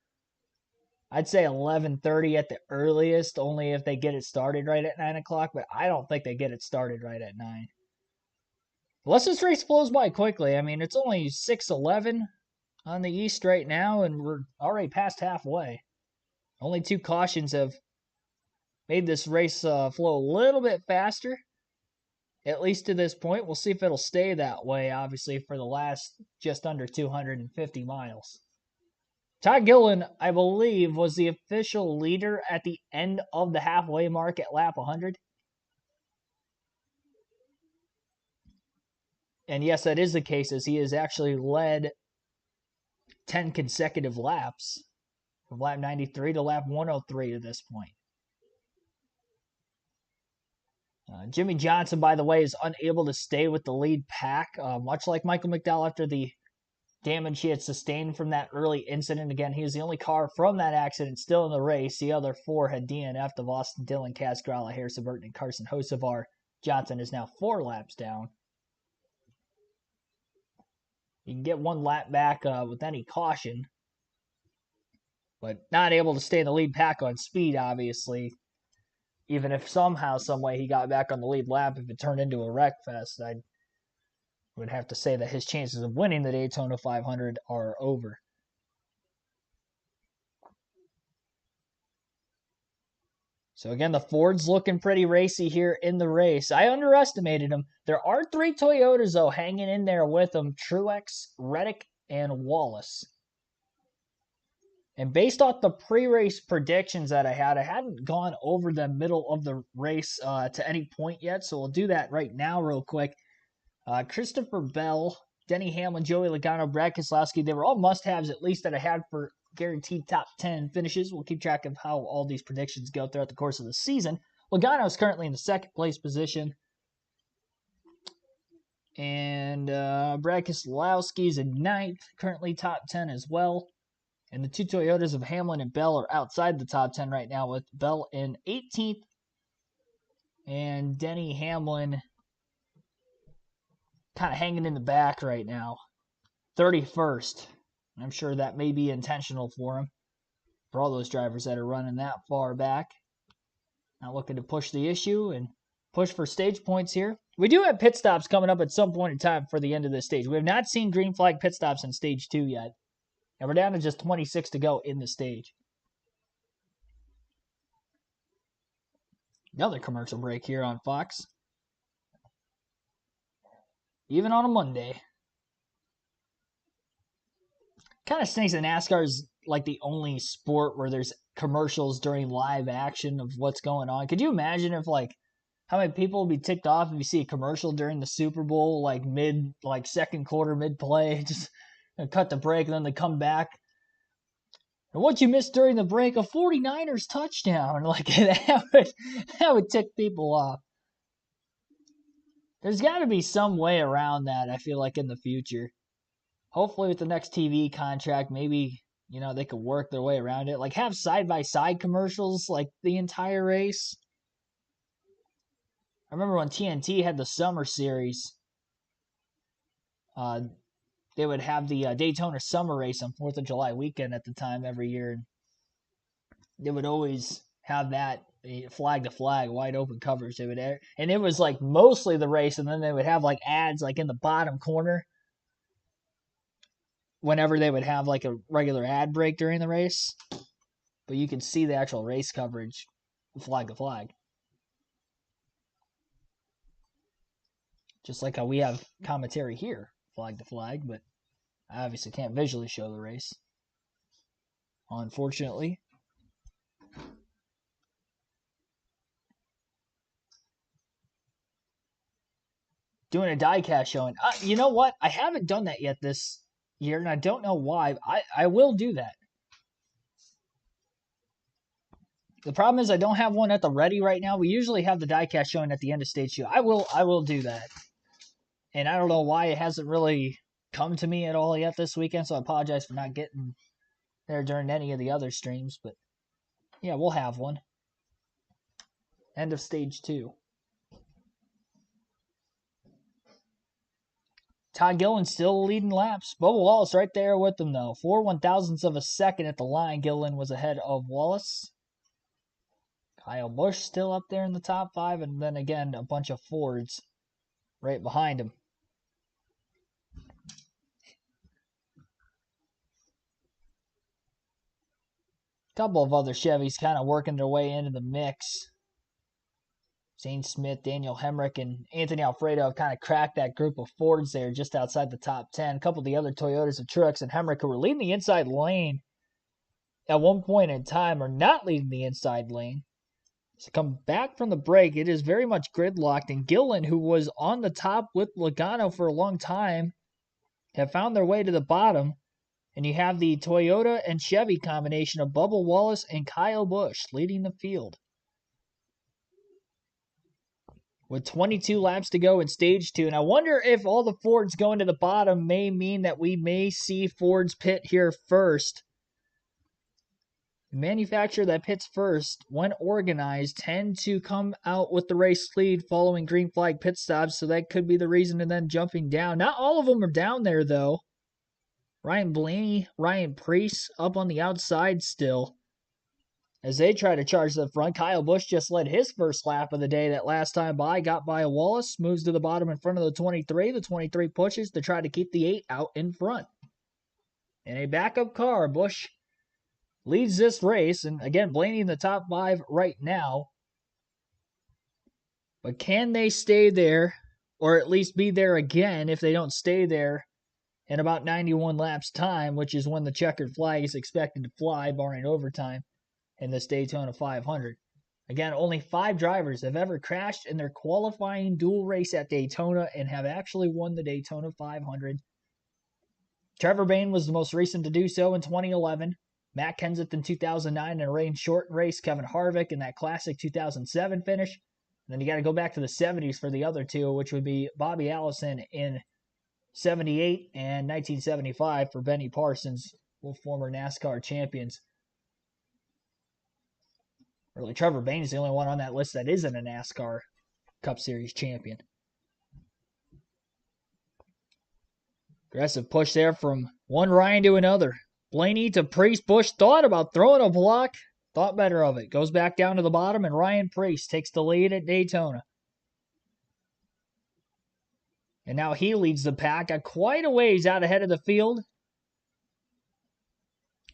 I'd say 11:30 at the earliest, only if they get it started right at 9 o'clock, but I don't think they get it started right at 9. Unless this race flows by quickly. I mean, it's only 6:11 on the East right now, and we're already past halfway. Only 2 cautions have made this race flow a little bit faster, at least to this point. We'll see if it'll stay that way, obviously, for the last just under 250 miles. Todd Gilliland, I believe, was the official leader at the end of the halfway mark at lap 100. And yes, that is the case, as he has actually led 10 consecutive laps from lap 93 to lap 103 to this point. Jimmy Johnson, by the way, is unable to stay with the lead pack, much like Michael McDowell after the damage he had sustained from that early incident. Again, he was the only car from that accident still in the race. The other 4 had DNF'd of Austin Dillon, Kaz Grala, Harrison Burton, and Carson Hocevar. Johnson is now 4 laps down. You can get 1 lap back with any caution, but not able to stay in the lead pack on speed, obviously. Even if somehow, some way he got back on the lead lap, if it turned into a wreck fest, I would have to say that his chances of winning the Daytona 500 are over. So again, the Ford's looking pretty racy here in the race. I underestimated them. There are 3 Toyotas, though, hanging in there with them. Truex, Reddick, and Wallace. And based off the pre-race predictions that I hadn't gone over the middle of the race to any point yet, so we'll do that right now real quick. Christopher Bell, Denny Hamlin, Joey Logano, Brad Keselowski, they were all must-haves, at least that I had for guaranteed top 10 finishes. We'll keep track of how all these predictions go throughout the course of the season. Logano is currently in the 2nd place position. And Brad Keselowski is in 9th, currently top 10 as well. And the 2 Toyotas of Hamlin and Bell are outside the top 10 right now, with Bell in 18th and Denny Hamlin kind of hanging in the back right now, 31st. I'm sure that may be intentional for him, for all those drivers that are running that far back. Not looking to push the issue and push for stage points here. We do have pit stops coming up at some point in time for the end of this stage. We have not seen green flag pit stops in stage 2 yet. And we're down to just 26 to go in the stage. Another commercial break here on Fox. Even on a Monday. Kind of stinks that NASCAR is like the only sport where there's commercials during live action of what's going on. Could you imagine if like How many people will be ticked off if you see a commercial during the Super Bowl, like second quarter, mid play, just cut the break, and then they come back. And what you missed during the break, a 49ers touchdown. Like that would tick people off. There's got to be some way around that, I feel like, in the future. Hopefully with the next TV contract, maybe, they could work their way around it. Like have side-by-side commercials like the entire race. I remember when TNT had the summer series, they would have the Daytona summer race on 4th of July weekend at the time every year. And they would always have that flag to flag, wide open coverage. They would air, and it was like mostly the race, and then they would have like ads like in the bottom corner whenever they would have like a regular ad break during the race. But you could see the actual race coverage, flag to flag. Just like how we have commentary here, flag to flag, but I obviously can't visually show the race, unfortunately. Doing a diecast showing. You know what? I haven't done that yet this year, and I don't know why. I will do that. The problem is I don't have one at the ready right now. We usually have the diecast showing at the end of stage 2. I will do that. And I don't know why it hasn't really come to me at all yet this weekend, so I apologize for not getting there during any of the other streams, but yeah, we'll have one. End of stage 2. Todd Gilliland still leading laps. Bubba Wallace right there with him, though. 4 1,000ths of a second at the line. Gilliland was ahead of Wallace. Kyle Busch still up there in the top 5, and then again, a bunch of Fords right behind him. Couple of other Chevys kind of working their way into the mix. Zane Smith, Daniel Hemrick, and Anthony Alfredo have kind of cracked that group of Fords there just outside the top 10. A couple of the other Toyotas and Trucks and Hemrick, who were leading the inside lane at one point in time, are not leading the inside lane. So come back from the break, it is very much gridlocked, and Gilliland, who was on the top with Logano for a long time, have found their way to the bottom. And you have the Toyota and Chevy combination of Bubba Wallace and Kyle Busch leading the field. With 22 laps to go in stage 2. And I wonder if all the Fords going to the bottom may mean that we may see Fords pit here first. The manufacturer that pits first, when organized, tend to come out with the race lead following green flag pit stops. So that could be the reason, and then jumping down. Not all of them are down there, though. Ryan Blaney, Ryan Preece up on the outside still. As they try to charge the front, Kyle Busch just led his first lap of the day that last time by. Got by a Wallace, moves to the bottom in front of the 23. The 23 pushes to try to keep the 8 out in front. In a backup car, Busch leads this race. And again, Blaney in the top 5 right now. But can they stay there, or at least be there again if they don't stay there in about 91 laps time, which is when the checkered flag is expected to fly, barring overtime, in this Daytona 500. Again, only 5 drivers have ever crashed in their qualifying dual race at Daytona and have actually won the Daytona 500. Trevor Bayne was the most recent to do so in 2011. Matt Kenseth in 2009 in a rain short race. Kevin Harvick in that classic 2007 finish. And then you got to go back to the 70s for the other 2, which would be Bobby Allison in 78 and 1975 for Benny Parsons, both former NASCAR champions. Really, Trevor Bayne is the only one on that list that isn't a NASCAR Cup Series champion. Aggressive push there from one Ryan to another. Blaney to Preece. Busch thought about throwing a block. Thought better of it. Goes back down to the bottom, and Ryan Preece takes the lead at Daytona. And now he leads the pack quite a ways out ahead of the field.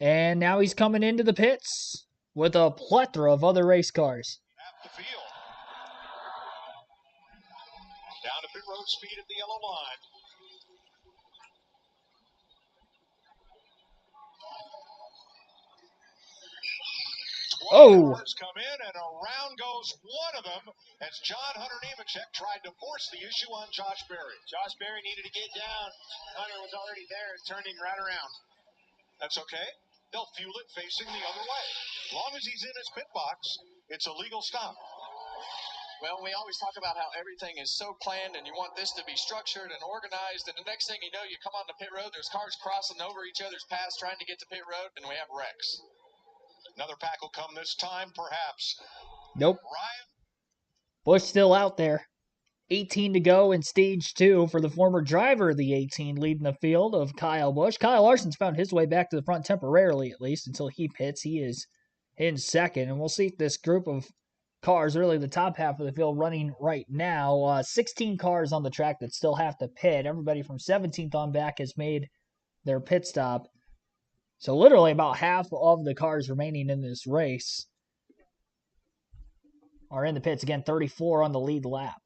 And now he's coming into the pits with a plethora of other race cars. Half the field. Down to pit road speed at the yellow line. Oh, Cars come in, and around goes one of them as John Hunter Nemechek tried to force the issue on Josh Berry. Josh Berry needed to get down. Hunter was already there and turned him right around. That's okay. They'll fuel it facing the other way. As long as he's in his pit box, it's a legal stop. Well, we always talk about how everything is so planned and you want this to be structured and organized. And the next thing you know, you come on the pit road, there's cars crossing over each other's paths trying to get to pit road, and we have wrecks. Another pack will come this time, perhaps. nope. Ryan. Busch still out there. 18 to go in stage 2 for the former driver of the 18 leading the field of Kyle Busch. Kyle Larson's found his way back to the front temporarily, at least, until he pits. He is in second, and we'll see if this group of cars, really the top half of the field, running right now. 16 cars on the track that still have to pit. Everybody from 17th on back has made their pit stop. So literally about half of the cars remaining in this race are in the pits. Again, 34 on the lead lap.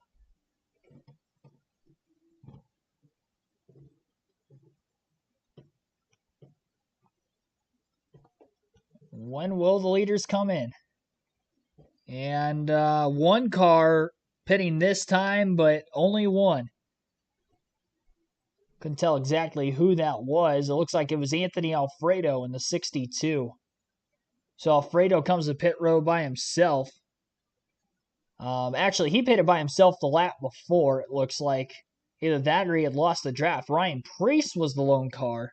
When will the leaders come in? And one car pitting this time, but only one. Couldn't tell exactly who that was. It looks like it was Anthony Alfredo in the 62. So Alfredo comes to pit road by himself. Actually, he pitted by himself the lap before, it looks like. Either that or he had lost the draft. Ryan Preece was the lone car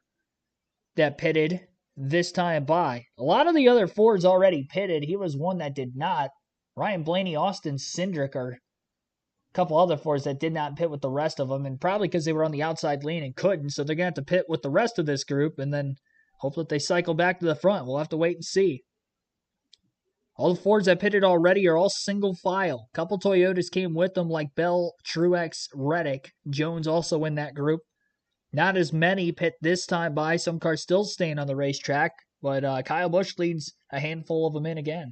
that pitted this time by. A lot of the other Fords already pitted. He was one that did not. Ryan Blaney, Austin Cindric are a couple other Fords that did not pit with the rest of them, and probably because they were on the outside lane and couldn't, so they're going to have to pit with the rest of this group and then hope that they cycle back to the front. We'll have to wait and see. All the Fords that pitted already are all single file. A couple Toyotas came with them, like Bell, Truex, Reddick. Jones also in that group. Not as many pit this time by. Some cars still staying on the racetrack, but Kyle Busch leads a handful of them in again.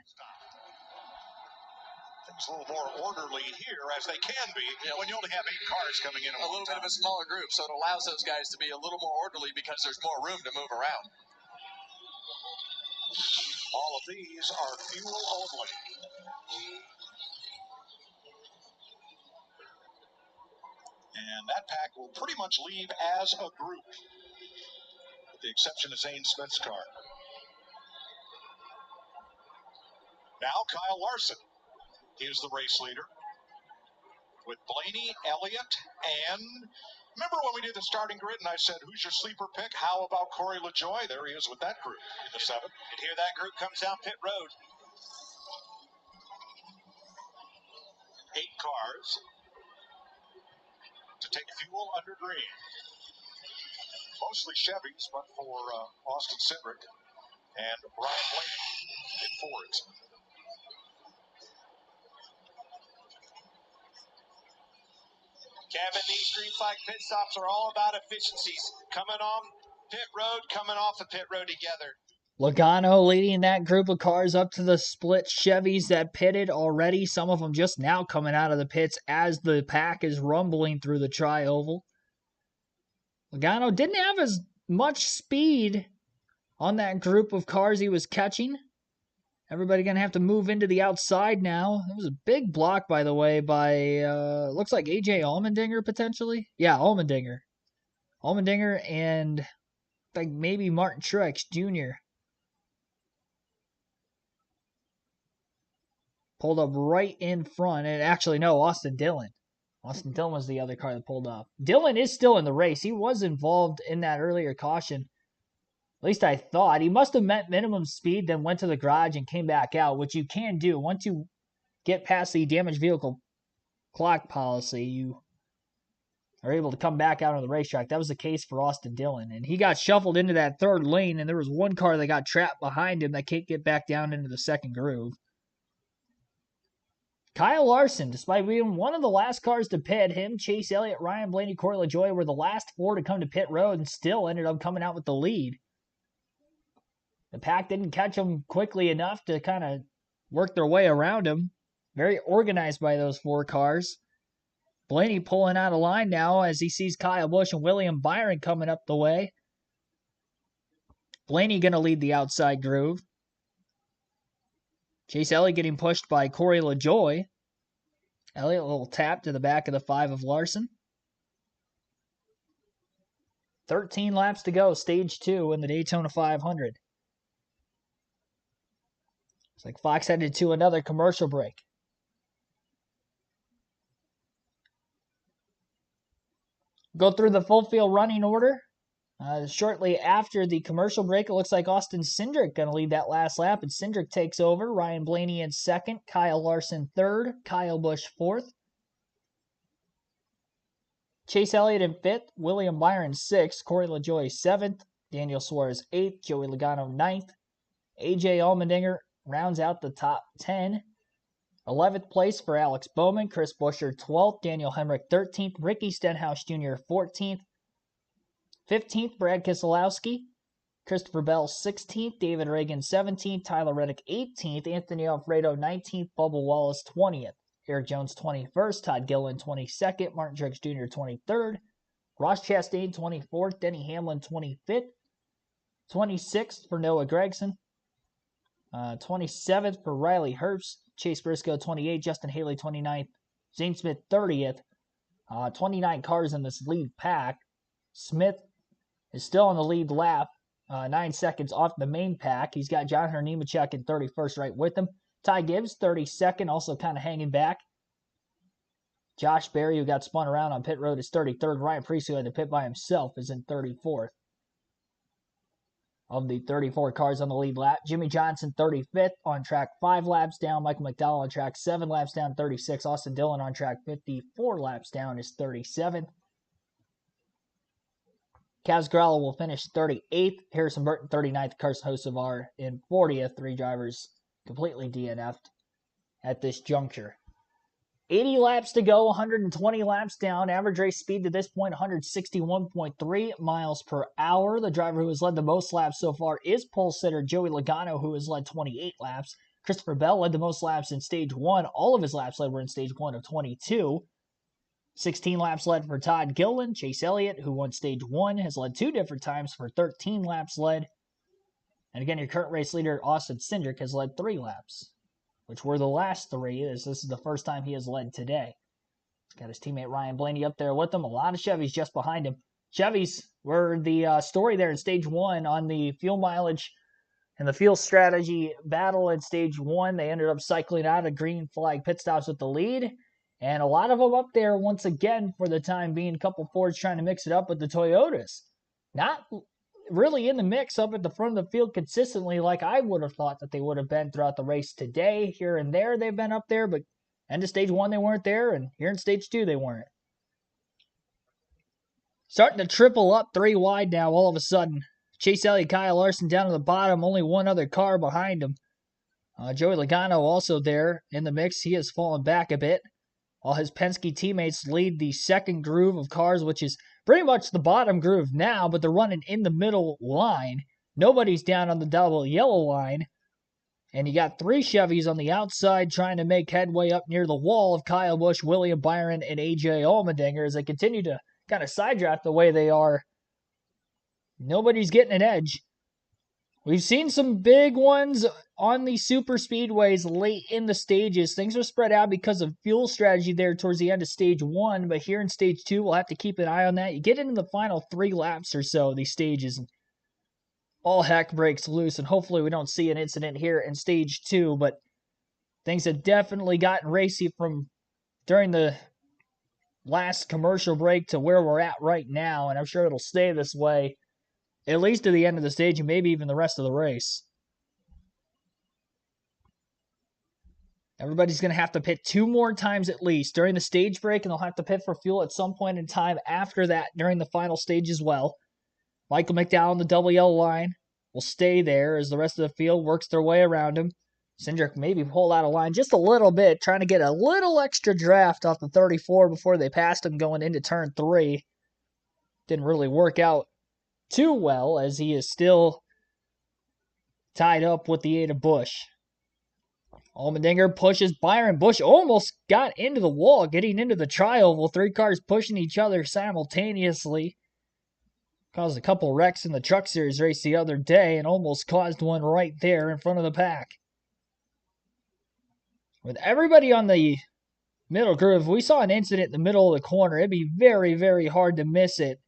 Things a little more orderly here, as they can be, when you only have 8 cars coming in. A little bit of a smaller group, so it allows those guys to be a little more orderly because there's more room to move around. All of these are fuel only. And that pack will pretty much leave as a group, with the exception of Zane Smith's car. Now Kyle Larson is the race leader, with Blaney, Elliott, and remember when we did the starting grid and I said, who's your sleeper pick? How about Corey LaJoie? There he is with that group in the 7. And here that group comes down pit road. 8 cars to take fuel under green. Mostly Chevys, but for Austin Cindric and Ryan Blaney in Fords. Kevin, these green flag pit stops are all about efficiencies. Coming on pit road, coming off the pit road together. Logano leading that group of cars up to the split Chevys that pitted already. Some of them just now coming out of the pits as the pack is rumbling through the tri-oval. Logano didn't have as much speed on that group of cars he was catching. Everybody going to have to move into the outside now. It was a big block, by the way, by, looks like A.J. Allmendinger, potentially. Yeah, Allmendinger. Allmendinger and, like, maybe Martin Truex Jr. Pulled up right in front. And actually, no, Austin Dillon. Austin Dillon was the other car that pulled up. Dillon is still in the race. He was involved in that earlier caution. At least I thought. He must have met minimum speed, then went to the garage and came back out, which you can do. Once you get past the damaged vehicle clock policy, you are able to come back out on the racetrack. That was the case for Austin Dillon. And he got shuffled into that third lane, and there was one car that got trapped behind him that can't get back down into the second groove. Kyle Larson, despite being one of the last cars to pit, him, Chase Elliott, Ryan Blaney, Corey LaJoie were the last 4 to come to pit road and still ended up coming out with the lead. The pack didn't catch them quickly enough to kind of work their way around him. Very organized by those 4 cars. Blaney pulling out of line now as he sees Kyle Busch and William Byron coming up the way. Blaney going to lead the outside groove. Chase Elliott getting pushed by Corey LaJoie. Elliott, a little tap to the back of the 5 of Larson. 13 laps to go, stage 2 in the Daytona 500. It's like Fox headed to another commercial break. Go through the full field running order. Shortly after the commercial break, it looks like Austin Cindric going to lead that last lap, and Cindric takes over. Ryan Blaney in second, Kyle Larson third, Kyle Busch fourth. Chase Elliott in fifth, William Byron sixth, Corey LaJoie seventh, Daniel Suarez eighth, Joey Logano ninth. AJ Allmendinger rounds out the top 10. 11th place for Alex Bowman, Chris Buescher 12th, Daniel Hemrick 13th, Ricky Stenhouse Jr. 14th. 15th, Brad Keselowski. Christopher Bell 16th, David Reagan 17th, Tyler Reddick 18th, Anthony Alfredo 19th, Bubba Wallace 20th, Eric Jones 21st, Todd Gilliland 22nd, Martin Truex Jr. 23rd, Ross Chastain 24th, Denny Hamlin 25th, 26th for Noah Gragson, 27th for Riley Herbst, Chase Briscoe 28th, Justin Haley 29th, Zane Smith 30th, 29 cars in this lead pack. Smith is still on the lead lap, 9 seconds off the main pack. He's got John Hunter Nemechek in 31st right with him. Ty Gibbs, 32nd, also kind of hanging back. Josh Berry, who got spun around on pit road, is 33rd. Ryan Preece, who had to pit by himself, is in 34th. Of the 34 cars on the lead lap, Jimmy Johnson, 35th, on track 5 laps down. Michael McDowell on track 7 laps down, 36. Austin Dillon on track 54 laps down is 37th. Kaz Gralla will finish 38th. Harrison Burton 39th. Carson Hocevar in 40th. 3 drivers completely DNF'd at this juncture. 80 laps to go, 120 laps down. Average race speed to this point, 161.3 miles per hour. The driver who has led the most laps so far is pole sitter Joey Logano, who has led 28 laps. Christopher Bell led the most laps in stage 1. All of his laps led were in stage 1 of 22. 16 laps led for Todd Gilliland. Chase Elliott, who won stage 1, has led 2 different times for 13 laps led. And again, your current race leader, Austin Cindric, has led 3 laps, which were the last 3, as this is the first time he has led today. Got his teammate Ryan Blaney up there with him. A lot of Chevys just behind him. Chevys were the story there in stage 1 on the fuel mileage and the fuel strategy battle in stage 1. They ended up cycling out of green flag pit stops with the lead. And a lot of them up there, once again, for the time being. A couple Fords trying to mix it up with the Toyotas. Not really in the mix up at the front of the field consistently like I would have thought that they would have been throughout the race today. Here and there they've been up there, but end of stage 1 they weren't there, and here in stage 2 they weren't. Starting to triple up 3 wide now all of a sudden. Chase Elliott, Kyle Larson down to the bottom, only one other car behind him. Joey Logano also there in the mix. He has fallen back a bit. All his Penske teammates lead the second groove of cars, which is pretty much the bottom groove now, but they're running in the middle line. Nobody's down on the double yellow line. And you got 3 Chevys on the outside trying to make headway up near the wall of Kyle Busch, William Byron, and AJ Allmendinger as they continue to kind of side draft the way they are. Nobody's getting an edge. We've seen some big ones on the super speedways late in the stages. Things are spread out because of fuel strategy there towards the end of stage 1, but here in stage 2, we'll have to keep an eye on that. You get into the final 3 laps or so of these stages, and all heck breaks loose, and hopefully we don't see an incident here in stage 2, but things have definitely gotten racy from during the last commercial break to where we're at right now, and I'm sure it'll stay this way at least to the end of the stage and maybe even the rest of the race. Everybody's going to have to pit 2 more times at least during the stage break, and they'll have to pit for fuel at some point in time after that during the final stage as well. Michael McDowell on the double yellow line will stay there as the rest of the field works their way around him. Cindric maybe pulled out of line just a little bit, trying to get a little extra draft off the 34 before they passed him going into turn 3. Didn't really work out too well as he is still tied up with the 8 of Busch. Allmendinger pushes Byron. Busch almost got into the wall, getting into the tri-oval. 3 cars pushing each other simultaneously. Caused a couple wrecks in the Truck Series race the other day and almost caused one right there in front of the pack. With everybody on the middle groove, if we saw an incident in the middle of the corner, it'd be very, very hard to miss it.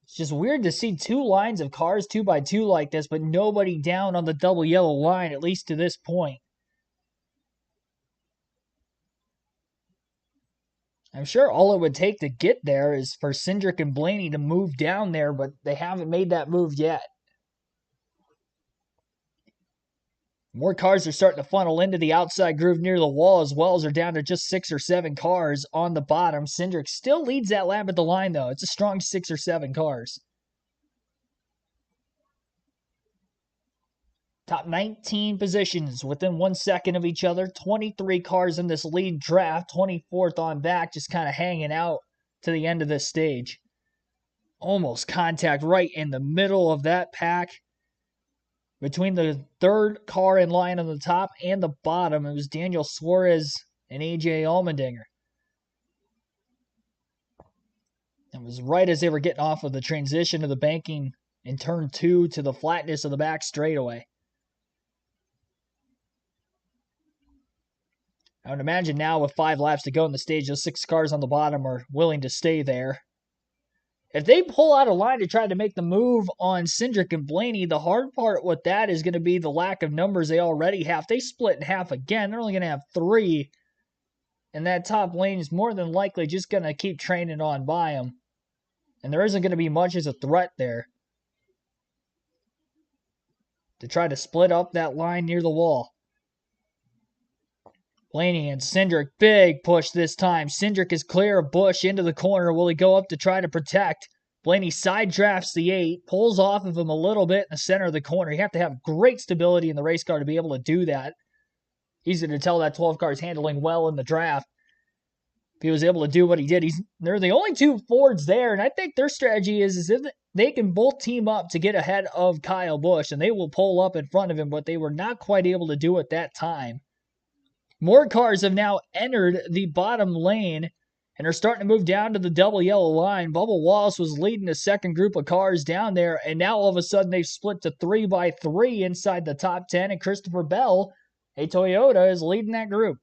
It's just weird to see two lines of cars 2x2 like this, but nobody down on the double yellow line, at least to this point. I'm sure all it would take to get there is for Cindric and Blaney to move down there, but they haven't made that move yet. More cars are starting to funnel into the outside groove near the wall, as well as are down to just 6 or 7 cars on the bottom. Cindric still leads that lap at the line, though. It's a strong 6 or 7 cars. Top 19 positions within 1 second of each other. 23 cars in this lead draft. 24th on back, just kind of hanging out to the end of this stage. Almost contact right in the middle of that pack. Between the third car in line on the top and the bottom, it was Daniel Suarez and AJ Allmendinger. It was right as they were getting off of the transition of the banking in turn 2 to the flatness of the back straightaway. I would imagine now with 5 laps to go in the stage, those 6 cars on the bottom are willing to stay there. If they pull out a line to try to make the move on Cindric and Blaney, the hard part with that is going to be the lack of numbers they already have. If they split in half again, they're only going to have 3. And that top lane is more than likely just going to keep training on by them. And there isn't going to be much as a threat there to try to split up that line near the wall. Blaney and Cindric, big push this time. Cindric is clear of Busch into the corner. Will he go up to try to protect? Blaney side drafts the 8, pulls off of him a little bit in the center of the corner. You have to have great stability in the race car to be able to do that. Easy to tell that 12 car is handling well in the draft. If he was able to do what he did, they're the only 2 Fords there, and I think their strategy is if they can both team up to get ahead of Kyle Busch, and they will pull up in front of him, but they were not quite able to do it that time. More cars have now entered the bottom lane and are starting to move down to the double yellow line. Bubba Wallace was leading the second group of cars down there, and now all of a sudden they've split to 3x3 inside the top 10, and Christopher Bell, a Toyota, is leading that group.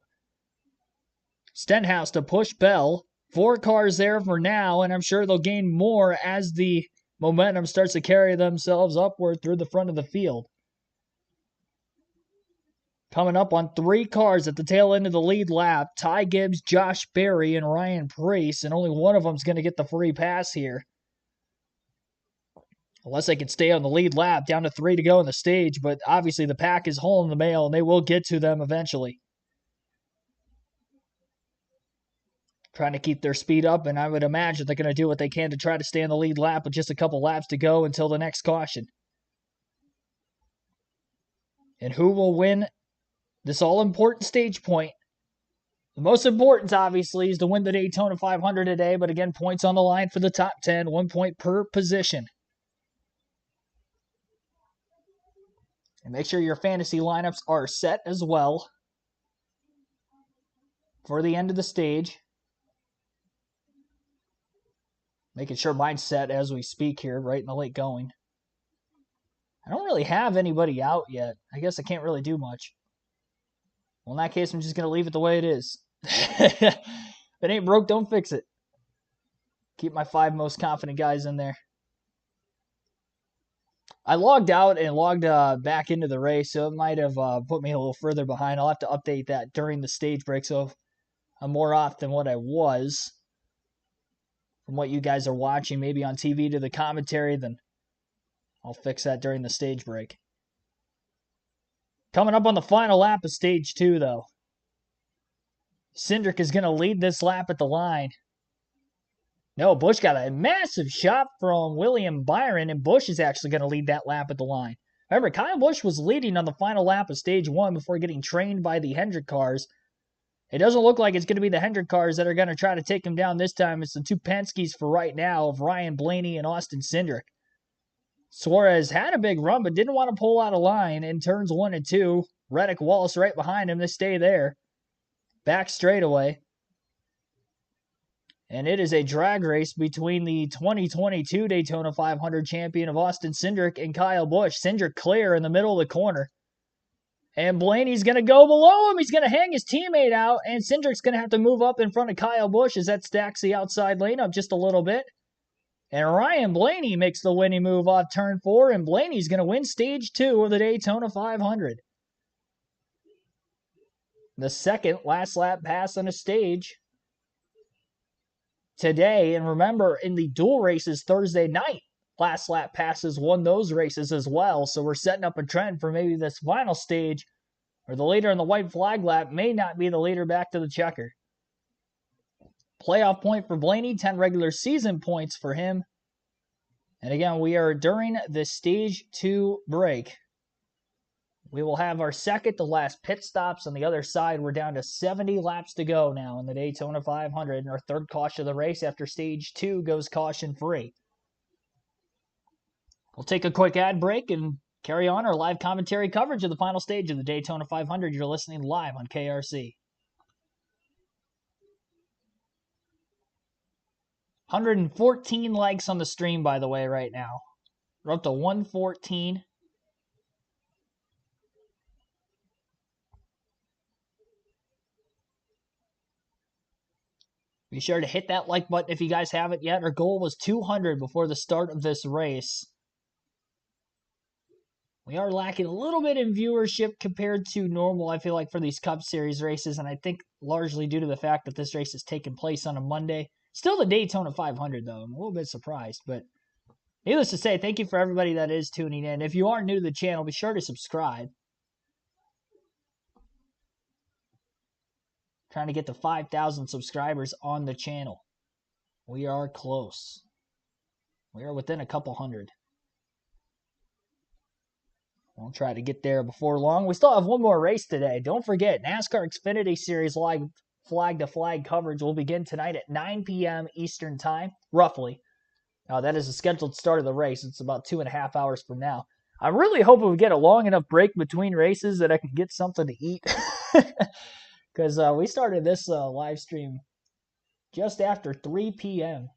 Stenhouse to push Bell. 4 cars there for now, and I'm sure they'll gain more as the momentum starts to carry themselves upward through the front of the field. Coming up on 3 cars at the tail end of the lead lap, Ty Gibbs, Josh Berry, and Ryan Preece, and only one of them is going to get the free pass here. Unless they can stay on the lead lap, down to 3 to go in the stage, but obviously the pack is hauling the mail, and they will get to them eventually. Trying to keep their speed up, and I would imagine they're going to do what they can to try to stay on the lead lap with just a couple laps to go until the next caution. And who will win this all-important stage point? The most important, obviously, is to win the Daytona 500 today, but again, points on the line for the top 10, 1 point per position. And make sure your fantasy lineups are set as well for the end of the stage. Making sure mine's set as we speak here, right in the late going. I don't really have anybody out yet. I guess I can't really do much. Well, in that case, I'm just going to leave it the way it is. If it ain't broke, don't fix it. Keep my 5 most confident guys in there. I logged out and logged back into the race, so it might have put me a little further behind. I'll have to update that during the stage break, so I'm more off than what I was. From what you guys are watching, maybe on TV to the commentary, then I'll fix that during the stage break. Coming up on the final lap of stage 2, though. Cindric is going to lead this lap at the line. No, Busch got a massive shot from William Byron, and Busch is actually going to lead that lap at the line. Remember, Kyle Busch was leading on the final lap of stage 1 before getting trained by the Hendrick cars. It doesn't look like it's going to be the Hendrick cars that are going to try to take him down this time. It's the 2 Penske's for right now of Ryan Blaney and Austin Cindric. Suarez had a big run, but didn't want to pull out a line in turns 1 and 2. Reddick Wallace right behind him to stay there. Back straightaway. And it is a drag race between the 2022 Daytona 500 champion of Austin Cindric and Kyle Busch. Cindric clear in the middle of the corner. And Blaney's going to go below him. He's going to hang his teammate out, and Cindric's going to have to move up in front of Kyle Busch as that stacks the outside lane up just a little bit. And Ryan Blaney makes the winning move off turn 4, and Blaney's going to win stage 2 of the Daytona 500. The second last lap pass on a stage today. And remember, in the dual races Thursday night, last lap passes won those races as well. So we're setting up a trend for maybe this final stage, or the leader in the white flag lap may not be the leader back to the checker. Playoff point for Blaney, 10 regular season points for him. And again, we are during the stage 2 break. We will have our second to last pit stops on the other side. We're down to 70 laps to go now in the Daytona 500. And our third caution of the race after stage 2 goes caution free. We'll take a quick ad break and carry on our live commentary coverage of the final stage of the Daytona 500. You're listening live on KRC. 114 likes on the stream, by the way, right now. We're up to 114. Be sure to hit that like button if you guys haven't yet. Our goal was 200 before the start of this race. We are lacking a little bit in viewership compared to normal, I feel like, for these Cup Series races, and I think largely due to the fact that this race is taking place on a Monday. Still the Daytona 500, though. I'm a little bit surprised, but needless to say, thank you for everybody that is tuning in. If you are new to the channel, be sure to subscribe. Trying to get to 5,000 subscribers on the channel. We are close. We are within a couple hundred. We'll try to get there before long. We still have one more race today. Don't forget, NASCAR Xfinity Series live flag-to-flag coverage will begin tonight at 9 p.m. Eastern Time, roughly. That is the scheduled start of the race. It's about 2.5 hours from now. I'm really hoping we get a long enough break between races that I can get something to eat. Because we started this live stream just after 3 p.m.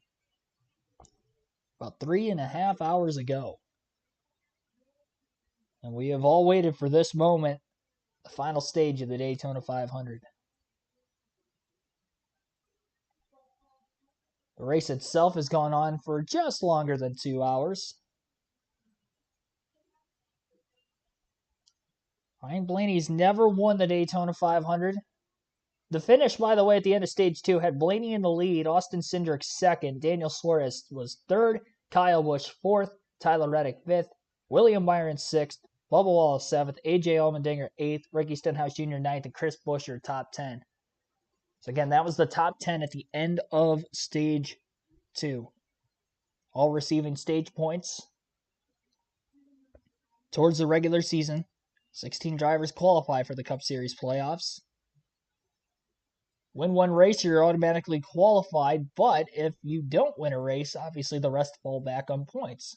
About 3.5 hours ago. And we have all waited for this moment, the final stage of the Daytona 500. The race itself has gone on for just longer than 2 hours. Ryan Blaney's never won the Daytona 500. The finish, by the way, at the end of stage 2 had Blaney in the lead, Austin Cindric second, Daniel Suarez was third, Kyle Busch fourth, Tyler Reddick fifth, William Byron sixth, Bubba Wallace seventh, AJ Allmendinger eighth, Ricky Stenhouse Jr. ninth, and Chris Buescher top 10. So again, that was the top 10 at the end of stage 2. All receiving stage points towards the regular season. 16 drivers qualify for the Cup Series playoffs. Win one race, you're automatically qualified, but if you don't win a race, obviously the rest fall back on points.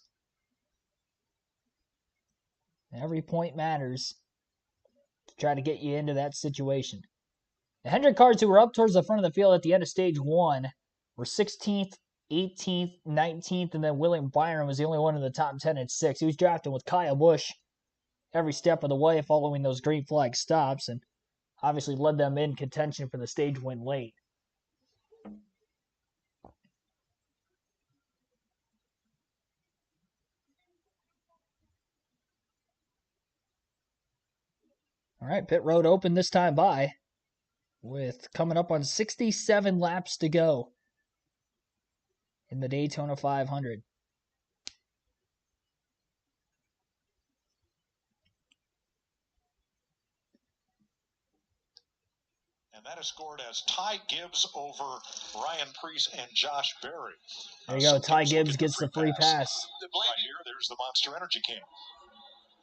Every point matters to try to get you into that situation. The Hendrick cars who were up towards the front of the field at the end of stage 1 were 16th, 18th, 19th, and then William Byron was the only one in the top 10 at 6. He was drafting with Kyle Busch every step of the way following those green flag stops, and obviously led them in contention for the stage win late. All right, pit road open this time by, with coming up on 67 laps to go in the Daytona 500. And that is scored as Ty Gibbs over Ryan Preece and Josh Berry. There you go. Ty Gibbs gets the free pass. Right here, there's the Monster Energy can.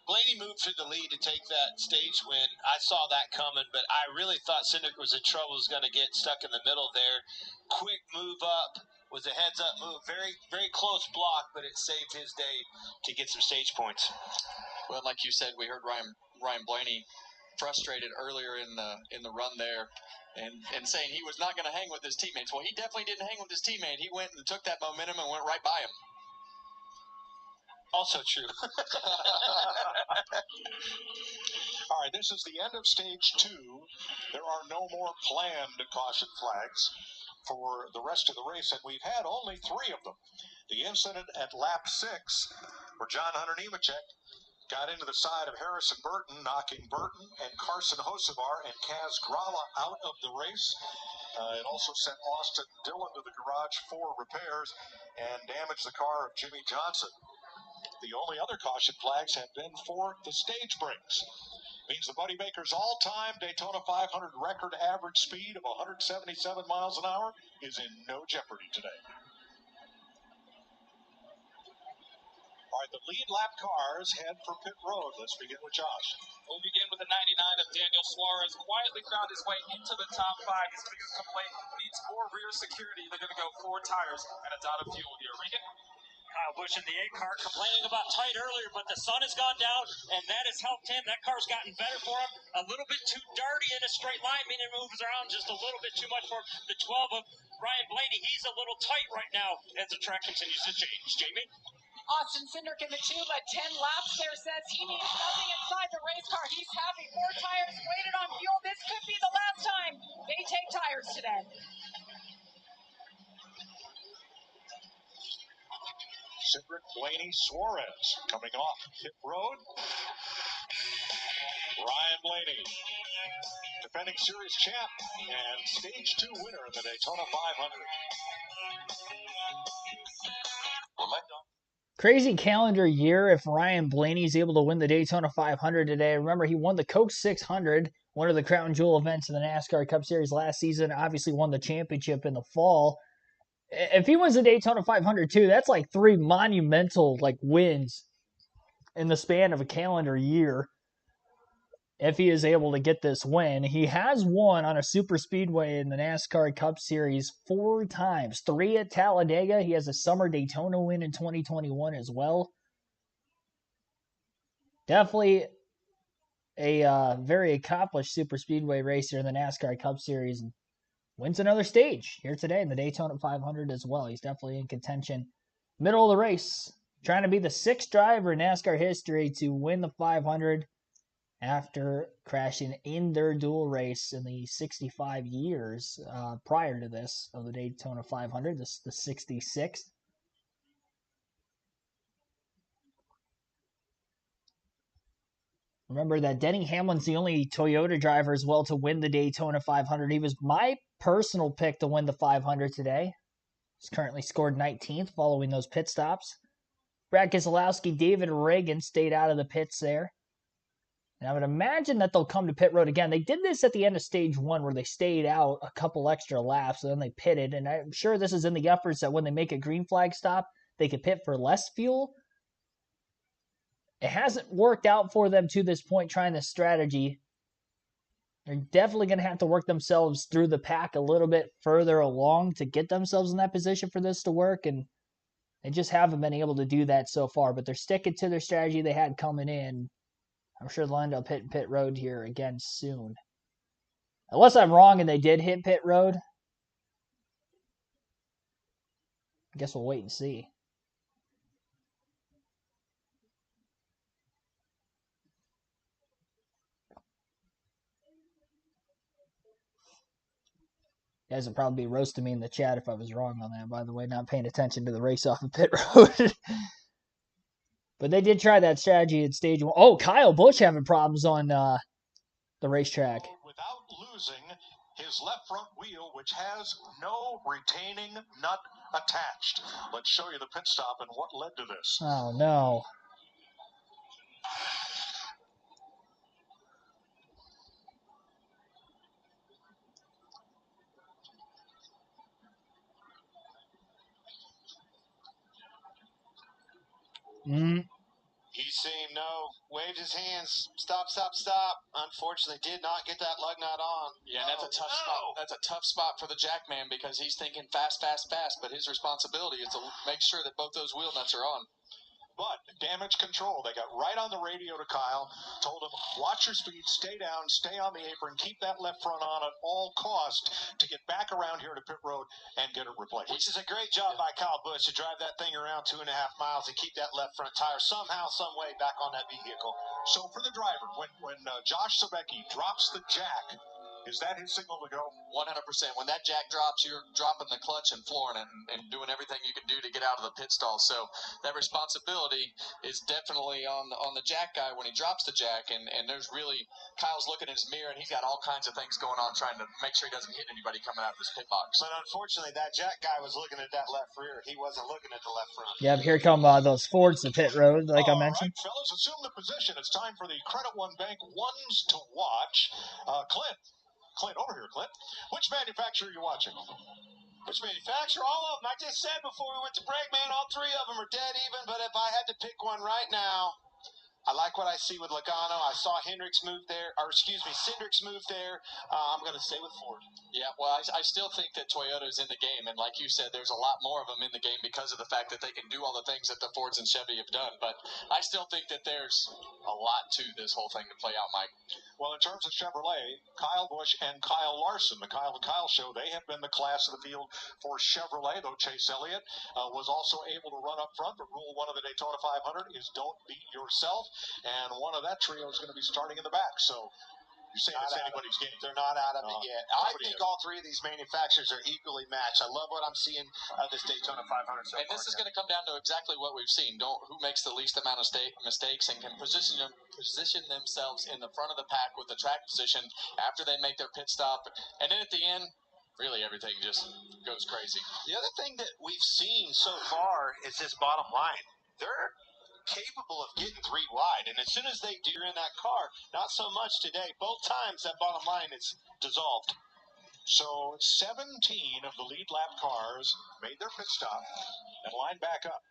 Blaney moved to the lead to take that stage win. I saw that coming, but I really thought Cindric was in trouble, was going to get stuck in the middle there. Quick move up, was a heads-up move. Very, very close block, but it saved his day to get some stage points. Well, like you said, we heard Ryan Blaney frustrated earlier in the run there, and saying he was not going to hang with his teammates. Well, he definitely didn't hang with his teammate. He went and took that momentum and went right by him. Also true. All right, this is the end of stage 2. There are no more planned caution flags for the rest of the race, and we've had only 3 of them. The incident at lap 6, where John Hunter Nemechek got into the side of Harrison Burton, knocking Burton and Carson Hocevar and Kaz Grala out of the race. It also sent Austin Dillon to the garage for repairs and damaged the car of Jimmy Johnson. The only other caution flags have been for the stage breaks. Means the Buddy Baker's all-time Daytona 500 record average speed of 177 miles an hour is in no jeopardy today. All right, the lead lap cars head for pit road. Let's begin with Josh. We'll begin with the 99 of Daniel Suarez. Quietly found his way into the top 5. He's going to come late. Needs more rear security. They're going to go 4 tires and a dot of fuel here. Regan? Kyle Busch in the 8 car complaining about tight earlier, but the sun has gone down, and that has helped him. That car's gotten better for him. A little bit too dirty in a straight line, meaning it moves around just a little bit too much for him. The 12 of Ryan Blaney, he's a little tight right now as the track continues to change. Jamie? Austin Cindric in the 2 led 10 laps there, says he needs nothing inside the race car. He's happy. 4 tires, waited on fuel. This could be the last time they take tires today. Cindric, Blaney, Suarez coming off pit road. Ryan Blaney, defending series champ and stage 2 winner in the Daytona 500. Crazy calendar year if Ryan Blaney's able to win the Daytona 500 today. Remember, he won the Coke 600, one of the crown jewel events in the NASCAR Cup Series last season. Obviously won the championship in the fall. If he wins the Daytona 500 too, that's like 3 monumental wins in the span of a calendar year. If he is able to get this win, he has won on a super speedway in the NASCAR Cup Series 4 times. 3 at Talladega. He has a summer Daytona win in 2021 as well. Definitely a very accomplished super speedway racer in the NASCAR Cup Series. And wins another stage here today in the Daytona 500 as well. He's definitely in contention. Middle of the race, trying to be the 6th driver in NASCAR history to win the 500 after crashing in their dual race in the 65 years prior to this of the Daytona 500. This is the 66th. Remember that Denny Hamlin's the only Toyota driver as well to win the Daytona 500. He was my personal pick to win the 500 today. He's currently scored 19th following those pit stops. Brad Keselowski, David Reagan stayed out of the pits there. And I would imagine that they'll come to pit road again. They did this at the end of stage 1 where they stayed out a couple extra laps and then they pitted. And I'm sure this is in the efforts that when they make a green flag stop, they could pit for less fuel. It hasn't worked out for them to this point trying this strategy. They're definitely going to have to work themselves through the pack a little bit further along to get themselves in that position for this to work. And they just haven't been able to do that so far. But they're sticking to their strategy they had coming in. I'm sure they'll end up hitting pit road here again soon. Unless I'm wrong and they did hit pit road. I guess we'll wait and see. You guys would probably be roasting me in the chat if I was wrong on that, by the way, not paying attention to the race off of pit road. But they did try that strategy at stage 1. Oh, Kyle Busch having problems on the racetrack. Without losing his left front wheel, which has no retaining nut attached. Let's show you the pit stop and what led to this. Oh, no. He's saying no, waved his hands, stop, stop, stop. Unfortunately, did not get that lug nut on. Yeah, that's a tough spot. That's a tough spot for the Jackman because he's thinking fast, fast, fast, but his responsibility is to make sure that both those wheel nuts are on. But damage control, they got right on the radio to Kyle, told him, watch your speed, stay down, stay on the apron, keep that left front on at all cost to get back around here to pit road and get it replaced. Which is a great job by Kyle Busch to drive that thing around 2.5 miles and keep that left front tire somehow, some way back on that vehicle. So for the driver, when Josh Sabecki drops the jack, is that his signal to go? 100%. When that jack drops, you're dropping the clutch and flooring it and doing everything you can do to get out of the pit stall. So that responsibility is definitely on the jack guy when he drops the jack. And there's really, Kyle's looking at his mirror, and he's got all kinds of things going on trying to make sure he doesn't hit anybody coming out of this pit box. But unfortunately, that jack guy was looking at that left rear. He wasn't looking at the left front. Yeah, here come those Fords to pit road, like I mentioned. All right, fellas, assume the position. It's time for the Credit One Bank ones to watch. Clint, over here, Clint. Which manufacturer are you watching? Which manufacturer? All of them. I just said before we went to break, man, all three of them are dead even. But if I had to pick one right now, I like what I see with Logano. I saw Cindric's move there. I'm going to stay with Ford. Yeah, well, I still think that Toyota's in the game. And like you said, there's a lot more of them in the game because of the fact that they can do all the things that the Fords and Chevy have done. But I still think that there's a lot to this whole thing to play out, Mike. Well, in terms of Chevrolet, Kyle Busch and Kyle Larson, the Kyle and Kyle show, they have been the class of the field for Chevrolet, though Chase Elliott was also able to run up front. But rule one of the Daytona 500 is don't beat yourself. And one of that trio is going to be starting in the back. So you're saying it's anybody's game. They're not out of it yet. I think all three of these manufacturers are equally matched. I love what I'm seeing of this Daytona 500 so far. And this is going to come down to exactly what we've seen. Who makes the least amount of mistakes and can position themselves in the front of the pack with the track position after they make their pit stop. And then at the end, really everything just goes crazy. The other thing that we've seen so far is this bottom line. They're capable of getting three wide, and as soon as they do in that car, not so much today. Both times that bottom line is dissolved. So 17 of the lead lap cars made their pit stop and lined back up.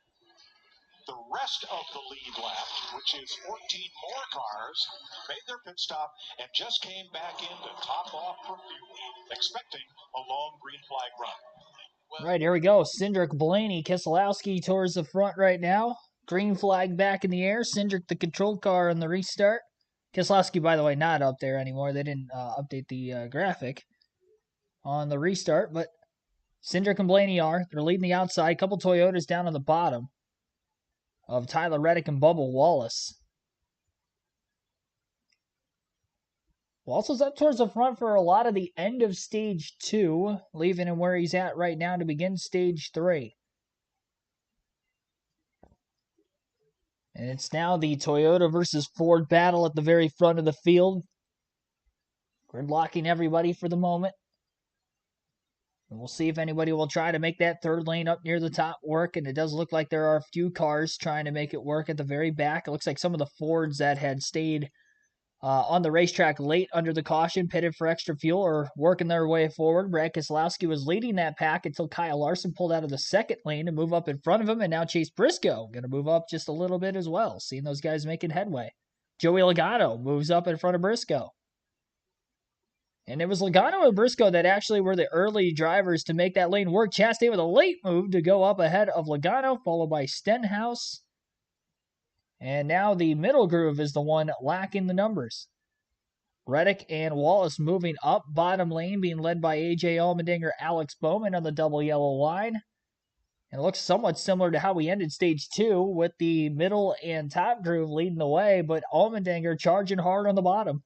The rest of the lead lap, which is 14 more cars, made their pit stop and just came back in to top off for fuel, expecting a long green flag run. Right, here we go. Cindric, Blaney, Keselowski towards the front right now. Green flag back in the air. Cindric, the control car on the restart. Keselowski, by the way, not up there anymore. They didn't update the graphic on the restart, but Cindric and Blaney are. They're leading the outside. Couple Toyotas down on the bottom of Tyler Reddick and Bubba Wallace. Wallace up towards the front for a lot of the end of Stage 2, leaving him where he's at right now to begin Stage 3. And it's now the Toyota versus Ford battle at the very front of the field. Gridlocking everybody for the moment. And we'll see if anybody will try to make that third lane up near the top work. And it does look like there are a few cars trying to make it work at the very back. It looks like some of the Fords that had stayed on the racetrack late under the caution, pitted for extra fuel, or working their way forward. Brad Keselowski was leading that pack until Kyle Larson pulled out of the second lane to move up in front of him, and now Chase Briscoe going to move up just a little bit as well. Seeing those guys making headway. Joey Logano moves up in front of Briscoe. And it was Logano and Briscoe that actually were the early drivers to make that lane work. Chastain with a late move to go up ahead of Logano, followed by Stenhouse. And now the middle groove is the one lacking the numbers. Reddick and Wallace moving up bottom lane, being led by A.J. Allmendinger, Alex Bowman on the double yellow line. And it looks somewhat similar to how we ended Stage 2 with the middle and top groove leading the way, but Allmendinger charging hard on the bottom.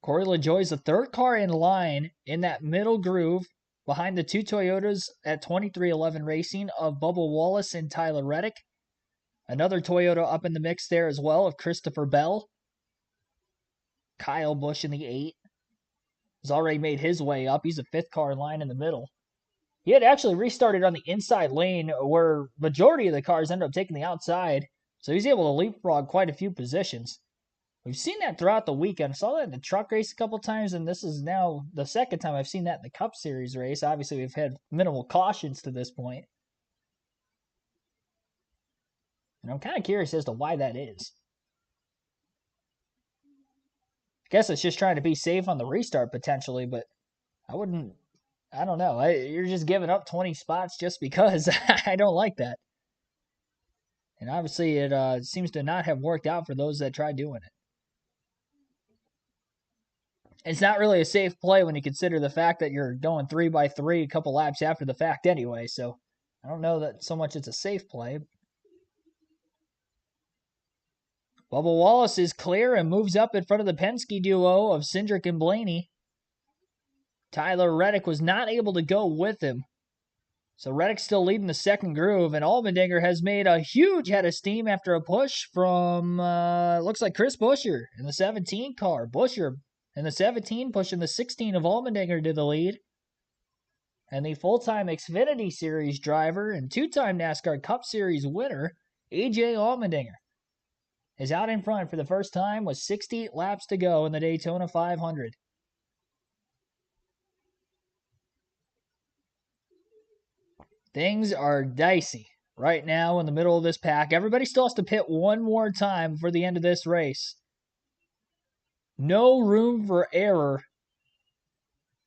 Corey LaJoie's the third car in line in that middle groove, behind the two Toyotas at 2311 Racing of Bubba Wallace and Tyler Reddick. Another Toyota up in the mix there as well of Christopher Bell. Kyle Busch in the 8 has already made his way up. He's a fifth car in line in the middle. He had actually restarted on the inside lane where majority of the cars ended up taking the outside, so he's able to leapfrog quite a few positions. We've seen that throughout the weekend. I saw that in the truck race a couple times, and this is now the second time I've seen that in the Cup Series race. Obviously, we've had minimal cautions to this point. And I'm kind of curious as to why that is. I guess it's just trying to be safe on the restart potentially, but I I don't know. You're just giving up 20 spots just because. I don't like that. And obviously, it seems to not have worked out for those that tried doing it. It's not really a safe play when you consider the fact that you're going 3x3 a couple laps after the fact anyway. So I don't know that so much it's a safe play. Bubba Wallace is clear and moves up in front of the Penske duo of Cindric and Blaney. Tyler Reddick was not able to go with him. So Reddick's still leading the second groove, and Allmendinger has made a huge head of steam after a push from, looks like Chris Buescher in the 17 car. Buescher in the 17 pushing the 16 of Allmendinger to the lead. And the full-time Xfinity Series driver and two-time NASCAR Cup Series winner, A.J. Allmendinger, is out in front for the first time with 68 laps to go in the Daytona 500. Things are dicey right now in the middle of this pack. Everybody still has to pit one more time for the end of this race. No room for error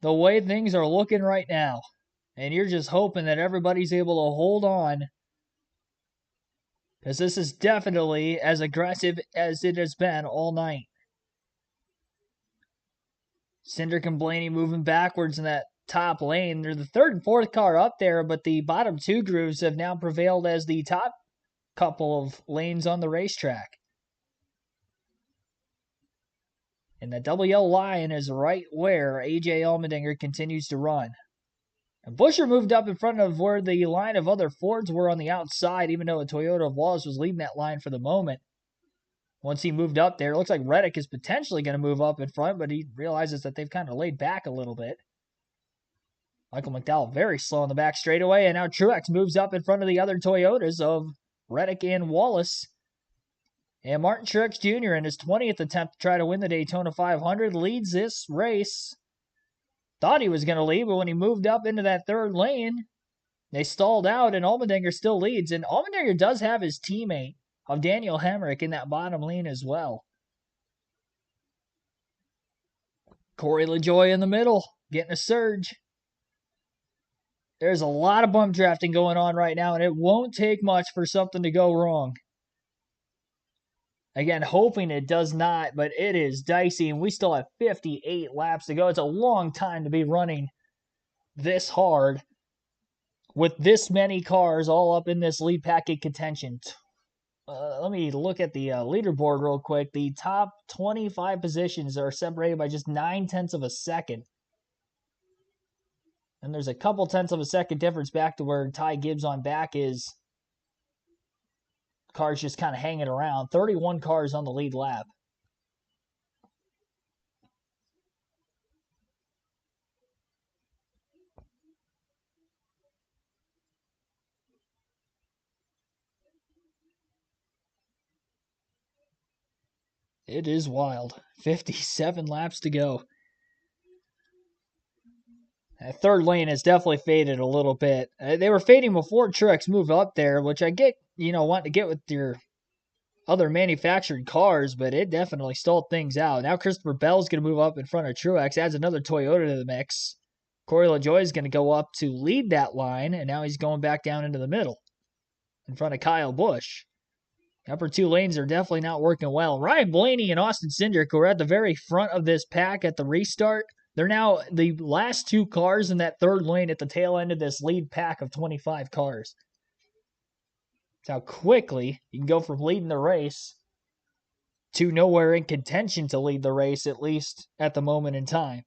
the way things are looking right now. And you're just hoping that everybody's able to hold on, because this is definitely as aggressive as it has been all night. Cindric and Blaney moving backwards in that top lane. They're the third and fourth car up there, but the bottom two grooves have now prevailed as the top couple of lanes on the racetrack. And the double yellow line is right where A.J. Allmendinger continues to run. And Buescher moved up in front of where the line of other Fords were on the outside, even though a Toyota of Wallace was leading that line for the moment. Once he moved up there, it looks like Reddick is potentially going to move up in front, but he realizes that they've kind of laid back a little bit. Michael McDowell very slow on the back straightaway, and now Truex moves up in front of the other Toyotas of Reddick and Wallace. And Martin Truex Jr. in his 20th attempt to try to win the Daytona 500 leads this race. Thought he was going to lead, but when he moved up into that third lane, they stalled out, and Allmendinger still leads. And Allmendinger does have his teammate of Daniel Hemrick in that bottom lane as well. Corey LaJoie in the middle, getting a surge. There's a lot of bump drafting going on right now, and it won't take much for something to go wrong. Again, hoping it does not, but it is dicey, and we still have 58 laps to go. It's a long time to be running this hard with this many cars all up in this lead packet contention. Let me look at the leaderboard real quick. The top 25 positions are separated by just 9/10 of a second. And there's a couple tenths of a second difference back to where Ty Gibbs on back is. Cars just kind of hanging around. 31 cars on the lead lap. It is wild. 57 laps to go. That third lane has definitely faded a little bit. They were fading before Truex moved up there, which I get, wanting to get with your other manufactured cars, but it definitely stalled things out. Now Christopher Bell's going to move up in front of Truex, adds another Toyota to the mix. Corey LaJoie is going to go up to lead that line, and now he's going back down into the middle in front of Kyle Busch. Upper two lanes are definitely not working well. Ryan Blaney and Austin Cindric, who are at the very front of this pack at the restart, they're now the last two cars in that third lane at the tail end of this lead pack of 25 cars. That's how quickly you can go from leading the race to nowhere in contention to lead the race, at least at the moment in time.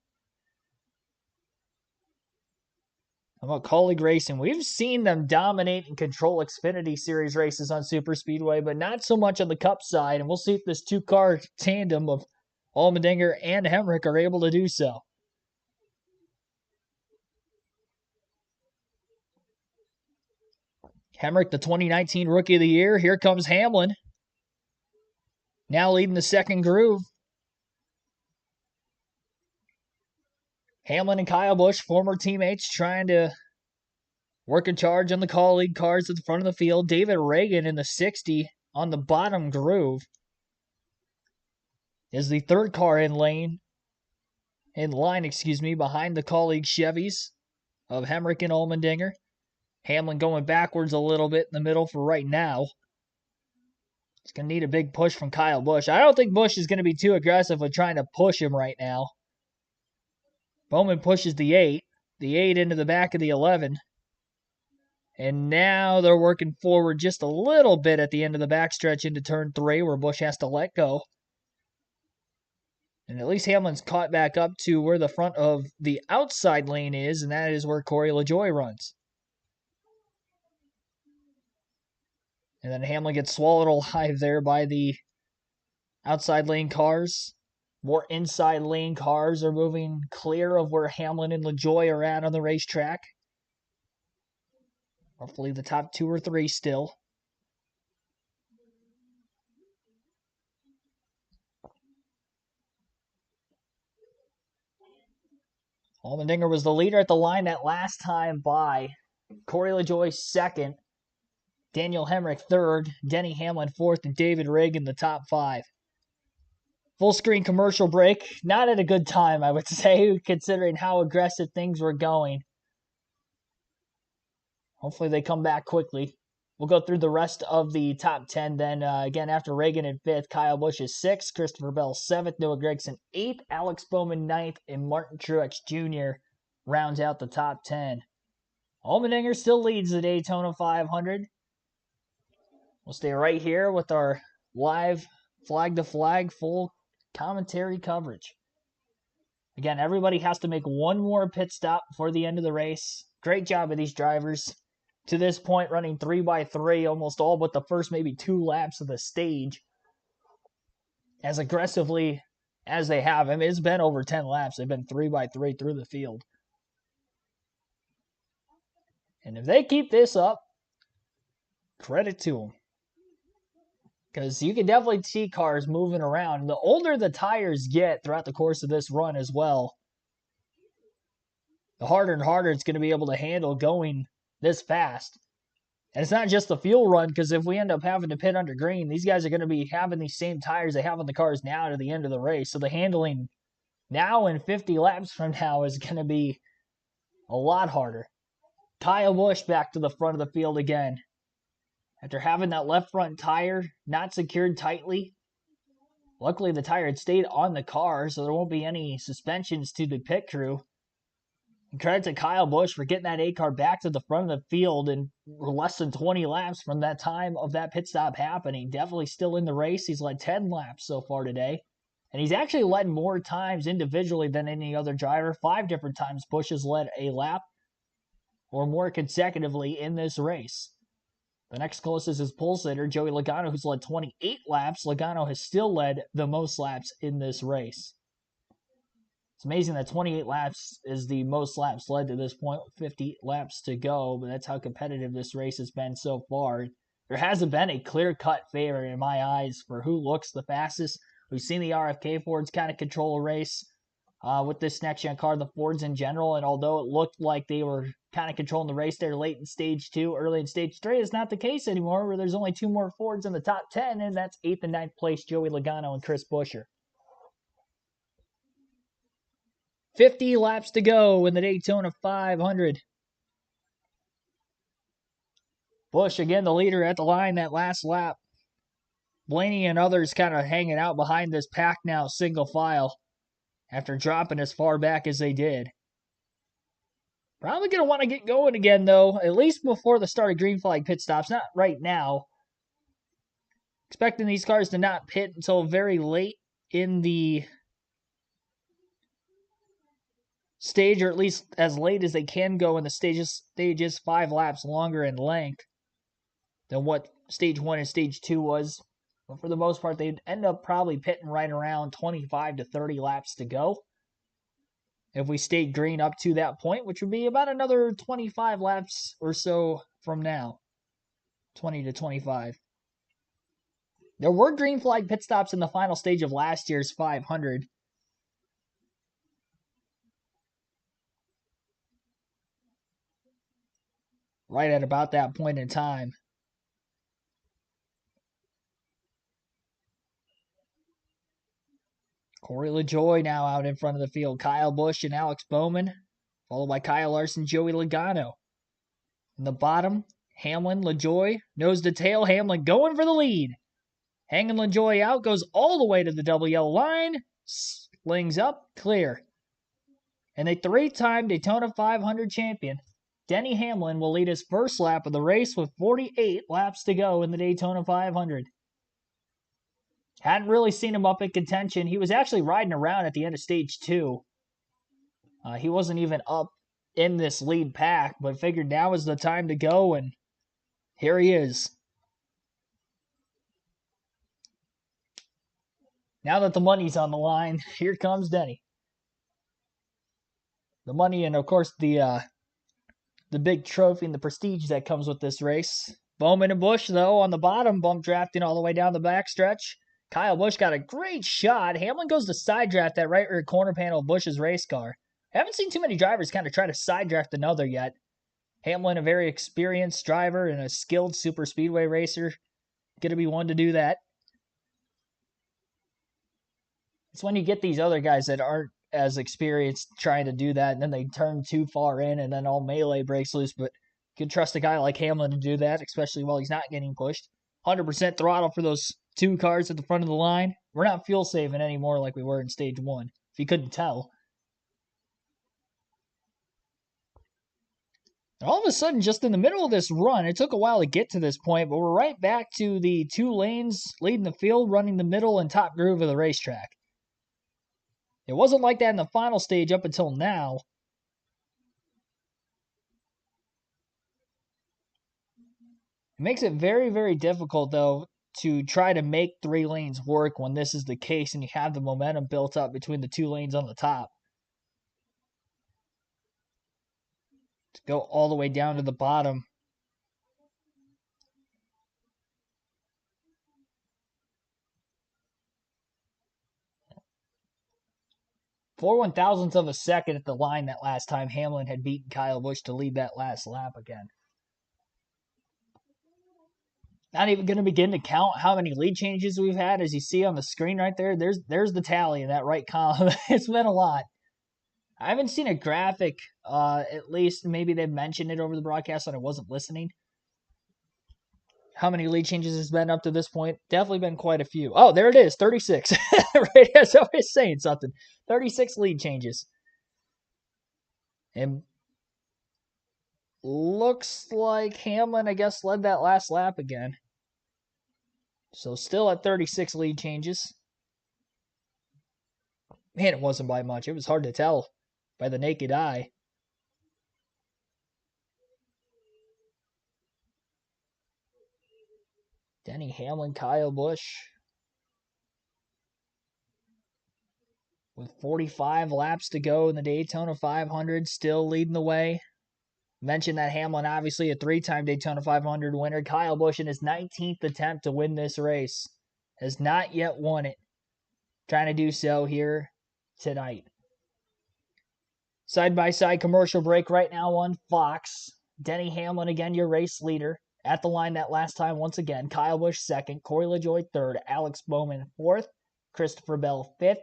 How about Colleague Racing? We've seen them dominate and control Xfinity Series races on Super Speedway, but not so much on the Cup side, and we'll see if this two-car tandem of Allmendinger and Hemrick are able to do so. Hemrick, the 2019 Rookie of the Year. Here comes Hamlin. Now leading the second groove. Hamlin and Kyle Busch, former teammates, trying to work in charge on the colleague cars at the front of the field. David Reagan in the 60 on the bottom groove is the third car in line, behind the colleague Chevys. of Hemrick and Allmendinger. Hamlin going backwards a little bit in the middle for right now. He's going to need a big push from Kyle Busch. I don't think Busch is going to be too aggressive with trying to push him right now. Bowman pushes the 8. The 8 into the back of the 11. And now they're working forward just a little bit at the end of the backstretch into turn 3 where Busch has to let go. And at least Hamlin's caught back up to where the front of the outside lane is, and that is where Corey LaJoie runs. And then Hamlin gets swallowed alive there by the outside lane cars. More inside lane cars are moving clear of where Hamlin and LaJoie are at on the racetrack. Hopefully the top 2 or 3 still. Allmendinger was the leader at the line that last time by. Corey LaJoie second. Daniel Hemrick third. Denny Hamlin fourth. And David Rigg in the top 5. Full screen commercial break. Not at a good time, I would say, considering how aggressive things were going. Hopefully they come back quickly. We'll go through the rest of the top 10 then. Again, after Reagan in 5th, Kyle Busch is 6th, Christopher Bell 7th, Noah Gragson 8th, Alex Bowman 9th, and Martin Truex Jr. rounds out the top 10. Allmendinger still leads the Daytona 500. We'll stay right here with our live flag-to-flag full commentary coverage. Again, everybody has to make one more pit stop before the end of the race. Great job of these drivers. To this point, running 3x3, almost all but the first maybe 2 laps of the stage. As aggressively as they have. I mean, it's been over 10 laps. They've been 3x3 through the field. And if they keep this up, credit to them. Because you can definitely see cars moving around. The older the tires get throughout the course of this run as well, the harder and harder it's going to be able to handle going this fast. And it's not just the fuel run, because if we end up having to pit under green, these guys are going to be having these same tires they have on the cars now to the end of the race. So the handling now and 50 laps from now is going to be a lot harder. Kyle Busch back to the front of the field again. After having that left front tire not secured tightly, luckily the tire had stayed on the car, so there won't be any suspensions to the pit crew. And credit to Kyle Busch for getting that A car back to the front of the field in less than 20 laps from that time of that pit stop happening. Definitely still in the race. He's led 10 laps so far today. And he's actually led more times individually than any other driver. 5 different times Busch has led a lap or more consecutively in this race. The next closest is pole sitter Joey Logano, who's led 28 laps. Logano has still led the most laps in this race. It's amazing that 28 laps is the most laps led to this point, with 50 laps to go, but that's how competitive this race has been so far. There hasn't been a clear-cut favorite in my eyes for who looks the fastest. We've seen the RFK Fords kind of control a race with this next-gen car, the Fords in general, and although it looked like they were kind of controlling the race there late in Stage 2, early in Stage 3, it's not the case anymore, where there's only 2 more Fords in the top 10, and that's 8th and 9th place Joey Logano and Chris Buescher. 50 laps to go in the Daytona 500. Busch, again, the leader at the line that last lap. Blaney and others kind of hanging out behind this pack now, single file, after dropping as far back as they did. Probably going to want to get going again, though, at least before the start of green flag pit stops. Not right now. Expecting these cars to not pit until very late in the stage, or at least as late as they can go in the stages 5 laps longer in length than what stage 1 and stage 2 was. But for the most part, they'd end up probably pitting right around 25 to 30 laps to go if we stayed green up to that point, which would be about another 25 laps or so from now. 20 to 25. There were green flag pit stops in the final stage of last year's 500. Right at about that point in time. Corey LaJoie now out in front of the field. Kyle Busch and Alex Bowman followed by Kyle Larson, Joey Logano. In the bottom, Hamlin, LaJoy, nose to tail, Hamlin going for the lead. Hanging LaJoy out, goes all the way to the double yellow line, slings up, clear. And a three-time Daytona 500 champion, Denny Hamlin, will lead his first lap of the race with 48 laps to go in the Daytona 500. Hadn't really seen him up in contention. He was actually riding around at the end of stage 2. He wasn't even up in this lead pack, but figured now is the time to go, and here he is. Now that the money's on the line, here comes Denny. The money and, of course, the big trophy and the prestige that comes with this race. Bowman and Busch, though, on the bottom, bump drafting all the way down the backstretch. Kyle Busch got a great shot. Hamlin goes to side draft that right rear corner panel of Busch's race car. I haven't seen too many drivers kind of try to side draft another yet. Hamlin, a very experienced driver and a skilled super speedway racer, going to be one to do that. It's when you get these other guys that aren't as experienced trying to do that, and then they turn too far in, and then all melee breaks loose. But you can trust a guy like Hamlin to do that, especially while he's not getting pushed. 100% throttle for those two cars at the front of the line. We're not fuel saving anymore like we were in stage 1, if you couldn't tell. All of a sudden, just in the middle of this run, it took a while to get to this point, but we're right back to the 2 lanes leading the field, running the middle and top groove of the racetrack. It wasn't like that in the final stage up until now. It makes it very, very difficult, though, to try to make 3 lanes work when this is the case and you have the momentum built up between the 2 lanes on the top. To go all the way down to the bottom. Four 1,000ths of a second at the line that last time Hamlin had beaten Kyle Busch to lead that last lap again. Not even going to begin to count how many lead changes we've had. As you see on the screen right there, there's the tally in that right column. It's been a lot. I haven't seen a graphic, at least maybe they mentioned it over the broadcast and I wasn't listening. How many lead changes has been up to this point? Definitely been quite a few. Oh, there it is, 36. Right, as I was saying something. 36 lead changes. And looks like Hamlin, I guess, led that last lap again. So still at 36 lead changes. Man, it wasn't by much. It was hard to tell by the naked eye. Denny Hamlin, Kyle Busch. With 45 laps to go in the Daytona 500, still leading the way. Mentioned that Hamlin, obviously a 3-time Daytona 500 winner. Kyle Busch in his 19th attempt to win this race. Has not yet won it. Trying to do so here tonight. Side-by-side commercial break right now on Fox. Denny Hamlin, again, your race leader. At the line that last time once again. Kyle Busch 2nd. Corey LaJoy 3rd. Alex Bowman 4th. Christopher Bell 5th.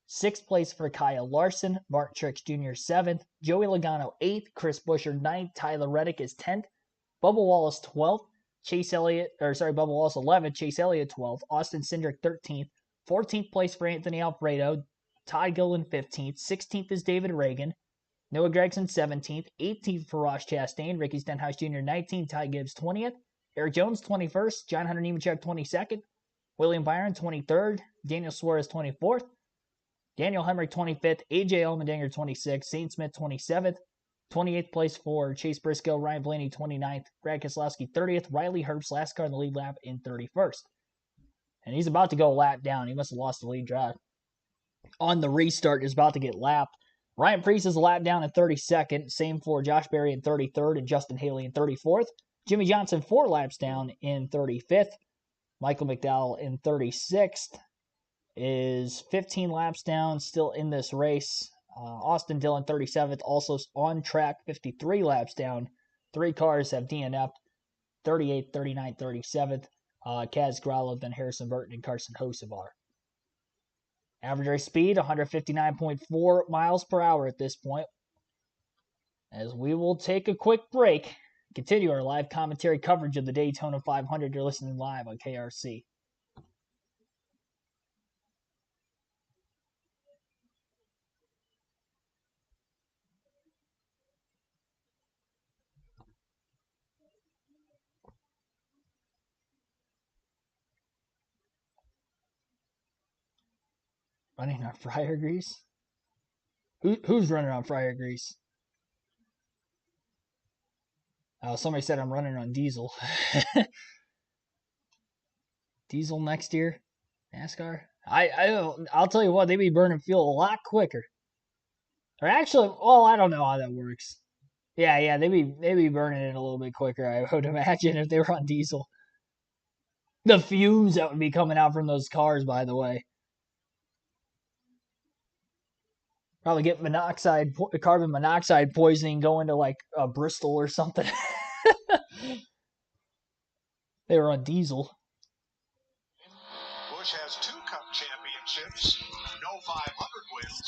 6th place for Kyle Larson. Mark Truex Jr. 7th. Joey Logano 8th. Chris Buescher 9th. Tyler Reddick is 10th. Bubba Wallace 12th. Bubba Wallace 11th. Chase Elliott 12th. Austin Cindric 13th. 14th place for Anthony Alfredo. Todd Gilliland 15th. 16th is David Reagan. Noah Gragson 17th. 18th for Ross Chastain. Ricky Stenhouse Jr. 19th. Ty Gibbs 20th. Eric Jones 21st. John Hunter Nemechek 22nd. William Byron 23rd. Daniel Suarez 24th. Daniel Hemrick 25th. AJ Allmendinger 26th. Zane Smith 27th. 28th place for Chase Briscoe. Ryan Blaney 29th. Brad Keselowski 30th. Riley Herbst last car in the lead lap in 31st. And he's about to go a lap down. He must have lost the lead drive. On the restart, is about to get lapped. Ryan Preece is a lap down in 32nd. Same for Josh Berry in 33rd and Justin Haley in 34th. Jimmy Johnson 4 laps down in 35th. Michael McDowell in 36th is 15 laps down, still in this race. Austin Dillon 37th, also on track, 53 laps down. 3 cars have DNF'd, 38th, 39th, 37th. Kaz Grala, then Harrison Burton, and Carson Hocevar. Average race speed, 159.4 miles per hour at this point. as we will take a quick break, continue our live commentary coverage of the Daytona 500. You're listening live on KRC. Running on fryer grease? Who's running on fryer grease? Oh, somebody said I'm running on diesel. Diesel next year? NASCAR? I'll tell you what, they be burning fuel a lot quicker. Or actually, well, I don't know how that works. Yeah, they be burning it a little bit quicker, I would imagine, if they were on diesel. The fumes that would be coming out from those cars, by the way. Probably get carbon monoxide poisoning going to like Bristol or something. They were on diesel. Busch has 2 Cup championships, no 500 wins,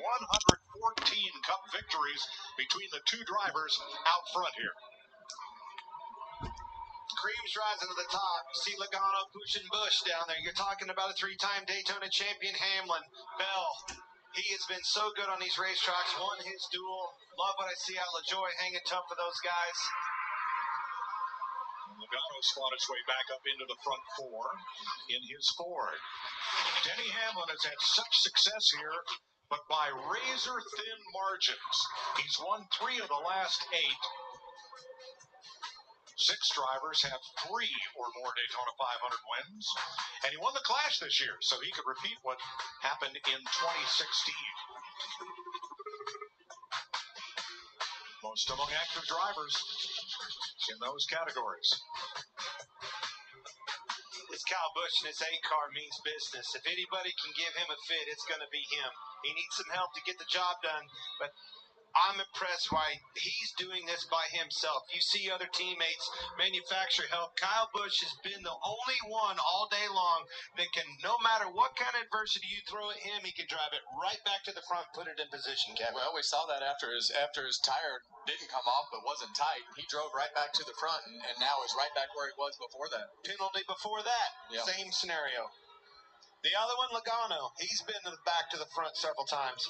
114 Cup victories between the 2 drivers out front here. Creams rising to the top. See Logano pushing Busch down there. You're talking about a 3-time Daytona champion, Hamlin. Bell, he has been so good on these racetracks. Won his duel. Love what I see out of LaJoy hanging tough for those guys. Logano's fought his way back up into the front 4 in his Ford. Denny Hamlin has had such success here, but by razor-thin margins. He's won 3 of the last 8. 6 drivers have 3 or more Daytona 500 wins, and he won the Clash this year, so he could repeat what happened in 2016. Most among active drivers in those categories. This Kyle Busch and his 8-car means business. If anybody can give him a fit, it's going to be him. He needs some help to get the job done, but I'm impressed why he's doing this by himself. You see other teammates manufacture help. Kyle Busch has been the only one all day long that can, no matter what kind of adversity you throw at him, he can drive it right back to the front, put it in position, Kevin. Well, we saw that after his tire didn't come off but wasn't tight. He drove right back to the front and now is right back where he was before that. Penalty before that, yep. Same scenario. The other one, Logano, he's been back to the front several times.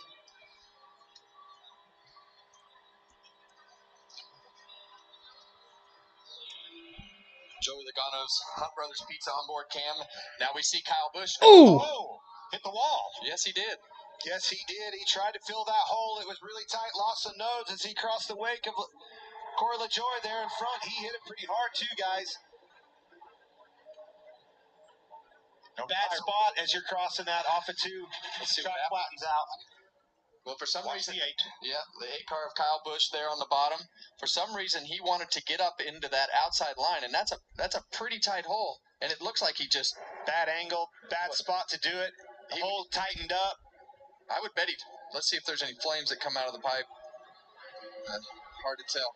Joey Logano's Hunt Brothers Pizza onboard cam. Now we see Kyle Busch. Ooh! Oh, hit the wall. Yes, he did. Yes, he did. He tried to fill that hole. It was really tight. Lost some nodes as he crossed the wake of Corey LaJoy there in front. He hit it pretty hard too, guys. Bad spot as you're crossing that off of 2. Track flattens out. Well, for some reason, the 8 car of Kyle Busch there on the bottom. For some reason, he wanted to get up into that outside line, and that's a pretty tight hole. And it looks like he just bad angle, bad spot to do it. The hole tightened up. I would bet he. Let's see if there's any flames that come out of the pipe. Hard to tell.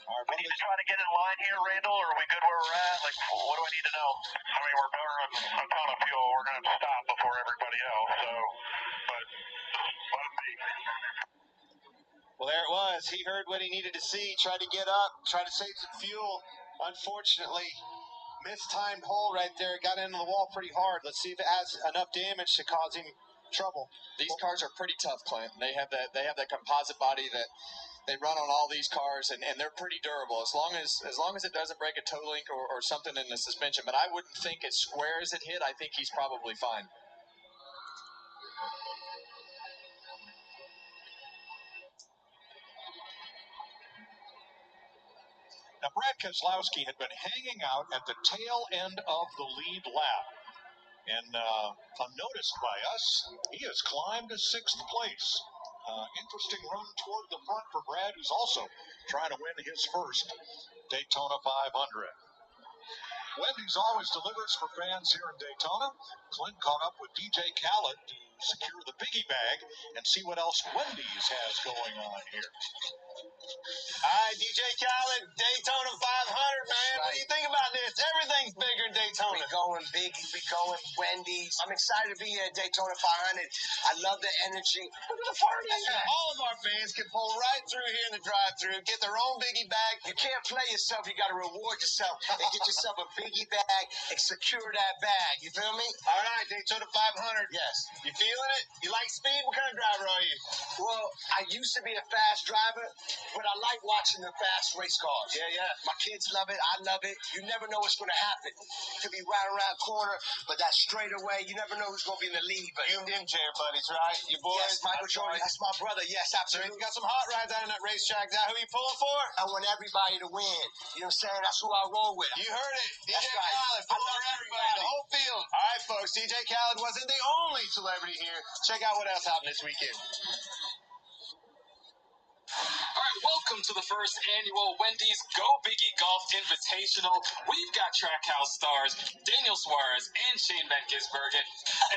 We need to try to get in line here, Randall, or are we good where we're at? Like, what do I need to know? I mean, we're burning a ton of fuel. We're going to stop before everybody else, so, but let them be. Well, there it was. He heard what he needed to see, tried to get up, tried to save some fuel. Unfortunately, mistimed hole right there. Got into the wall pretty hard. Let's see if it has enough damage to cause him trouble. These cars are pretty tough, Clint. They have that composite body that they run on all these cars, and they're pretty durable as long as it doesn't break a toe link or something in the suspension. But I wouldn't think as square as it hit. I think he's probably fine. Now, Brad Keselowski had been hanging out at the tail end of the lead lap. And unnoticed by us, he has climbed to 6th place. Interesting run toward the front for Brad, who's also trying to win his first Daytona 500. Wendy's always delivers for fans here in Daytona. Clint caught up with DJ Khaled to secure the piggy bag and see what else Wendy's has going on here. All right, DJ Khaled, Daytona 500, man. What do you think about this? Everything's bigger in Daytona. We going big, we going Wendy's. I'm excited to be here at Daytona 500. I love the energy. Look at the party. All of our fans can pull right through here in the drive-thru, get their own biggie bag. You can't play yourself. You got to reward yourself and get yourself a biggie bag and secure that bag. You feel me? All right, Daytona 500. Yes. You feeling it? You like speed? What kind of driver are you? Well, I used to be a fast driver, but I like watching the fast race cars. Yeah. My kids love it. I love it. You never know what's going to happen. It could be right around the corner, but that straightaway, you never know who's going to be in the lead. But You and MJ are buddies, right? Your boys? yes, Michael Jordan, that's my brother. Yes, So absolutely. you got some hot rides out on that racetrack. Is that who you pulling for? I want everybody to win. You know what I'm saying? That's who I roll with. You heard it. DJ That's right. Khaled, I pulling love for everybody, the whole field. All right, folks, DJ Khaled wasn't the only celebrity here. Check out what else happened this weekend. All right, welcome to the first annual Wendy's Go Biggie Golf Invitational. We've got Trackhouse stars Daniel Suarez and Shane Van Gisbergen.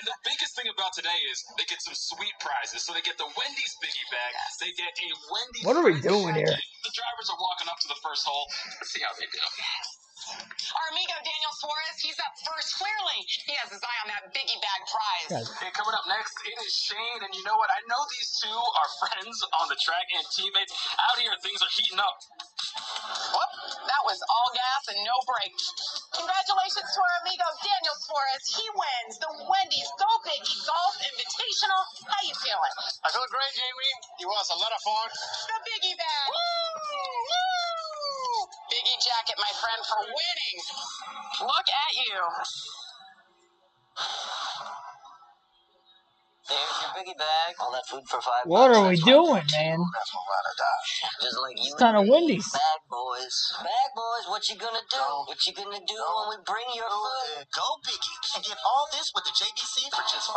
And the biggest thing about today is they get some sweet prizes. So they get the Wendy's Biggie Bag. They get a Wendy's... What are we doing here? The drivers are walking up to the first hole. Let's see how they do. Our amigo Daniel Suarez, he's up first. Clearly, he has his eye on that biggie bag prize. And coming up next, it is Shane. And you know what? I know these two are friends on the track and teammates. Out here, things are heating up. Whoop, that was all gas and no brakes. Congratulations to our amigo Daniel Suarez. He wins the Wendy's Go Biggie Golf Invitational. How you feeling? I feel great, Jamie. You was a lot of fun. The biggie bag. Woo! Biggie jacket, my friend, for winning. Look at you. There's your biggie bag. All that food for $5. What are we doing, man? That's what ride or die. Just like you. It's kind of Wendy's. Bag boys. Bag boys, what you gonna do? What you gonna do when we bring your food? Go biggie and get all this with the JBC for just $5.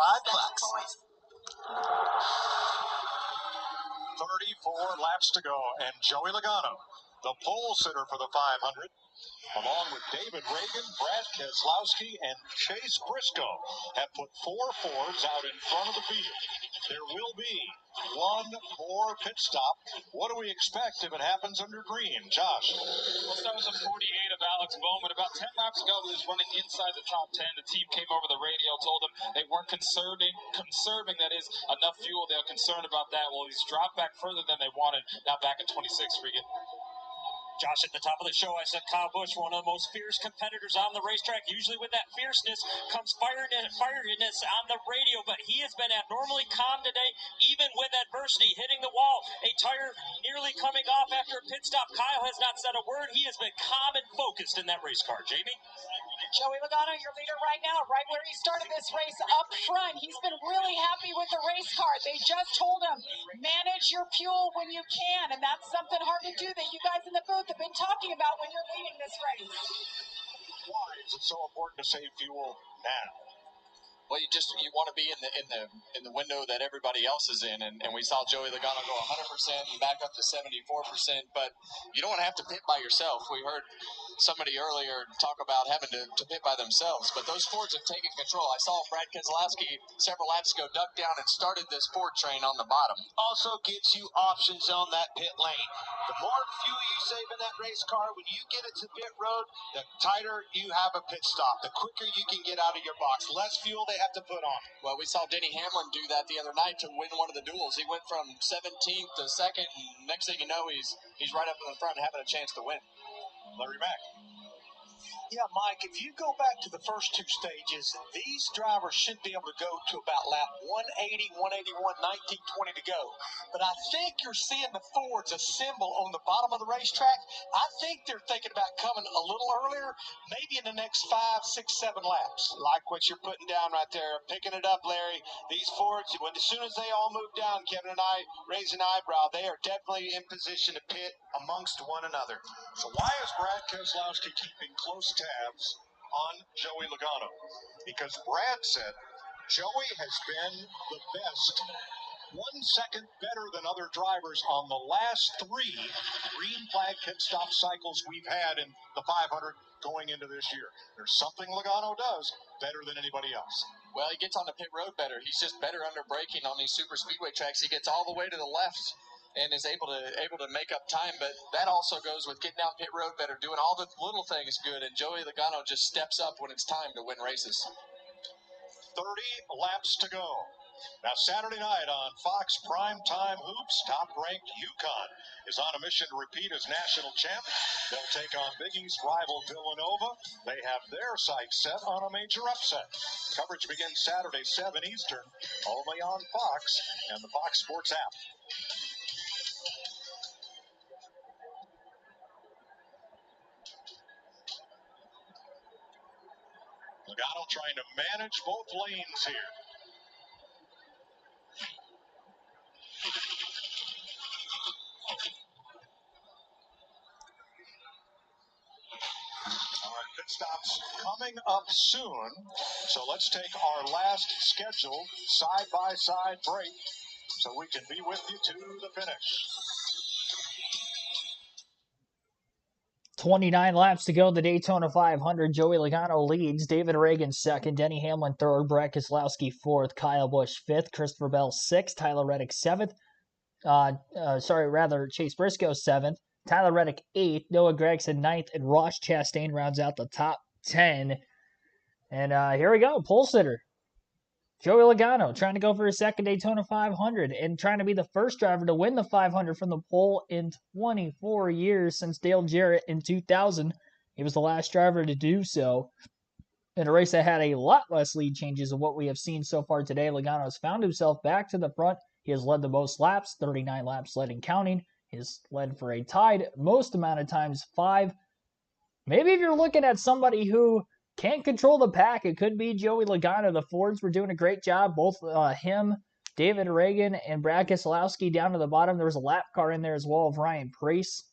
34 laps to go, and Joey Logano, the pole sitter for the 500, along with David Reagan, Brad Keselowski, and Chase Briscoe, have put 4 Fords out in front of the field. There will be one more pit stop. What do we expect if it happens under green? Josh? Well, that was a 48 of Alex Bowman. About 10 laps ago, he was running inside the top 10. The team came over the radio, told him they weren't conserving, that is, enough fuel. They were concerned about that. Well, he's dropped back further than they wanted. Now back at 26, Regan. Josh, at the top of the show, I said Kyle Busch, one of the most fierce competitors on the racetrack. Usually with that fierceness comes fieriness on the radio, but he has been abnormally calm today, even with adversity, hitting the wall, a tire nearly coming off after a pit stop. Kyle has not said a word. He has been calm and focused in that race car. Jamie? Joey Logano, your leader right now, right where he started this race up front. He's been really happy with the race car. They just told him, manage your fuel when you can, and that's something hard to do that you guys in the booth have been talking about when you're leading this race. Why is it so important to save fuel now? Well, you want to be in the window that everybody else is in, and we saw Joey Logano go 100% and back up to 74%, but you don't want to have to pit by yourself. We heard somebody earlier talk about having to pit by themselves, but those Fords have taken control. I saw Brad Keselowski several laps ago duck down and started this Ford train on the bottom. Also gets you options on that pit lane. The more fuel you save in that race car, when you get it to pit road, the tighter you have a pit stop, the quicker you can get out of your box. Less fuel they have to put on. Well, we saw Denny Hamlin do that the other night to win one of the duels. He went from 17th to 2nd, and next thing you know, he's right up in the front and having a chance to win. Larry Mack. Yeah, Mike, if you go back to the first two stages, these drivers should be able to go to about lap 180, 181, 1920 to go. But I think you're seeing the Fords assemble on the bottom of the racetrack. I think they're thinking about coming a little earlier, maybe in the next 5, 6, 7 laps. Like what you're putting down right there, picking it up, Larry. These Fords, as soon as they all move down, Kevin and I raise an eyebrow. They are definitely in position to pit amongst one another. So why is Brad Keselowski keeping close tabs on Joey Logano? Because Brad said Joey has been the best, 1 second better than other drivers on the last 3 green flag pit stop cycles we've had in the 500 going into this year. There's something Logano does better than anybody else. Well, he gets on the pit road better. He's just better under braking on these super speedway tracks. He gets all the way to the left and is able to make up time. But that also goes with getting out pit road better, doing all the little things good. And Joey Logano just steps up when it's time to win races. 30 laps to go. Now, Saturday night on Fox Primetime Hoops, top-ranked UConn is on a mission to repeat as national champ. They'll take on Big East rival Villanova. They have their sights set on a major upset. Coverage begins Saturday, 7 Eastern, only on Fox and the Fox Sports app. Logano trying to manage both lanes here. All right, pit stops coming up soon. So let's take our last scheduled side-by-side break so we can be with you to the finish. 29 laps to go. The Daytona 500. Joey Logano leads. David Reagan second. Denny Hamlin third. Brett Keselowski fourth. Kyle Busch fifth. Christopher Bell sixth. Tyler Reddick seventh. Chase Briscoe seventh. Tyler Reddick eighth. Noah Gragson ninth. And Ross Chastain rounds out the top 10. And here we go. Pole sitter. Joey Logano trying to go for his second Daytona 500 and trying to be the first driver to win the 500 from the pole in 24 years since Dale Jarrett in 2000. He was the last driver to do so. In a race that had a lot less lead changes than what we have seen so far today, Logano has found himself back to the front. He has led the most laps, 39 laps led and counting. He has led for a tied most amount of times, 5. Maybe if you're looking at somebody who can't control the pack, it could be Joey Logano. The Fords were doing a great job. Both him, David Reagan, and Brad Keselowski down to the bottom. There was a lap car in there as well of Ryan Preece.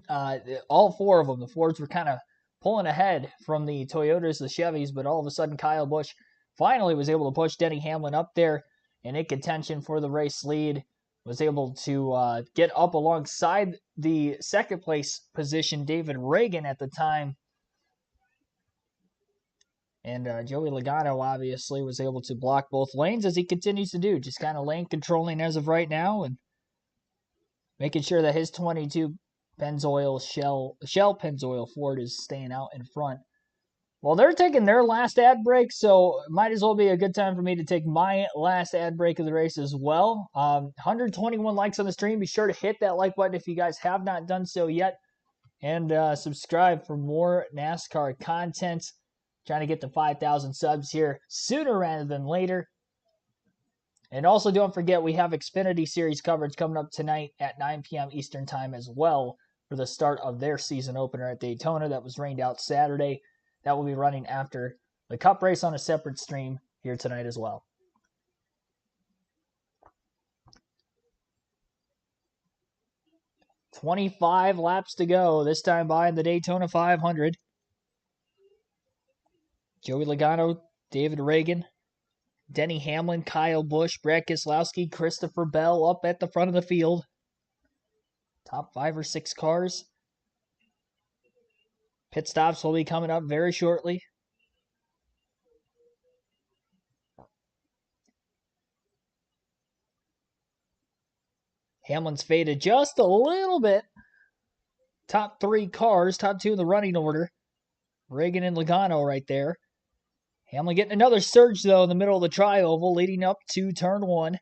All four of them, the Fords were kind of pulling ahead from the Toyotas, the Chevys, but all of a sudden Kyle Busch finally was able to push Denny Hamlin up there and in contention for the race lead. Was able to get up alongside the second place position, David Reagan at the time. And Joey Logano obviously was able to block both lanes as he continues to do, just kind of lane controlling as of right now and making sure that his 22 Pennzoil Shell Pennzoil Ford is staying out in front. Well, they're taking their last ad break, so it might as well be a good time for me to take my last ad break of the race as well. 121 likes on the stream. Be sure to hit that like button if you guys have not done so yet. And subscribe for more NASCAR content. Trying to get to 5,000 subs here sooner rather than later. And also don't forget we have Xfinity Series coverage coming up tonight at 9 p.m. Eastern Time as well for the start of their season opener at Daytona that was rained out Saturday. That will be running after the Cup race on a separate stream here tonight as well. $25 laps to go, this time behind the Daytona 500. Joey Logano, David Reagan, Denny Hamlin, Kyle Busch, Brad Keselowski, Christopher Bell up at the front of the field. Top 5 or 6 cars. Pit stops will be coming up very shortly. Hamlin's faded just a little bit. Top 3 cars, top 2 in the running order. Reagan and Logano right there. Hamlin getting another surge, though, in the middle of the tri-oval, leading up to turn 1.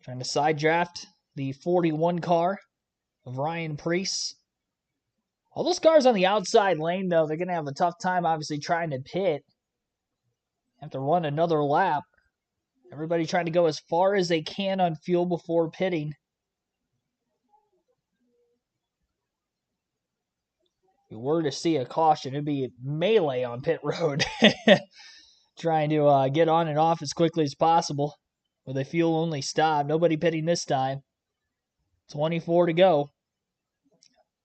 Trying to side draft the 41 car of Ryan Preece. All those cars on the outside lane, though, they're going to have a tough time, obviously, trying to pit. Have to run another lap. Everybody trying to go as far as they can on fuel before pitting. If we were to see a caution, it'd be melee on pit road. Trying to get on and off as quickly as possible with a fuel-only stop. Nobody pitting this time. 24 to go.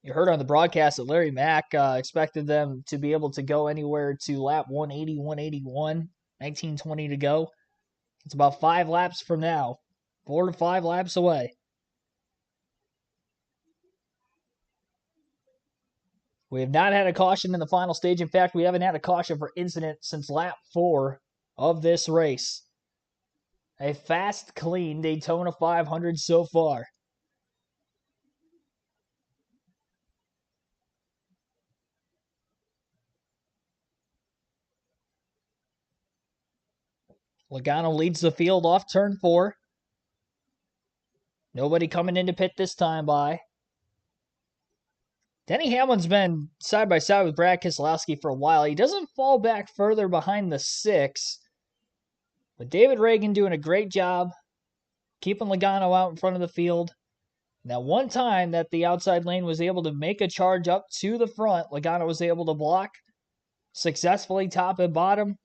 You heard on the broadcast that Larry Mack expected them to be able to go anywhere to lap 180, 181, 19:20 to go. It's about 5 laps from now. 4 to 5 laps away. We have not had a caution in the final stage. In fact, we haven't had a caution for incident since lap 4 of this race. A fast, clean Daytona 500 so far. Logano leads the field off turn 4. Nobody coming into pit this time by. Denny Hamlin's been side by side with Brad Keselowski for a while. He doesn't fall back further behind the 6. But David Reagan doing a great job keeping Logano out in front of the field. Now, one time that the outside lane was able to make a charge up to the front, Logano was able to block successfully top and bottom,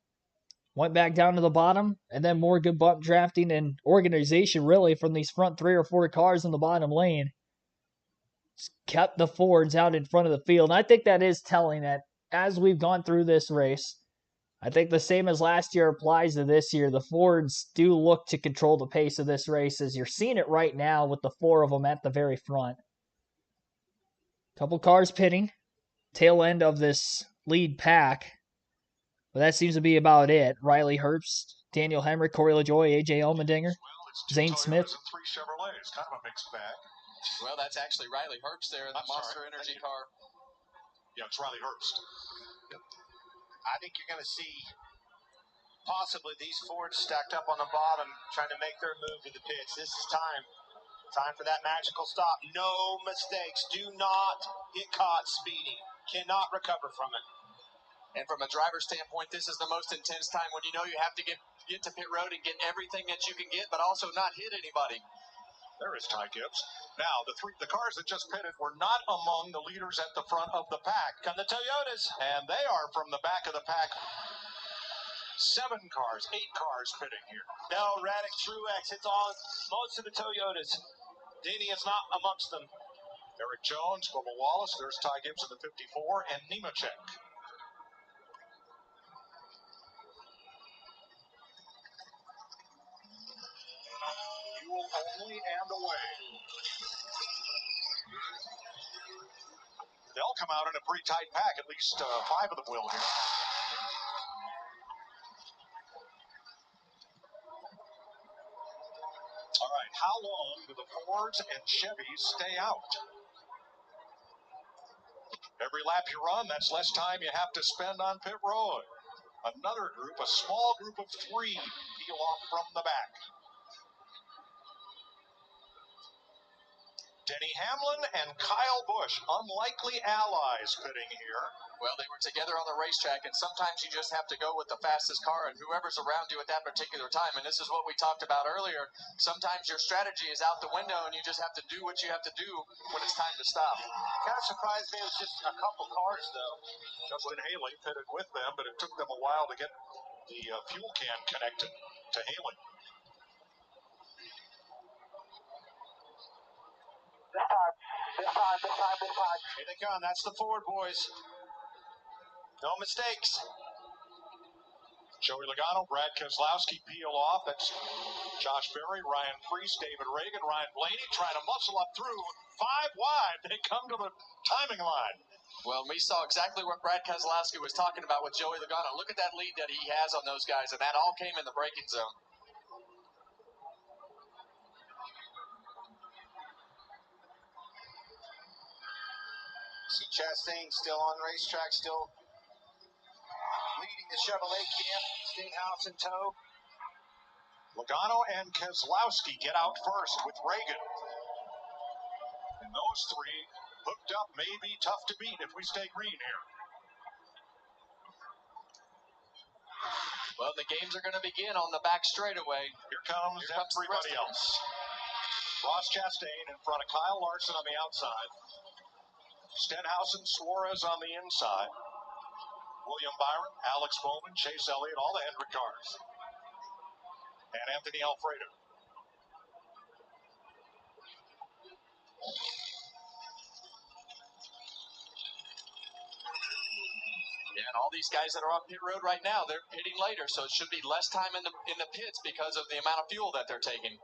went back down to the bottom, and then more good bump drafting and organization really from these front 3 or 4 cars in the bottom lane. Kept the Fords out in front of the field. And I think that is telling that as we've gone through this race, I think the same as last year applies to this year. The Fords do look to control the pace of this race, as you're seeing it right now with the 4 of them at the very front. Couple cars pitting, tail end of this lead pack. But that seems to be about it. Riley Herbst, Daniel Hemrick, Corey LaJoie, AJ Allmendinger, Zane Smith. And 3 Chevrolets, kind of a mixed bag. Well, that's actually Riley Herbst there in the Monster Energy car. Yeah, it's Riley Herbst. I think you're going to see possibly these Fords stacked up on the bottom trying to make their move to the pits. This is time. Time for that magical stop. No mistakes. Do not get caught speeding. Cannot recover from it. And from a driver's standpoint, this is the most intense time when you know you have to get to pit road and get everything that you can get, but also not hit anybody. There is Ty Gibbs. Now, the cars that just pitted were not among the leaders at the front of the pack. Come the Toyotas. And they are from the back of the pack. 7 cars, 8 cars pitting here. No, Radek, Truex, it's on most of the Toyotas. Denny is not amongst them. Eric Jones, Bubba Wallace, there's Ty Gibbs in the 54, and Nemechek. Fuel only and away. They'll come out in a pretty tight pack, at least 5 of them will here. All right, how long do the Fords and Chevys stay out? Every lap you run, that's less time you have to spend on pit road. Another group, a small group of 3, peel off from the back. Denny Hamlin and Kyle Busch, unlikely allies pitting here. Well, they were together on the racetrack, and sometimes you just have to go with the fastest car and whoever's around you at that particular time. And this is what we talked about earlier. Sometimes your strategy is out the window, and you just have to do what you have to do when it's time to stop. Kind of surprised me it was just a couple cars, though. Justin Haley pitted with them, but it took them a while to get the fuel can connected to Haley. This time. Here they come. That's the Ford boys. No mistakes. Joey Logano, Brad Keselowski peel off. That's Josh Berry, Ryan Preece, David Reagan, Ryan Blaney trying to muscle up through. 5 wide. They come to the timing line. Well, we saw exactly what Brad Keselowski was talking about with Joey Logano. Look at that lead that he has on those guys, and that all came in the braking zone. See Chastain still on racetrack, still leading the Chevrolet camp. Stenhouse in tow. Logano and Keselowski get out first with Reagan. And those 3 hooked up may be tough to beat if we stay green here. Well, the games are going to begin on the back straightaway. Here comes everybody else. Ross Chastain in front of Kyle Larson on the outside. Stenhouse and Suarez on the inside. William Byron, Alex Bowman, Chase Elliott, all the Hendrick cars. And Anthony Alfredo. Yeah, and all these guys that are on pit road right now, they're pitting later, so it should be less time in the pits because of the amount of fuel that they're taking.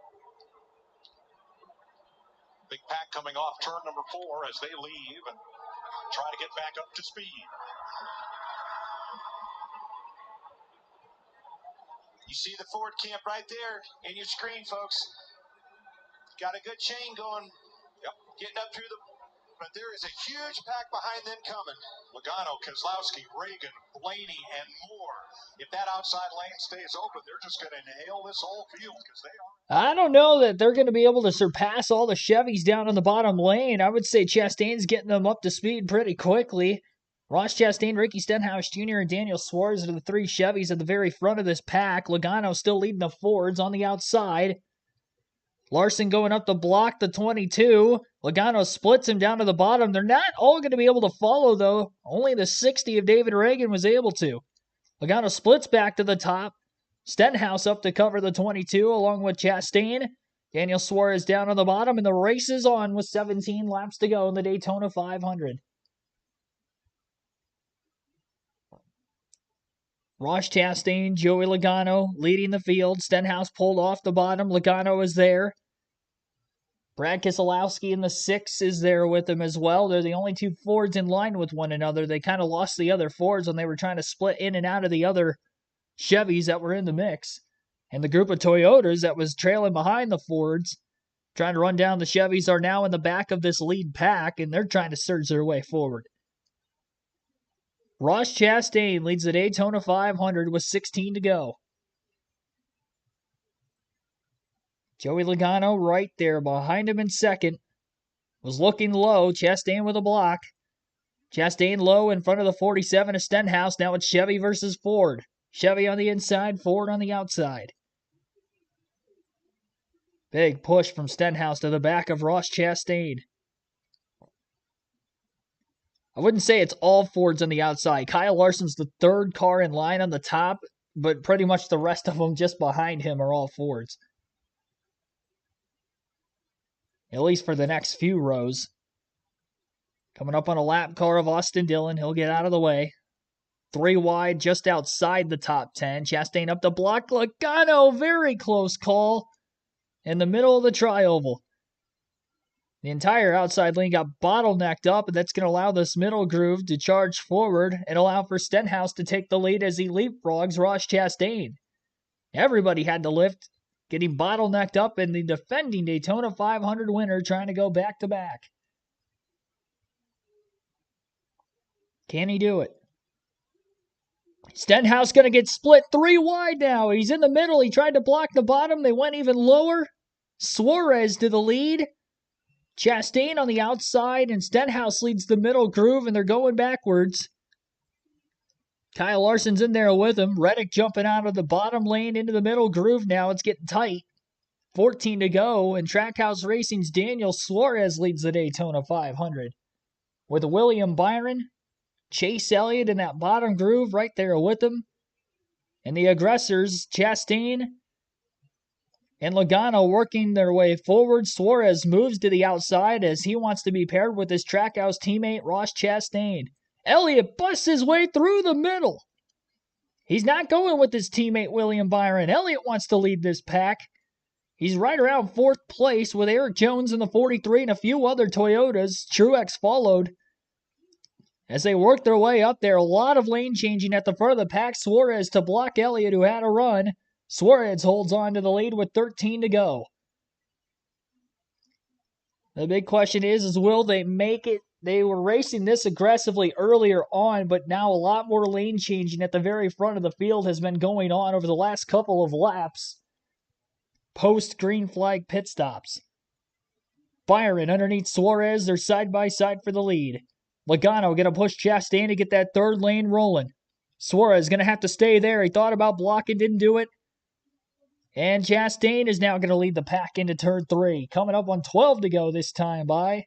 Big pack coming off turn number 4 as they leave and try to get back up to speed. You see the Ford camp right there in your screen, folks. Got a good chain going. Yep. Getting up through the... But there is a huge pack behind them coming. Logano, Keselowski, Reagan, Blaney, and more. If that outside lane stays open, they're just going to nail this whole field because they are. I don't know that they're going to be able to surpass all the Chevys down in the bottom lane. I would say Chastain's getting them up to speed pretty quickly. Ross Chastain, Ricky Stenhouse Jr., and Daniel Suarez are the three Chevys at the very front of this pack. Logano still leading the Fords on the outside. Larson going up to block the 22. Logano splits him down to the bottom. They're not all going to be able to follow, though. Only the 60 of David Reagan was able to. Logano splits back to the top. Stenhouse up to cover the 22 along with Chastain. Daniel Suarez down on the bottom, and the race is on with 17 laps to go in the Daytona 500. Ross Chastain, Joey Logano leading the field. Stenhouse pulled off the bottom. Logano is there. Brad Keselowski in the 6 is there with him as well. They're the only two Fords in line with one another. They kind of lost the other Fords when they were trying to split in and out of the other Chevys that were in the mix. And the group of Toyotas that was trailing behind the Fords, trying to run down the Chevys, are now in the back of this lead pack, and they're trying to surge their way forward. Ross Chastain leads the Daytona 500 with 16 to go. Joey Logano right there behind him in second. Was looking low. Chastain with a block. Chastain low in front of the 47 of Stenhouse. Now it's Chevy versus Ford. Chevy on the inside, Ford on the outside. Big push from Stenhouse to the back of Ross Chastain. I wouldn't say it's all Fords on the outside. Kyle Larson's the third car in line on the top, but pretty much the rest of them just behind him are all Fords. At least for the next few rows. Coming up on a lap car of Austin Dillon. He'll get out of the way. 3 wide, just outside the top 10. Chastain up the block. Logano, very close call. In the middle of the tri-oval. The entire outside lane got bottlenecked up, and that's going to allow this middle groove to charge forward and allow for Stenhouse to take the lead as he leapfrogs Ross Chastain. Everybody had to lift, getting bottlenecked up, and the defending Daytona 500 winner trying to go back-to-back. Can he do it? Stenhouse going to get split 3 wide now. He's in the middle. He tried to block the bottom. They went even lower. Suarez to the lead. Chastain on the outside, and Stenhouse leads the middle groove, and they're going backwards. Kyle Larson's in there with him. Reddick jumping out of the bottom lane into the middle groove now. It's getting tight. 14 to go, and Trackhouse Racing's Daniel Suarez leads the Daytona 500. With William Byron, Chase Elliott in that bottom groove right there with him. And the aggressors, Chastain and Logano, working their way forward. Suarez moves to the outside as he wants to be paired with his Trackhouse teammate, Ross Chastain. Elliott busts his way through the middle. He's not going with his teammate, William Byron. Elliott wants to lead this pack. He's right around 4th place with Eric Jones in the 43 and a few other Toyotas. Truex followed. As they work their way up there, a lot of lane changing at the front of the pack. Suarez to block Elliott, who had a run. Suarez holds on to the lead with 13 to go. The big question is will they make it? They were racing this aggressively earlier on, but now a lot more lane changing at the very front of the field has been going on over the last couple of laps. Post green flag pit stops. Byron underneath Suarez. They're side by side for the lead. Logano going to push Chastain to get that third lane rolling. Suarez going to have to stay there. He thought about blocking, didn't do it. And Chastain is now going to lead the pack into turn 3. Coming up on 12 to go this time by.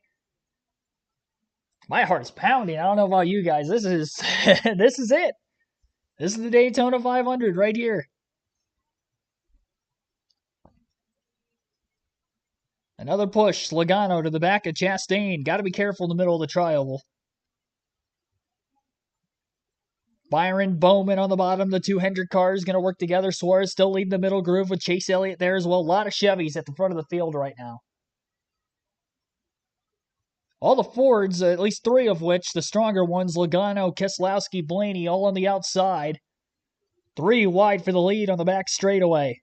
My heart's pounding. I don't know about you guys. This is this is it. This is the Daytona 500 right here. Another push. Logano to the back of Chastain. Got to be careful in the middle of the tri-oval. Byron, Bowman on the bottom. The 2 Hendrick cars going to work together. Suarez still leading the middle groove with Chase Elliott there as well. A lot of Chevys at the front of the field right now. All the Fords, at least 3 of which, the stronger ones, Logano, Keselowski, Blaney, all on the outside. 3 wide for the lead on the back straightaway.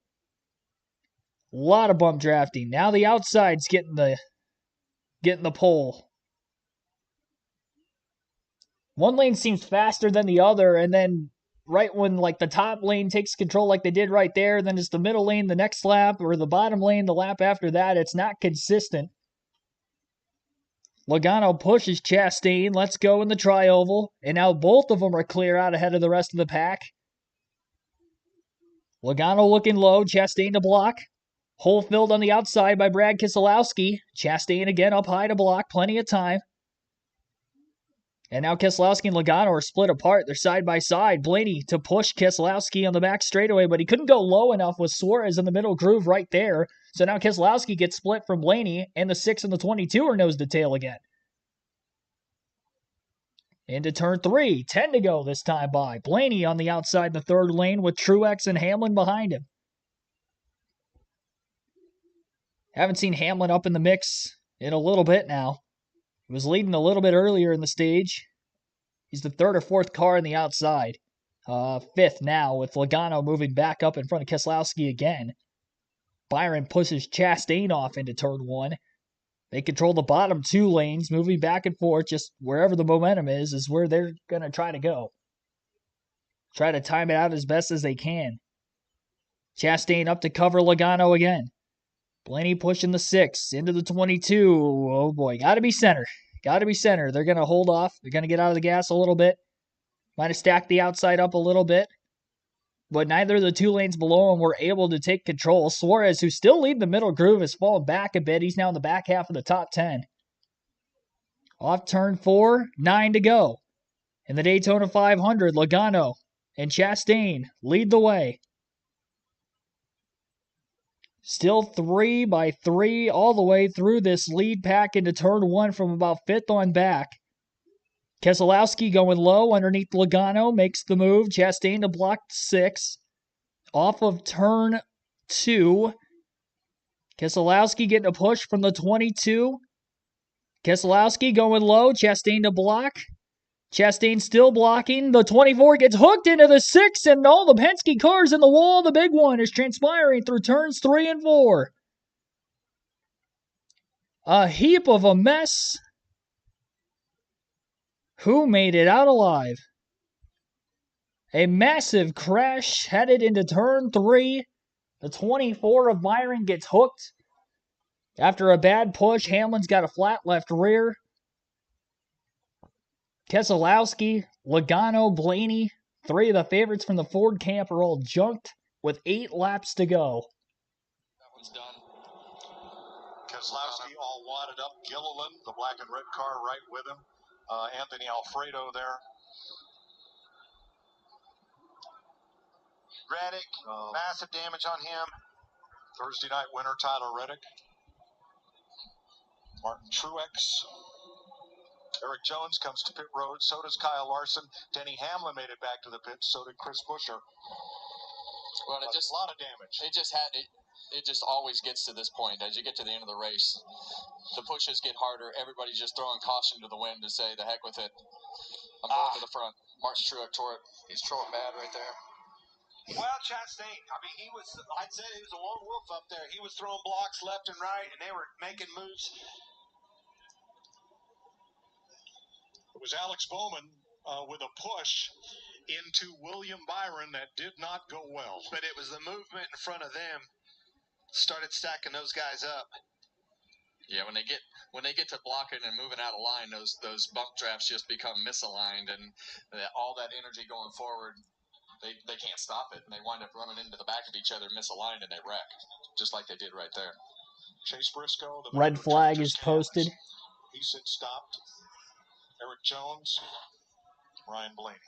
A lot of bump drafting. Now the outside's getting the pole. One lane seems faster than the other, and then right when like the top lane takes control like they did right there, then it's the middle lane the next lap, or the bottom lane the lap after that. It's not consistent. Logano pushes Chastain. Let's go in the tri-oval. And now both of them are clear out ahead of the rest of the pack. Logano looking low. Chastain to block. Hole filled on the outside by Brad Keselowski. Chastain again up high to block. Plenty of time. And now Keselowski and Logano are split apart. They're side by side. Blaney to push Keselowski on the back straightaway, but he couldn't go low enough with Suarez in the middle groove right there. So now Keselowski gets split from Blaney, and the 6 and the 22 are nose to tail again. Into turn 3. 10 to go this time by. Blaney on the outside in the third lane with Truex and Hamlin behind him. Haven't seen Hamlin up in the mix in a little bit now. He was leading a little bit earlier in the stage. He's the 3rd or 4th car on the outside. 5th now with Logano moving back up in front of Keselowski again. Byron pushes Chastain off into turn 1. They control the bottom 2 lanes, moving back and forth. Just wherever the momentum is where they're going to try to go. Try to time it out as best as they can. Chastain up to cover Logano again. Blaney pushing the 6 into the 22. Oh boy, gotta be center. Gotta be center. They're going to hold off. They're going to get out of the gas a little bit. Might have stacked the outside up a little bit. But neither of the 2 lanes below him were able to take control. Suarez, who's still leading the middle groove, has fallen back a bit. He's now in the back half of the top 10. Off turn 4, 9 to go. In the Daytona 500, Logano and Chastain lead the way. Still 3 by 3 all the way through this lead pack into turn 1 from about 5th on back. Keselowski going low underneath Logano, makes the move. Chastain to block 6. Off of turn 2. Keselowski getting a push from the 22. Keselowski going low. Chastain to block. Chastain still blocking. The 24 gets hooked into the 6, and all the Penske cars in the wall. The big one is transpiring through turns 3 and 4. A heap of a mess. Who made it out alive? A massive crash headed into turn 3. The 24 of Byron gets hooked. After a bad push, Hamlin's got a flat left rear. Keselowski, Logano, Blaney, 3 of the favorites from the Ford camp are all junked with 8 laps to go. That one's done. Keselowski all wadded up. Gilliland, the black and red car, right with him. Anthony Alfredo there. Reddick, massive damage on him. Thursday night winner, Tyler Reddick. Martin Truex. Eric Jones comes to pit road. So does Kyle Larson. Denny Hamlin made it back to the pit. So did Chris Buescher. Well, it just a lot of damage. It just always gets to this point. As you get to the end of the race, the pushes get harder. Everybody's just throwing caution to the wind to say, the heck with it. I'm going to the front. Martin Truex tore it. He's throwing bad right there. Well, Chastain, I mean, I'd say he was a lone wolf up there. He was throwing blocks left and right, and they were making moves. It was Alex Bowman with a push into William Byron that did not go well. But it was the movement in front of them started stacking those guys up. Yeah, when they get to blocking and moving out of line, those bump drafts just become misaligned, and all that energy going forward, they can't stop it, and they wind up running into the back of each other, misaligned, and they wreck, just like they did right there. Chase Briscoe, the red flag is posted. He said stopped. Eric Jones, Ryan Blaney.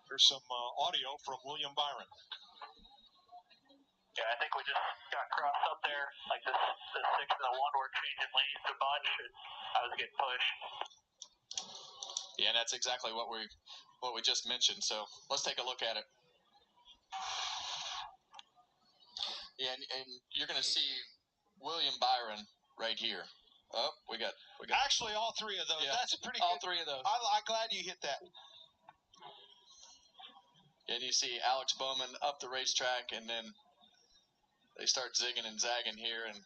Here's some audio from William Byron. Yeah, I think we just got crossed up there. Like the 6 and the 1 were changing lanes a bunch, and I was getting pushed. Yeah, and that's exactly what we just mentioned. So let's take a look at it. Yeah, and you're going to see William Byron right here. Oh, we got Actually, all three of those. Yeah, That's a pretty all good. three of those. I'm glad you hit that. And you see Alex Bowman up the racetrack, and then they start zigging and zagging here. And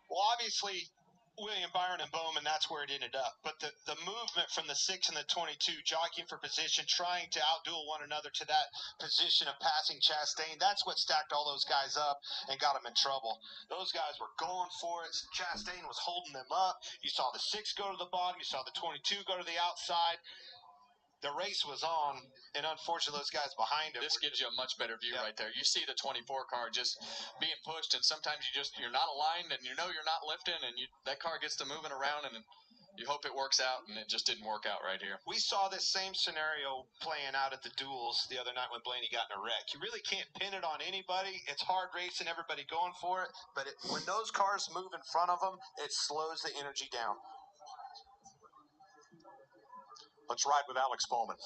well, obviously, William Byron and Bowman, that's where it ended up. But the movement from the 6 and the 22, jockeying for position, trying to outduel one another to that position of passing Chastain, that's what stacked all those guys up and got them in trouble. Those guys were going for it. Chastain was holding them up. You saw the 6 go to the bottom. You saw the 22 go to the outside. The race was on, and unfortunately, those guys behind him. this gives you a much better view right there. You see the 24 car just being pushed, and sometimes you're not aligned, and you know you're not lifting, and that car gets to moving around, and you hope it works out, and it just didn't work out right here. We saw this same scenario playing out at the duels the other night when Blaney got in a wreck. You really can't pin it on anybody. It's hard racing, everybody going for it, but when those cars move in front of them, it slows the energy down. Let's ride with Alex Bowman. He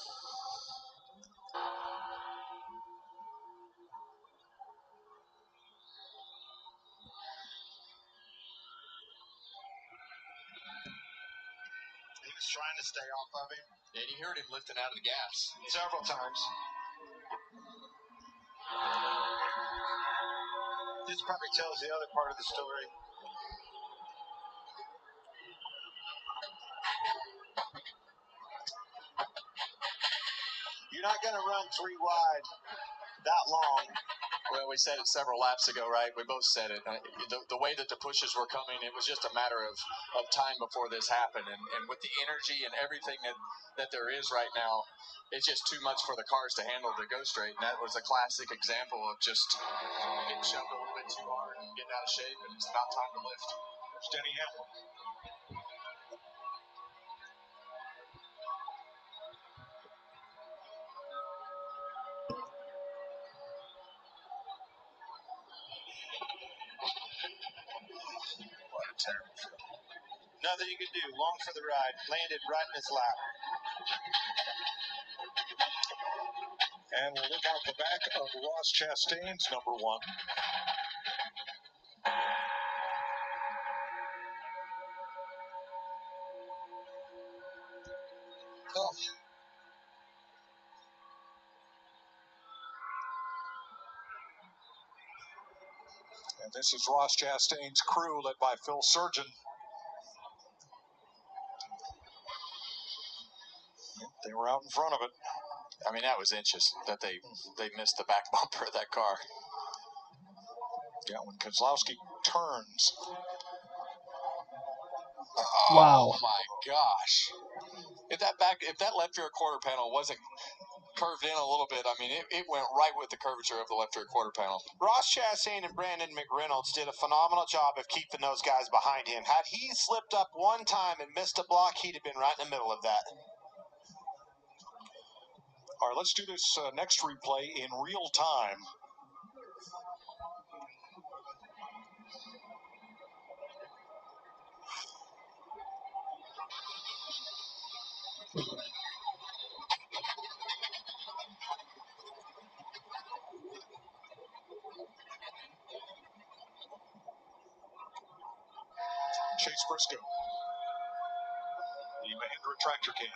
was trying to stay off of him. And you heard him lifting out of the gas. Several times. This probably tells the other part of the story. You're not going to run 3 wide that long. Well, we said it several laps ago, right? We both said it. The way that the pushes were coming, it was just a matter of time before this happened. And with the energy and everything that there is right now, it's just too much for the cars to handle to go straight. And that was a classic example of just getting shoved a little bit too hard and getting out of shape, and it's not time to lift. There's Denny Hamlin. Nothing you can do. Long for the ride. Landed right in his lap. And we'll look out the back of Ross Chastain's number 1. Oh. And this is Ross Chastain's crew led by Phil Surgeon. They were out in front of it. I mean, that was inches that they missed the back bumper of that car. Yeah, when Keselowski turns. Wow. Oh my gosh! If that left rear quarter panel wasn't curved in a little bit, I mean, it went right with the curvature of the left rear quarter panel. Ross Chastain and Brandon McReynolds did a phenomenal job of keeping those guys behind him. Had he slipped up one time and missed a block, he'd have been right in the middle of that. All right, let's do this next replay in real time. Chase Briscoe, the Mahindra tractor cam.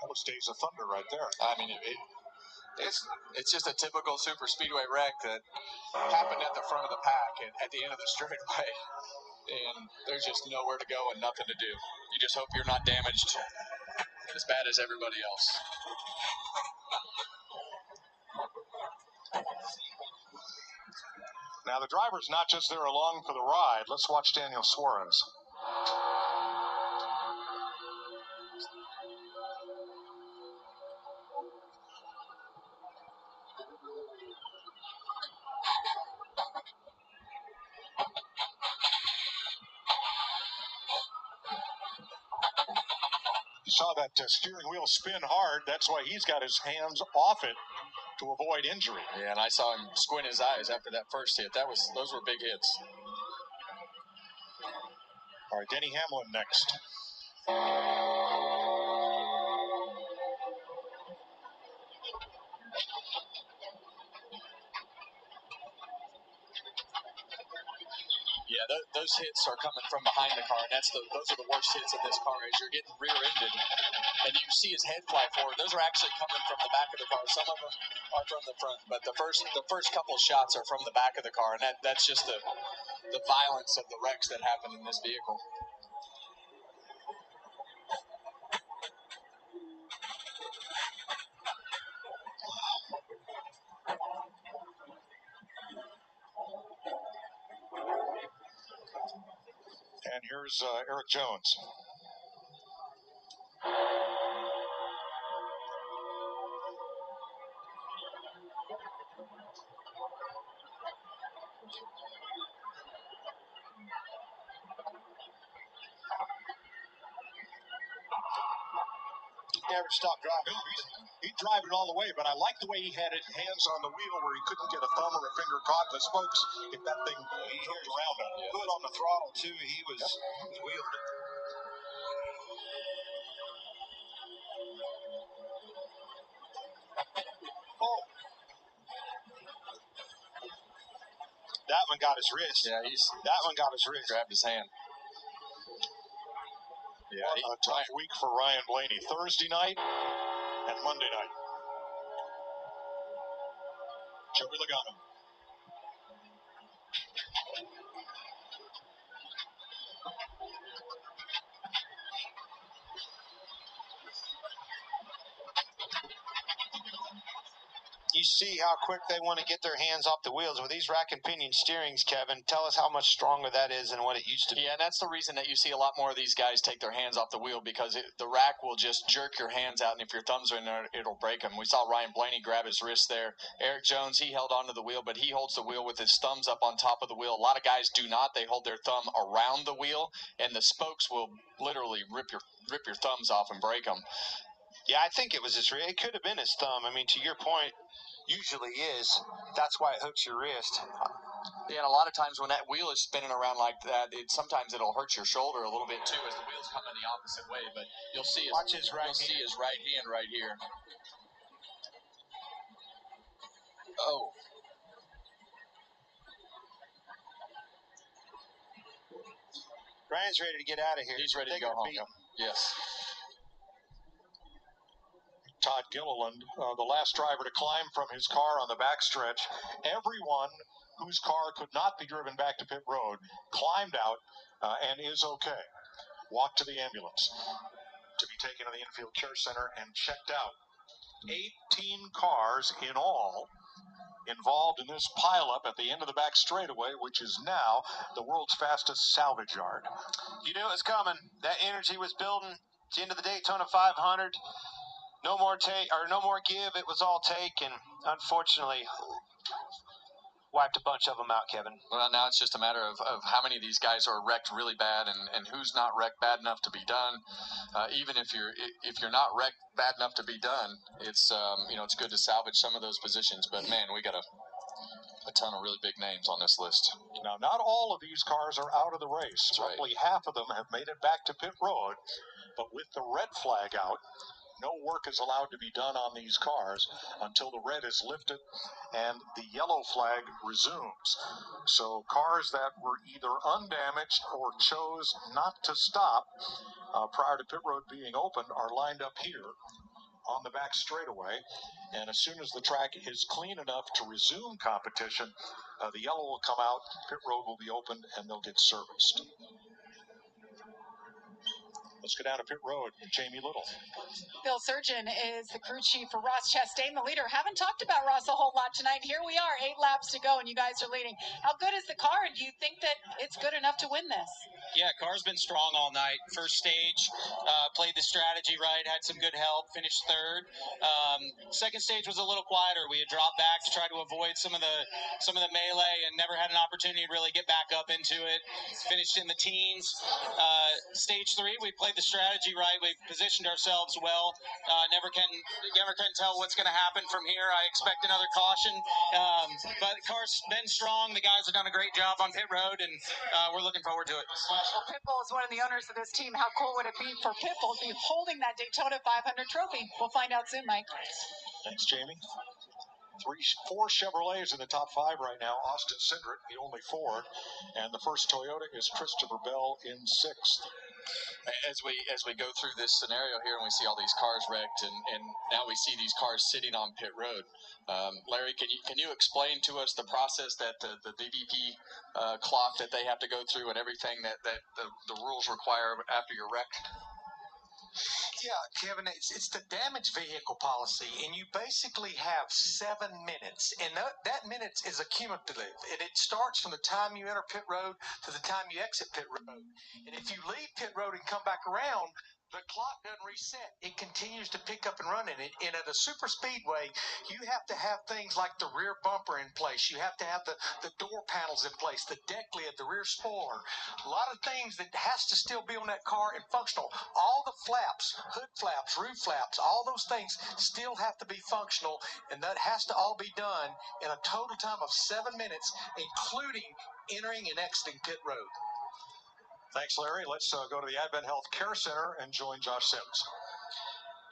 That was Days of Thunder right there. I mean, it's just a typical super speedway wreck that happened at the front of the pack and at the end of the straightaway, and there's just nowhere to go and nothing to do. You just hope you're not damaged as bad as everybody else. Now the driver's not just there along for the ride. Let's watch Daniel Suarez. You saw that steering wheel spin hard. That's why he's got his hands off it to avoid injury. Yeah, and I saw him squint his eyes after that first hit. Those were big hits. All right, Denny Hamlin next. Yeah, those hits are coming from behind the car, and those are the worst hits in this car as you're getting rear-ended. And you see his head fly forward. Those are actually coming from the back of the car. Some of them are from the front, but the first couple of shots are from the back of the car, and that's just the violence of the wrecks that happen in this vehicle. And here's Eric Jones. Never stop driving. He'd drive it all the way, but I like the way he had it hands on the wheel where he couldn't get a thumb or a finger caught in the spokes if that thing turned around on him. Good on the throttle, too. He was wheeling it. Oh. That one got his wrist. Yeah, that one got his wrist. Grabbed his hand. Yeah, a tough week for Ryan Blaney. Thursday night and Monday night. Joey Logano. You see how quick they want to get their hands off the wheels with these rack and pinion steerings, Kevin. Tell us how much stronger that is than what it used to be. Yeah, and that's the reason that you see a lot more of these guys take their hands off the wheel, because the rack will just jerk your hands out, and if your thumbs are in there, it'll break them. We saw Ryan Blaney grab his wrist there. Eric Jones, he held onto the wheel, but he holds the wheel with his thumbs up on top of the wheel. A lot of guys do not. They hold their thumb around the wheel, and the spokes will literally rip your thumbs off and break them. Yeah, I think it was his wrist. It could have been his thumb. I mean, to your point, usually is. That's why it hooks your wrist. Yeah, and a lot of times when that wheel is spinning around like that, sometimes it'll hurt your shoulder a little bit too as the wheel's coming the opposite way. But you'll see his right hand right here. Oh. Ryan's ready to get out of here. He's ready to go home. Yes. Todd Gilliland, the last driver to climb from his car on the backstretch. Everyone whose car could not be driven back to pit road climbed out and is okay. Walked to the ambulance to be taken to the infield care center and checked out. 18 cars in all involved in this pileup at the end of the back straightaway, which is now the world's fastest salvage yard. You knew it was coming. That energy was building. It's the end of the Daytona 500. No more give. It was all take, and unfortunately, wiped a bunch of them out, Kevin. Well, now it's just a matter of how many of these guys are wrecked really bad, and who's not wrecked bad enough to be done. Even if you're not wrecked bad enough to be done, it's it's good to salvage some of those positions. But man, we got a ton of really big names on this list. Now, not all of these cars are out of the race. That's right. Roughly half of them have made it back to pit road, but with the red flag out, no work is allowed to be done on these cars until the red is lifted and the yellow flag resumes. So cars that were either undamaged or chose not to stop prior to pit road being opened are lined up here on the back straightaway. And as soon as the track is clean enough to resume competition, the yellow will come out, pit road will be opened, and they'll get serviced. Let's go down to pit road with Jamie Little. Bill Surgeon is the crew chief for Ross Chastain, the leader. Haven't talked about Ross a whole lot tonight. Here we are, 8 laps to go, and you guys are leading. How good is the car, and do you think that it's good enough to win this? Yeah, car's been strong all night. First stage, played the strategy right, had some good help, finished third. Second stage was a little quieter. We had dropped back to try to avoid some of the melee and never had an opportunity to really get back up into it. Finished in the teens. Stage 3, we played the strategy right. We positioned ourselves well. Never can tell what's going to happen from here. I expect another caution. But the car's been strong. The guys have done a great job on pit road, and we're looking forward to it. Well, Pitbull is one of the owners of this team. How cool would it be for Pitbull to be holding that Daytona 500 trophy? We'll find out soon, Mike. Thanks, Jamie. Four Chevrolets in the top five right now. Austin Cindric, the only Ford, and the first Toyota is Christopher Bell in sixth. As we go through this scenario here and we see all these cars wrecked and now we see these cars sitting on pit road, Larry, can you explain to us the process that the DVP clock that they have to go through and everything that the rules require after you're wrecked? Yeah, Kevin, it's the damaged vehicle policy, and you basically have 7 minutes, and that minutes is accumulative, and it starts from the time you enter pit road to the time you exit pit road. And if you leave pit road and come back around, the clock doesn't reset. It continues to pick up and run. And at a super speedway, you have to have things like the rear bumper in place. You have to have the door panels in place, the deck lid, the rear spoiler. A lot of things that has to still be on that car and functional. All the flaps, hood flaps, roof flaps, all those things still have to be functional. And that has to all be done in a total time of 7 minutes, including entering and exiting pit road. Thanks, Larry. Let's go to the Advent Health Care Center and join Josh Sims.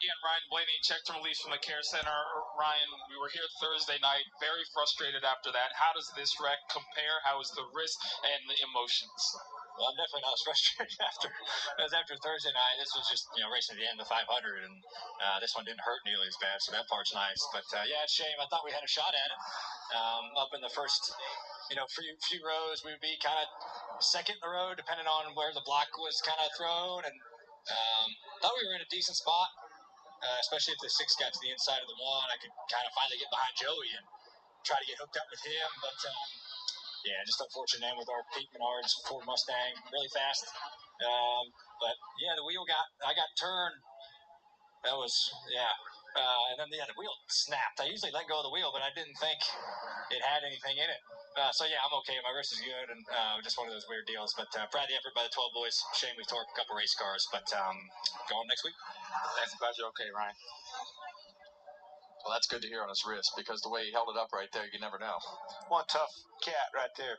Yeah, Ryan Blaney checked and released from the care center. Ryan, we were here Thursday night, very frustrated after that. How does this wreck compare? How is the risk and the emotions? Well, I'm definitely not as frustrated after Thursday night. This was just, racing at the end of the 500, and this one didn't hurt nearly as bad, so that part's nice. But, yeah, it's a shame. I thought we had a shot at it. Up in the first, few rows, we would be kind of second in the road, depending on where the block was kind of thrown, and thought we were in a decent spot, especially if the six got to the inside of the one. I could kind of finally get behind Joey and try to get hooked up with him, but yeah, just unfortunate end with our Pete Menard's Ford Mustang, really fast. But yeah, I got turned. That was, yeah. And then the wheel snapped. I usually let go of the wheel, but I didn't think it had anything in it. So yeah, I'm okay. My wrist is good, and just one of those weird deals. But proud of the effort by the 12 boys. Shame we tore up a couple race cars, but going next week. Thanks. Glad you're okay, Ryan. Well, that's good to hear on his wrist, because the way he held it up right there, you never know. One tough cat right there.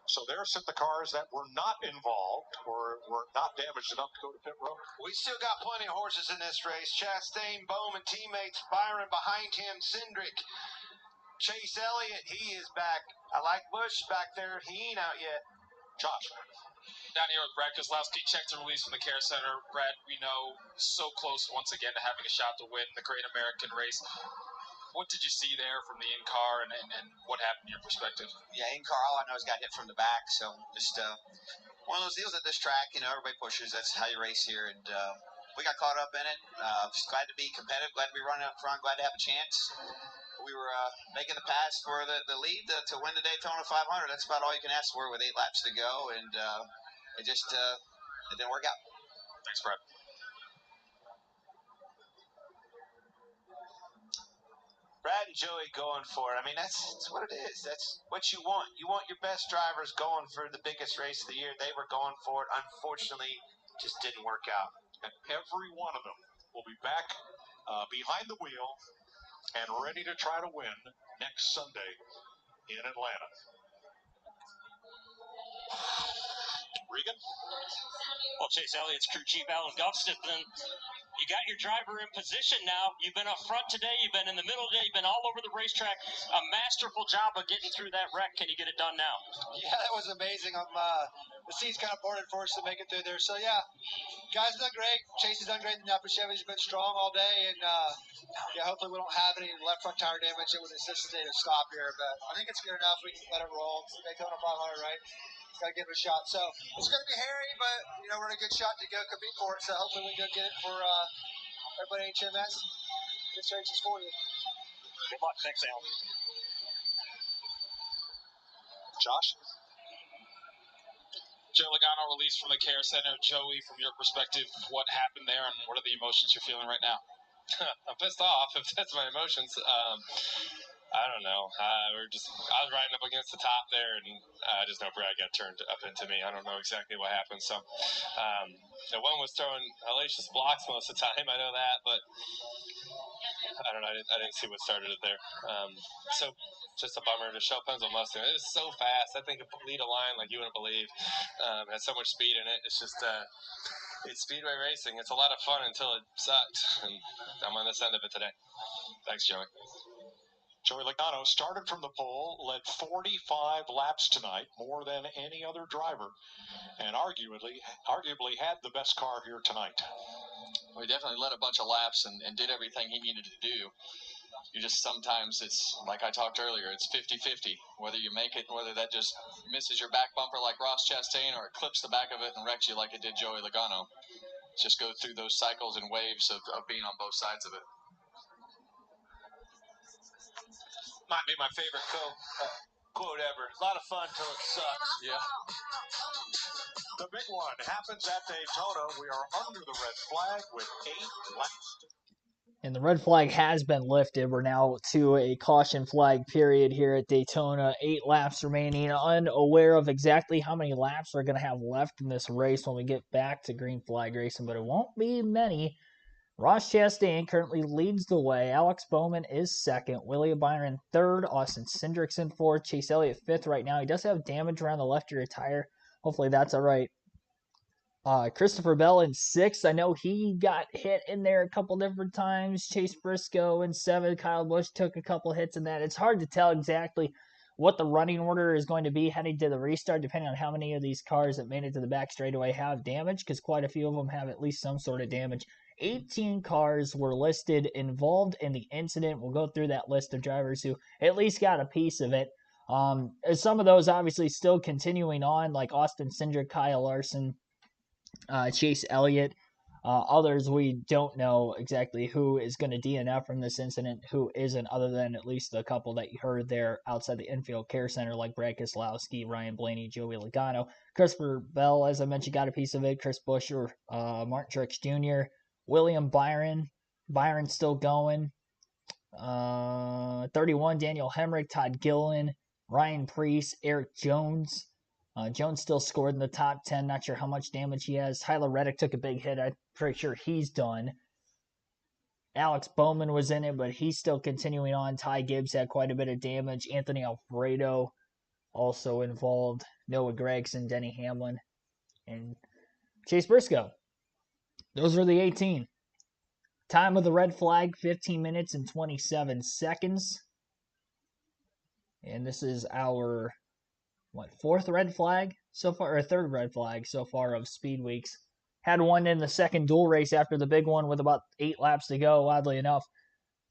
So there sit the cars that were not involved or were not damaged enough to go to pit road. We still got plenty of horses in this race. Chastain, Bowman, teammates, Byron behind him, Cindric, Chase Elliott, he is back. I like Busch back there. He ain't out yet. Josh. Down here with Brad Keselowski, checked and released from the care center. Brad, we know so close once again to having a shot to win the Great American Race. What did you see there from the in-car, and what happened in your perspective? Yeah, in-car, all I know is got hit from the back. So just one of those deals at this track, everybody pushes. That's how you race here. And we got caught up in it. Just glad to be competitive, glad to be running up front, glad to have a chance. We were making the pass for the lead to win the Daytona 500. That's about all you can ask for with 8 laps to go. And it just it didn't work out. Thanks, Brad. Brad and Joey going for it. I mean, that's what it is. That's what you want. You want your best drivers going for the biggest race of the year. They were going for it. Unfortunately, just didn't work out. And every one of them will be back behind the wheel and ready to try to win next Sunday in Atlanta. Regan? Well, Chase Elliott's crew chief Alan Gustin, you got your driver in position now. You've been up front today. You've been in the middle today. You've been all over the racetrack. A masterful job of getting through that wreck. Can you get it done now? Yeah, that was amazing. The seat's kind of boarded for us to make it through there. So, yeah, guys have done great. Chase has done great. The Napa Chevy's been strong all day. And, yeah, hopefully we don't have any left front tire damage that would necessitate a stop here. But I think it's good enough. We can let it roll. It's the Daytona 500, right? Got to give it a shot. So it's going to be hairy, but, we're in a good shot to go compete for it. So hopefully we can go get it for everybody at HMS. This race is for you. Good luck. Thanks, Alan. Josh? Joe Logano released from the care center. Joey, from your perspective, what happened there and what are the emotions you're feeling right now? I'm pissed off, if that's my emotions. I don't know. I was riding up against the top there, and I just know Brad got turned up into me. I don't know exactly what happened. So, the one was throwing hellacious blocks most of the time. I know that, but I don't know. I didn't see what started it there. So, just a bummer to show Penzo Mustang. It was so fast. I think it lead a line like you wouldn't believe. It had so much speed in it. It's just It's speedway racing. It's a lot of fun until it sucks, and I'm on this end of it today. Thanks, Joey. Joey Logano started from the pole, led 45 laps tonight, more than any other driver, and arguably had the best car here tonight. Well, he definitely led a bunch of laps and did everything he needed to do. You just sometimes, it's like I talked earlier, it's 50-50. Whether you make it, whether that just misses your back bumper like Ross Chastain or it clips the back of it and wrecks you like it did Joey Logano. Just go through those cycles and waves of being on both sides of it. Might be my favorite quote ever. A lot of fun till it sucks. Yeah. The big one happens at Daytona. We are under the red flag with 8 laps. And the red flag has been lifted. We're now to a caution flag period here at Daytona. 8 laps remaining. Unaware of exactly how many laps we're going to have left in this race when we get back to green flag racing, but it won't be many. Ross Chastain currently leads the way. Alex Bowman is second. William Byron third. Austin Cindric's fourth. Chase Elliott fifth right now. He does have damage around the left rear tire. Hopefully that's all right. Christopher Bell in sixth. I know he got hit in there a couple different times. Chase Briscoe in seventh. Kyle Busch took a couple hits in that. It's hard to tell exactly what the running order is going to be heading to the restart, depending on how many of these cars that made it to the back straightaway have damage, because quite a few of them have at least some sort of damage. 18 cars were listed involved in the incident. We'll go through that list of drivers who at least got a piece of it. Some of those obviously still continuing on, like Austin Cindric, Kyle Larson, Chase Elliott. Others, we don't know exactly who is going to DNF from this incident, who isn't, other than at least the couple that you heard there outside the infield care center, like Brad Keselowski, Ryan Blaney, Joey Logano. Christopher Bell, as I mentioned, got a piece of it. Chris Buescher, Martin Truex Jr., William Byron. Byron's still going. 31, Daniel Hemrick, Todd Gilliland, Ryan Preece, Eric Jones. Jones still scored in the top 10. Not sure how much damage he has. Tyler Reddick took a big hit. I'm pretty sure he's done. Alex Bowman was in it, but he's still continuing on. Ty Gibbs had quite a bit of damage. Anthony Alfredo also involved. Noah Gragson, Denny Hamlin, and Chase Briscoe. Those were the 18. Time of the red flag, 15 minutes and 27 seconds. And this is our, fourth red flag so far, or third red flag so far of Speed Weeks. Had one in the second dual race after the big one with about 8 laps to go, oddly enough,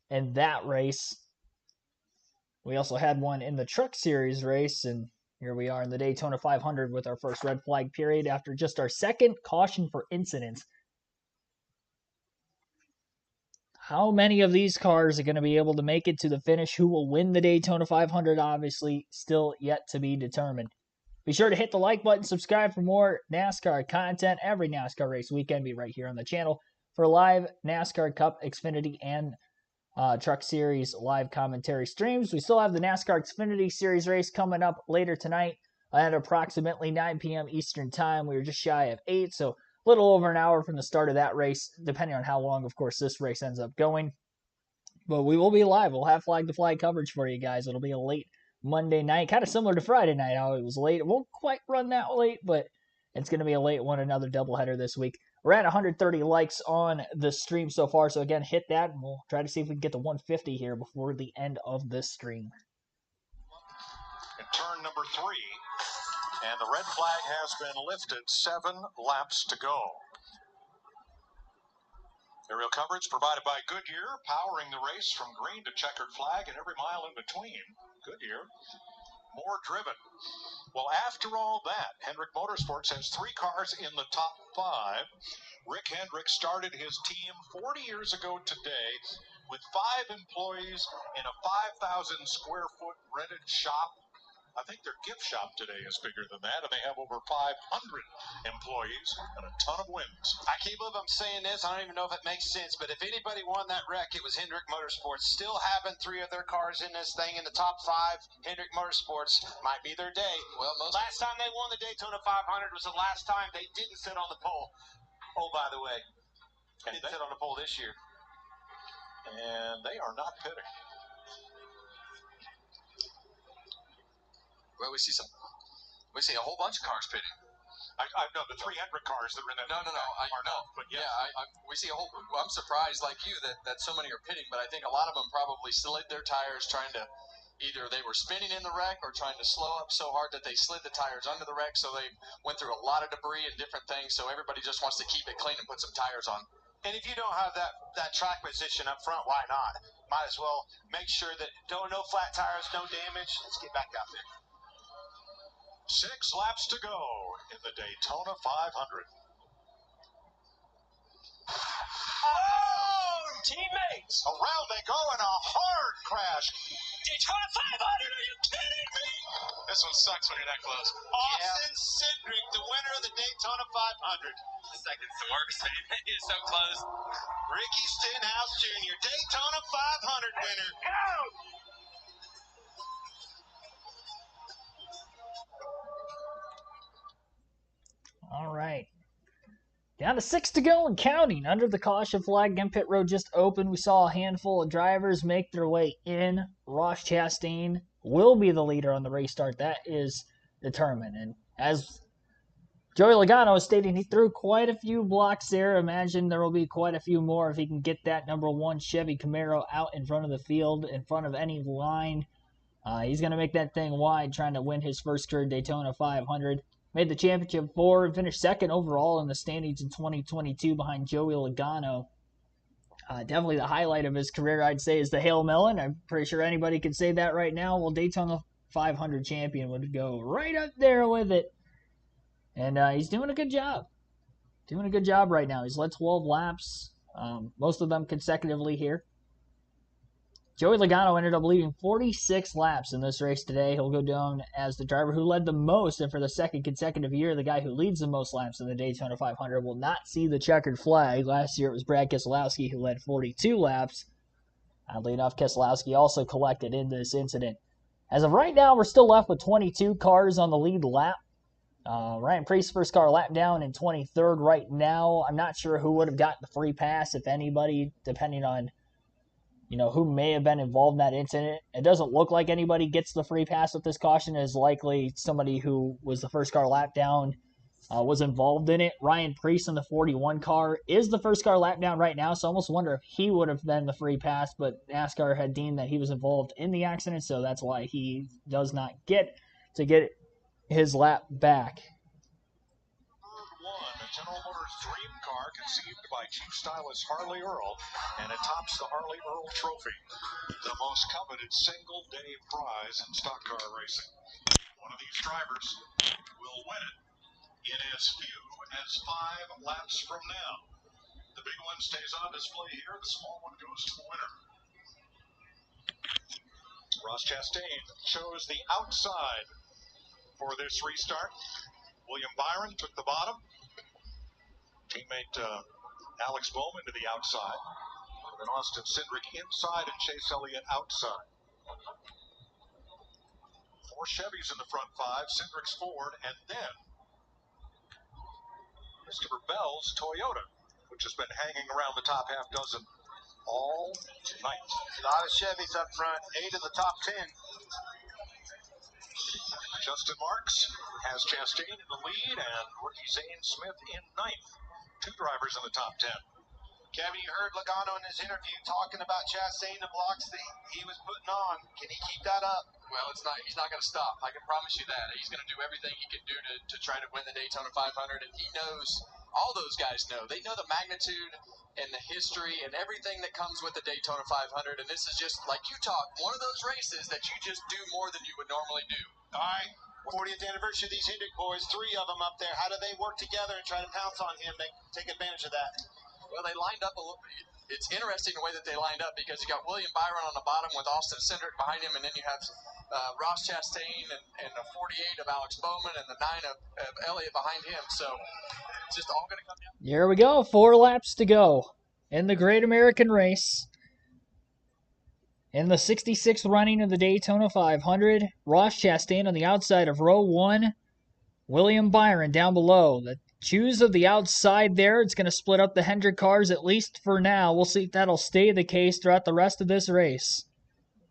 in that race. We also had one in the Truck Series race, and here we are in the Daytona 500 with our first red flag period after just our second caution for incidents. How many of these cars are going to be able to make it to the finish? Who will win the Daytona 500? Obviously, still yet to be determined. Be sure to hit the like button, subscribe for more NASCAR content. Every NASCAR race weekend, be right here on the channel for live NASCAR Cup, Xfinity, and Truck Series live commentary streams. We still have the NASCAR Xfinity Series race coming up later tonight at approximately 9 p.m. Eastern Time. We were just shy of 8, so a little over an hour from the start of that race, depending on how long, of course, this race ends up going. But we will be live. We'll have flag-to-flag coverage for you guys. It'll be a late Monday night, kind of similar to Friday night, how it was late. It won't quite run that late, but it's going to be a late one, another doubleheader this week. We're at 130 likes on the stream so far, so again, hit that, and we'll try to see if we can get to 150 here before the end of this stream. In turn number 3, and the red flag has been lifted. 7 laps to go. Aerial coverage provided by Goodyear, powering the race from green to checkered flag and every mile in between. Goodyear, more driven. Well, after all that, Hendrick Motorsports has 3 cars in the top 5. Rick Hendrick started his team 40 years ago today with 5 employees in a 5,000 square foot rented shop. I think their gift shop today is bigger than that, and they have over 500 employees and a ton of wins. I can't believe I'm saying this. I don't even know if it makes sense, but if anybody won that wreck, it was Hendrick Motorsports. Still having 3 of their cars in this thing in the top 5, Hendrick Motorsports might be their day. Well, last time they won the Daytona 500 was the last time they didn't sit on the pole. Oh, by the way, they didn't sit on the pole this year. And they are not pitting. Well, we see a whole bunch of cars pitting. I know the 300 cars that were in that. No. Are not, but yes. Yeah, we see a whole. I'm surprised, like you, that so many are pitting, but I think a lot of them probably slid their tires trying to. Either they were spinning in the wreck or trying to slow up so hard that they slid the tires under the wreck, so they went through a lot of debris and different things. So everybody just wants to keep it clean and put some tires on. And if you don't have that track position up front, why not? Might as well make sure that no flat tires, no damage. Let's get back out there. 6 laps to go in the Daytona 500. Oh, teammates! Around they go in a hard crash. Daytona 500, are you kidding me? This one sucks when you're that close. Austin Cindric, the winner of the Daytona 500. The second's the worst, man. He's so close. Ricky Stenhouse Jr., Daytona 500 winner. All right. Down to 6 to go and counting. Under the caution flag, again, pit road just opened. We saw a handful of drivers make their way in. Ross Chastain will be the leader on the race start. That is determined. And as Joey Logano is stating, he threw quite a few blocks there. Imagine there will be quite a few more if he can get that number 1 Chevy Camaro out in front of the field, in front of any line. He's going to make that thing wide, trying to win his first career Daytona 500. Made the championship 4 and finished second overall in the standings in 2022 behind Joey Logano. Definitely the highlight of his career, I'd say, is the Hail Melon. I'm pretty sure anybody could say that right now. Well, Daytona 500 champion would go right up there with it. And he's doing a good job. Doing a good job right now. He's led 12 laps, most of them consecutively here. Joey Logano ended up leading 46 laps in this race today. He'll go down as the driver who led the most, and for the second consecutive year, the guy who leads the most laps in the Daytona 500 will not see the checkered flag. Last year, it was Brad Keselowski who led 42 laps. Oddly enough, Keselowski also collected in this incident. As of right now, we're still left with 22 cars on the lead lap. Ryan Preece's first car lap down in 23rd right now. I'm not sure who would have gotten the free pass, if anybody, depending on who may have been involved in that incident. It doesn't look like anybody gets the free pass with this caution. It is likely somebody who was the first car lap down was involved in it. Ryan Preece in the 41 car is the first car lap down right now, so I almost wonder if he would have been the free pass, but NASCAR had deemed that he was involved in the accident, so that's why he does not get to get his lap back. General Motors dream car conceived by Chief Stylist Harley Earl, and it tops the Harley Earl Trophy, the most coveted single-day prize in stock car racing. One of these drivers will win it in as few as 5 laps from now. The big one stays on display here. The small one goes to the winner. Ross Chastain chose the outside for this restart. William Byron took the bottom. Teammate Alex Bowman to the outside. And then Austin Cindric inside and Chase Elliott outside. 4 Chevys in the front 5, Cindric's Ford, and then Christopher Bell's Toyota, which has been hanging around the top half dozen all night. A lot of Chevys up front, 8 of the top 10. Justin Marks has Chastain in the lead and rookie Zane Smith in 9th. 2 drivers in the top 10. Kevin, you heard Logano in his interview talking about Chastain, the blocks that he was putting on. Can he keep that up? Well, he's not going to stop. I can promise you that. He's going to do everything he can do to try to win the Daytona 500, and he knows, all those guys know. They know the magnitude and the history and everything that comes with the Daytona 500, and this is just, like you talked, one of those races that you just do more than you would normally do. All right. 40th anniversary of these Hendrick boys, 3 of them up there. How do they work together and try to pounce on him? They take advantage of that. Well, they lined up a little. It's interesting the way that they lined up because you got William Byron on the bottom with Austin Cindric behind him, and then you have Ross Chastain and the 48 of Alex Bowman and the 9 of Elliott behind him. So it's just all going to come down. Here we go. 4 laps to go in the Great American Race. In the 66th running of the Daytona 500, Ross Chastain on the outside of row 1, William Byron down below. The choose of the outside there. It's going to split up the Hendrick cars, at least for now. We'll see if that'll stay the case throughout the rest of this race.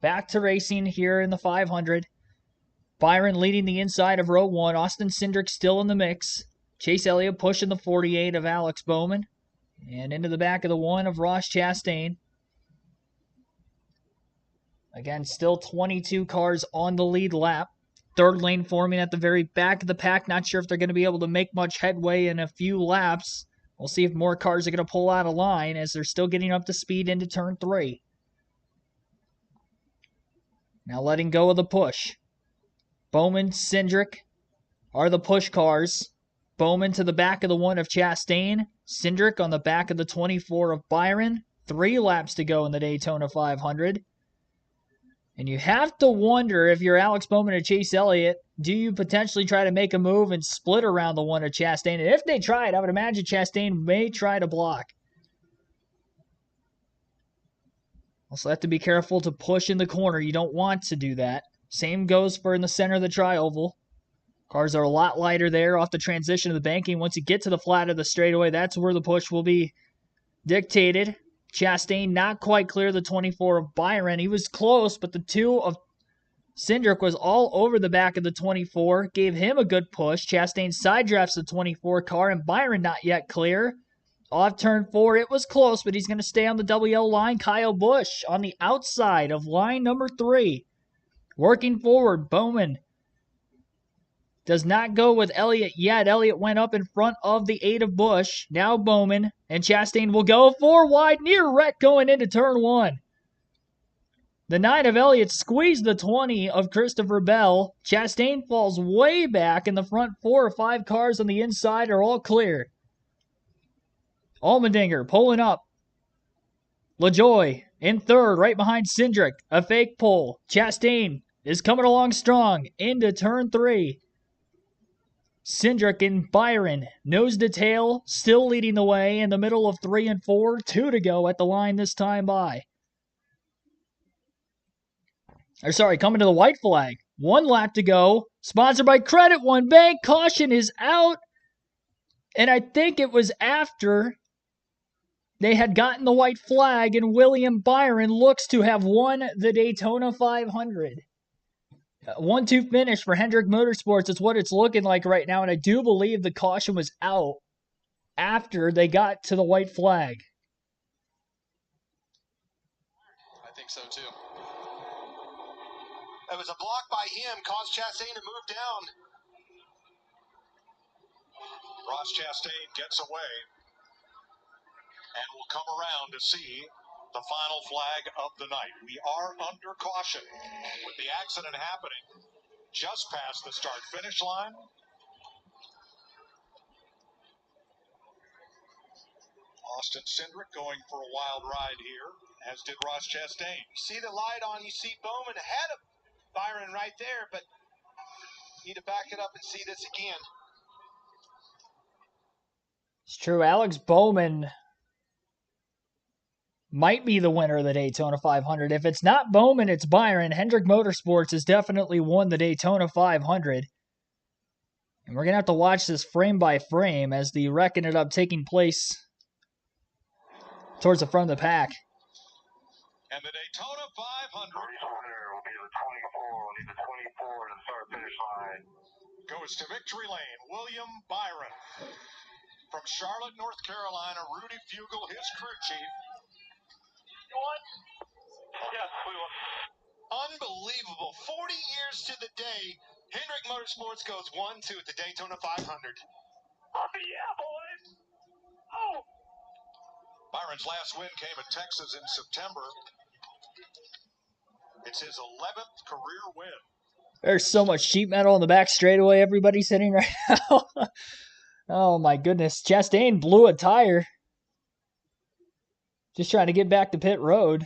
Back to racing here in the 500. Byron leading the inside of row 1. Austin Cindric still in the mix. Chase Elliott pushing the 48 of Alex Bowman. And into the back of the 1 of Ross Chastain. Again, still 22 cars on the lead lap. Third lane forming at the very back of the pack. Not sure if they're going to be able to make much headway in a few laps. We'll see if more cars are going to pull out of line as they're still getting up to speed into turn 3. Now letting go of the push. Bowman, Cindric are the push cars. Bowman to the back of the 1 of Chastain. Cindric on the back of the 24 of Byron. 3 laps to go in the Daytona 500. And you have to wonder if you're Alex Bowman or Chase Elliott, do you potentially try to make a move and split around the 1 of Chastain? And if they try it, I would imagine Chastain may try to block. Also have to be careful to push in the corner. You don't want to do that. Same goes for in the center of the tri-oval. Cars are a lot lighter there off the transition of the banking. Once you get to the flat of the straightaway, that's where the push will be dictated. Chastain not quite clear the 24 of Byron. He was close, but the 2 of Cindric was all over the back of the 24. Gave him a good push. Chastain side drafts the 24 car, and Byron not yet clear. Off turn 4, it was close, but he's going to stay on the double yellow line. Kyle Busch on the outside of line number 3. Working forward, Bowman does not go with Elliott yet. Elliott went up in front of the 8 of Busch. Now Bowman and Chastain will go 4 wide. Near wreck going into turn 1. The 9 of Elliott squeezed the 20 of Christopher Bell. Chastain falls way back, and the front 4 or 5 cars on the inside are all clear. Allmendinger pulling up. LaJoy in third, right behind Cindric. A fake pull. Chastain is coming along strong into turn 3. Cindric and Byron, nose to tail, still leading the way in the middle of 3 and 4. 2 to go at the line this time by. Coming to the white flag. 1 lap to go. Sponsored by Credit One Bank. Caution is out. And I think it was after they had gotten the white flag, and William Byron looks to have won the Daytona 500. 1-2 finish for Hendrick Motorsports is what it's looking like right now, and I do believe the caution was out after they got to the white flag. I think so too. It was a block by him, caused Chastain to move down. Ross Chastain gets away and will come around to see the final flag of the night. We are under caution with the accident happening just past the start-finish line. Austin Cindric going for a wild ride here, as did Ross Chastain. You see the light on, you see Bowman ahead of Byron right there, but you need to back it up and see this again. It's true. Alex Bowman might be the winner of the Daytona 500. If it's not Bowman, it's Byron. Hendrick Motorsports has definitely won the Daytona 500. And we're going to have to watch this frame by frame as the wreck ended up taking place towards the front of the pack. And the Daytona 500 will be the 24. Need the 24 to the start-finish line. Goes to victory lane. William Byron. From Charlotte, North Carolina, Rudy Fugle, his crew chief. You won? Yes, we won. Unbelievable. 40 years to the day, Hendrick Motorsports goes 1-2 at the Daytona 500. Oh, yeah, boys. Oh. Byron's last win came in Texas in September. It's his 11th career win. There's so much sheet metal in the back straightaway everybody's hitting right now. Oh my goodness. Chastain blew a tire. Just trying to get back to pit road.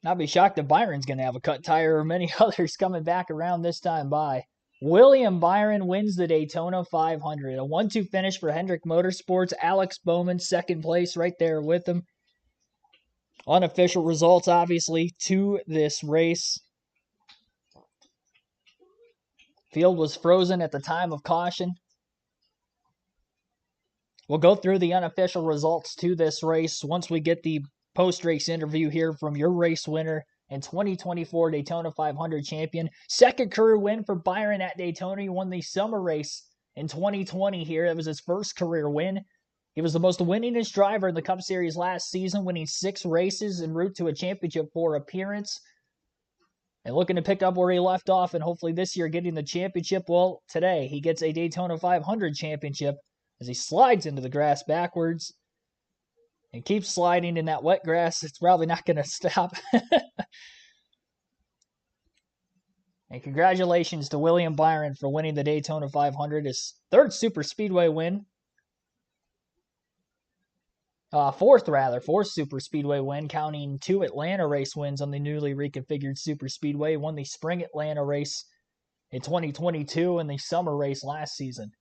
Not be shocked if Byron's going to have a cut tire or many others coming back around this time by. William Byron wins the Daytona 500. A 1-2 finish for Hendrick Motorsports. Alex Bowman, second place right there with him. Unofficial results, obviously, to this race. Field was frozen at the time of caution. We'll go through the unofficial results to this race once we get the post-race interview here from your race winner, and 2024 Daytona 500 champion. Second career win for Byron at Daytona. He won the summer race in 2020 here. It was his first career win. He was the most winningest driver in the Cup Series last season, winning 6 races en route to a championship 4 appearance. And looking to pick up where he left off, and hopefully this year getting the championship. Well, today he gets a Daytona 500 championship as he slides into the grass backwards and keeps sliding in that wet grass. It's probably not going to stop. And congratulations to William Byron for winning the Daytona 500, his 3rd super speedway win. Fourth super speedway win, counting 2 Atlanta race wins on the newly reconfigured super speedway. Won the spring Atlanta race in 2022 and the summer race last season.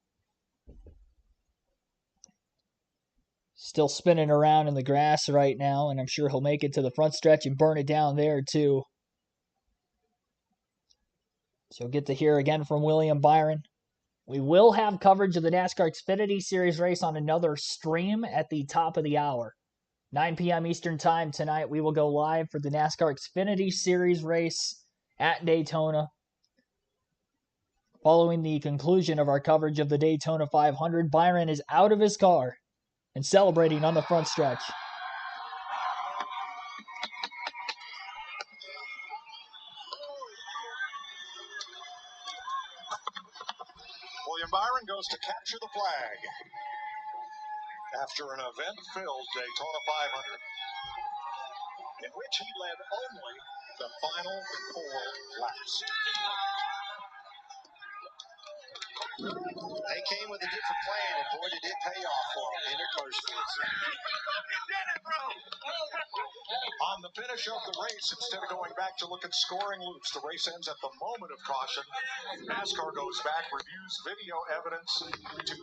Still spinning around in the grass right now, and I'm sure he'll make it to the front stretch and burn it down there too. So we'll get to hear again from William Byron. We will have coverage of the NASCAR Xfinity Series race on another stream at the top of the hour. 9 p.m. Eastern Time tonight, we will go live for the NASCAR Xfinity Series race at Daytona. Following the conclusion of our coverage of the Daytona 500, Byron is out of his car and celebrating on the front stretch. William Byron goes to capture the flag after an event-filled Daytona 500 in which he led only the final 4 laps. They came with a different plan, and boy, did it pay off for them. Hendrick Motorsports. On the finish of the race, instead of going back to look at scoring loops, the race ends at the moment of caution. NASCAR goes back, reviews video evidence to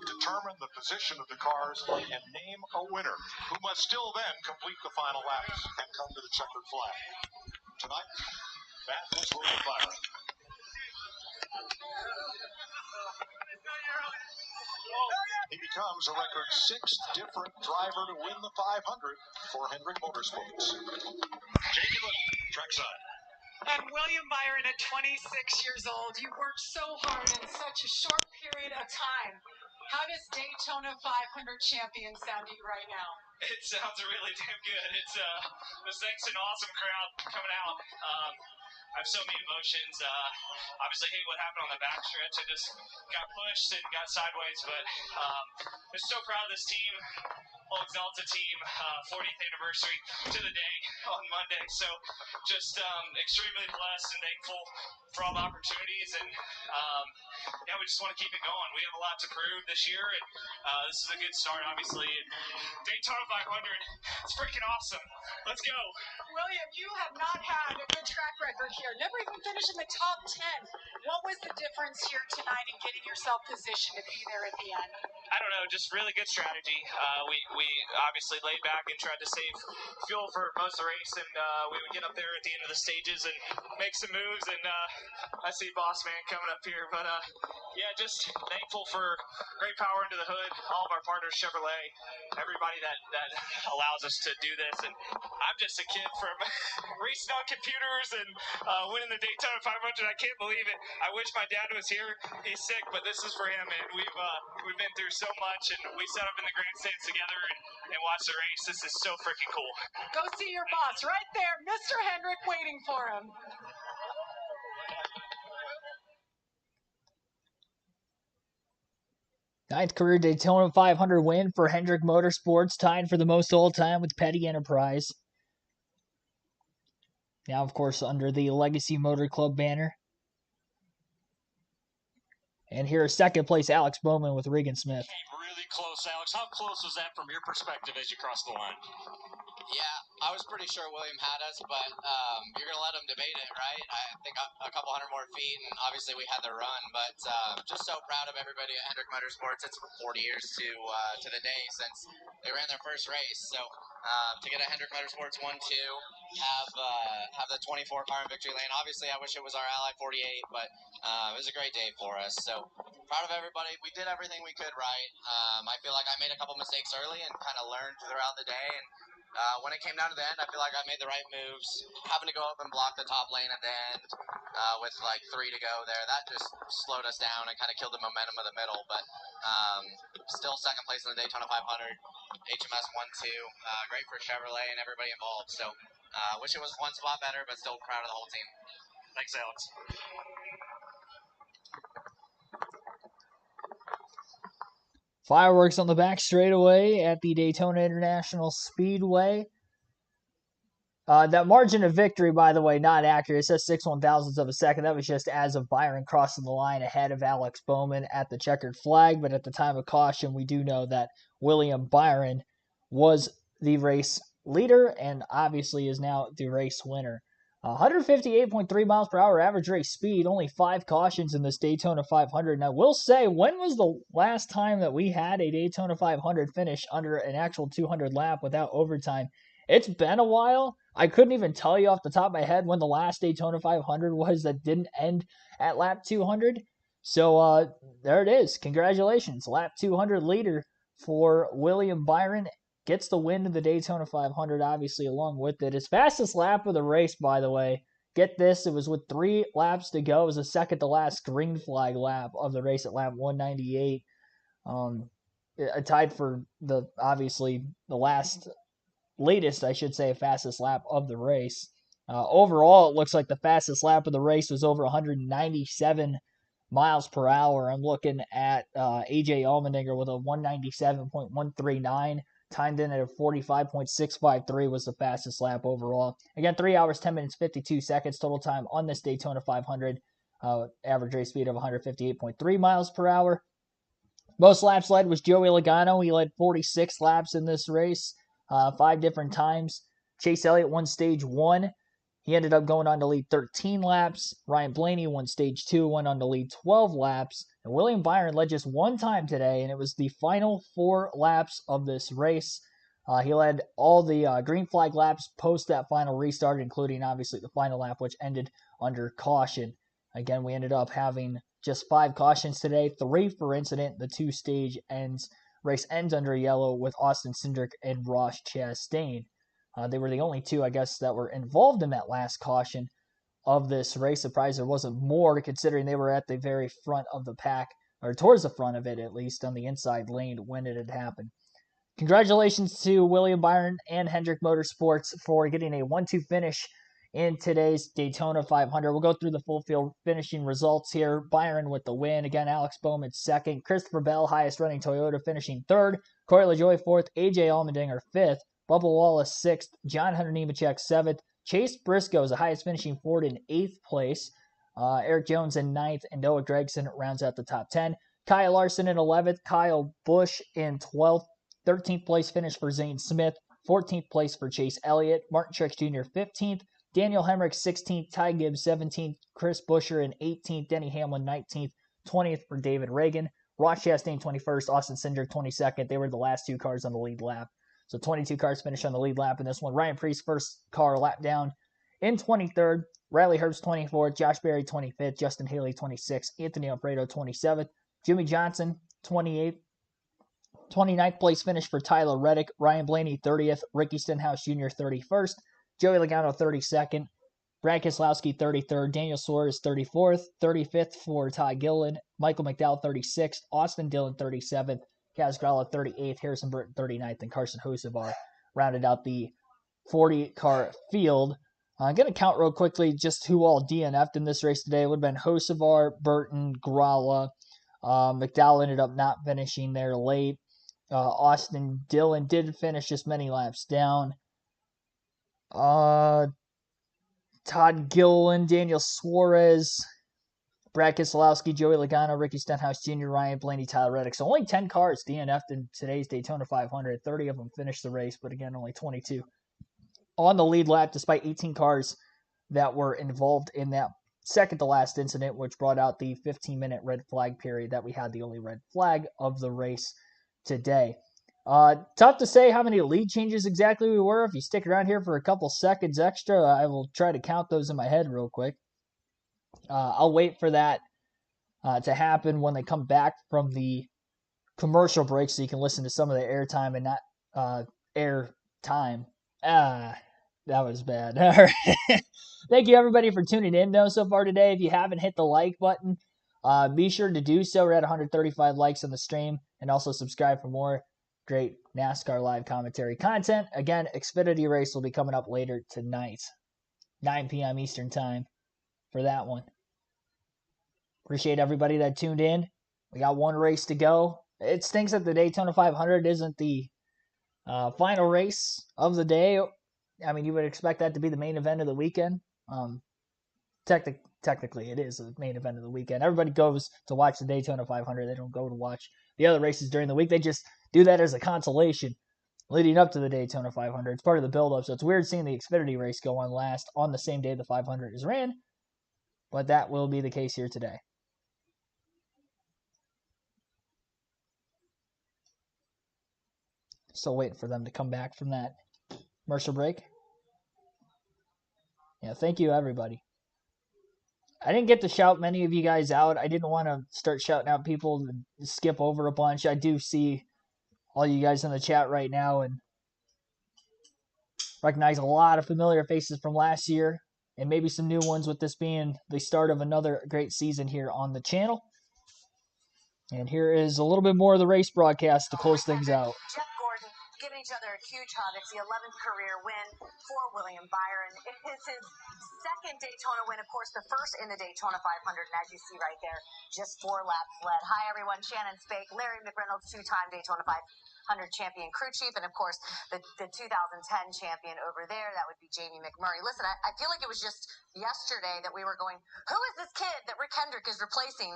determine the position of the cars and name a winner, who must still then complete the final laps and come to the checkered flag. Tonight, that was William Byron. He becomes a record 6th different driver to win the 500 for Hendrick Motorsports. Jamie Little, trackside. And William Byron, at 26 years old, you worked so hard in such a short period of time. How does Daytona 500 champion sound to you right now? It sounds really damn good. It's this thing's an awesome crowd coming out. I have so many emotions. Obviously, hate what happened on the backstretch. I just got pushed and got sideways, but I'm so proud of this team. Whole Exalta team, 40th anniversary to the day on Monday. So just extremely blessed and thankful for all the opportunities, and yeah, we just want to keep it going. We have a lot to prove this year, and this is a good start, obviously. Daytona 500, it's freaking awesome. Let's go. William, you have not had a good track record here. Never even finished in the top 10. What was the difference here tonight in getting yourself positioned to be there at the end? I don't know, just really good strategy. We obviously laid back and tried to save fuel for most of the race, and we would get up there at the end of the stages and make some moves, and I see Boss Man coming up here, but yeah, just thankful for great power into the hood, all of our partners, Chevrolet, everybody that allows us to do this, and I'm just a kid from racing on computers and winning the Daytona 500. I can't believe it. I wish my dad was here. He's sick, but this is for him, man. We've been through so much, and we sat up in the grandstands together and watched the race. This is so freaking cool. Go see your boss right there, Mr. Hendrick, waiting for him. Ninth career Daytona 500 win for Hendrick Motorsports, tied for the most all-time with Petty Enterprise. Now, of course, under the Legacy Motor Club banner. And here is second place Alex Bowman with Regan Smith. Really close, Alex. How close was that from your perspective as you crossed the line? Yeah, I was pretty sure William had us, but you're going to let him debate it, right? I think a couple hundred more feet, and obviously we had the run, but just so proud of everybody at Hendrick Motorsports. It's 40 years to the day since they ran their first race, so to get a Hendrick Motorsports 1-2, have the 24 car in victory lane. Obviously, I wish it was our Ally 48, but it was a great day for us, so proud of everybody. We did everything we could right. I feel like I made a couple mistakes early and kind of learned throughout the day, and When it came down to the end, I feel like I made the right moves. Having to go up and block the top lane at the end with like 3 to go there, that just slowed us down and kind of killed the momentum of the middle. But still second place in the Daytona 500. HMS 1-2. Great for Chevrolet and everybody involved. So wish it was one spot better, but still proud of the whole team. Thanks, Alex. Fireworks on the back straightaway at the Daytona International Speedway. That margin of victory, by the way, not accurate. It says 6/1000ths of a second. That was just as of Byron crossing the line ahead of Alex Bowman at the checkered flag. But at the time of caution, we do know that William Byron was the race leader and obviously is now the race winner. 158.3 miles per hour average race speed, only 5 cautions in this Daytona 500. And I will say, when was the last time that we had a Daytona 500 finish under an actual 200 lap without overtime? It's been a while. I couldn't even tell you off the top of my head when the last Daytona 500 was that didn't end at lap 200. So there it is. Congratulations. Lap 200 leader for William Byron. Gets the win of the Daytona 500, obviously, along with it. His fastest lap of the race, by the way. Get this, it was with 3 laps to go. It was the second to last green flag lap of the race at lap 198. Tied for obviously the latest, I should say, fastest lap of the race. Overall, it looks like the fastest lap of the race was over 197 miles per hour. I'm looking at AJ Allmendinger with a 197.139, timed in at a 45.653 was the fastest lap overall. Again, 3 hours, 10 minutes, 52 seconds total time on this Daytona 500. Average race speed of 158.3 miles per hour. Most laps led was Joey Logano. He led 46 laps in this race. 5 different times. Chase Elliott won stage 1. He ended up going on to lead 13 laps. Ryan Blaney won stage 2, went on to lead 12 laps. And William Byron led just 1 time today, and it was the final 4 laps of this race. He led all the green flag laps post that final restart, including obviously the final lap, which ended under caution. Again, we ended up having just 5 cautions today, 3 for incident. The 2 stage race ends under yellow with Austin Cindric and Ross Chastain. They were the only 2, I guess, that were involved in that last caution of this race. Surprised there wasn't more, considering they were at the very front of the pack, or towards the front of it at least, on the inside lane when it had happened. Congratulations to William Byron and Hendrick Motorsports for getting a 1-2 finish in today's Daytona 500. We'll go through the full field finishing results here. Byron with the win. Again, Alex Bowman second. Christopher Bell, highest running Toyota, finishing third. Corey LaJoie fourth. AJ Allmendinger fifth. Bubba Wallace sixth. John Hunter Nemechek seventh. Chase Briscoe is the highest finishing Ford in 8th place. Eric Jones in 9th. And Noah Gregson rounds out the top 10. Kyle Larson in 11th. Kyle Busch in 12th. 13th place finish for Zane Smith. 14th place for Chase Elliott. Martin Truex Jr. 15th. Daniel Hemrick 16th, Ty Gibbs 17th, Chris Buescher in 18th, Denny Hamlin 19th, 20th for David Reagan, Ross Chastain 21st, Austin Cindric 22nd. They were the last 2 cars on the lead lap. So 22 cars finished on the lead lap in this one. Ryan Preece, first car lap down in 23rd, Riley Herbst 24th, Josh Berry 25th, Justin Haley 26th, Anthony Alfredo 27th, Jimmy Johnson 28th, 29th place finish for Tyler Reddick, Ryan Blaney 30th, Ricky Stenhouse Jr. 31st, Joey Logano 32nd, Brad Keselowski 33rd, Daniel Suarez 34th, 35th for Ty Gilliland, Michael McDowell 36th, Austin Dillon 37th, Kaz Grala 38th, Harrison Burton 39th, and Carson Hocevar rounded out the 40-car field. I'm going to count real quickly just who all DNF'd in this race today. It would have been Hocevar, Burton, Grala. McDowell ended up not finishing there late. Austin Dillon did finish just many laps down. Todd Gilliland, Daniel Suarez, Brad Keselowski, Joey Logano, Ricky Stenhouse Jr., Ryan Blaney, Tyler Reddick. So only 10 cars DNF'd in today's Daytona 500. 30 of them finished the race, but again, only 22 on the lead lap, despite 18 cars that were involved in that second to last incident, which brought out the 15-minute red flag period that we had, the only red flag of the race today. Tough to say how many lead changes exactly we were. If you stick around here for a couple seconds extra, I will try to count those in my head real quick. I'll wait for that to happen when they come back from the commercial break so you can listen to some of the air time and not air time That was bad. All right. Thank you, everybody, for tuning in, though, so far today. If you haven't hit the like button, be sure to do so. We're at 135 likes on the stream. And also subscribe for more great NASCAR live commentary content. Again, Xfinity race will be coming up later tonight, 9 p.m. Eastern time for that one. Appreciate everybody that tuned in. We got one race to go. It stinks that the Daytona 500 isn't the final race of the day. I mean, you would expect that to be the main event of the weekend. Technically, it is the main event of the weekend. Everybody goes to watch the Daytona 500. They don't go to watch the other races during the week. They just do that as a consolation leading up to the Daytona 500. It's part of the build-up, so it's weird seeing the Xfinity race go on last on the same day the 500 is ran, but that will be the case here today. Still waiting for them to come back from that commercial break. Yeah, thank you, everybody. I didn't get to shout many of you guys out. I didn't want to start shouting out people and skip over a bunch. I do see all you guys in the chat right now and recognize a lot of familiar faces from last year and maybe some new ones with this being the start of another great season here on the channel. And here is a little bit more of the race broadcast to close things out. Jeff Gordon giving each other a huge hug. It's the 11th career win for William Byron. It is his second Daytona win, of course, the first in the Daytona 500. And as you see right there, just 4 laps led. Hi, everyone. Shannon Spake, Larry McReynolds, 2-time Daytona 500 champion crew chief, and, of course, the 2010 champion over there. That would be Jamie McMurray. Listen, I feel like it was just yesterday that we were going, who is this kid that Rick Hendrick is replacing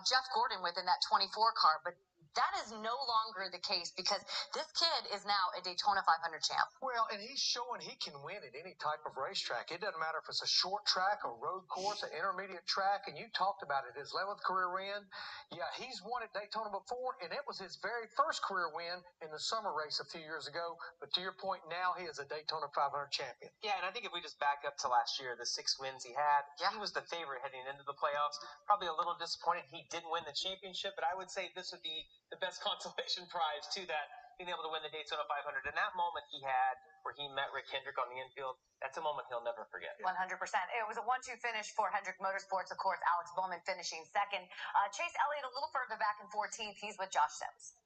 Jeff Gordon with in that 24 car? But that is no longer the case because this kid is now a Daytona 500 champ. Well, and he's showing he can win at any type of racetrack. It doesn't matter if it's a short track, a road course, an intermediate track, and you talked about it, his 11th career win. Yeah, he's won at Daytona before, and it was his very first career win in the summer race a few years ago. But to your point, now he is a Daytona 500 champion. Yeah, and I think if we just back up to last year, the 6 wins he had, he was the favorite heading into the playoffs. Probably a little disappointed he didn't win the championship, but I would say this would be the best consolation prize to that, being able to win the Daytona 500. And that moment he had where he met Rick Hendrick on the infield, that's a moment he'll never forget. 100%. It was a 1-2 finish for Hendrick Motorsports. Of course, Alex Bowman finishing second. Chase Elliott a little further back in 14th. He's with Josh Sims.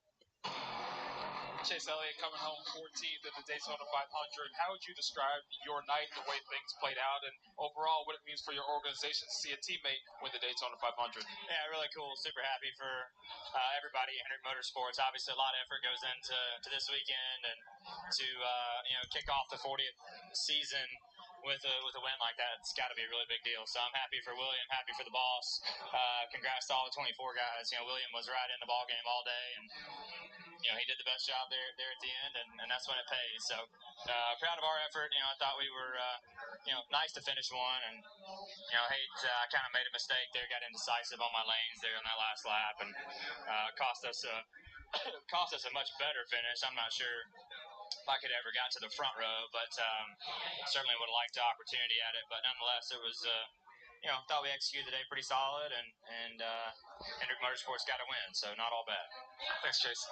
Chase Elliott coming home 14th in the Daytona 500. How would you describe your night, the way things played out, and overall what it means for your organization to see a teammate win the Daytona 500? Yeah, really cool. Super happy for everybody at Hendrick Motorsports. Obviously, a lot of effort goes into this weekend, and to kick off the 40th season with a win like that, it's got to be a really big deal. So I'm happy for William, happy for the boss. Congrats to all the 24 guys. William was right in the ball game all day, and he did the best job there at the end, and that's when it pays. So proud of our effort. I thought we were nice to finish one, and I kind of made a mistake there, got indecisive on my lanes there on that last lap, and cost us a much better finish. I'm not sure if I could ever got to the front row, but certainly would have liked the opportunity at it. But nonetheless, it was thought we executed today pretty solid, and Hendrick Motorsports got a win, so not all bad. Thanks, Chase.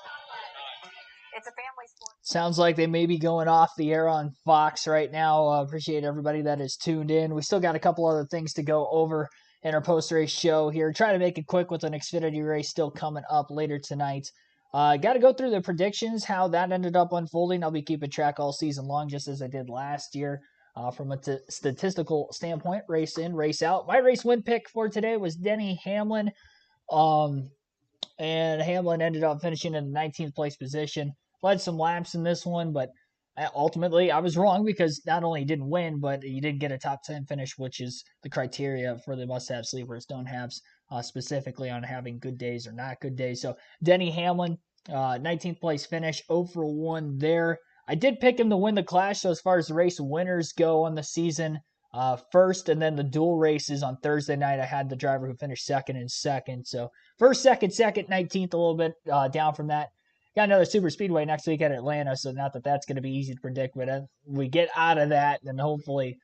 It's a family sport. Sounds like they may be going off the air on Fox right now. Appreciate everybody that is tuned in. We still got a couple other things to go over in our post-race show here. Try to make it quick with an Xfinity race still coming up later tonight. Got to go through the predictions, how that ended up unfolding. I'll be keeping track all season long, just as I did last year. From a statistical standpoint, race in, race out. My race win pick for today was Denny Hamlin. And Hamlin ended up finishing in the 19th place position. Led some laps in this one, but ultimately I was wrong because not only he didn't win, but he didn't get a top 10 finish, which is the criteria for the must-have sleepers, don't haves, specifically on having good days or not good days. So Denny Hamlin, 19th place finish, 0-for-1 there. I did pick him to win the Clash, so as far as the race winners go on the season, first, and then the dual races on Thursday night, I had the driver who finished second and second. So first, second, 19th, a little bit down from that. Got another super speedway next week at Atlanta, so not that that's going to be easy to predict, but we get out of that, and hopefully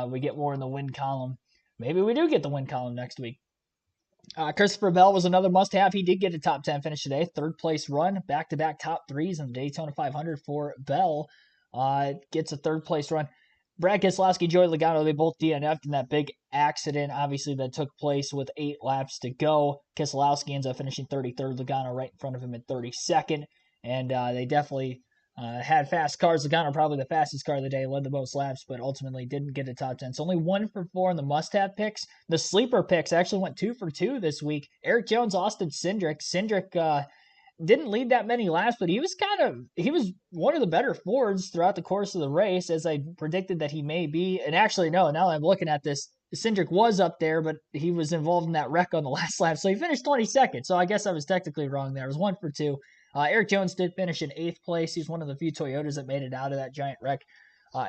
we get more in the win column. Maybe we do get the win column next week. Christopher Bell was another must-have. He did get a top 10 finish today. Third place run, back-to-back top threes in the Daytona 500 for Bell. gets a third-place run. Brad Keselowski, Joey Logano, they both DNF'd in that big accident, obviously, that took place with 8 laps to go. Keselowski ends up finishing 33rd, Logano right in front of him at 32nd, and they definitely had fast cars. Logano probably the fastest car of the day, led the most laps, but ultimately didn't get a top 10. So only 1 for 4 in the must-have picks. The sleeper picks actually went 2 for 2 this week. Eric Jones, Austin Cindric. Cindric didn't lead that many laps, but he was one of the better Fords throughout the course of the race, as I predicted that he may be. And actually, no, now that I'm looking at this, Cindric was up there, but he was involved in that wreck on the last lap, so he finished 22nd. So I guess I was technically wrong there. It was 1 for 2. Eric Jones did finish in 8th place. He's one of the few Toyotas that made it out of that giant wreck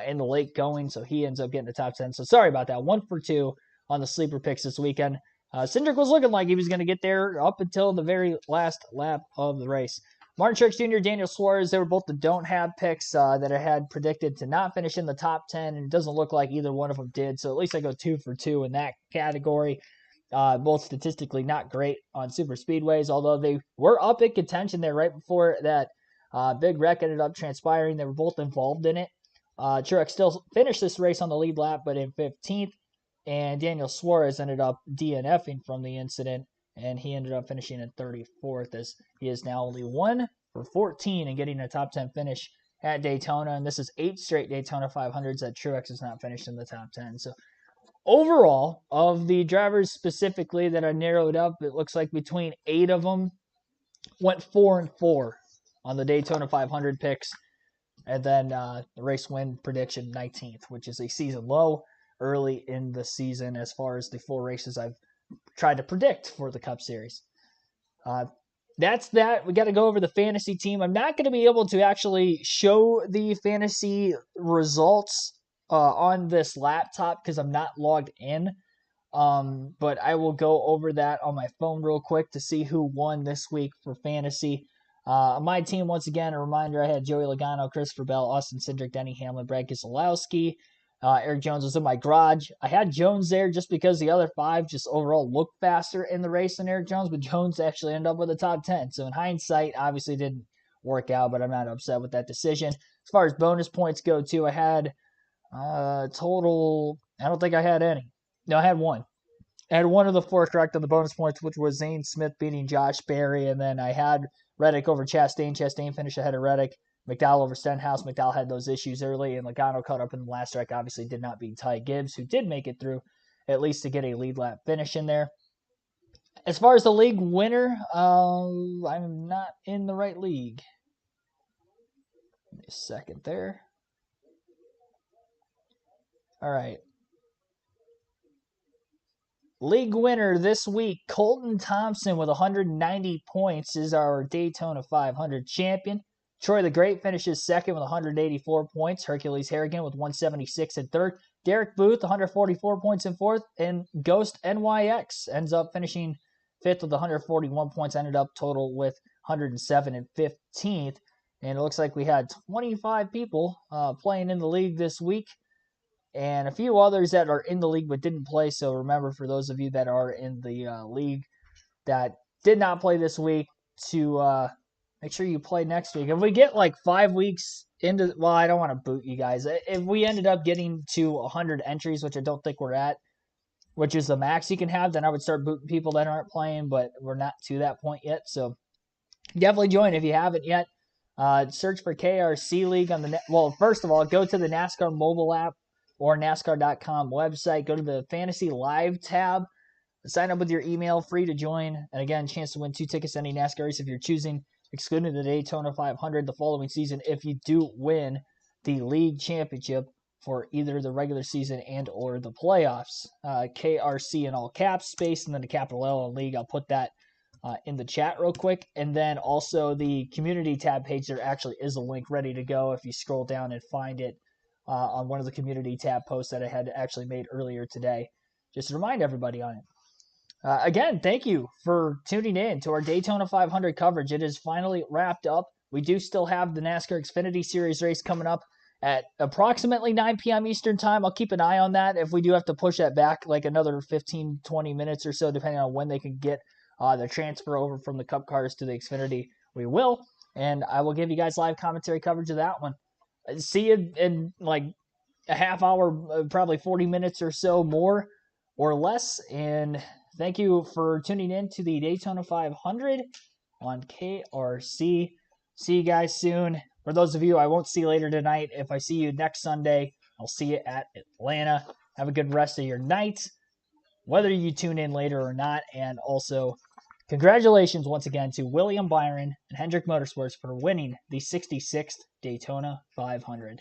in the late going, so he ends up getting the top 10. So sorry about that. 1 for 2 on the sleeper picks this weekend. Cindric was looking like he was going to get there up until the very last lap of the race. Martin Truex Jr., Daniel Suarez, they were both the don't-have picks that I had predicted to not finish in the top 10, and it doesn't look like either one of them did, so at least I go 2 for 2 in that category. Both statistically not great on super speedways, although they were up in contention there right before that big wreck ended up transpiring. They were both involved in it. Truex still finished this race on the lead lap, but in 15th. And Daniel Suarez ended up DNFing from the incident, and he ended up finishing in 34th, as he is now only 1 for 14 and getting a top 10 finish at Daytona. And this is 8 straight Daytona 500s that Truex has not finished in the top 10. So overall, of the drivers specifically that I narrowed up, it looks like between 8 of them went 4 and 4 on the Daytona 500 picks. And then the race win prediction 19th, which is a season low early in the season as far as the 4 races I've tried to predict for the Cup Series. That's that. We got to go over the fantasy team. I'm not going to be able to actually show the fantasy results on this laptop because I'm not logged in. But I will go over that on my phone real quick to see who won this week for fantasy. My team, once again, a reminder, I had Joey Logano, Christopher Bell, Austin Cindric, Denny Hamlin, Brad Keselowski. Eric Jones was in my garage. I had Jones there just because the other 5 just overall looked faster in the race than Eric Jones, but Jones actually ended up with a top 10. So in hindsight, obviously didn't work out, but I'm not upset with that decision. As far as bonus points go, too, I had total, I don't think I had any. No, I had 1. I had 1 of the 4 correct on the bonus points, which was Zane Smith beating Josh Berry, and then I had Reddick over Chastain. Chastain finished ahead of Reddick. McDowell over Stenhouse. McDowell had those issues early, and Logano caught up in the last track. Obviously did not beat Ty Gibbs, who did make it through, at least to get a lead lap finish in there. As far as the league winner, I'm not in the right league. Give me a second there. All right. League winner this week, Colton Thompson with 190 points is our Daytona 500 champion. Troy the Great finishes second with 184 points. Hercules Harrigan with 176 in third. Derek Booth, 144 points in fourth. And Ghost NYX ends up finishing fifth with 141 points. Ended up total with 107 in 15th. And it looks like we had 25 people playing in the league this week, and a few others that are in the league but didn't play. So remember, for those of you that are in the league that did not play this week, to make sure you play next week. If we get like 5 weeks into, well, I don't want to boot you guys. If we ended up getting to 100 entries, which I don't think we're at, which is the max you can have, then I would start booting people that aren't playing, but we're not to that point yet. So definitely join if you haven't yet. Search for KRC League on the well, first of all, go to the NASCAR mobile app or NASCAR.com website. Go to the Fantasy Live tab. Sign up with your email, free to join. And again, chance to win 2 tickets to any NASCAR race if you're choosing, excluding the Daytona 500 the following season, if you do win the league championship for either the regular season and or the playoffs. KRC in all caps, space, and then the capital L on league. I'll put that in the chat real quick. And then also the community tab page, there actually is a link ready to go if you scroll down and find it on one of the community tab posts that I had actually made earlier today, just to remind everybody on it. Again, thank you for tuning in to our Daytona 500 coverage. It is finally wrapped up. We do still have the NASCAR Xfinity Series race coming up at approximately 9 p.m. Eastern time. I'll keep an eye on that. If we do have to push that back like another 15, 20 minutes or so, depending on when they can get the transfer over from the Cup cars to the Xfinity, we will. And I will give you guys live commentary coverage of that one. See you in like a half hour, probably 40 minutes or so more or less. And thank you for tuning in to the Daytona 500 on KRC. See you guys soon. For those of you I won't see later tonight, if I see you next Sunday, I'll see you at Atlanta. Have a good rest of your night, whether you tune in later or not. And also, congratulations once again to William Byron and Hendrick Motorsports for winning the 66th Daytona 500.